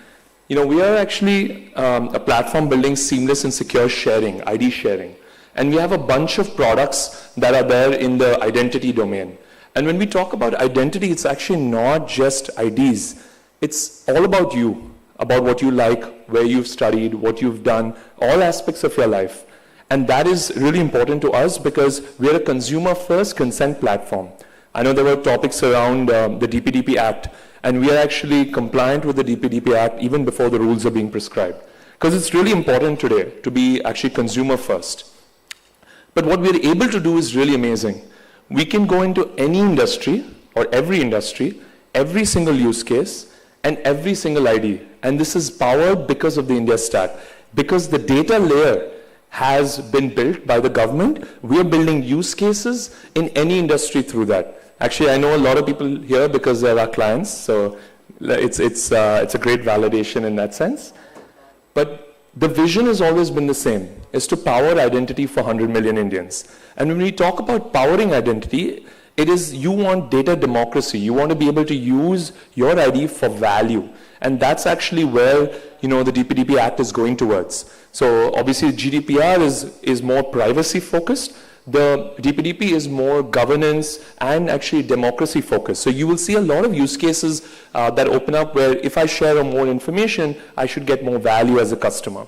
You know, we are actually a platform building seamless and secure sharing, ID sharing. And we have a bunch of products that are there in the identity domain. And when we talk about identity, it's actually not just IDs. It's all about you, about what you like, where you've studied, what you've done, all aspects of your life. And that is really important to us because we're a consumer-first consent platform. I know there were topics around the DPDP Act, and we are actually compliant with the DPDP Act even before the rules are being prescribed. Because it's really important today to be actually consumer-first. But what we're able to do is really amazing. We can go into any industry or every industry, every single use case, and every single ID. And this is powered because of the India stack. Because the data layer has been built by the government, we are building use cases in any industry through that. Actually, I know a lot of people here because they're our clients, so it's a great validation in that sense. But the vision has always been the same, is to power identity for 100 million Indians. And when we talk about powering identity, it is you want data democracy. You want to be able to use your ID for value. And that's actually where, you know, the DPDP Act is going towards. So obviously GDPR is more privacy focused. The DPDP is more governance and actually democracy focused. So you will see a lot of use cases that open up where if I share more information, I should get more value as a customer.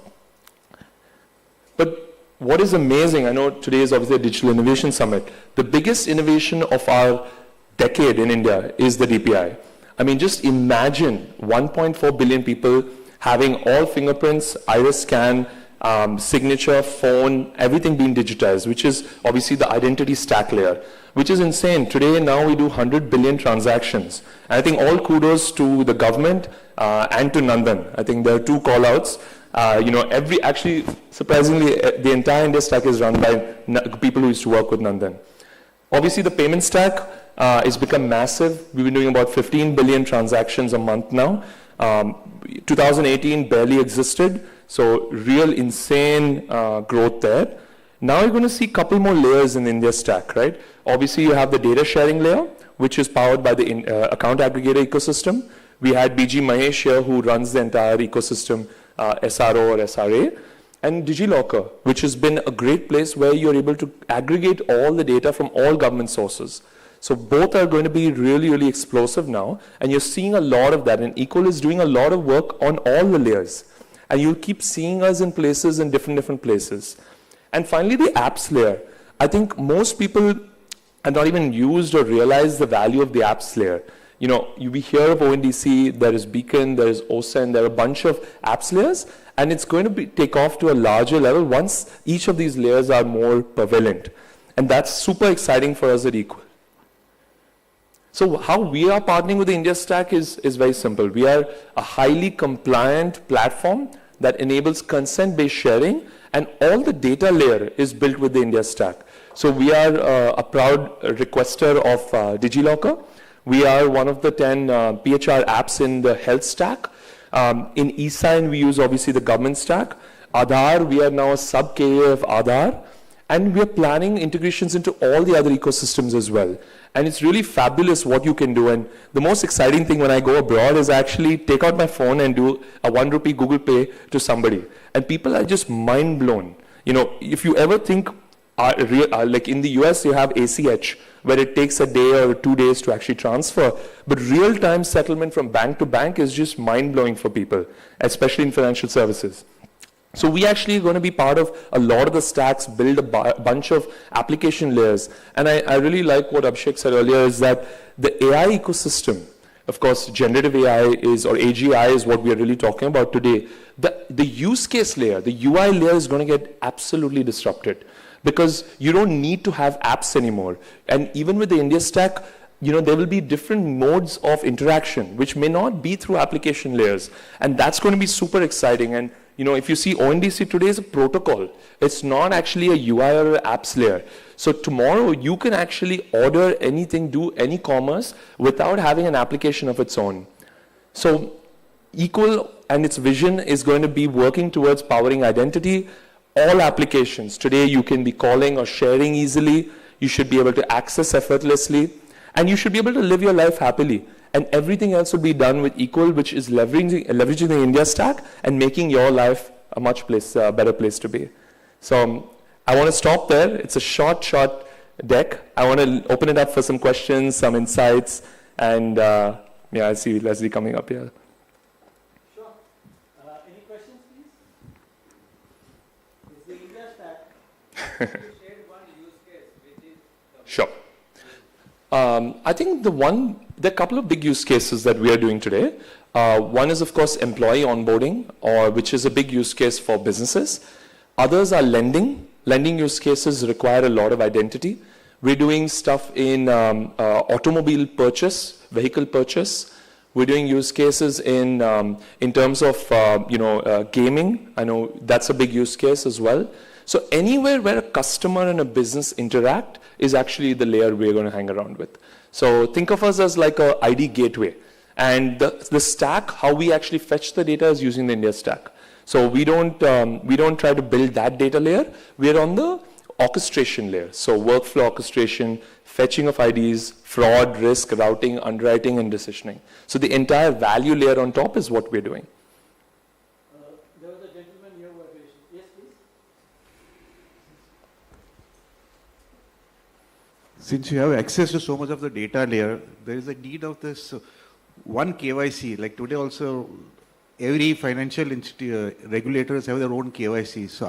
But what is amazing, I know today is obviously a Digital Innovation Summit. The biggest innovation of our decade in India is the DPI. I mean, just imagine 1.4 billion people having all fingerprints, iris scan, signature, phone, everything being digitized, which is obviously the identity stack layer, which is insane. Today, now we do 100 billion transactions. And I think all kudos to the government and to Nandan. I think there are 2 call-outs. You know, actually, surprisingly, the entire India stack is run by people who used to work with Nandan. Obviously, the payment stack has become massive. We've been doing about 15 billion transactions a month now. 2018 barely existed, so real insane growth there. Now you're going to see a couple more layers in the India stack, right? Obviously, you have the data sharing layer, which is powered by the account aggregator ecosystem. We had BG Mahesh here, who runs the entire ecosystem, SRO or SRA, and DigiLocker, which has been a great place where you're able to aggregate all the data from all government sources. So both are going to be really, really explosive now, and you're seeing a lot of that, and Equal is doing a lot of work on all the layers. And you'll keep seeing us in places, in different places. And finally, the apps layer. I think most people have not even used or realized the value of the apps layer. we hear of ONDC, there is Beacon, there is OSEN, there are a bunch of apps layers, and it's going to take off to a larger level once each of these layers are more prevalent. And that's super exciting for us at Equal. So how we are partnering with the India Stack is very simple. We are a highly compliant platform that enables consent-based sharing, and all the data layer is built with the India Stack. So we are a proud requester of DigiLocker. We are one of the 10 PHR apps in the health stack. In eSign, we use obviously the government stack. Aadhaar, we are now a sub-KA of Aadhaar. And we are planning integrations into all the other ecosystems as well. And it's really fabulous what you can do. And the most exciting thing when I go abroad is actually take out my phone and do a 1 rupee Google Pay to somebody. And people are just mind blown. If you ever think, like in the US, you have ACH, where it takes a day or 2 days to actually transfer. But real-time settlement from bank to bank is just mind-blowing for people, especially in financial services. So we actually are going to be part of a lot of the stacks, build a bunch of application layers. And I really like what Abhishek said earlier, is that the AI ecosystem, of course, generative AI is, or AGI is what we are really talking about today. The use case layer, the UI layer is going to get absolutely disrupted, because you don't need to have apps anymore. And even with the India Stack, there will be different modes of interaction, which may not be through application layers. And that's going to be super exciting. And if you see ONDC today is a protocol. It's not actually a UI or an apps layer. So tomorrow you can actually order anything, do any commerce without having an application of its own. So Equal and its vision is going to be working towards powering identity. All applications. Today you can be calling or sharing easily. You should be able to access effortlessly. And you should be able to live your life happily. And everything else will be done with Equal, which is leveraging the India Stack and making your life a much better place to be. So I want to stop there. It's a short deck. I want to open it up for some questions, some insights. And I see Leslie coming up here. Sure. Any questions, please? Is the India Stack? You shared one use case, which is... Sure. I think there are a couple of big use cases that we are doing today. One is, of course, employee onboarding, which is a big use case for businesses. Others are lending. Lending use cases require a lot of identity. We're doing stuff in automobile purchase, vehicle purchase. We're doing use cases in terms of gaming. I know that's a big use case as well. So anywhere where a customer and a business interact is actually the layer we're going to hang around with. So think of us as like a ID gateway. And the stack, how we actually fetch the data is using the India Stack. So we don't try to build that data layer. We're on the orchestration layer. So workflow orchestration, fetching of IDs, fraud, risk, routing, underwriting, and decisioning. So the entire value layer on top is what we're doing. There was a gentleman here who had raised. Yes, please. Since you have access to so much of the data layer, there is a need of this one KYC. Like today also, every financial regulators have their own KYC. So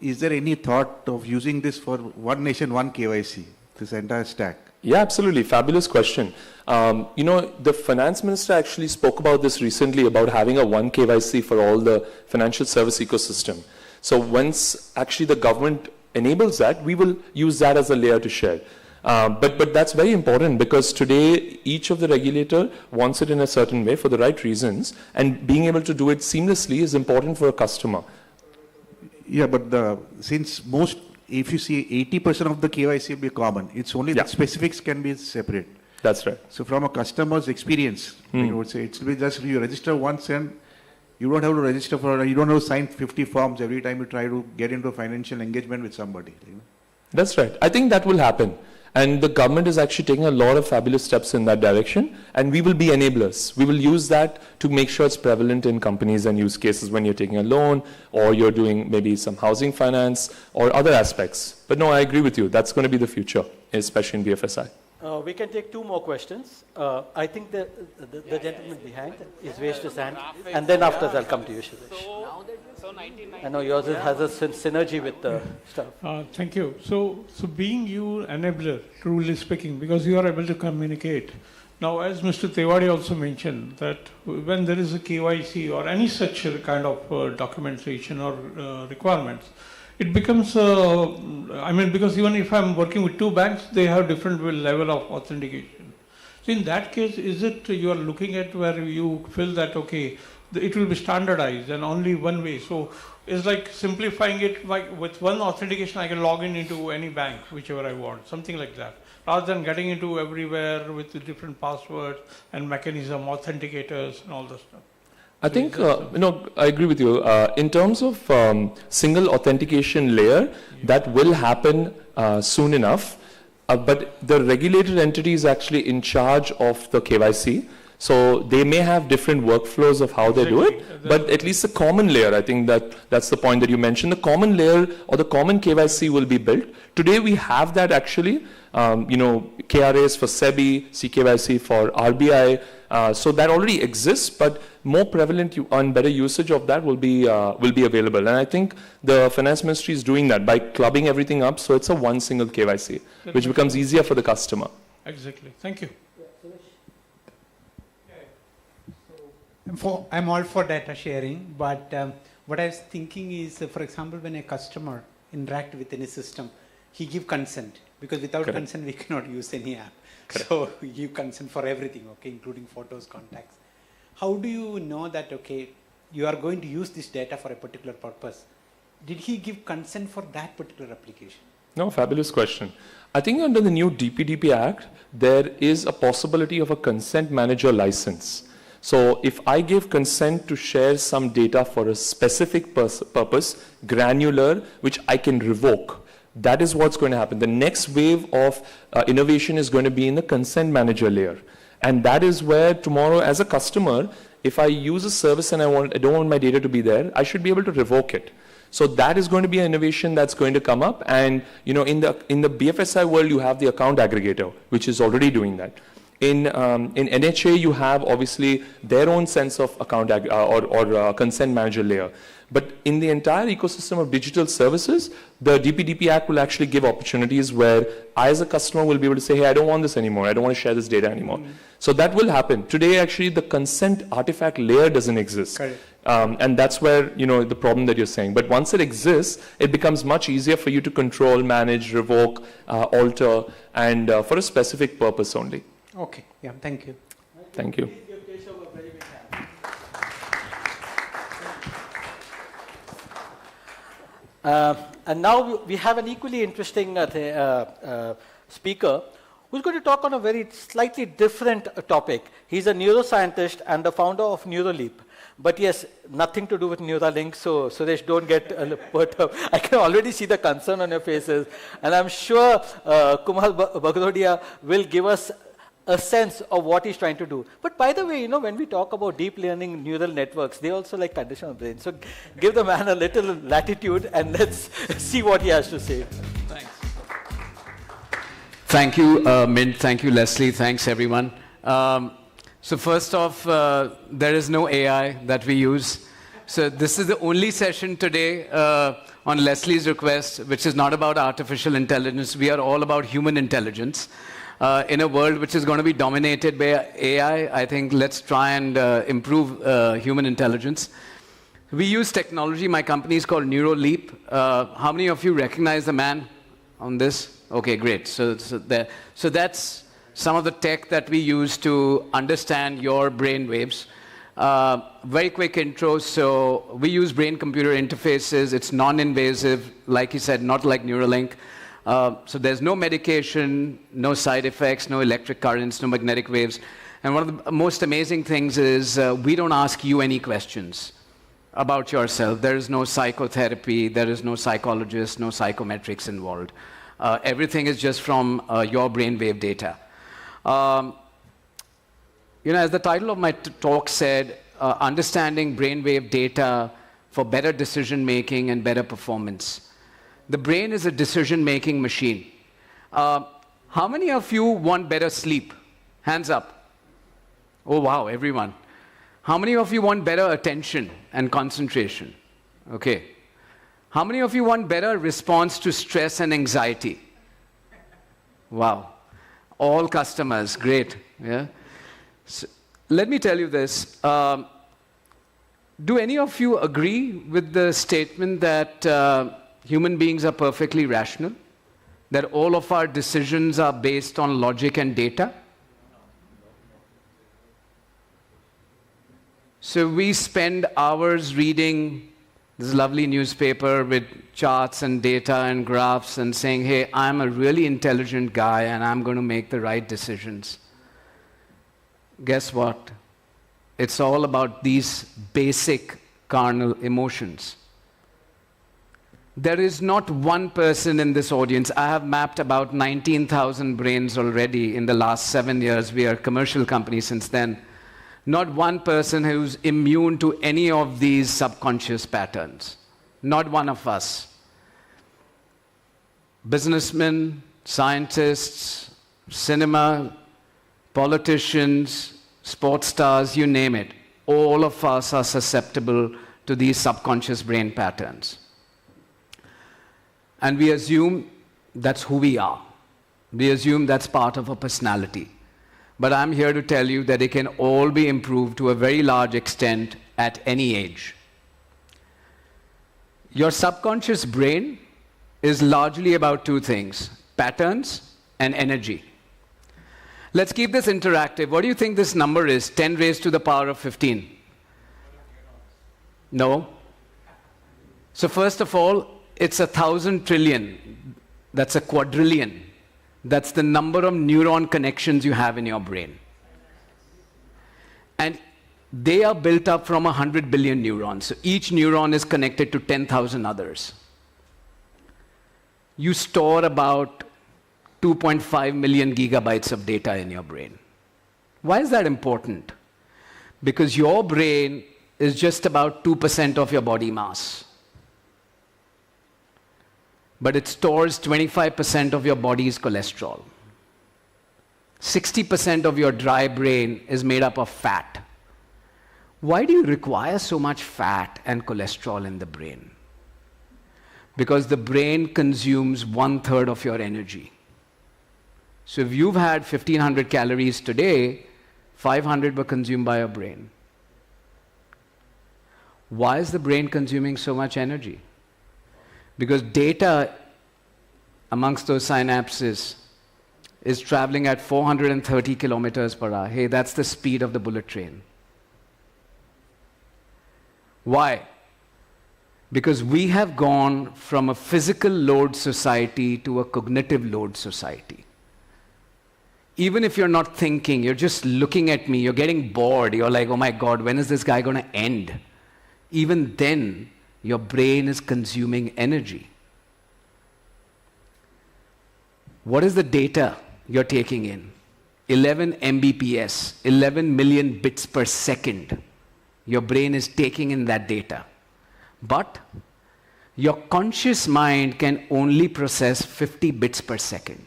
is there any thought of using this for one nation, one KYC, this entire stack? Yeah, absolutely. Fabulous question. The finance minister actually spoke about this recently, about having a one KYC for all the financial service ecosystem. So once actually the government enables that, we will use that as a layer to share. But that's very important, because today each of the regulator wants it in a certain way for the right reasons, and being able to do it seamlessly is important for a customer. Yeah, but since if you see 80% of the KYC will be common, it's only the specifics can be separate. That's right. So from a customer's experience, I would say it will be just you register once and you don't have to register you don't have to sign 50 forms every time you try to get into a financial engagement with somebody. That's right. I think that will happen. And the government is actually taking a lot of fabulous steps in that direction. And we will be enablers. We will use that to make sure it's prevalent in companies and use cases when you're taking a loan, or you're doing maybe some housing finance or other aspects. But no, I agree with you. That's going to be the future, especially in BFSI. We can take two more questions. I think the gentleman behind is raised his hand, and then after that I'll come to you, Shiresh. I know yours has a synergy with the stuff. Thank you. So being you enabler, truly speaking, because you are able to communicate Now, as Mr. Tewari also mentioned, that when there is a KYC or any such kind of documentation or requirements, it becomes, because even if I'm working with two banks, they have different level of authentication. So in that case, is it you are looking at where you feel that, okay, it will be standardized and only one way. So it's like simplifying it with one authentication, I can log into any bank, whichever I want, something like that. Rather than getting into everywhere with the different passwords and mechanism, authenticators and all that stuff. I think, I agree with you. In terms of single authentication layer, that will happen soon enough. But the regulated entity is actually in charge of the KYC. So they may have different workflows of how they do it, but at least the common layer, I think that's the point that you mentioned. The common layer or the common KYC will be built. Today we have that actually. KRAs for SEBI, CKYC for RBI. So that already exists, but more prevalent and better usage of that will be available. And I think the finance ministry is doing that by clubbing everything up, so it's a one single KYC, which becomes easier for the customer. Exactly. Thank you. I'm all for data sharing, but what I was thinking is, for example, when a customer interact with any system, he give consent, because without consent we cannot use any app. So you give consent for everything, okay, including photos, contacts. How do you know that, okay, you are going to use this data for a particular purpose? Did he give consent for that particular application? No, fabulous question. I think under the new DPDP Act, there is a possibility of a consent manager license. So if I give consent to share some data for a specific purpose, granular, which I can revoke, that is what's going to happen. The next wave of innovation is going to be in the consent manager layer. And that is where tomorrow, as a customer, if I use a service and I don't want my data to be there, I should be able to revoke it. So that is going to be an innovation that's going to come up. And in the BFSI world, you have the account aggregator, which is already doing that. In NHA, you have obviously their own sense of account or consent manager layer. But in the entire ecosystem of digital services, the DPDP Act will actually give opportunities where I as a customer will be able to say, hey, I don't want this anymore. I don't want to share this data anymore. So that will happen. Today, actually, the consent artifact layer doesn't exist. And that's where, the problem that you're saying. But once it exists, it becomes much easier for you to control, manage, revoke, alter, and for a specific purpose only. Okay. Yeah, thank you. Thank you. And now we have an equally interesting speaker who's going to talk on a very slightly different topic. He's a neuroscientist and the founder of Neuraleap. But yes, nothing to do with Neuralink, so Suresh, don't get put up. I can already see the concern on your faces. And I'm sure Kumar Bagrodia will give us a sense of what he's trying to do. But by the way, when we talk about deep learning neural networks, they also like conditional brain. So give the man a little latitude and let's see what he has to say. Thanks. Thank you, Mint. Thank you, Leslie. Thanks, everyone. So first off, there is no AI that we use. So this is the only session today on Leslie's request, which is not about artificial intelligence. We are all about human intelligence. In a world which is going to be dominated by AI, I think let's try and improve human intelligence. We use technology. My company is called Neuraleap. How many of you recognize the man on this? Okay, great. So that's some of the tech that we use to understand your brain waves. Very quick intro. So we use brain-computer interfaces. It's non-invasive, like he said, not like Neuralink. So there's no medication, no side effects, no electric currents, no magnetic waves. And one of the most amazing things is we don't ask you any questions about yourself. There is no psychotherapy, there is no psychologist, no psychometrics involved. Everything is just from your brainwave data. As the title of my talk said, understanding brainwave data for better decision-making and better performance. The brain is a decision-making machine. How many of you want better sleep? Hands up. Oh, wow, everyone. How many of you want better attention and concentration? Okay. How many of you want better response to stress and anxiety? Wow. All customers, great. Yeah. So, let me tell you this. Do any of you agree with the statement that human beings are perfectly rational? That all of our decisions are based on logic and data? So we spend hours reading this lovely newspaper with charts and data and graphs and saying, hey, I'm a really intelligent guy and I'm going to make the right decisions. Guess what? It's all about these basic carnal emotions. There is not one person in this audience. I have mapped about 19,000 brains already in the last 7 years. We are a commercial company since then. Not one person who's immune to any of these subconscious patterns. Not one of us. Businessmen, scientists, cinema, politicians, sports stars, you name it. All of us are susceptible to these subconscious brain patterns. And we assume that's who we are. We assume that's part of our personality. But I'm here to tell you that it can all be improved to a very large extent at any age. Your subconscious brain is largely about two things: patterns and energy. Let's keep this interactive. What do you think this number is? 10 raised to the power of 15? No? So first of all, it's 1,000 trillion. That's a quadrillion. That's the number of neuron connections you have in your brain. And they are built up from 100 billion neurons. So each neuron is connected to 10,000 others. You store about 2.5 million gigabytes of data in your brain. Why is that important? Because your brain is just about 2% of your body mass. But it stores 25% of your body's cholesterol. 60% of your dry brain is made up of fat. Why do you require so much fat and cholesterol in the brain? Because the brain consumes 1/3 of your energy. So if you've had 1,500 calories today, 500 were consumed by your brain. Why is the brain consuming so much energy? Because data amongst those synapses is traveling at 430 kilometers per hour. Hey, that's the speed of the bullet train. Why? Because we have gone from a physical load society to a cognitive load society. Even if you're not thinking, you're just looking at me, you're getting bored, you're like, oh my God, when is this guy going to end? Even then, your brain is consuming energy. What is the data you're taking in? 11 Mbps, 11 million bits per second. Your brain is taking in that data. But your conscious mind can only process 50 bits per second.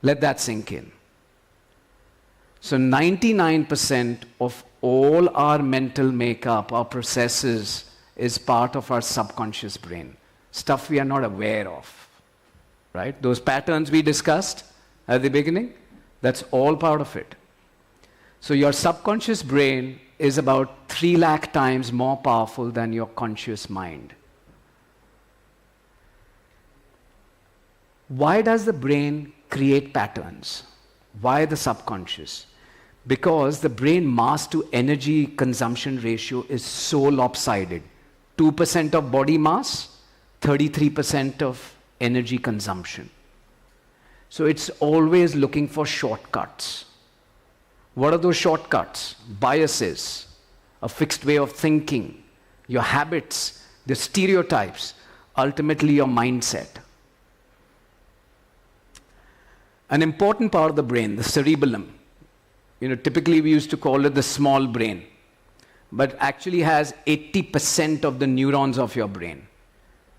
Let that sink in. So 99% of all our mental makeup, our processes, is part of our subconscious brain. Stuff we are not aware of. Right? Those patterns we discussed at the beginning, that's all part of it. So your subconscious brain is about 3 lakh times more powerful than your conscious mind. Why does the brain create patterns? Why the subconscious? Because the brain mass to energy consumption ratio is so lopsided. 2% of body mass, 33% of energy consumption. So it's always looking for shortcuts. What are those shortcuts? Biases, a fixed way of thinking, your habits, the stereotypes, ultimately your mindset. An important part of the brain, the cerebellum, typically we used to call it the small brain, but actually has 80% of the neurons of your brain.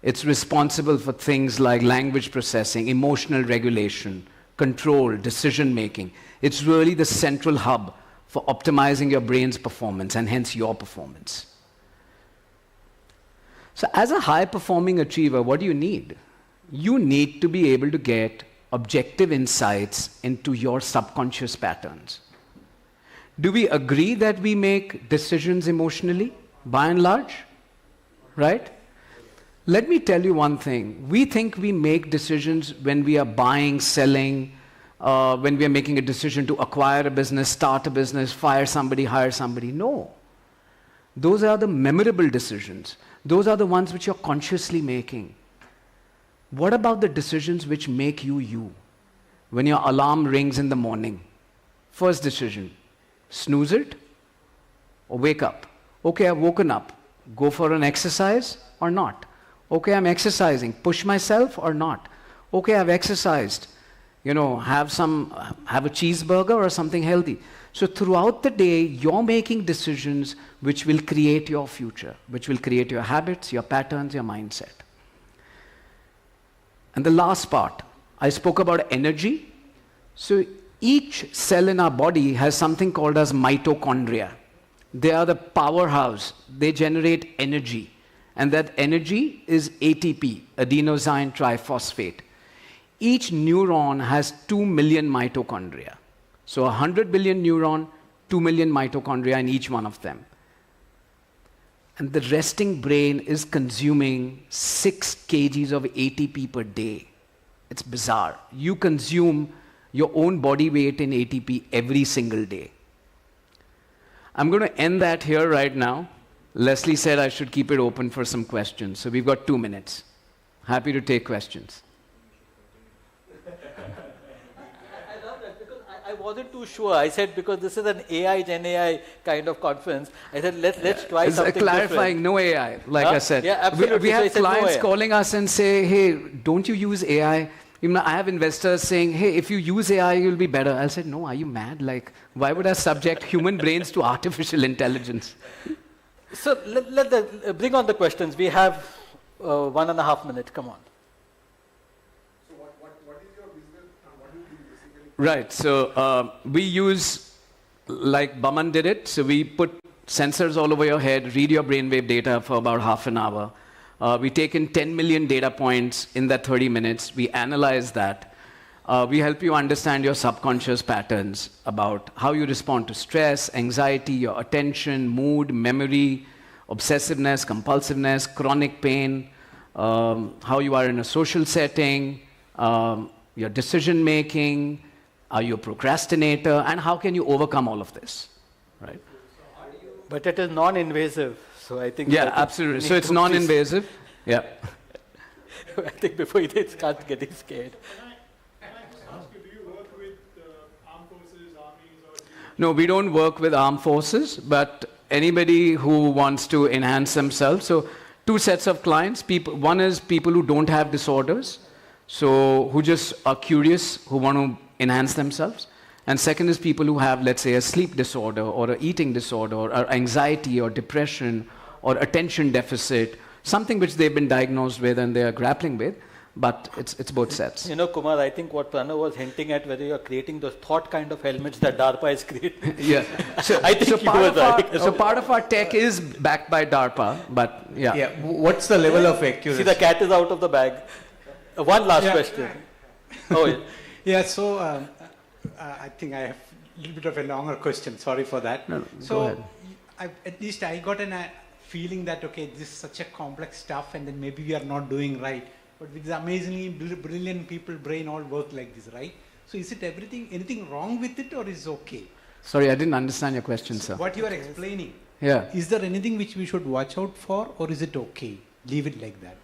It's responsible for things like language processing, emotional regulation, control, decision making. It's really the central hub for optimizing your brain's performance and hence your performance. So as a high-performing achiever, what do you need? You need to be able to get objective insights into your subconscious patterns. Do we agree that we make decisions emotionally, by and large? Right? Let me tell you one thing. We think we make decisions when we are buying, selling, when we are making a decision to acquire a business, start a business, fire somebody, hire somebody. No. Those are the memorable decisions. Those are the ones which you're consciously making. What about the decisions which make you you? When your alarm rings in the morning, first decision, snooze it or wake up? Okay, I've woken up. Go for an exercise or not? Okay, I'm exercising. Push myself or not? Okay, I've exercised. You know, have a cheeseburger or something healthy. So throughout the day, you're making decisions which will create your future, which will create your habits, your patterns, your mindset. And the last part, I spoke about energy. So each cell in our body has something called as mitochondria. They are the powerhouse. They generate energy. And that energy is ATP, adenosine triphosphate. Each neuron has 2 million mitochondria. So 100 billion neuron, 2 million mitochondria in each one of them. And the resting brain is consuming 6 kgs of ATP per day. It's bizarre. You consume your own body weight in ATP every single day. I'm going to end that here right now. Leslie said I should keep it open for some questions. So we've got 2 minutes. Happy to take questions. I wasn't too sure. I said because this is an AI, GenAI kind of conference, I said let's try something clarifying, different. No AI, like I said. Yeah, absolutely. We have clients no calling us and say, hey, don't you use AI? You know, I have investors saying, hey, if you use AI, you'll be better. I said, no, are you mad? Like, why would I subject human brains to artificial intelligence? So bring on the questions. We have 1.5 minutes. Come on. Right, so we use, like Baman did it, so we put sensors all over your head, read your brainwave data for about half an hour. We take in 10 million data points in that 30 minutes. We analyze that. We help you understand your subconscious patterns about how you respond to stress, anxiety, your attention, mood, memory, obsessiveness, compulsiveness, chronic pain, how you are in a social setting, your decision making, are you a procrastinator, and how can you overcome all of this, right? But it is non-invasive, so I think... Yeah, absolutely. So it's non-invasive. Yeah. I think before they start getting scared. No, we don't work with armed forces, but anybody who wants to enhance themselves. So 2 sets of clients. One is people who don't have disorders, so who just are curious, who want to enhance themselves. And second is people who have, let's say, a sleep disorder or an eating disorder or anxiety or depression or attention deficit, something which they've been diagnosed with and they are grappling with, but it's both sets. You know, Kumar, I think what Pranav was hinting at, whether you're creating those thought kind of helmets that DARPA is creating. Yeah. So, I think part of our tech is backed by DARPA, but yeah. Yeah. What's the level of accuracy? See, the cat is out of the bag. One last question. Oh, yeah. Yeah, so I think I have a little bit of a longer question. Sorry for that. No, so go ahead. At least I got a feeling that, okay, this is such a complex stuff and then maybe we are not doing right. But with the amazingly brilliant people, brain all work like this, right? So is it anything wrong with it or is it okay? Sorry, I didn't understand your question, sir. What you are explaining. Yeah. Is there anything which we should watch out for or is it okay? Leave it like that.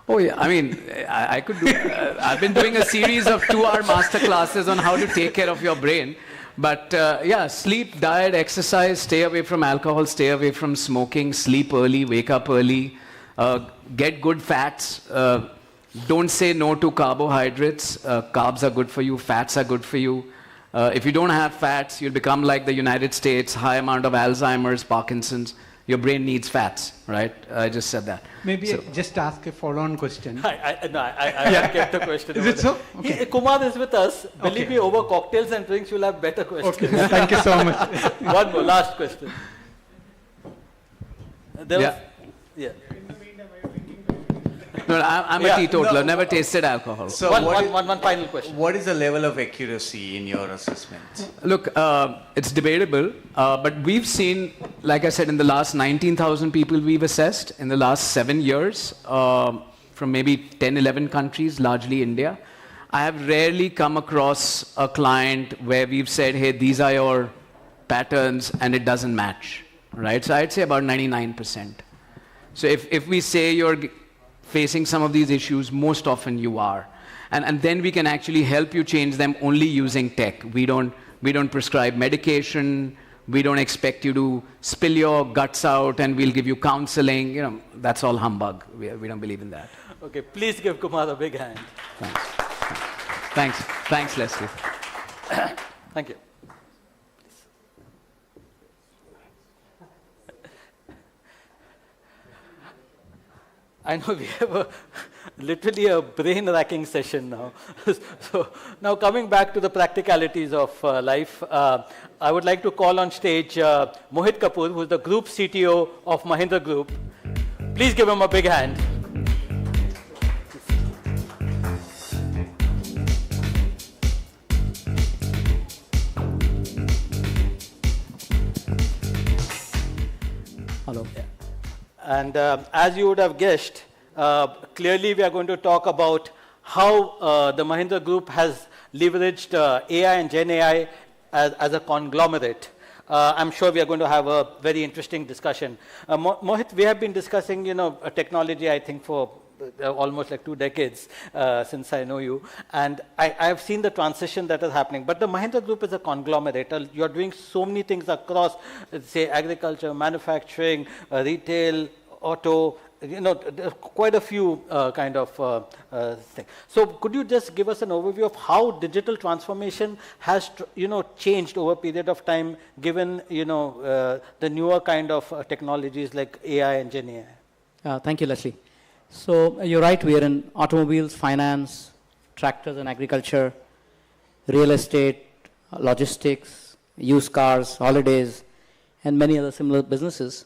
Oh yeah, I mean, I could do, I've been doing a series of 2-hour master classes on how to take care of your brain. But yeah, sleep, diet, exercise, stay away from alcohol, stay away from smoking, sleep early, wake up early, get good fats, don't say no to carbohydrates. Carbs are good for you, fats are good for you. If you don't have fats, you'll become like the United States, high amount of Alzheimer's, Parkinson's. Your brain needs fats, right? I just said that. Maybe just ask a follow-on question. I kept the question. Is it so? Okay. Kumar is with us. Believe me, over cocktails and drinks, you'll have better questions. Okay. Thank you so much. One more, last question. No, I'm a teetotaler, never tasted alcohol. So one final question. What is the level of accuracy in your assessment? Look, it's debatable, but we've seen, like I said, in the last 19,000 people we've assessed in the last 7 years, from maybe 10, 11 countries, largely India. I have rarely come across a client where we've said, hey, these are your patterns, and it doesn't match, right? So I'd say about 99%. So if we say you're facing some of these issues, most often you are. And then we can actually help you change them only using tech. We don't prescribe medication. We don't expect you to spill your guts out and we'll give you counseling. You know, that's all humbug. We don't believe in that. Okay, please give Kumar a big hand. Thanks. Thanks, Leslie. Thank you. I know we have literally a brain-racking session now. So now coming back to the practicalities of life, I would like to call on stage Mohit Kapoor, who is the Group CTO of Mahindra Group. Please give him a big hand. Hello. And as you would have guessed, clearly we are going to talk about how the Mahindra Group has leveraged AI and GenAI as a conglomerate. I'm sure we are going to have a very interesting discussion. Mohit, we have been discussing, technology, I think, for almost like 2 decades since I know you. And I have seen the transition that is happening. But the Mahindra Group is a conglomerate. You're doing so many things across, say, agriculture, manufacturing, retail, auto, quite a few kind of things. So could you just give us an overview of how digital transformation has, changed over a period of time, given, the newer kind of technologies like AI and GenAI? Thank you, Leslie. So you're right, we are in automobiles, finance, tractors and agriculture, real estate, logistics, used cars, holidays, and many other similar businesses.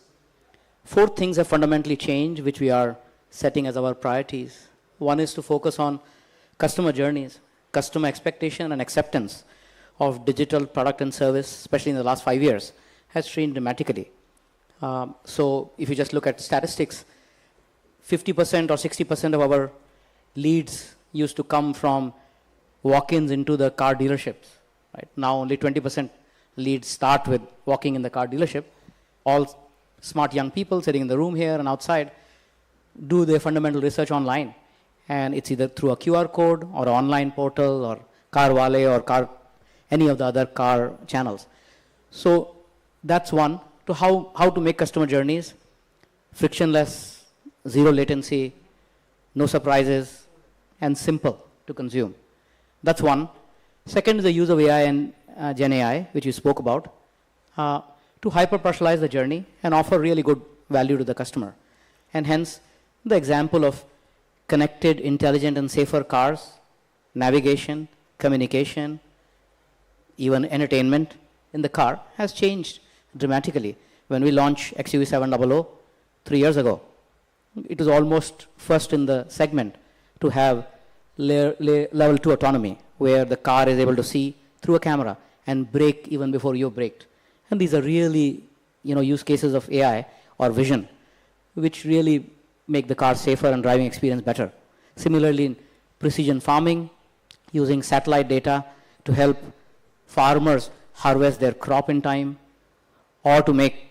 4 things have fundamentally changed, which we are setting as our priorities. One is to focus on customer journeys, customer expectation and acceptance of digital product and service, especially in the last 5 years, has changed dramatically. So if you just look at statistics, 50% or 60% of our leads used to come from walk-ins into the car dealerships. Right? Now only 20% leads start with walking in the car dealership. All smart young people sitting in the room here and outside do their fundamental research online. And it's either through a QR code or an online portal or Carvale or any of the other car channels. So that's one, to how to make customer journeys frictionless, zero latency, no surprises, and simple to consume. That's one. Second is the use of AI and GenAI, which you spoke about, to hyper-personalize the journey and offer really good value to the customer. And hence, the example of connected, intelligent, and safer cars, navigation, communication, even entertainment in the car has changed dramatically. When we launched XUV700 3 years ago, it was almost first in the segment to have level 2 autonomy, where the car is able to see through a camera and brake even before you braked. And these are really, use cases of AI or vision, which really make the car safer and driving experience better. Similarly, in precision farming, using satellite data to help farmers harvest their crop in time, or to make,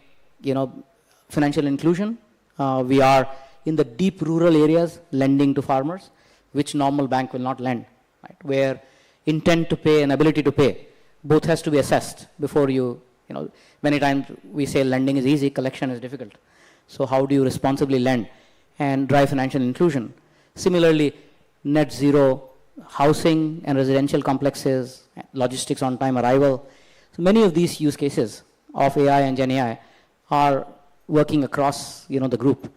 financial inclusion. We are in the deep rural areas lending to farmers, which normal bank will not lend, right? Where intent to pay and ability to pay, both has to be assessed before many times we say lending is easy, collection is difficult. So how do you responsibly lend and drive financial inclusion? Similarly, net zero housing and residential complexes, logistics on time arrival. So many of these use cases of AI and GenAI are working across the group.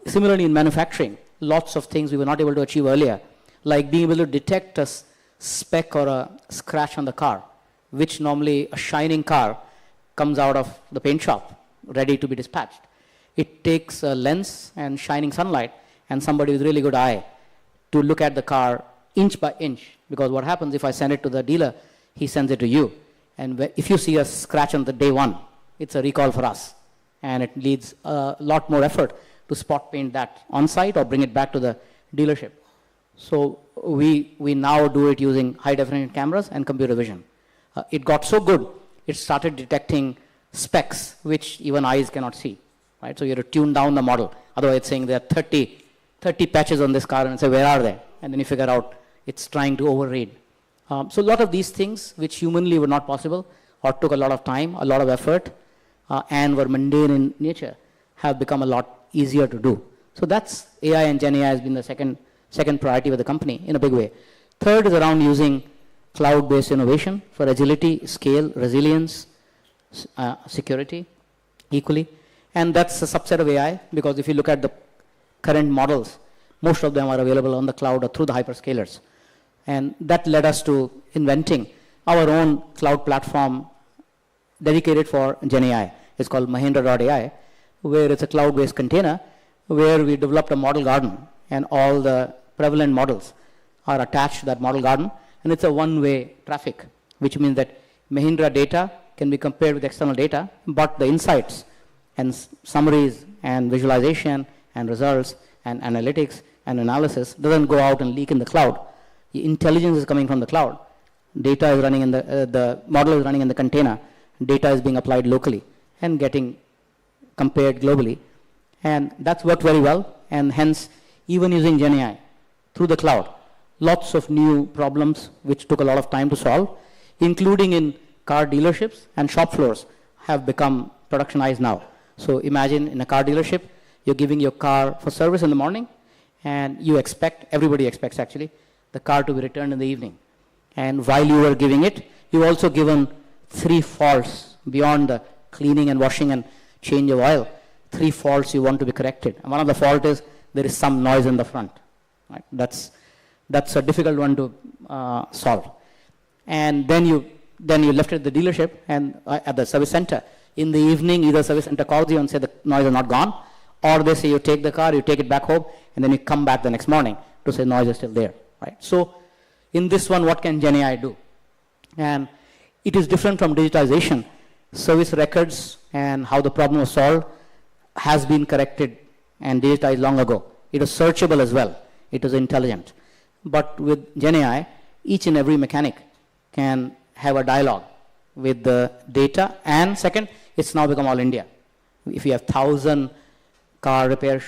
Similarly, in manufacturing, lots of things we were not able to achieve earlier, like being able to detect a speck or a scratch on the car, which normally a shining car comes out of the paint shop, ready to be dispatched. It takes a lens and shining sunlight and somebody with really good eye to look at the car inch by inch. Because what happens if I send it to the dealer, he sends it to you. And if you see a scratch on the day one, it's a recall for us. And it needs a lot more effort to spot paint that on site or bring it back to the dealership. So we now do it using high definition cameras and computer vision. It got so good, it started detecting specks which even eyes cannot see. Right? So you have to tune down the model. Otherwise it's saying there are 30 patches on this car and say, where are they? And then you figure out it's trying to overread. So a lot of these things which humanly were not possible or took a lot of time, a lot of effort, and were mundane in nature have become a lot easier to do. So that's AI and GenAI has been the second priority with the company in a big way. Third is around using cloud-based innovation for agility, scale, resilience, security equally. And that's a subset of AI because if you look at the current models, most of them are available on the cloud or through the hyperscalers. And that led us to inventing our own cloud platform dedicated for GenAI. It's called Mahindra.ai, where it's a cloud-based container where we developed a model garden and all the prevalent models are attached to that model garden. And it's a one-way traffic, which means that Mahindra data can be compared with external data, but the insights and summaries and visualization and results and analytics and analysis doesn't go out and leak in the cloud. The intelligence is coming from the cloud. Data is running in the model is running in the container. Data is being applied locally and getting compared globally. And that's worked very well. And hence, even using GenAI through the cloud, lots of new problems which took a lot of time to solve, including in car dealerships and shop floors, have become productionized now. So imagine in a car dealership, you're giving your car for service in the morning, and you expect, everybody expects actually, the car to be returned in the evening. And while you were giving it, you've also given 3 faults beyond the cleaning and washing and change of oil. 3 faults you want to be corrected. And one of the fault is there is some noise in the front. Right? That's a difficult one to solve. And then you left it at the dealership and at the service center. In the evening, either service center calls you and say the noise is not gone, or they say you take the car, you take it back home, and then you come back the next morning to say noise is still there. Right? So in this one, what can GenAI do? And it is different from digitization. Service records and how the problem was solved has been corrected and digitized long ago. It is searchable as well. It is intelligent. But with GenAI, each and every mechanic can have a dialogue with the data. And second, it's now become all India. If you have 1,000 car repair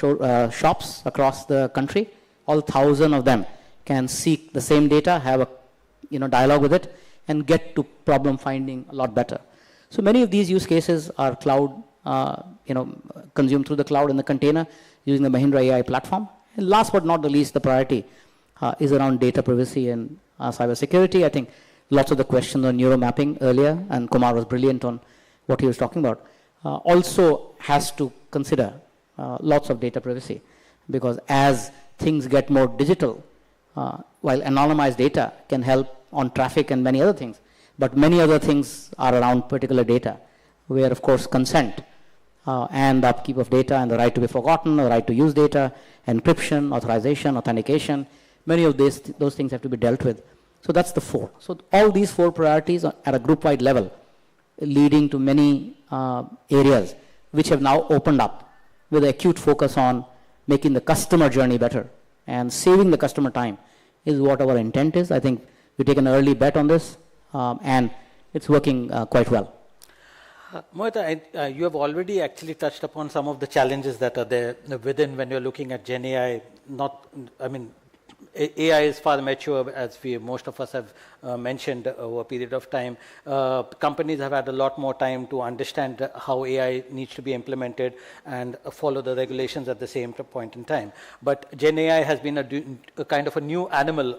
shops across the country, all 1,000 of them can seek the same data, have a dialogue with it, and get to problem finding a lot better. So many of these use cases are cloud, consumed through the cloud in the container using the Mahindra AI platform. And last but not the least, the priority is around data privacy and cyber security. I think lots of the questions on neuromapping earlier, and Kumar was brilliant on what he was talking about, also has to consider lots of data privacy, because as things get more digital, while anonymized data can help on traffic and many other things, but many other things are around particular data, where of course consent and the upkeep of data and the right to be forgotten, the right to use data, encryption, authorization, authentication, many of those things have to be dealt with. So that's the 4. So all these 4 priorities are at a group-wide level, leading to many areas which have now opened up with an acute focus on making the customer journey better and saving the customer time is what our intent is. I think we take an early bet on this, and it's working quite well. Mohit, you have already actually touched upon some of the challenges that are there within when you're looking at GenAI. AI is far mature, as most of us have mentioned over a period of time. Companies have had a lot more time to understand how AI needs to be implemented and follow the regulations at the same point in time. But GenAI has been a kind of a new animal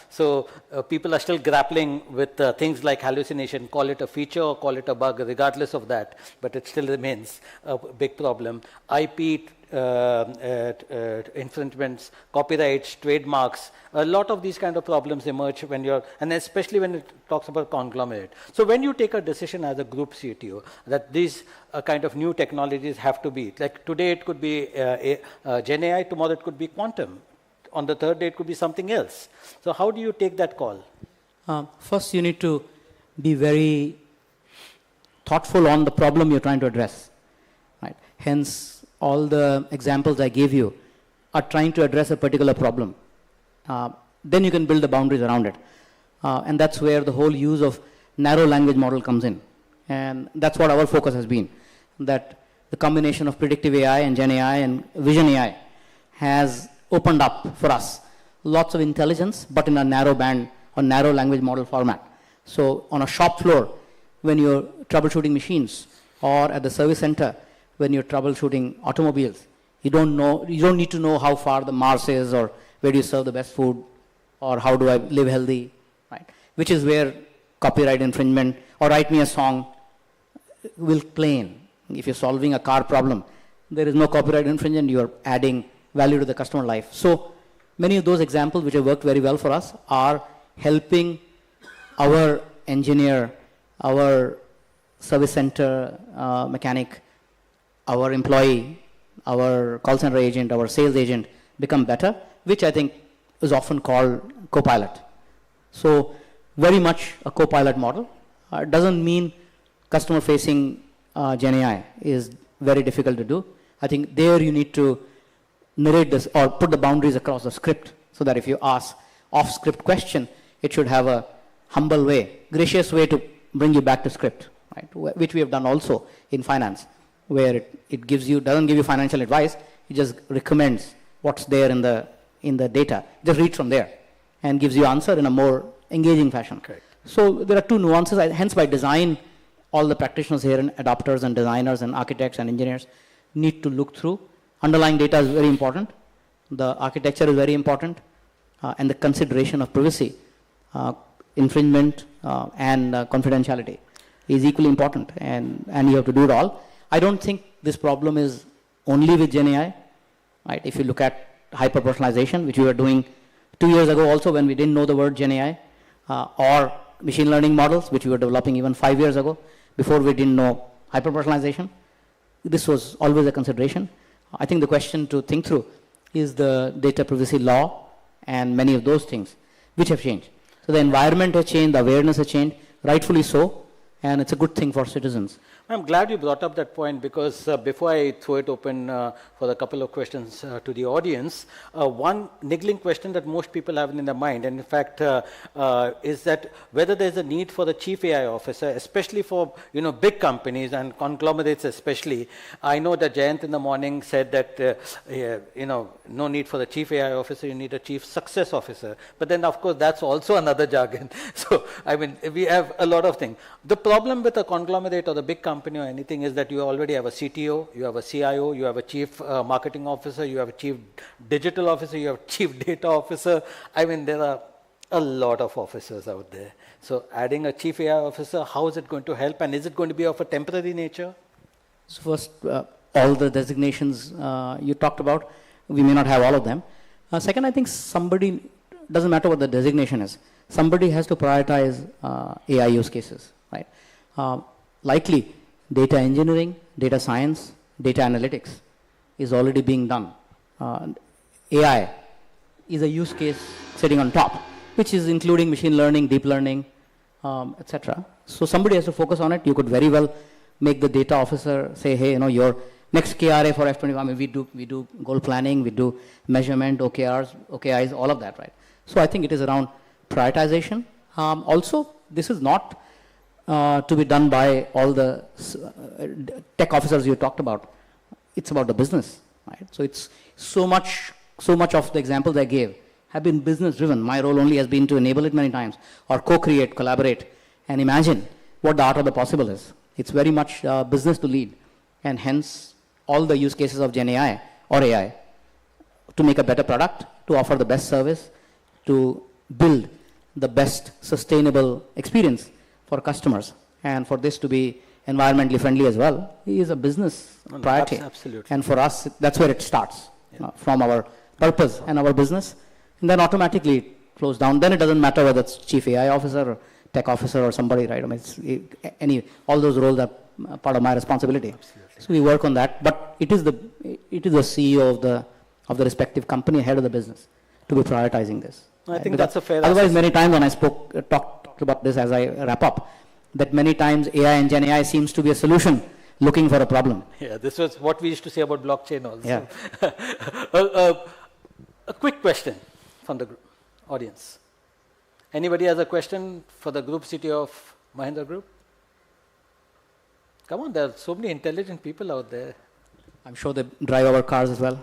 So people are still grappling with things like hallucination, call it a feature or call it a bug, regardless of that, but it still remains a big problem. IP infringements, copyrights, trademarks, a lot of these kind of problems emerge when you're, and especially when it talks about conglomerate. So when you take a decision as a group CTO that these kind of new technologies have to be, like today it could be GenAI, tomorrow it could be quantum, on the third day it could be something else. So how do you take that call? First, you need to be very thoughtful on the problem you're trying to address. Right? Hence, all the examples I gave you are trying to address a particular problem. Then you can build the boundaries around it. And that's where the whole use of narrow language model comes in. And that's what our focus has been, that the combination of predictive AI and GenAI and vision AI has opened up for us lots of intelligence, but in a narrow band or narrow language model format. So on a shop floor, when you're troubleshooting machines, or at the service center, when you're troubleshooting automobiles, you don't need to know how far the Mars is, or where do you serve the best food, or how do I live healthy, right? Which is where copyright infringement or write me a song will play in. If you're solving a car problem, there is no copyright infringement, you're adding value to the customer life. So many of those examples which have worked very well for us are helping our engineer, our service center mechanic, our employee, our call center agent, our sales agent become better, which I think is often called co-pilot. So very much a co-pilot model. Doesn't mean customer-facing GenAI is very difficult to do. I think there you need to narrate this or put the boundaries across the script so that if you ask off-script question, it should have a humble way, gracious way to bring you back to script, right? Which we have done also in finance, where it gives you, doesn't give you financial advice, it just recommends what's there in the data. Just read from there and gives you answer in a more engaging fashion. Correct. So there are two nuances. Hence by design, all the practitioners here and adopters and designers and architects and engineers need to look through. Underlying data is very important. The architecture is very important. And the consideration of privacy, infringement, and confidentiality is equally important. And you have to do it all. I don't think this problem is only with GenAI. Right? If you look at hyper-personalization, which we were doing 2 years ago also when we didn't know the word GenAI, or machine learning models, which we were developing even 5 years ago, before we didn't know hyper-personalization. This was always a consideration. I think the question to think through is the data privacy law and many of those things which have changed. So the environment has changed, the awareness has changed, rightfully so, and it's a good thing for citizens. I'm glad you brought up that point because before I throw it open for a couple of questions to the audience, one niggling question that most people have in their mind, and in fact, is that whether there's a need for the chief AI officer, especially for big companies and conglomerates especially. I know that Jayant in the morning said that no need for the chief AI officer, you need a chief success officer. But then of course that's also another jargon. So I mean we have a lot of things. The problem with a conglomerate or the big company or anything is that you already have a CTO, you have a CIO, you have a chief marketing officer, you have a chief digital officer, you have a chief data officer. I mean, there are a lot of officers out there. So adding a chief AI officer, how is it going to help, and is it going to be of a temporary nature? So first, all the designations you talked about, we may not have all of them. Second, I think somebody, doesn't matter what the designation is, somebody has to prioritize AI use cases, right? Likely, data engineering, data science, data analytics is already being done. AI is a use case sitting on top, which is including machine learning, deep learning, etc. So somebody has to focus on it. You could very well make the data officer say, hey, your next KRA for F25, I mean, we do goal planning, we do measurement, OKRs, OKIs, all of that, right? So I think it is around prioritization. Also, this is not to be done by all the tech officers you talked about. It's about the business, right? So it's so much of the examples I gave have been business driven. My role only has been to enable it many times, or co-create, collaborate, and imagine what the art of the possible is. It's very much business to lead, and hence all the use cases of GenAI or AI to make a better product, to offer the best service, to build the best sustainable experience for customers, and for this to be environmentally friendly as well, is a business priority. Absolutely. And for us, that's where it starts, from our purpose and our business, and then automatically it flows down. Then it doesn't matter whether it's chief AI officer or tech officer or somebody, right? I mean, all those roles are part of my responsibility. Absolutely. So we work on that, but it is the CEO of the respective company, head of the business, to be prioritizing this. I think that's a fair Otherwise, many times when I talked about this as I wrap up, that many times AI and GenAI seems to be a solution looking for a problem. Yeah, this was what we used to say about blockchain also. Yeah. A quick question from the audience. Anybody has a question for the group CTO of Mahindra Group? Come on, there are so many intelligent people out there. I'm sure they drive our cars as well.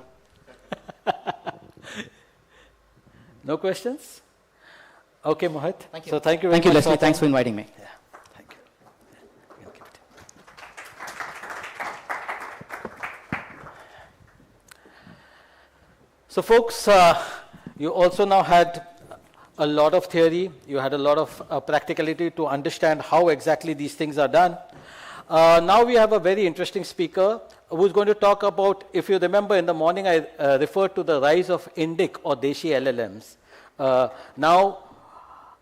No questions? Okay, Mohit. Thank you. So thank you very Thank you, much. Leslie. Thanks for inviting me. Yeah, thank you. So folks, you also now had a lot of theory. You had a lot of practicality to understand how exactly these things are done. Now we have a very interesting speaker who's going to talk about, if you remember in the morning I referred to the rise of Indic or Deshi LLMs. Now,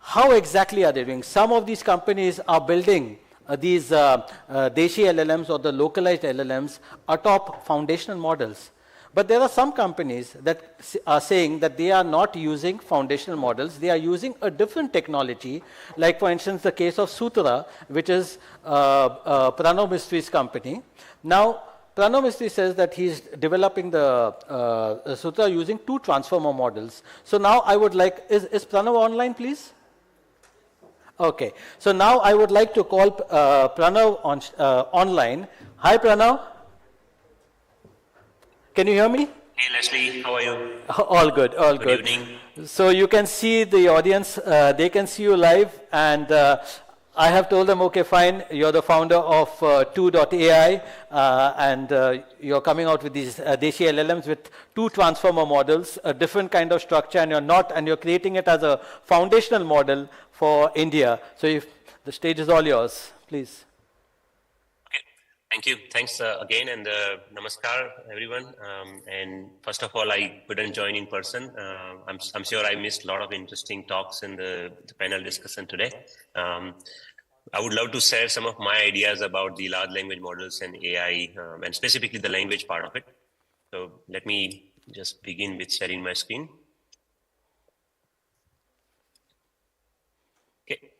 how exactly are they doing? Some of these companies are building these Deshi LLMs or the localized LLMs atop foundational models. But there are some companies that are saying that they are not using foundational models. They are using a different technology, like for instance the case of Sutra, which is Pranav Mistri's company. Now, Pranav Mistry says that he's developing the Sutra using 2 transformer models. So now I would like, is Pranav online, please? Okay. So now I would like to call Pranav online. Hi, Pranav. Can you hear me? Hey Leslie, how are you? All good, all good. Good evening. So you can see the audience, they can see you live, and I have told them, okay, fine, you're the founder of 2.ai, and you're coming out with these Deshi LLMs with 2 transformer models, a different kind of structure, and you're creating it as a foundational model for India. So if the stage is all yours, please. Thank you. Thanks again, and namaskar, everyone. And first of all, I couldn't join in person. I'm sure I missed a lot of interesting talks in the panel discussion today. I would love to share some of my ideas about the large language models and AI, and specifically the language part of it. So let me just begin with sharing my screen. Okay.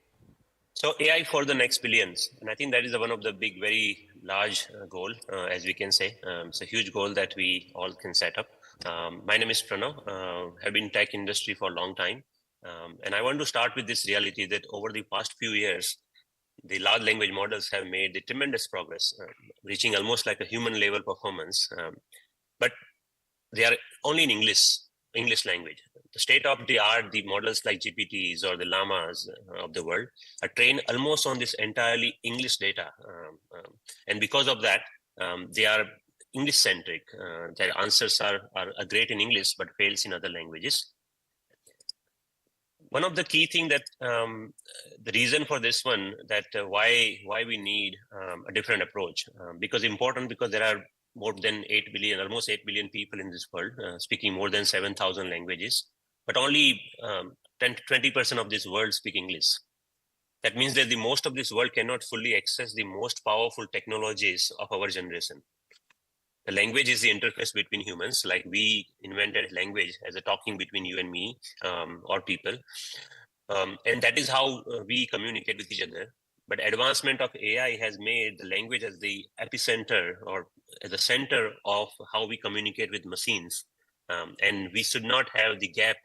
So AI for the next billions, and I think that is one of the big, very large goal, as we can say. It's a huge goal that we all can set up. My name is Pranav. I've been in tech industry for a long time, and I want to start with this reality that over the past few years, the large language models have made a tremendous progress, reaching almost like a human level performance. But they are only in English language. The state of the art, the models like GPTs or the llamas of the world are trained almost on this entirely English data. And because of that, they are English centric. Their answers are great in English, but fails in other languages. One of the key things that the reason for this one, that why we need a different approach, because there are more than 8 billion, almost 8 billion people in this world speaking more than 7,000 languages, but only 10 to 20% of this world speak English. That means that the most of this world cannot fully access the most powerful technologies of our generation. The language is the interface between humans, like we invented language as a talking between you and me or people. And that is how we communicate with each other. But advancement of AI has made the language as the epicenter or at the center of how we communicate with machines. And we should not have the gap,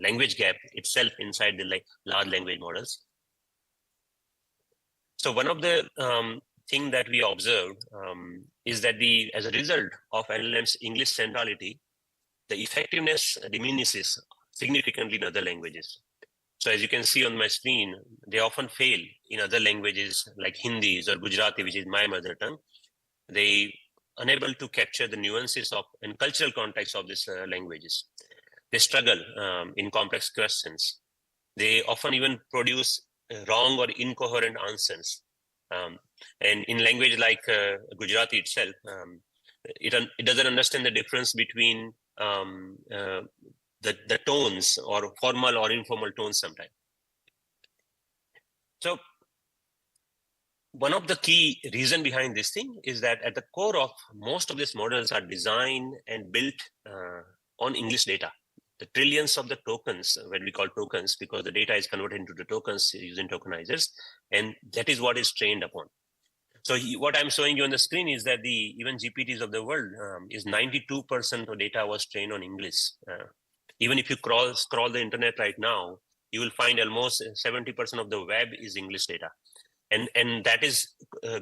language gap itself inside the large language models. So one of the thing that we observed is that as a result of LLM's English centrality, the effectiveness diminishes significantly in other languages. So as you can see on my screen, they often fail in other languages like Hindi or Gujarati, which is my mother tongue. They unable to capture the nuances of and cultural context of these languages. They struggle in complex questions. They often even produce wrong or incoherent answers. And in language like Gujarati itself, it doesn't understand the difference between the tones or formal or informal tones sometimes. So one of the key reason behind this thing is that at the core of most of these models are designed and built on English data. The trillions of the tokens, when we call tokens, because the data is converted into the tokens using tokenizers, and that is what is trained upon. So what I'm showing you on the screen is that the even GPTs of the world is 92% of data was trained on English. Even if you scroll the internet right now, you will find almost 70% of the web is English data. And that is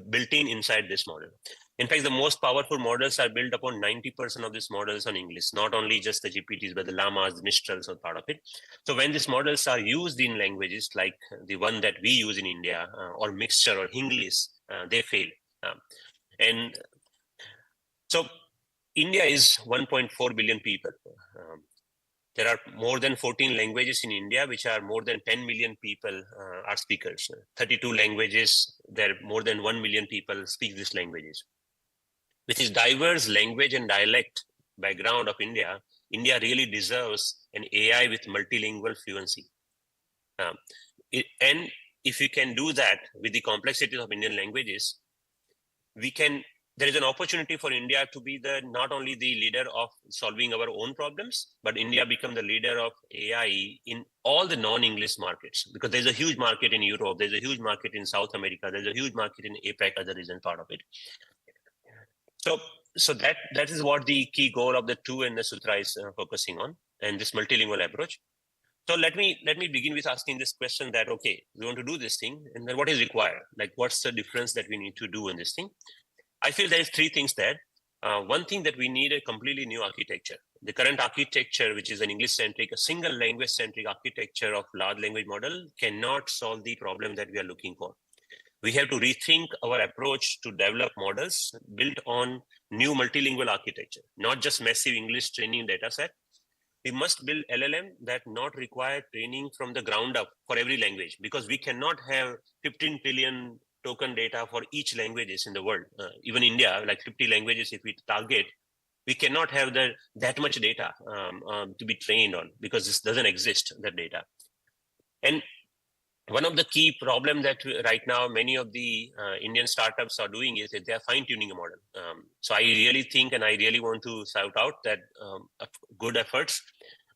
built inside this model. In fact, the most powerful models are built upon 90% of these models on English, not only just the GPTs, but the llamas, the Mistrals are part of it. So when these models are used in languages like the one that we use in India, or mixture or English, they fail. And so India is 1.4 billion people. There are more than 14 languages in India, which are more than 10 million people are speakers. 32 languages, there are more than 1 million people speak these languages. With its diverse language and dialect background of India, India really deserves an AI with multilingual fluency. And if we can do that with the complexities of Indian languages, there is an opportunity for India to be not only the leader of solving our own problems, but India become the leader of AI in all the non-English markets, because there's a huge market in Europe, there's a huge market in South America, there's a huge market in APAC, other region part of it. So that is what the key goal of the 2 and the Sutra is focusing on, and this multilingual approach. So let me begin with asking this question that, okay, we want to do this thing, and then what is required? Like, what's the difference that we need to do in this thing? I feel there is 3 things there. One thing that we need a completely new architecture. The current architecture, which is an English-centric, a single language-centric architecture of large language model, cannot solve the problem that we are looking for. We have to rethink our approach to develop models built on new multilingual architecture, not just massive English training data set. We must build LLM that not require training from the ground up for every language, because we cannot have 15 trillion token data for each languages in the world. Even India, like 50 languages, if we target, we cannot have that much data to be trained on, because this doesn't exist, that data. And one of the key problems that right now many of the Indian startups are doing is that they are fine-tuning a model. So I really think, and I really want to shout out that good efforts,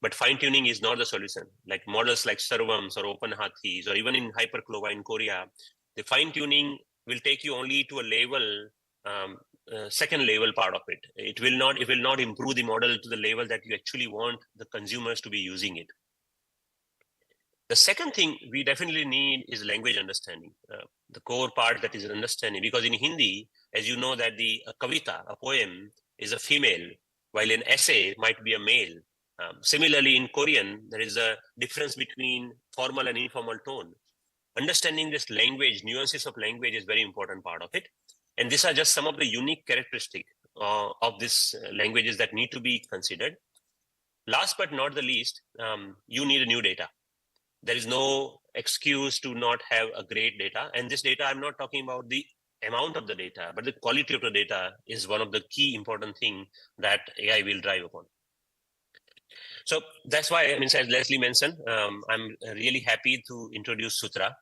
but fine-tuning is not the solution. Like models like Sarvams or OpenHathis, or even in Hyperloop in Korea, the fine-tuning will take you only to a level, second level part of it. It will not improve the model to the level that you actually want the consumers to be using it. The second thing we definitely need is language understanding, the core part that is understanding, because in Hindi, as you know, that the kavita, a poem, is a female, while an essay might be a male. Similarly, in Korean, there is a difference between formal and informal tone. Understanding this language, nuances of language, is very important part of it. And these are just some of the unique characteristics of these languages that need to be considered. Last but not the least, you need a new data. There is no excuse to not have a great data. And this data, I'm not talking about the amount of the data, but the quality of the data is one of the key important things that AI will drive upon. So that's why, as Leslie mentioned, I'm really happy to introduce Sutra.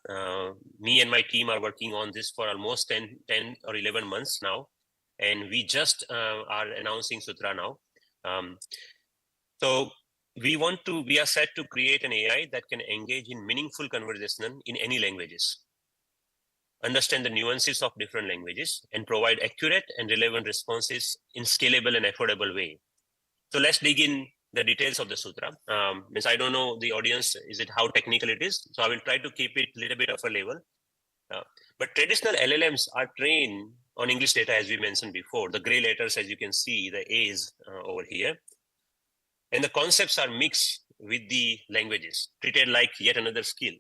Me and my team are working on this for almost 10 or 11 months now. And we just are announcing Sutra now. So we are set to create an AI that can engage in meaningful conversation in any languages, understand the nuances of different languages, and provide accurate and relevant responses in scalable and affordable way. So let's dig in the details of the Sutra. I don't know the audience, how technical it is. So I will try to keep it a little bit of a level. But traditional LLMs are trained on English data, as we mentioned before. The gray letters, as you can see, the A's over here. And the concepts are mixed with the languages, treated like yet another skill.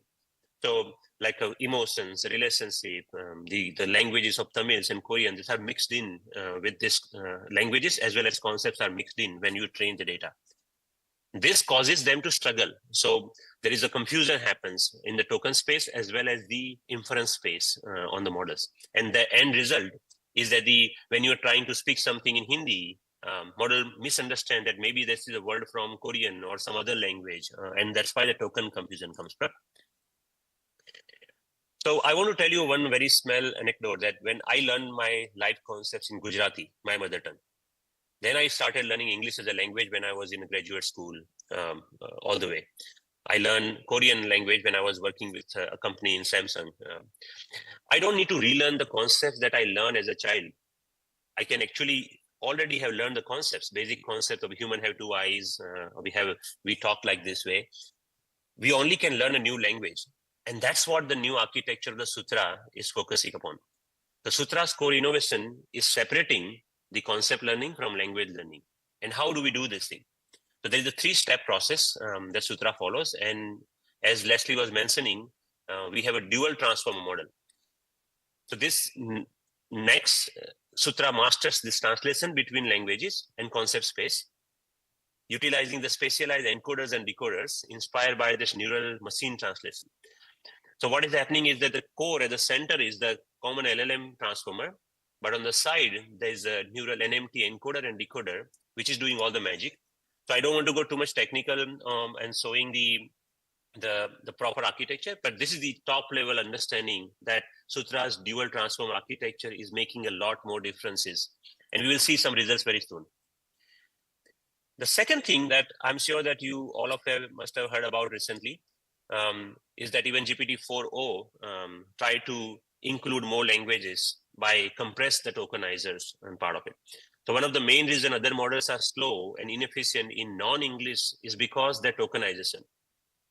So like emotions, relationship, the languages of Tamils and Korean, these are mixed in with these languages, as well as concepts are mixed in when you train the data. This causes them to struggle. So there is a confusion happens in the token space as well as the inference space on the models. And the end result is that when you're trying to speak something in Hindi, model misunderstand that maybe this is a word from Korean or some other language, and that's why the token confusion comes from. So I want to tell you one very small anecdote that when I learned my life concepts in Gujarati, my mother tongue, then I started learning English as a language when I was in graduate school, all the way. I learned Korean language when I was working with a company in Samsung. I don't need to relearn the concepts that I learned as a child. I can actually already have learned the concepts, basic concept of human have two eyes, we talk like this way. We only can learn a new language. And that's what the new architecture of the Sutra is focusing upon. The Sutra's core innovation is separating the concept learning from language learning. And how do we do this thing? So there is a three-step process that Sutra follows. And as Leslie was mentioning, we have a dual transformer model. So this next Sutra masters this translation between languages and concept space, utilizing the specialized encoders and decoders inspired by this neural machine translation. So what is happening is that the core at the center is the common LLM transformer, but on the side, there's a neural NMT encoder and decoder, which is doing all the magic. So I don't want to go too much technical and showing the proper architecture, but this is the top level understanding that Sutra's dual transform architecture is making a lot more differences. And we will see some results very soon. The second thing that I'm sure that you all of you must have heard about recently is that even GPT-4o tried to include more languages by compress the tokenizers and part of it. So one of the main reasons other models are slow and inefficient in non-English is because their tokenization.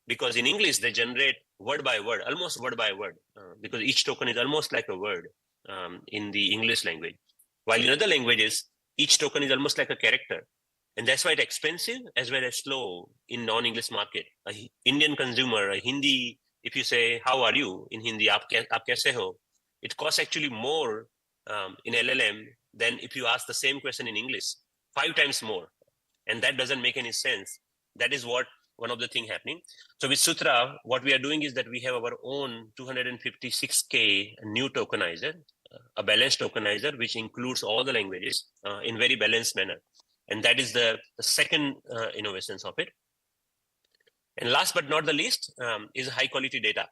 Because in English, they generate word by word, almost word by word, because each token is almost like a word in the English language. While in other languages, each token is almost like a character. And that's why it's expensive as well as slow in non-English market. An Indian consumer, a Hindi, if you say, how are you in Hindi, aap kaise ho? It costs actually more in LLM than if you ask the same question in English, 5 times more. And that doesn't make any sense. That is what one of the things happening. So with Sutra, what we are doing is that we have our own 256K new tokenizer, a balanced tokenizer, which includes all the languages in very balanced manner. And that is the second innovations of it. And last but not the least is high quality data.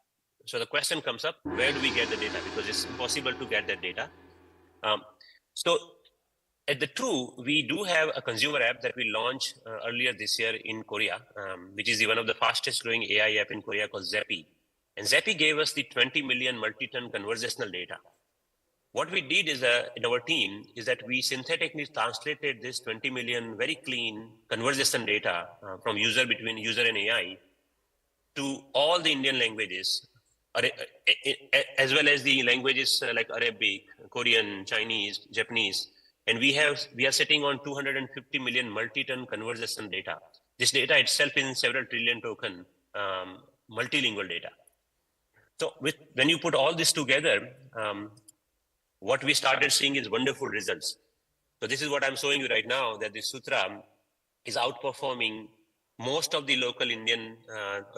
So the question comes up, where do we get the data? Because it's impossible to get that data. So at the True, we do have a consumer app that we launched earlier this year in Korea, which is one of the fastest growing AI app in Korea called Zappy. And Zappy gave us the 20 million multi-ton conversational data. What we did is in our team is that we synthetically translated this 20 million very clean conversation data from between user and AI to all the Indian languages, as well as the languages like Arabic, Korean, Chinese, Japanese. And we are sitting on 250 million multi-ton conversation data. This data itself is several trillion token multilingual data. So when you put all this together, what we started seeing is wonderful results. So this is what I'm showing you right now, that the Sutra is outperforming most of the local Indian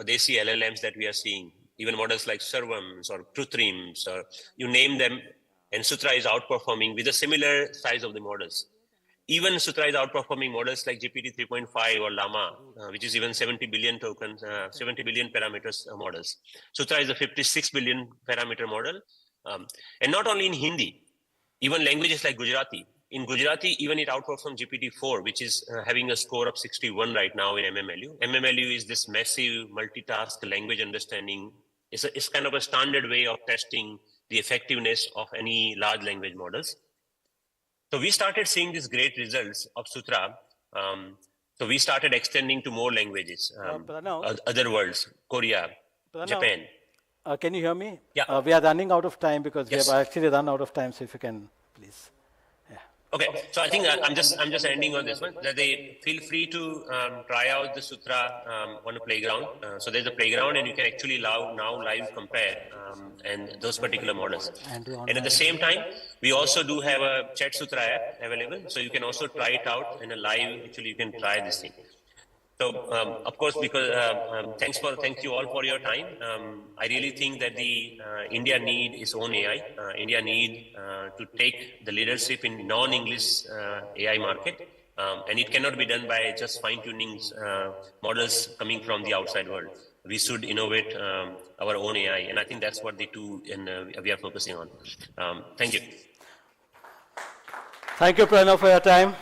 Desi LLMs that we are seeing, even models like Servams or Krutrims, or you name them, and Sutra is outperforming with a similar size of the models. Even Sutra is outperforming models like GPT 3.5 or Llama, which is even 70 billion tokens, 70 billion parameters models. Sutra is a 56 billion parameter model. And not only in Hindi, even languages like Gujarati. In Gujarati, even it outperforms GPT-4, which is having a score of 61 right now in MMLU. MMLU is this massive multitask language understanding. It's kind of a standard way of testing the effectiveness of any large language models. So we started seeing these great results of Sutra. So we started extending to more languages, other worlds, Korea, Japan. Can you hear me? Yeah. We are running out of time because Yes. we have actually run out of time. So if you can, please. Okay, so I think I'm just ending on this one. That they feel free to try out the Sutra on a playground. So there's a playground, and you can actually now live compare and those particular models. And at the same time, we also do have a Chat Sutra app available, so you can also try it out in a live. Actually, you can try this thing. So, of course, because thank you all for your time. I really think that the India need its own AI. India need to take the leadership in non-English AI market, and it cannot be done by just fine-tuning models coming from the outside world. We should innovate our own AI, and I think that's what the two and we are focusing on. Thank you. Thank you, Pranav, for your time.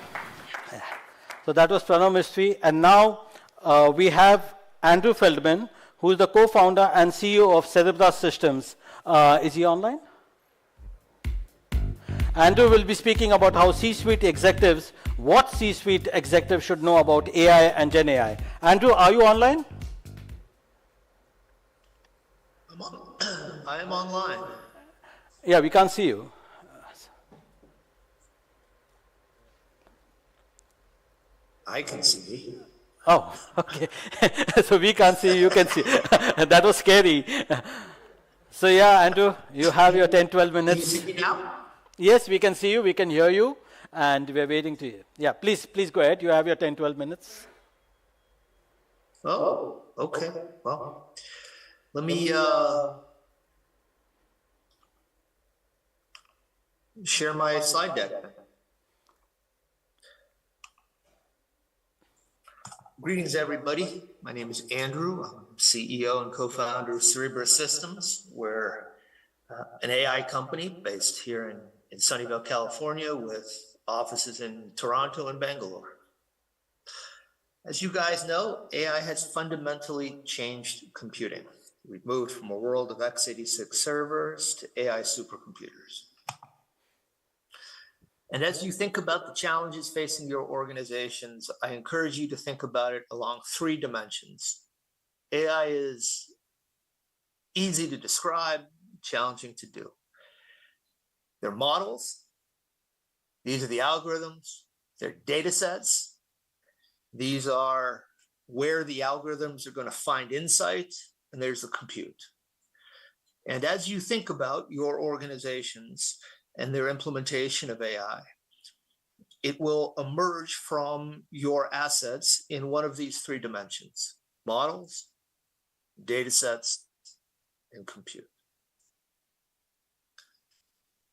So that was Pranav Mistry, and now we have Andrew Feldman, who is the co-founder and CEO of Cerebras Systems. Is he online? Andrew will be speaking about how C-suite executives, what C-suite executives should know about AI and GenAI. Andrew, are you online? I am online. Yeah, we can't see you. I can see. Oh, okay. So we can't see, you can see. That was scary. So yeah, Andrew, you have your 10-12 minutes. Can you see me now? Yes, we can see you, we can hear you, and we're waiting to hear. Yeah, please go ahead. You have your 10-12 minutes. Oh, okay. Well, let me share my slide deck. Greetings, everybody. My name is Andrew. I'm CEO and co-founder of Cerebras Systems. We're an AI company based here in Sunnyvale, California, with offices in Toronto and Bangalore. As you guys know, AI has fundamentally changed computing. We've moved from a world of x86 servers to AI supercomputers. And as you think about the challenges facing your organizations, I encourage you to think about it along 3 dimensions. AI is easy to describe, challenging to do. They're models. These are the algorithms. They're data sets. These are where the algorithms are going to find insight, and there's the compute. And as you think about your organizations and their implementation of AI, it will emerge from your assets in one of these 3 dimensions: models, data sets, and compute.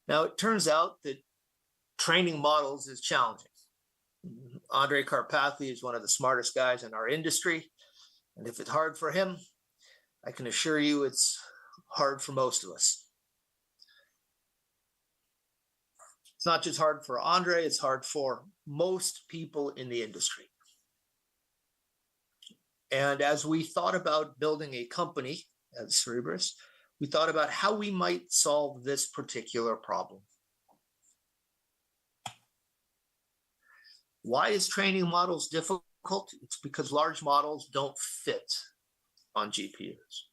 Now, it turns out that training models is challenging. Andre Karpathy is one of the smartest guys in our industry, and if it's hard for him, I can assure you it's hard for most of us. It's not just hard for Andre, it's hard for most people in the industry. And as we thought about building a company at Cerebras, we thought about how we might solve this particular problem. Why is training models difficult? It's because large models don't fit on GPUs.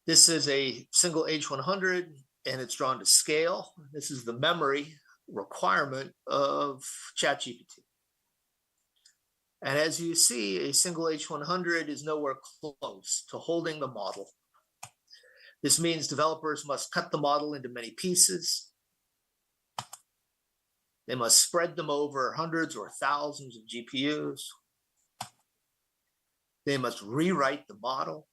This is a single H100, and it's drawn to scale. This is the memory requirement of ChatGPT. And as you see, a single H100 is nowhere close to holding the model. This means developers must cut the model into many pieces. They must spread them over hundreds or thousands of GPUs. They must rewrite the model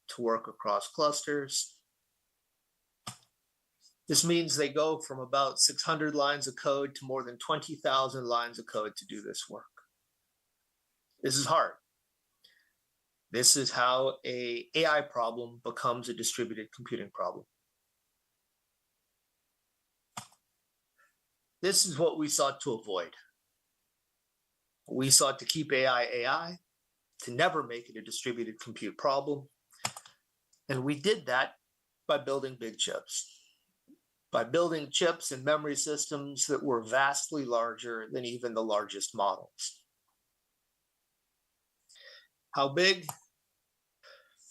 to work across clusters. This means they go from about 600 lines of code to more than 20,000 lines of code to do this work. This is hard. This is how an AI problem becomes a distributed computing problem. This is what we sought to avoid. We sought to keep AI AI, to never make it a distributed compute problem. And we did that by building big chips. By building chips and memory systems that were vastly larger than even the largest models. How big?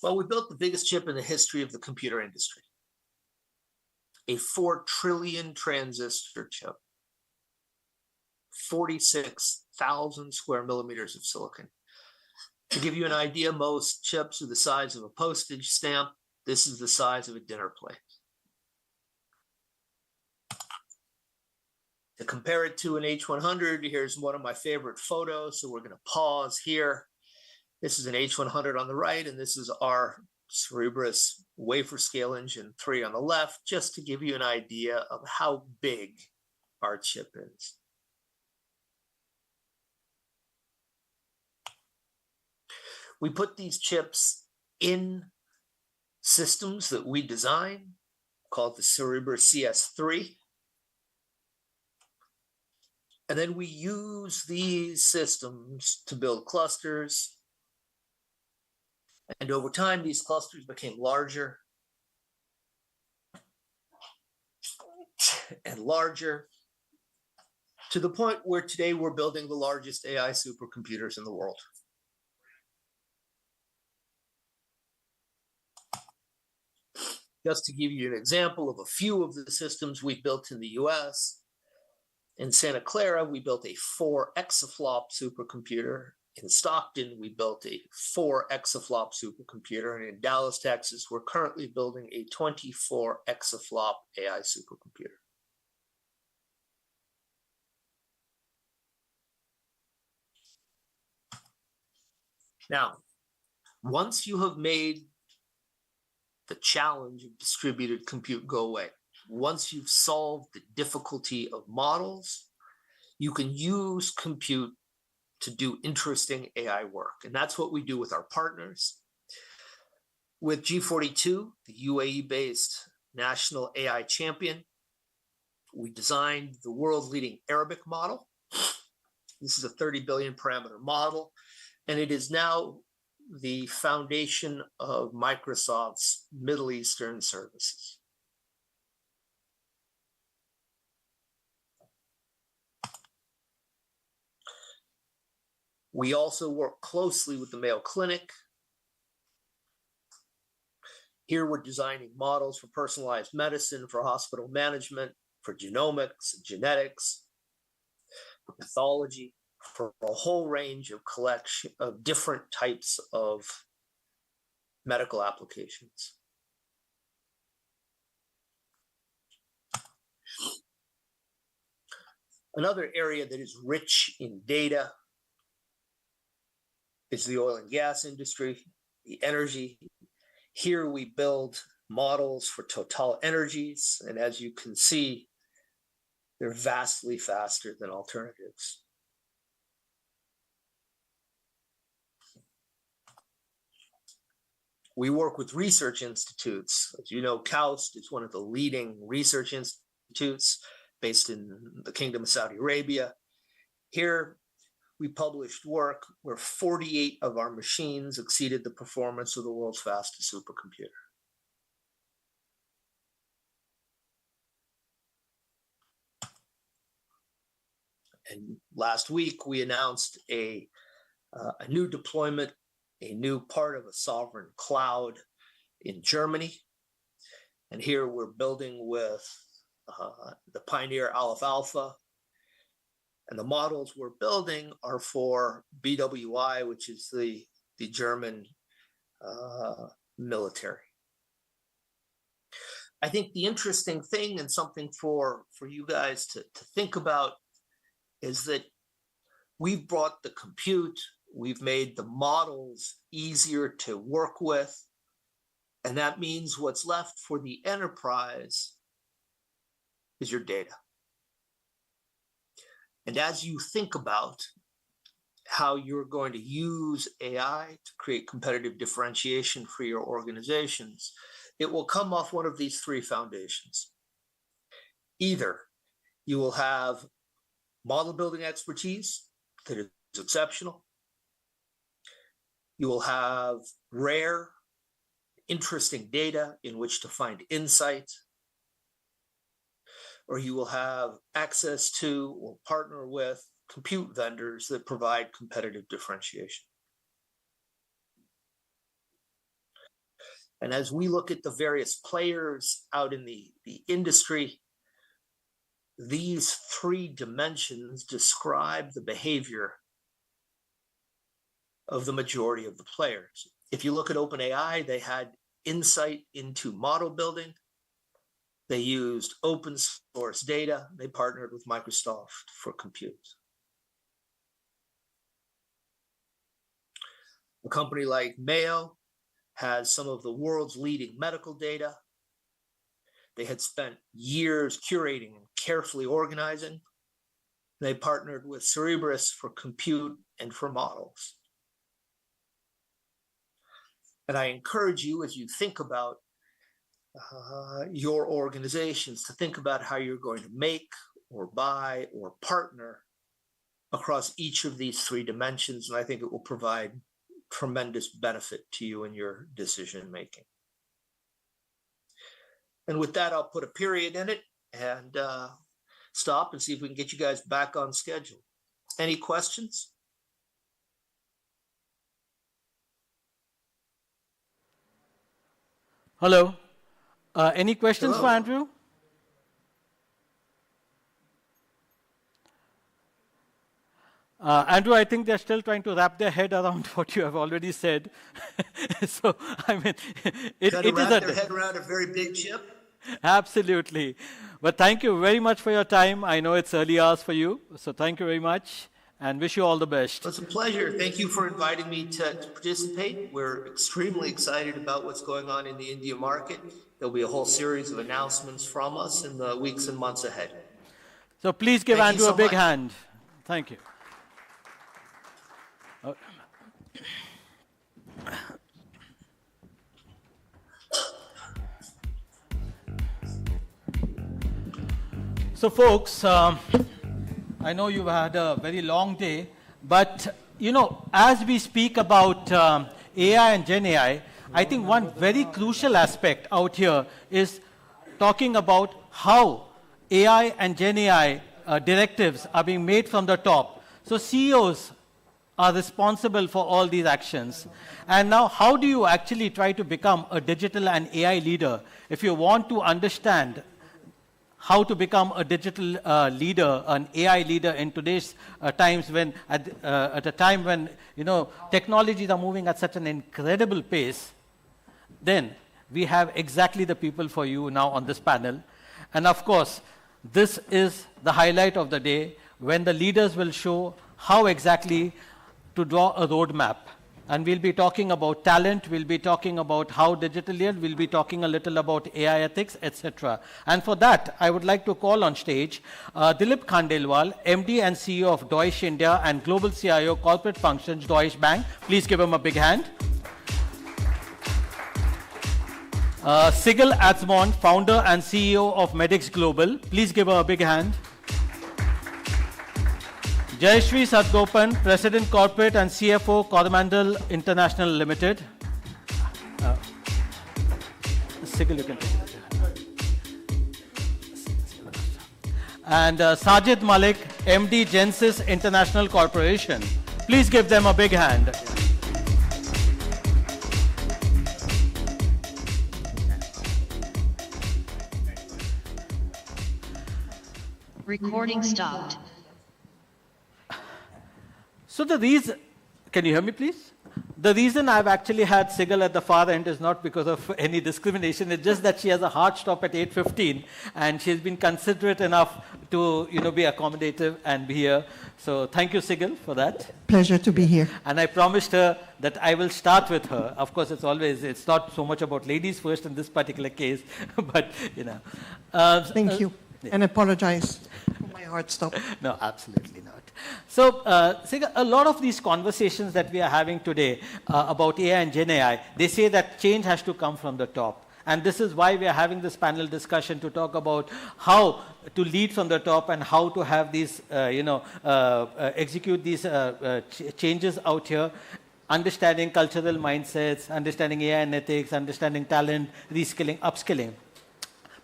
Well, we built the biggest chip in the history of the computer industry. A 4 trillion transistor chip. 46,000 square millimeters of silicon. To give you an idea, most chips are the size of a postage stamp. This is the size of a dinner plate. To compare it to an H100, here's one of my favorite photos. So we're going to pause here. This is an H100 on the right, and this is our Cerebrus wafer scale engine 3 on the left, just to give you an idea of how big our chip is. We put these chips in systems that we design, called the Cerebrus CS3. And then we use these systems to build clusters. And over time, these clusters became larger and larger, to the point where today we're building the largest AI supercomputers in the world. Just to give you an example of a few of the systems we've built in the US, in Santa Clara, we built a 4 exaflop supercomputer. In Stockton, we built a 4 exaflop supercomputer. And in Dallas, Texas, we're currently building a 24 exaflop AI supercomputer. Now, once you have made the challenge of distributed compute go away, once you've solved the difficulty of models, you can use compute to do interesting AI work. And that's what we do with our partners. With G42, the UAE-based national AI champion, we designed the world's leading Arabic model. This is a 30 billion parameter model, and it is now the foundation of Microsoft's Middle Eastern services. We also work closely with the Mayo Clinic. Here we're designing models for personalized medicine, for hospital management, for genomics, genetics, for pathology, for a whole range of collection of different types of medical applications. Another area that is rich in data is the oil and gas industry, the energy. Here we build models for Total Energies, and as you can see, they're vastly faster than alternatives. We work with research institutes. As you know, KAUST is one of the leading research institutes based in the Kingdom of Saudi Arabia. Here, we published work where 48 of our machines exceeded the performance of the world's fastest supercomputer. And last week, we announced a new deployment, a new part of a sovereign cloud in Germany. And here we're building with the Pioneer Aleph Alpha. And the models we're building are for BWI, which is the German military. I think the interesting thing, and something for you guys to think about, is that we've brought the compute, we've made the models easier to work with, and that means what's left for the enterprise is your data. And as you think about how you're going to use AI to create competitive differentiation for your organizations, it will come off one of these 3 foundations. Either you will have model building expertise that is exceptional. You will have rare, interesting data in which to find insight. Or you will have access to or partner with compute vendors that provide competitive differentiation. And as we look at the various players out in the industry, these 3 dimensions describe the behavior of the majority of the players. If you look at OpenAI, they had insight into model building. They used open source data. They partnered with Microsoft for compute. A company like Mayo has some of the world's leading medical data. They had spent years curating and carefully organizing. They partnered with Cerebras for compute and for models. And I encourage you, as you think about your organizations, to think about how you're going to make or buy or partner across each of these three dimensions. And I think it will provide tremendous benefit to you in your decision making. And with that, I'll put a period in it and stop and see if we can get you guys back on schedule. Any questions? Hello. Any questions Hello. for Andrew? Andrew, I think they're still trying to wrap their head around what you have already said. So, I mean, it Trying to is wrap a... their head around a very big chip? Absolutely. But thank you very much for your time. I know it's early hours for you, so thank you very much and wish you all the best. It's a pleasure. Thank you for inviting me to participate. We're extremely excited about what's going on in the India market. There'll be a whole series of announcements from us in the weeks and months ahead. So please give Thank you Andrew so a big much. hand. Thank you. So folks, I know you've had a very long day, but you know, as we speak about AI and GenAI, I think one very crucial aspect out here is talking about how AI and GenAI directives are being made from the top. So CEOs are responsible for all these actions. And now how do you actually try to become a digital and AI leader if you want to understand how to become a digital leader, an AI leader in today's times when, at a time when, you know, technologies are moving at such an incredible pace, then we have exactly the people for you now on this panel. And of course, this is the highlight of the day when the leaders will show how exactly to draw a roadmap. And we'll be talking about talent, we'll be talking about how digital lead, we'll be talking a little about AI ethics, etc. And for that, I would like to call on stage Dilip Khandelwal, MD and CEO of Deutsche India and Global CIO Corporate Functions, Deutsche Bank. Please give him a big hand. Sigil Atzmon, founder and CEO of Medix Global. Please give her a big hand. Jayashree Sadgopan, President Corporate and CFO, Coromandel International Limited. Sigil, you can take it. And Sajid Malik, MD Genesis International Corporation. Please give them a big hand. Recording stopped. So the reason, can you hear me please? The reason I've actually had Sigil at the far end is not because of any discrimination, it's just that she has a hard stop at 8:15 and she's been considerate enough to, you know, be accommodative and be here. So thank you, Sigil, for that. Pleasure to be here. And I promised her that I will start with her. Of course, it's not so much about ladies first in this particular case, but, you know. Thank you. Yeah. And apologize for my hard stop. No, absolutely not. So, Sigil, a lot of these conversations that we are having today about AI and GenAI, they say that change has to come from the top. And this is why we are having this panel discussion to talk about how to lead from the top and how to have these, execute these changes out here, understanding cultural mindsets, understanding AI and ethics, understanding talent, reskilling, upskilling.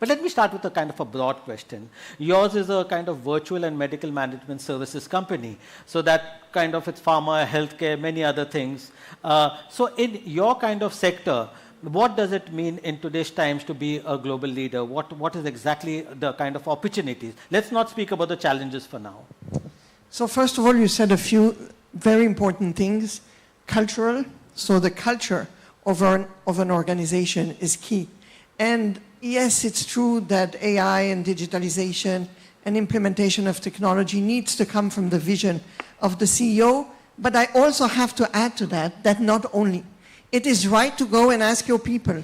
But let me start with a kind of a broad question. Yours is a kind of virtual and medical management services company. So that kind of, it's pharma, healthcare, many other things. So in your kind of sector, what does it mean in today's times to be a global leader? What is exactly the kind of opportunities? Let's not speak about the challenges for now. So first of all, you said a few very important things. Cultural, so the culture of an organization is key. And yes, it's true that AI and digitalization and implementation of technology needs to come from the vision of the CEO, but I also have to add to that, that not only. It is right to go and ask your people,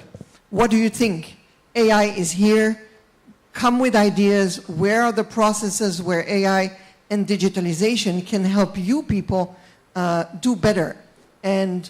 what do you think? AI is here, come with ideas, where are the processes where AI and digitalization can help you people do better and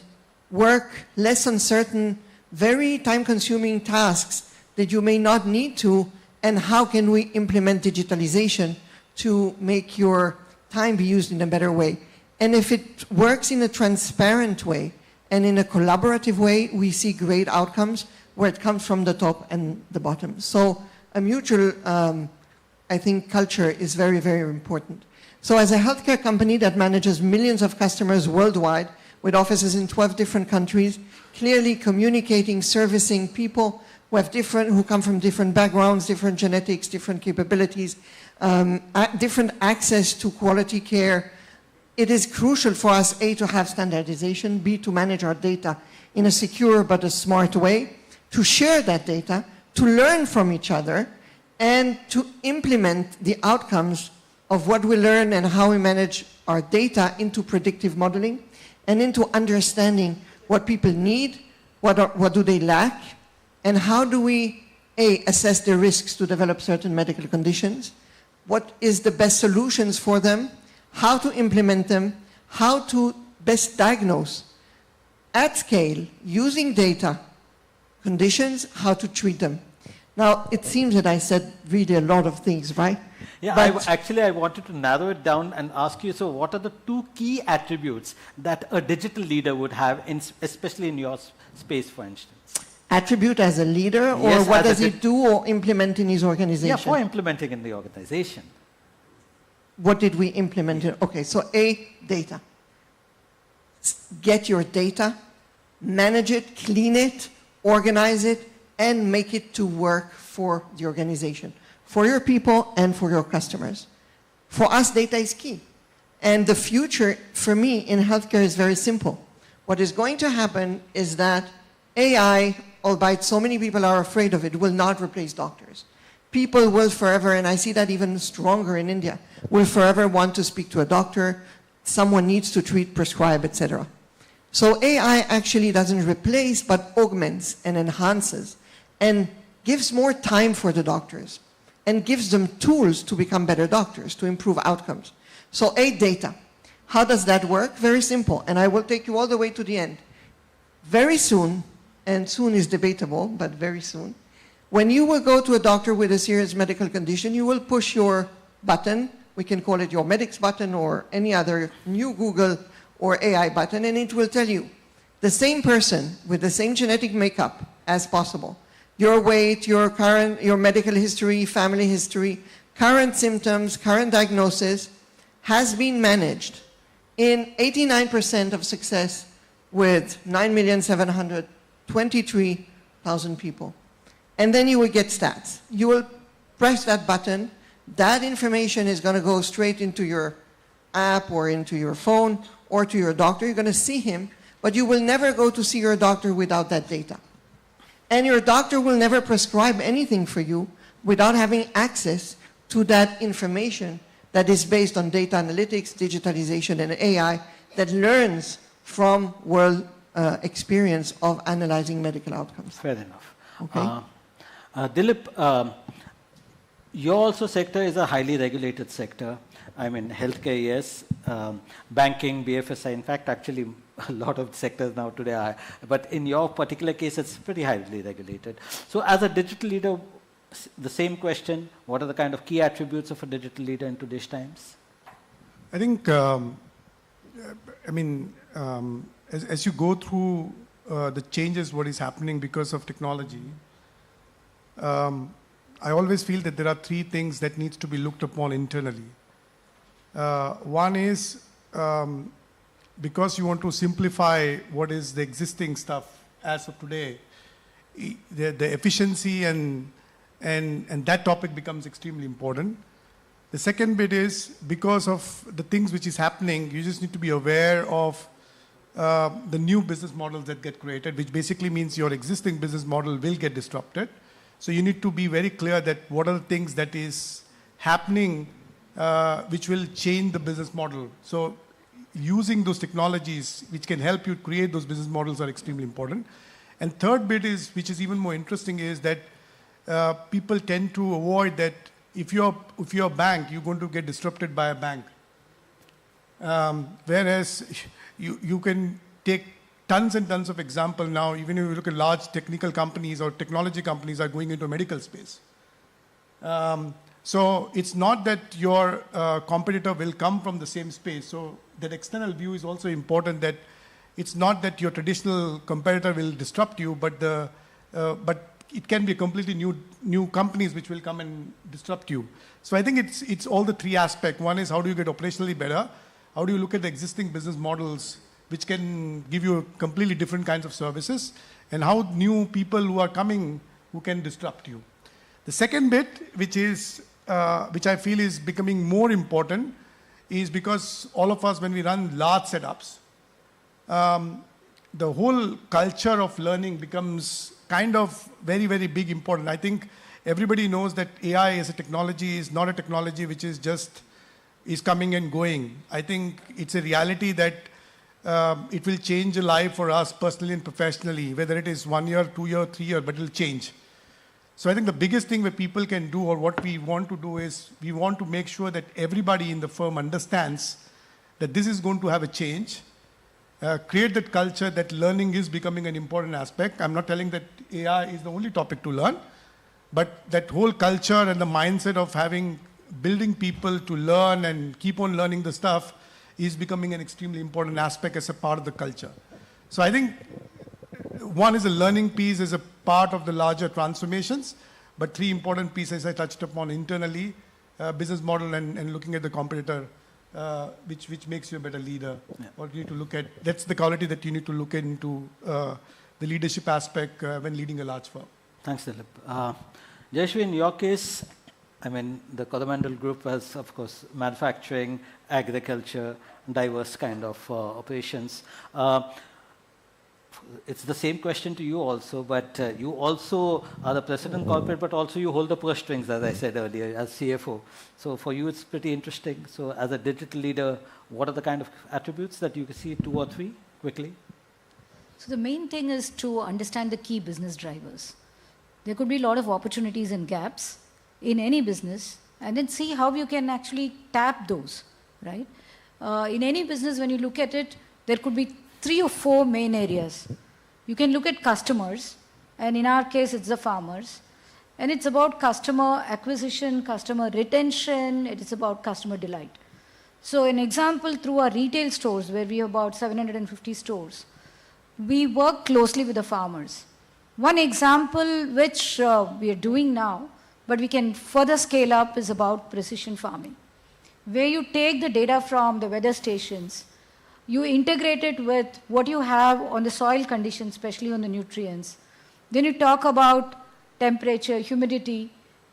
work less on certain, very time-consuming tasks that you may not need to, and how can we implement digitalization to make your time be used in a better way. And if it works in a transparent way and in a collaborative way, we see great outcomes where it comes from the top and the bottom. So a mutual, I think, culture is very, very important. So as a healthcare company that manages millions of customers worldwide with offices in 12 different countries, clearly communicating, servicing people who come from different backgrounds, different genetics, different capabilities, different access to quality care, it is crucial for us, A, to have standardization, B, to manage our data in a secure but a smart way, to share that data, to learn from each other, and to implement the outcomes of what we learn and how we manage our data into predictive modeling and into understanding what people need, what do they lack, and how do we, A, assess the risks to develop certain medical conditions, what is the best solutions for them, how to implement them, how to best diagnose at scale, using data, conditions, how to treat them. Now, it seems that I said really a lot of things, right? Yeah, actually, I wanted to narrow it down and ask you, so what are the 2 key attributes that a digital leader would have, especially in your space, for instance? Attribute as a leader, or yes, what does he do or implement in his organization? Yeah, for implementing in the organization. What did we implement? Okay, so A, data. Get your data, manage it, clean it, organize it, and make it to work for the organization, for your people and for your customers. For us, data is key. And the future, for me, in healthcare is very simple. What is going to happen is that AI, albeit so many people are afraid of it, will not replace doctors. People will forever, and I see that even stronger in India, will forever want to speak to a doctor, someone needs to treat, prescribe, etc. So AI actually doesn't replace, but augments and enhances and gives more time for the doctors and gives them tools to become better doctors, to improve outcomes. So A, data. How does that work? Very simple, and I will take you all the way to the end. Very soon, and soon is debatable, but very soon, when you will go to a doctor with a serious medical condition, you will push your button, we can call it your Medics button or any other new Google or AI button, and it will tell you the same person with the same genetic makeup as possible, your weight, your medical history, family history, current symptoms, current diagnosis, has been managed in 89% of success with 9,723,000 people. And then you will get stats. You will press that button, that information is going to go straight into your app or into your phone or to your doctor. You're going to see him, but you will never go to see your doctor without that data. And your doctor will never prescribe anything for you without having access to that information that is based on data analytics, digitalization, and AI that learns from world experience of analyzing medical outcomes. Fair enough. Okay. Dilip, your also sector is a highly regulated sector. I mean, healthcare, yes, banking, BFSI, in fact, actually, a lot of sectors now today are, but in your particular case, it's pretty highly regulated. So as a digital leader, the same question, what are the kind of key attributes of a digital leader in today's times? I think, as you go through the changes, what is happening because of technology, I always feel that there are 3 things that needs to be looked upon internally. One is because you want to simplify what is the existing stuff as of today, the efficiency and that topic becomes extremely important. The second bit is because of the things which is happening, you just need to be aware of the new business models that get created, which basically means your existing business model will get disrupted. So you need to be very clear that what are the things that is happening which will change the business model. So using those technologies which can help you create those business models are extremely important. And third bit is, which is even more interesting, is that people tend to avoid that if you're a bank, you're going to get disrupted by a bank. Whereas you can take tons and tons of example now, even if you look at large technical companies or technology companies are going into medical space. So it's not that your competitor will come from the same space. So that external view is also important, that it's not that your traditional competitor will disrupt you, but it can be completely new companies which will come and disrupt you. So I think it's all the three aspects. One is how do you get operationally better? How do you look at the existing business models which can give you completely different kinds of services? And how new people who are coming who can disrupt you. The second bit, which I feel is becoming more important, is because all of us, when we run large setups, the whole culture of learning becomes kind of very, very big important. I think everybody knows that AI as a technology is not a technology which is just coming and going. I think it's a reality that it will change a life for us personally and professionally, whether it is 1 year, 2 year, 3 year, but it will change. So I think the biggest thing that people can do, or what we want to do, is we want to make sure that everybody in the firm understands that this is going to have a change. Create that culture that learning is becoming an important aspect. I'm not telling that AI is the only topic to learn, but that whole culture and the mindset of building people to learn and keep on learning the stuff is becoming an extremely important aspect as a part of the culture. So I think one is a learning piece as a part of the larger transformations, but three important pieces I touched upon internally, business model and looking at the competitor, which makes you a better leader. Yeah. Or you need to look at, that's the quality that you need to look into the leadership aspect when leading a large firm. Thanks, Dilip. Jayashvi, in your case, I mean, the Coromandel Group has, of course, manufacturing, agriculture, diverse kind of operations. It's the same question to you also, but you also are the president corporate, but also you hold the purse strings, as I said earlier, as CFO. So for you, it's pretty interesting. So as a digital leader, what are the kind of attributes that you can see, 2 or 3, quickly? So the main thing is to understand the key business drivers. There could be a lot of opportunities and gaps in any business, and then see how you can actually tap those, right? In any business, when you look at it, there could be 3 or 4 main areas. You can look at customers, and in our case, it's the farmers. And it's about customer acquisition, customer retention, it is about customer delight. So an example, through our retail stores, where we have about 750 stores, we work closely with the farmers. One example which we are doing now, but we can further scale up, is about precision farming, where you take the data from the weather stations, you integrate it with what you have on the soil conditions, especially on the nutrients. Then you talk about temperature, humidity,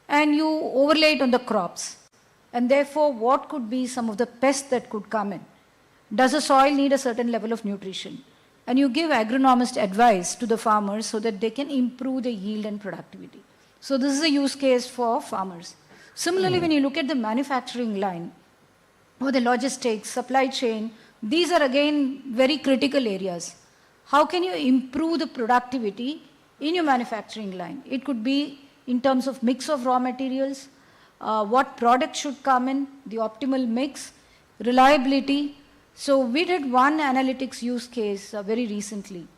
and you overlay it on the crops. And therefore, what could be some of the pests that could come in? Does the soil need a certain level of nutrition? And you give agronomist advice to the farmers so that they can improve the yield and productivity. So this is a use case for farmers. Similarly, when you look at the manufacturing line, or the logistics, supply chain, these are again very critical areas. How can you improve the productivity in your manufacturing line? It could be in terms of mix of raw materials, what product should come in, the optimal mix, reliability. So we did one analytics use case very recently,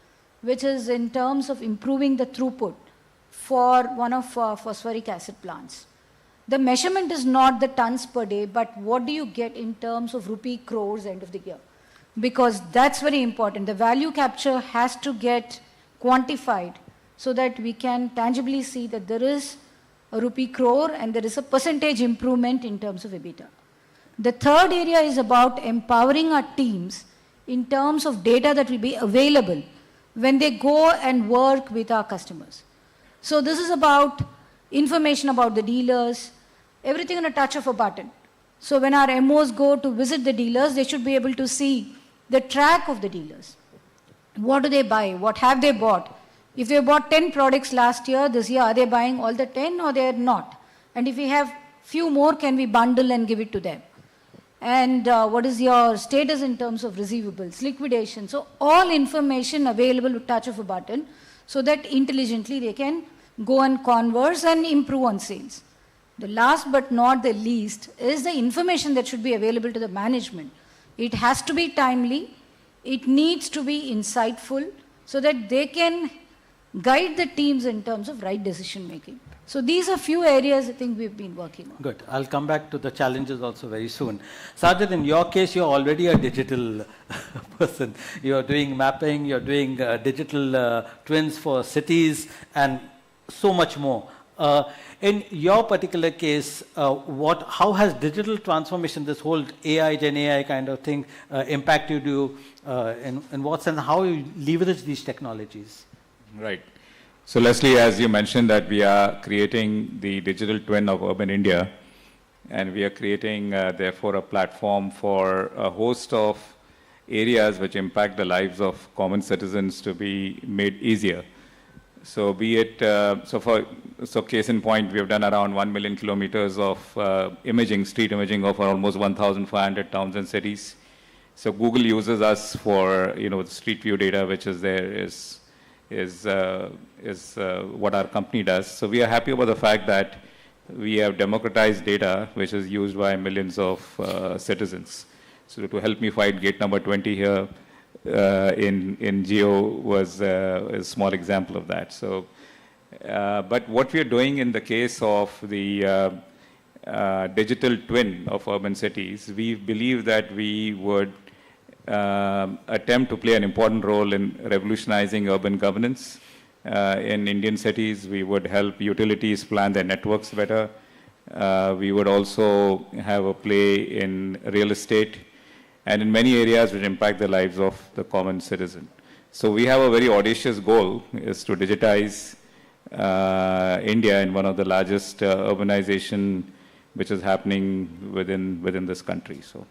which is in terms of improving the throughput for one of phosphoric acid plants. The measurement is not the tons per day, but what do you get in terms of rupee crores end of the year? Because that's very important. The value capture has to get quantified so that we can tangibly see that there is a rupee crore and there is a percentage improvement in terms of EBITDA. The third area is about empowering our teams in terms of data that will be available when they go and work with our customers. So this is about information about the dealers, everything on a touch of a button. So when our MOs go to visit the dealers, they should be able to see the track of the dealers. What do they buy? What have they bought? If they bought 10 products last year, this year, are they buying all the 10 or they're not? And if we have few more, can we bundle and give it to them? And what is your status in terms of receivables, liquidation? So all information available with touch of a button so that intelligently they can go and converse and improve on sales. The last but not the least is the information that should be available to the management. It has to be timely. It needs to be insightful so that they can guide the teams in terms of right decision making. So these are few areas I think we've been working on. Good. I'll come back to the challenges also very soon. Sajid, in your case, you're already a digital person. You're doing mapping, you're doing digital twins for cities and so much more. In your particular case, how has digital transformation, this whole AI, GenAI kind of thing, impacted you? In what sense? How you leverage these technologies? Right. So Leslie, as you mentioned that we are creating the digital twin of urban India, and we are creating therefore a platform for a host of areas which impact the lives of common citizens to be made easier. So be it, so case in point, we have done around 1 million kilometers of imaging, street imaging of almost 1,500 towns and cities. So Google uses us for, the street view data, which is there, is what our company does. So we are happy about the fact that we have democratized data, which is used by millions of citizens. So to help me fight gate number 20 here in Geo was a small example of that. So, but what we are doing in the case of the digital twin of urban cities, we believe that we would attempt to play an important role in revolutionizing urban governance. In Indian cities, we would help utilities plan their networks better. We would also have a play in real estate and in many areas which impact the lives of the common citizen. So we have a very audacious goal, is to digitize India in one of the largest urbanization which is happening within this country. So,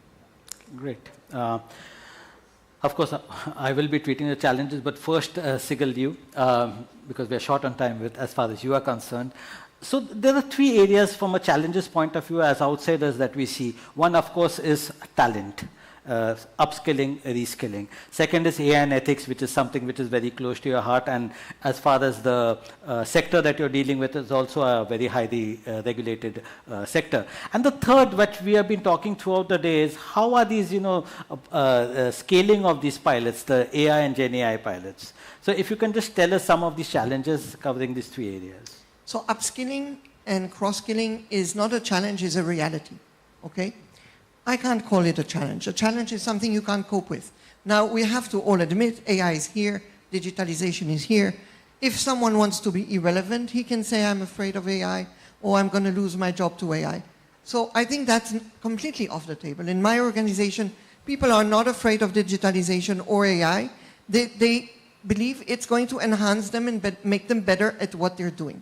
great. Of course, I will be treating the challenges, but first, Sigil, you, because we are short on time as far as you are concerned. So there are three areas from a challenges point of view as outsiders that we see. One, of course, is talent. Upskilling, reskilling. Second is AI and ethics, which is something which is very close to your heart, and as far as the sector that you're dealing with is also a very highly regulated sector. And the third, which we have been talking throughout the day, is how are these, scaling of these pilots, the AI and GenAI pilots. So if you can just tell us some of these challenges covering these three areas. So upskilling and cross-skilling is not a challenge, it's a reality, okay? I can't call it a challenge. A challenge is something you can't cope with. Now, we have to all admit AI is here, digitalization is here. If someone wants to be irrelevant, he can say, I'm afraid of AI, or I'm going to lose my job to AI. So I think that's completely off the table. In my organization, people are not afraid of digitalization or AI. They believe it's going to enhance them and make them better at what they're doing.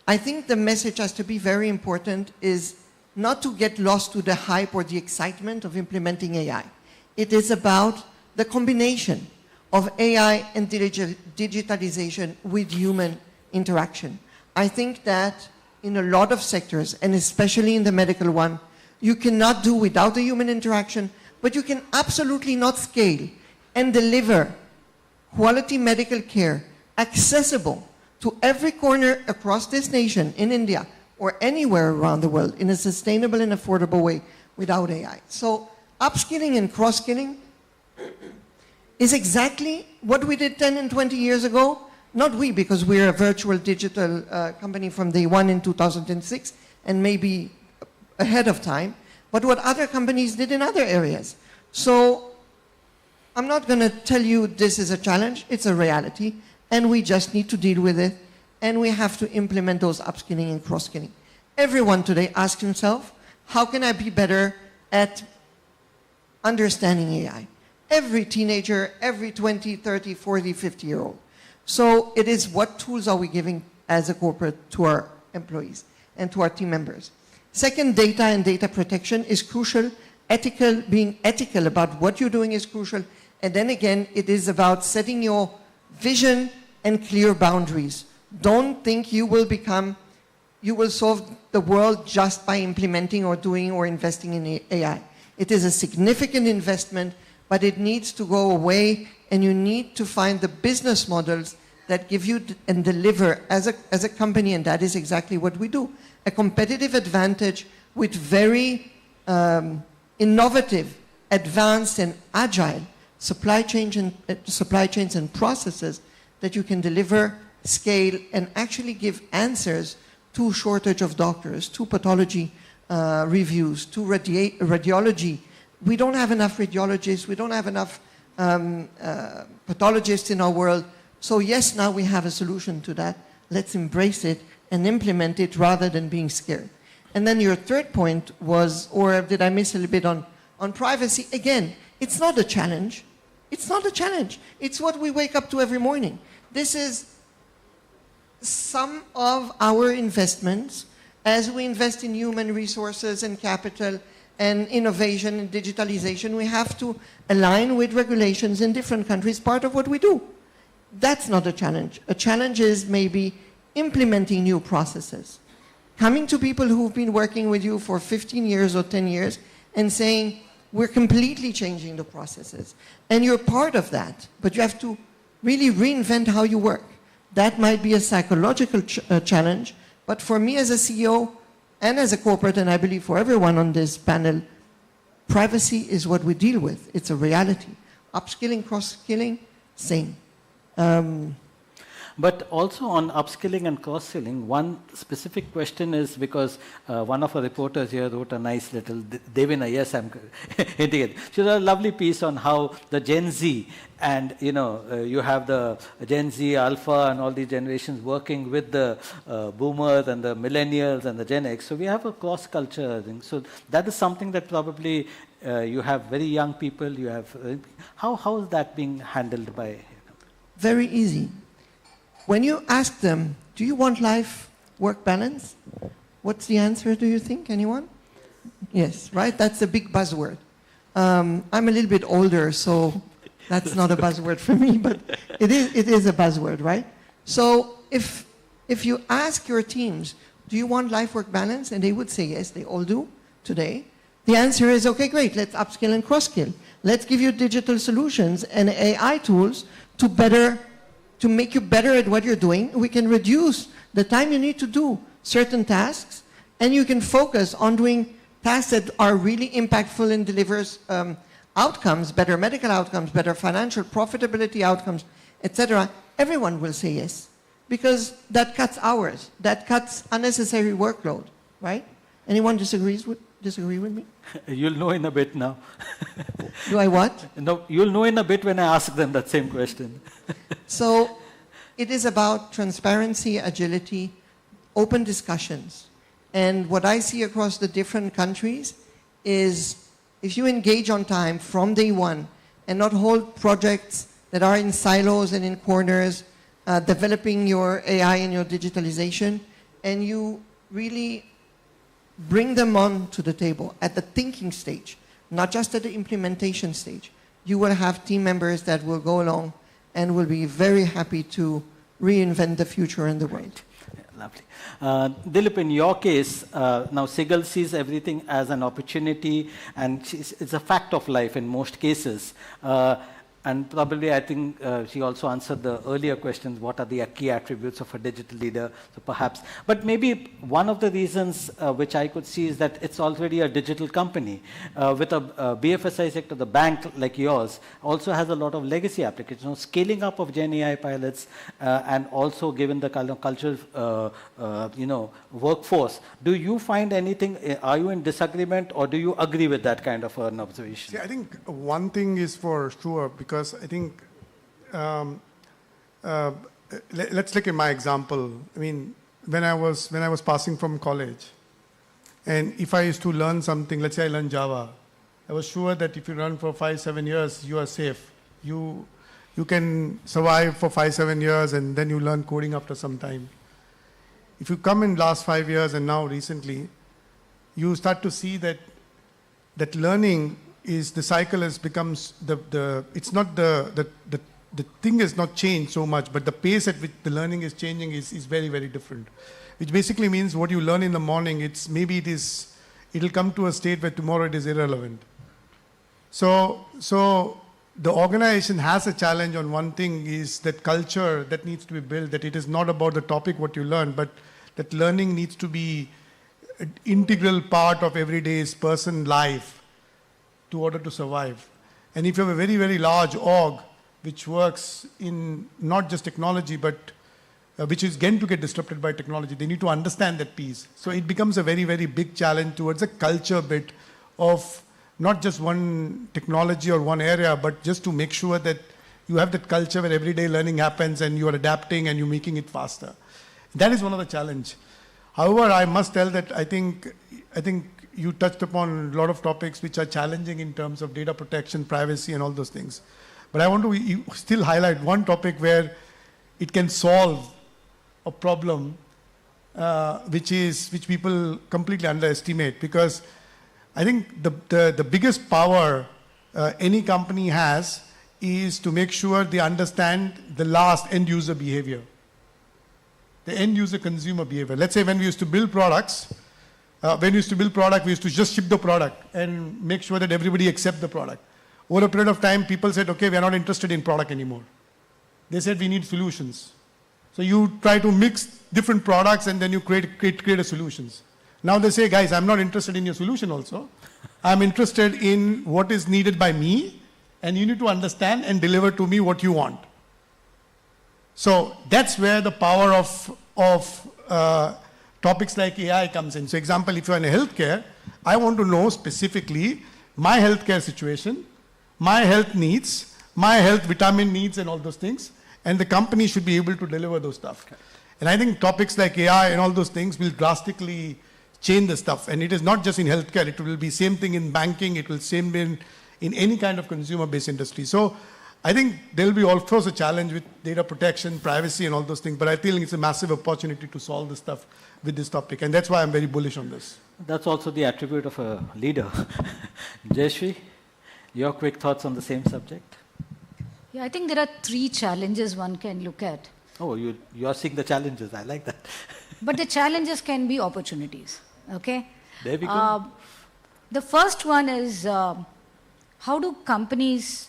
I think the message has to be very important is not to get lost to the hype or the excitement of implementing AI. It is about the combination of AI and digitalization with human interaction. I think that in a lot of sectors, and especially in the medical one, you cannot do without the human interaction, but you can absolutely not scale and deliver quality medical care accessible to every corner across this nation in India or anywhere around the world in a sustainable and affordable way without AI. So upskilling and cross-skilling is exactly what we did 10 and 20 years ago. Not we, because we're a virtual digital company from day one in 2006 and maybe ahead of time, but what other companies did in other areas. So I'm not going to tell you this is a challenge, it's a reality, and we just need to deal with it. And we have to implement those upskilling and cross-skilling. Everyone today asks himself, how can I be better at understanding AI? Every teenager, every 20, 30, 40, 50-year-old. So it is what tools are we giving as a corporate to our employees and to our team members. Second, data and data protection is crucial. Being ethical about what you're doing is crucial. And then again, it is about setting your vision and clear boundaries. Don't think you will solve the world just by implementing or doing or investing in AI. It is a significant investment, but it needs to go away, and you need to find the business models that give you and deliver as a company, and that is exactly what we do. A competitive advantage with very innovative, advanced, and agile supply chains and processes that you can deliver, scale, and actually give answers to shortage of doctors, to pathology reviews, to radiology. We don't have enough radiologists. We don't have enough pathologists in our world. So yes, now we have a solution to that. Let's embrace it and implement it rather than being scared. And then your third point was, or did I miss a little bit on privacy? Again, it's not a challenge. It's not a challenge. It's what we wake up to every morning. This is some of our investments as we invest in human resources and capital and innovation and digitalization. We have to align with regulations in different countries, part of what we do. That's not a challenge. A challenge is maybe implementing new processes. Coming to people who've been working with you for 15 years or 10 years and saying, we're completely changing the processes. And you're part of that, but you have to really reinvent how you work. That might be a psychological challenge, but for me as a CEO and as a corporate, and I believe for everyone on this panel, privacy is what we deal with. It's a reality. Upskilling, cross-skilling, same. But also on upskilling and cross-skilling, one specific question is because one of our reporters here wrote a nice little, Devina, yes, I'm hinting it. She wrote a lovely piece on how the Gen Z and, you have the Gen Z, Alpha, and all these generations working with the boomers and the millennials and the Gen X. So we have a cross-culture thing. So that is something that probably you have very young people, you have, how is that being handled by? Very easy. When you ask them, do you want life-work balance? What's the answer, do you think? Anyone? Yes, right? That's a big buzzword. I'm a little bit older, so that's not a buzzword for me, but it is a buzzword, right? So if you ask your teams, do you want life-work balance? And they would say yes, they all do today. The answer is, okay, great, let's upskill and cross-skill. Let's give you digital solutions and AI tools to make you better at what you're doing. We can reduce the time you need to do certain tasks, and you can focus on doing tasks that are really impactful and delivers outcomes, better medical outcomes, better financial profitability outcomes, etc. Everyone will say yes, because that cuts hours, that cuts unnecessary workload, right? Anyone disagree with me? You'll know in a bit now. Do I what? No, you'll know in a bit when I ask them that same question. So it is about transparency, agility, open discussions. And what I see across the different countries is if you engage on time from day one and not hold projects that are in silos and in corners, developing your AI and your digitalization, and you really bring them on to the table at the thinking stage, not just at the implementation stage, you will have team members that will go along and will be very happy to reinvent the future and the world. Lovely. Dilip, in your case, now Sigal sees everything as an opportunity, and it's a fact of life in most cases. And probably, I think she also answered the earlier questions, what are the key attributes of a digital leader, so perhaps. But maybe one of the reasons which I could see is that it's already a digital company. With a BFSI sector, the bank like yours also has a lot of legacy applications. So scaling up of GenAI pilots and also given the cultural workforce, do you find anything, are you in disagreement or do you agree with that kind of an observation? See, I think one thing is for sure, because I think, let's look at my example. I mean, when I was passing from college, and if I used to learn something, let's say I learned Java, I was sure that if you run for 5-7 years, you are safe. You can survive for 5-7 years, and then you learn coding after some time. If you come in last 5 years and now recently, you start to see that learning is the cycle has becomes it's not the the thing has not changed so much, but the pace at which the learning is changing is very, very different. Which basically means what you learn in the morning, it'll come to a state where tomorrow it is irrelevant. So the organization has a challenge on one thing, is that culture that needs to be built, that it is not about the topic what you learn, but that learning needs to be an integral part of everyday's person life to order to survive. And if you have a very, very large org which works in not just technology, but which is going to get disrupted by technology, they need to understand that piece. So it becomes a very, very big challenge towards a culture bit of not just one technology or one area, but just to make sure that you have that culture where everyday learning happens and you are adapting and you're making it faster. That is one of the challenge. However, I must tell that I think you touched upon a lot of topics which are challenging in terms of data protection, privacy, and all those things. But I want to still highlight one topic where it can solve a problem which people completely underestimate, because I think the biggest power any company has is to make sure they understand the last end user behavior, the end user consumer behavior. Let's say when we used to build products, we used to just ship the product and make sure that everybody accept the product. Over a period of time, people said, okay, we are not interested in product anymore. They said we need solutions. So you try to mix different products and then you create a solutions. Now they say, guys, I'm not interested in your solution also. I'm interested in what is needed by me, and you need to understand and deliver to me what you want. So that's where the power of topics like AI comes in. So example, if you're in healthcare, I want to know specifically my healthcare situation, my health needs, my health vitamin needs and all those things, and the company should be able to deliver those stuff. Okay. And I think topics like AI and all those things will drastically change the stuff. And it is not just in healthcare, it will be same thing in banking, it will same be in any kind of consumer-based industry. So I think there will be also a challenge with data protection, privacy and all those things, but I think it's a massive opportunity to solve this stuff with this topic. And that's why I'm very bullish on this. That's also the attribute of a leader. Jayashree, your quick thoughts on the same subject? Yeah, I think there are 3 challenges one can look at. Oh, you are seeing the challenges. I like that. But the challenges can be opportunities. Okay? There we go. The first one is how do companies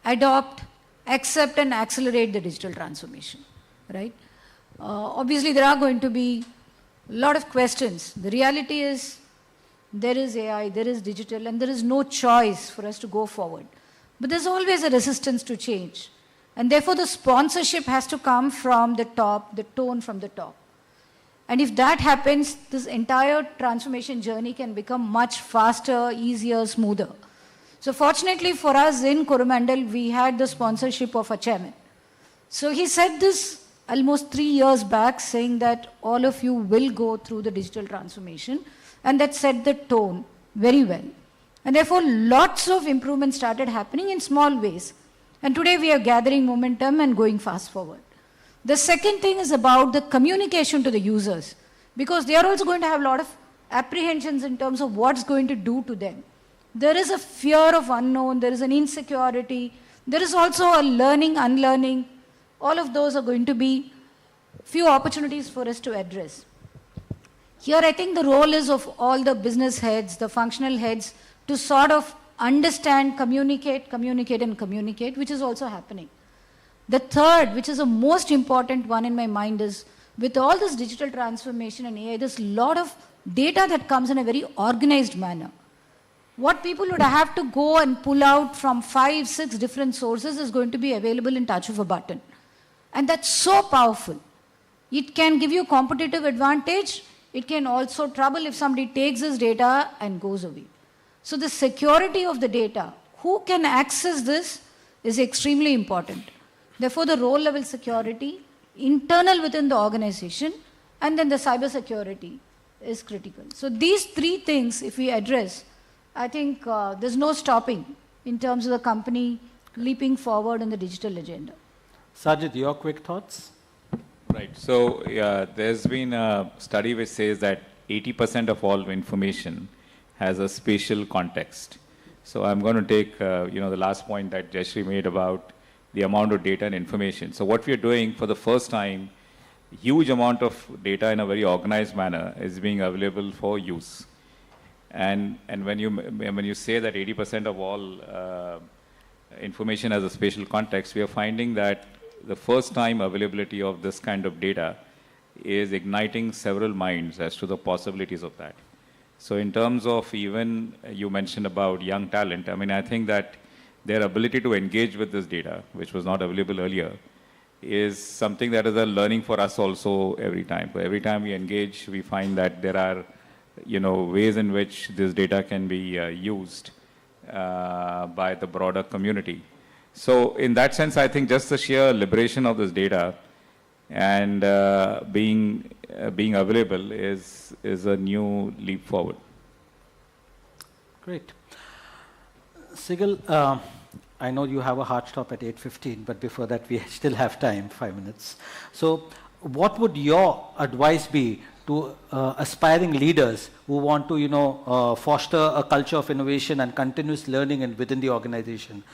adopt, accept, and accelerate the digital transformation, right? Obviously, there are going to be a lot of questions. The reality is there is AI, there is digital, and there is no choice for us to go forward. But there's always a resistance to change. And therefore, the sponsorship has to come from the top, the tone from the top. And if that happens, this entire transformation journey can become much faster, easier, smoother. So fortunately for us in Coromandel, we had the sponsorship of a chairman. So he said this almost 3 years back, saying that all of you will go through the digital transformation, and that set the tone very well. And therefore, lots of improvements started happening in small ways. And today we are gathering momentum and going fast forward. The second thing is about the communication to the users, because they are also going to have a lot of apprehensions in terms of what's going to do to them. There is a fear of unknown, there is an insecurity, there is also a learning, unlearning. All of those are going to be few opportunities for us to address. Here I think the role is of all the business heads, the functional heads, to sort of understand, communicate, which is also happening. The third, which is the most important one in my mind, is with all this digital transformation and AI, there's a lot of data that comes in a very organized manner. What people would have to go and pull out from 5, 6 different sources is going to be available in touch of a button. And that's so powerful. It can give you competitive advantage. It can also trouble if somebody takes this data and goes away. So the security of the data, who can access this, is extremely important. Therefore, the role level security, internal within the organization, and then the cyber security is critical. So these 3 things, if we address, I think there's no stopping in terms of the company leaping forward on the digital agenda. Sajid, your quick thoughts? Right. So there's been a study which says that 80% of all information has a spatial context. So I'm going to take the last point that Jayashree made about the amount of data and information. So what we are doing for the first time, huge amount of data in a very organized manner is being available for use. And when you say that 80% of all information has a spatial context, we are finding that the first time availability of this kind of data is igniting several minds as to the possibilities of that. So in terms of even, you mentioned about young talent, I mean, I think that their ability to engage with this data, which was not available earlier, is something that is a learning for us also every time. So every time we engage, we find that there are, ways in which this data can be used by the broader community. So in that sense, I think just the sheer liberation of this data and being available is a new leap forward. Great. Sigal, I know you have a hard stop at 8:15, but before that we still have time, 5 minutes. So what would your advice be to aspiring leaders who want to, foster a culture of innovation and continuous learning within the organization?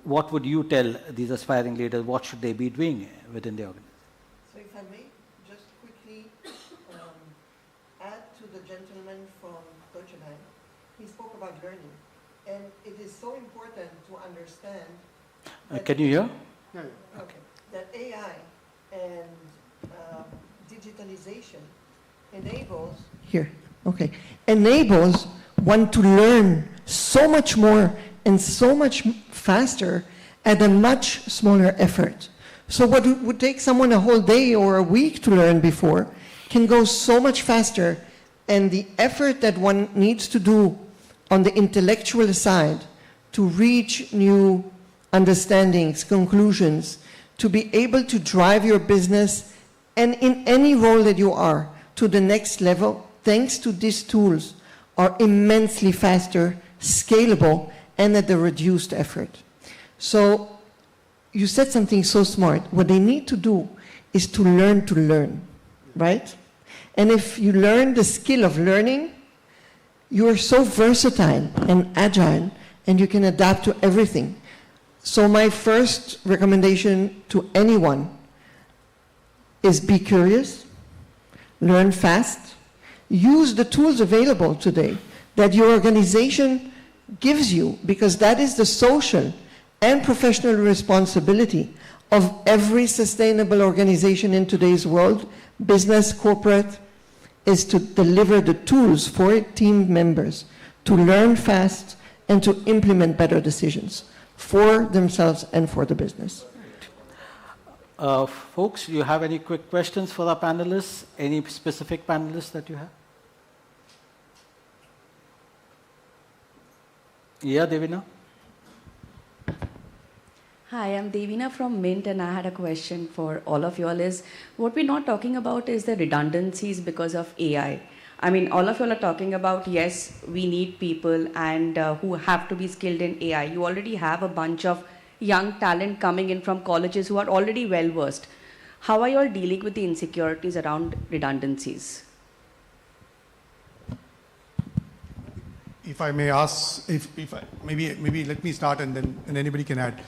What would you tell these aspiring leaders? What should they be doing within the organization? So if I may, just quickly add to the gentleman from Deutsche Bank. He spoke about learning. And it is so important to understand can you hear? No. Okay. That AI and digitalization enables one to learn so much more and so much faster at a much smaller effort. So what would take someone a whole day or a week to learn before can go so much faster, and the effort that one needs to do on the intellectual side to reach new understandings, conclusions, to be able to drive your business and in any role that you are to the next level, thanks to these tools, are immensely faster, scalable, and at a reduced effort. So you said something so smart. What they need to do is to learn, right? And if you learn the skill of learning, you are so versatile and agile, and you can adapt to everything. So my first recommendation to anyone is be curious, learn fast, use the tools available today that your organization gives you, because that is the social and professional responsibility of every sustainable organization in today's world, business, corporate, is to deliver the tools for team members to learn fast and to implement better decisions for themselves and for the business. Folks, you have any quick questions for our panelists? Any specific panelists that you have? Yeah, Devina? Hi, I'm Devina from Mint, and I had a question for all of you all. Is what we're not talking about is the redundancies because of AI. I mean, all of you all are talking about, yes, we need people and who have to be skilled in AI. You already have a bunch of young talent coming in from colleges who are already well versed. How are you all dealing with the insecurities around redundancies? If I may ask, maybe let me start and then anybody can add.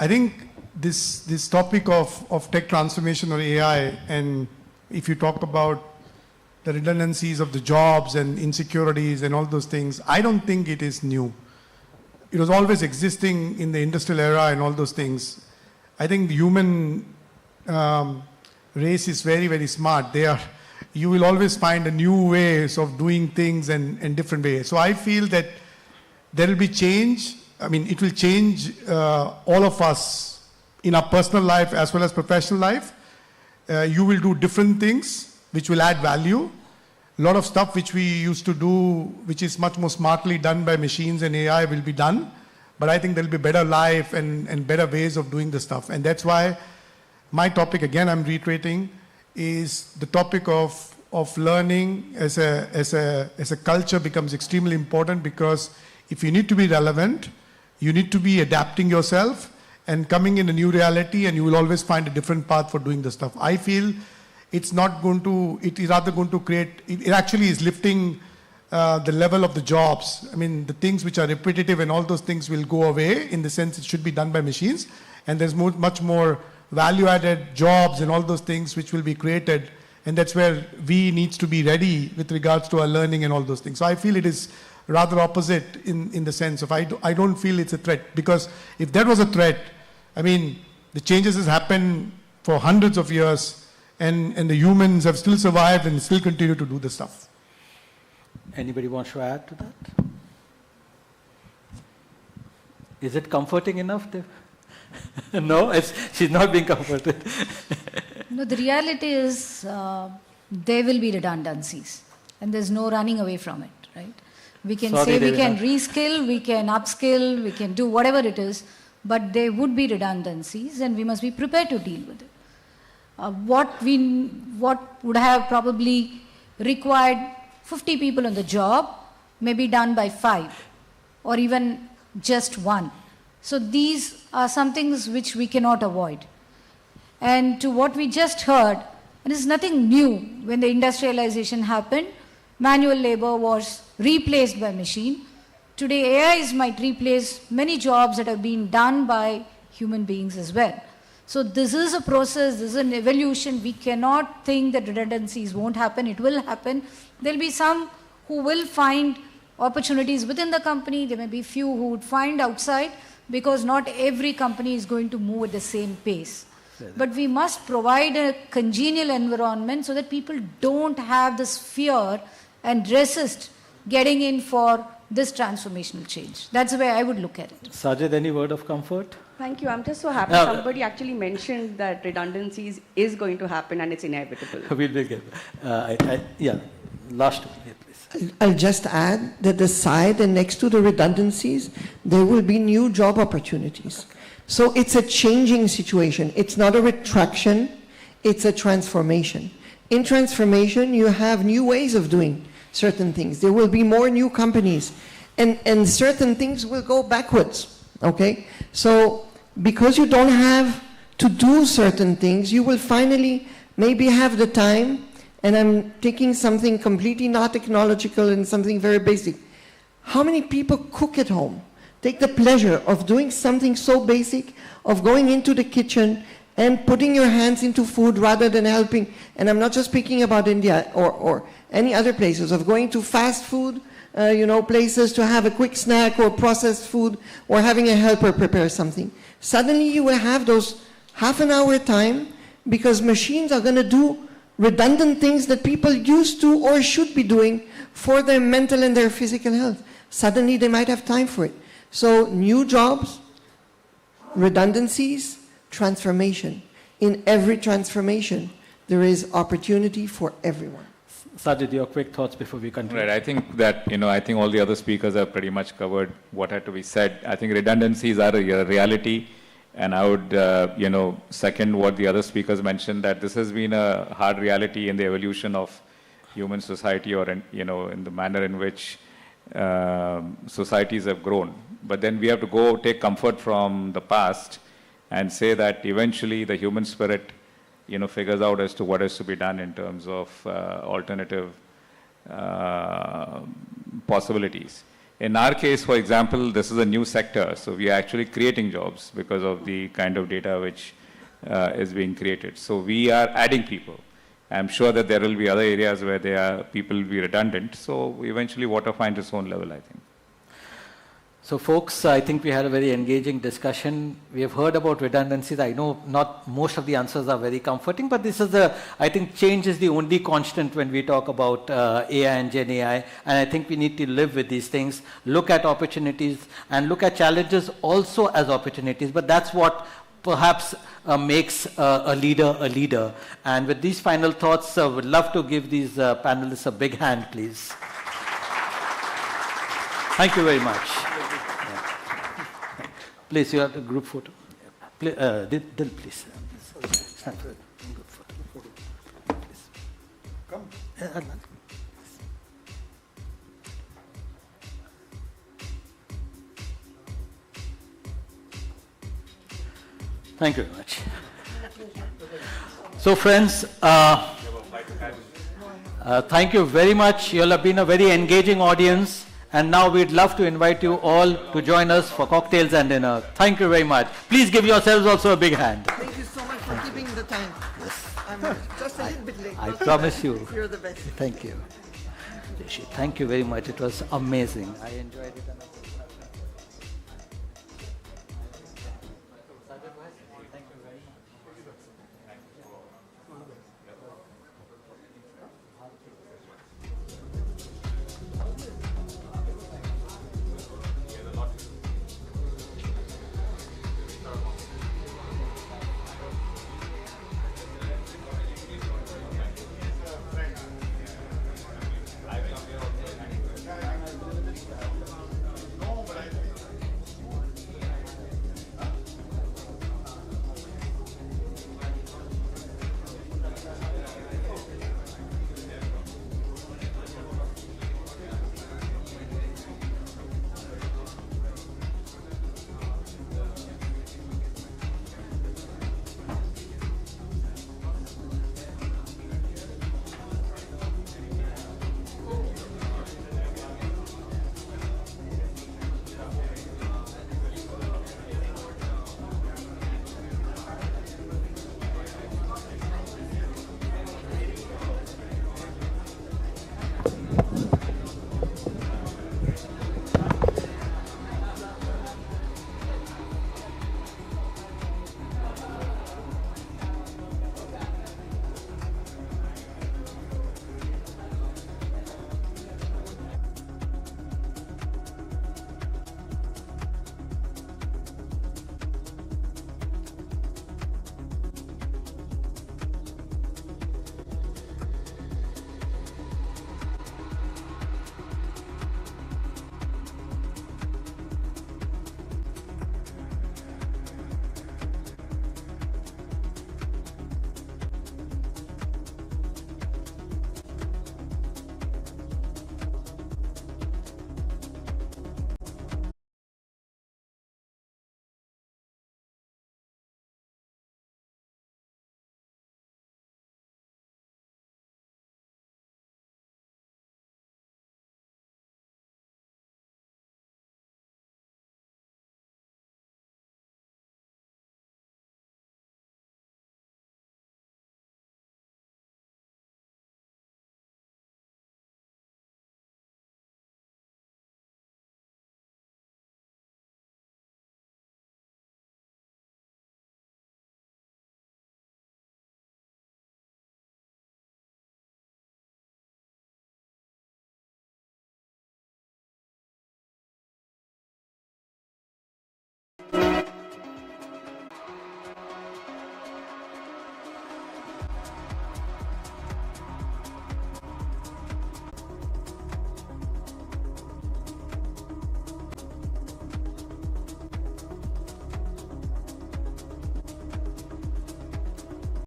I think this topic of tech transformation or AI, and if you talk about the redundancies of the jobs and insecurities and all those things, I don't think it is new. It was always existing in the industrial era and all those things. I think the human race is very, very smart. You will always find a new ways of doing things and different ways. So I feel that there will be change. I mean, it will change all of us in our personal life as well as professional life. You will do different things which will add value. A lot of stuff which we used to do, which is much more smartly done by machines and AI, will be done. But I think there will be better life and better ways of doing the stuff. And that's why my topic, again, I'm reiterating, is the topic of learning as a culture becomes extremely important, because if you need to be relevant, you need to be adapting yourself and coming in a new reality, and you will always find a different path for doing the stuff. I feel it's not going to, it is rather going to create, it actually is lifting the level of the jobs. I mean, the things which are repetitive and all those things will go away, in the sense it should be done by machines. and there's much more value-added jobs and all those things which will be created, and that's where we needs to be ready with regards to our learning and all those things. So I feel it is rather opposite in the sense of I don't feel it's a threat, because if that was a threat, I mean, the changes has happened for hundreds of years, and the humans have still survived and still continue to do the stuff. Anybody wants to add to that? Is it comforting enough? No, she's not being comforted. No, the reality is there will be redundancies, and there's no running away from it, right? We can say we can reskill, we can upskill, we can do whatever it is, but there would be redundancies, and we must be prepared to deal with it. What would have probably required 50 people on the job may be done by 5 or even just 1. So these are some things which we cannot avoid. And to what we just heard, and it's nothing new. When the industrialization happened, manual labor was replaced by machine. Today, AIs might replace many jobs that have been done by human beings as well. So this is a process, this is an evolution. We cannot think that redundancies won't happen. It will happen. There'll be some who will find opportunities within the company. There may be few who would find outside, because not every company is going to move at the same pace. But we must provide a congenial environment so that people don't have this fear and resist getting in for this transformational change. That's the way I would look at it. Sajid, any word of comfort? Thank you. I'm just so happy somebody actually mentioned that redundancies is going to happen and it's inevitable. We'll get yeah, last one, yeah, please. I'll just add that the side and next to the redundancies, there will be new job opportunities. So it's a changing situation. It's not a retraction, it's a transformation. In transformation, you have new ways of doing certain things. There will be more new companies, and certain things will go backwards, okay? So because you don't have to do certain things, you will finally maybe have the time, and I'm taking something completely not technological and something very basic. How many people cook at home? Take the pleasure of doing something so basic, of going into the kitchen and putting your hands into food rather than helping. And I'm not just speaking about India or any other places, of going to fast food, places to have a quick snack or processed food, or having a helper prepare something. Suddenly you will have those half an hour time, because machines are going to do redundant things that people used to or should be doing for their mental and their physical health. Suddenly they might have time for it. So new jobs, redundancies, transformation. In every transformation, there is opportunity for everyone. Sajid, your quick thoughts before we continue. Right, I think that, I think all the other speakers have pretty much covered what had to be said. I think redundancies are a reality, and I would, second what the other speakers mentioned, that this has been a hard reality in the evolution of human society, or, in the manner in which societies have grown. But then we have to go take comfort from the past and say that eventually the human spirit, figures out as to what is to be done in terms of alternative possibilities. In our case, for example, this is a new sector, so we are actually creating jobs because of the kind of data which is being created. So we are adding people. I'm sure that there will be other areas where people will be redundant, so eventually water finds its own level, I think. So folks, I think we had a very engaging discussion. We have heard about redundancies. I know not most of the answers are very comforting, but this is I think change is the only constant when we talk about AI and GenAI, and I think we need to live with these things, look at opportunities and look at challenges also as opportunities, but that's what perhaps makes a leader a leader. And with these final thoughts, I would love to give these panelists a big hand, please. Thank you very much. Please, you have a group photo. Dil, please. Group photo. Please. Come. Thank you very much. So friends, thank you very much. You all have been a very engaging audience, And now we'd love to invite you all to join us for cocktails and dinner. Thank you very much. Please give yourselves also a big hand. Thank you so much for keeping the time. I'm just a little bit late. I promise you. You're the best. Thank you. Thank you very much. It was amazing. I enjoyed it.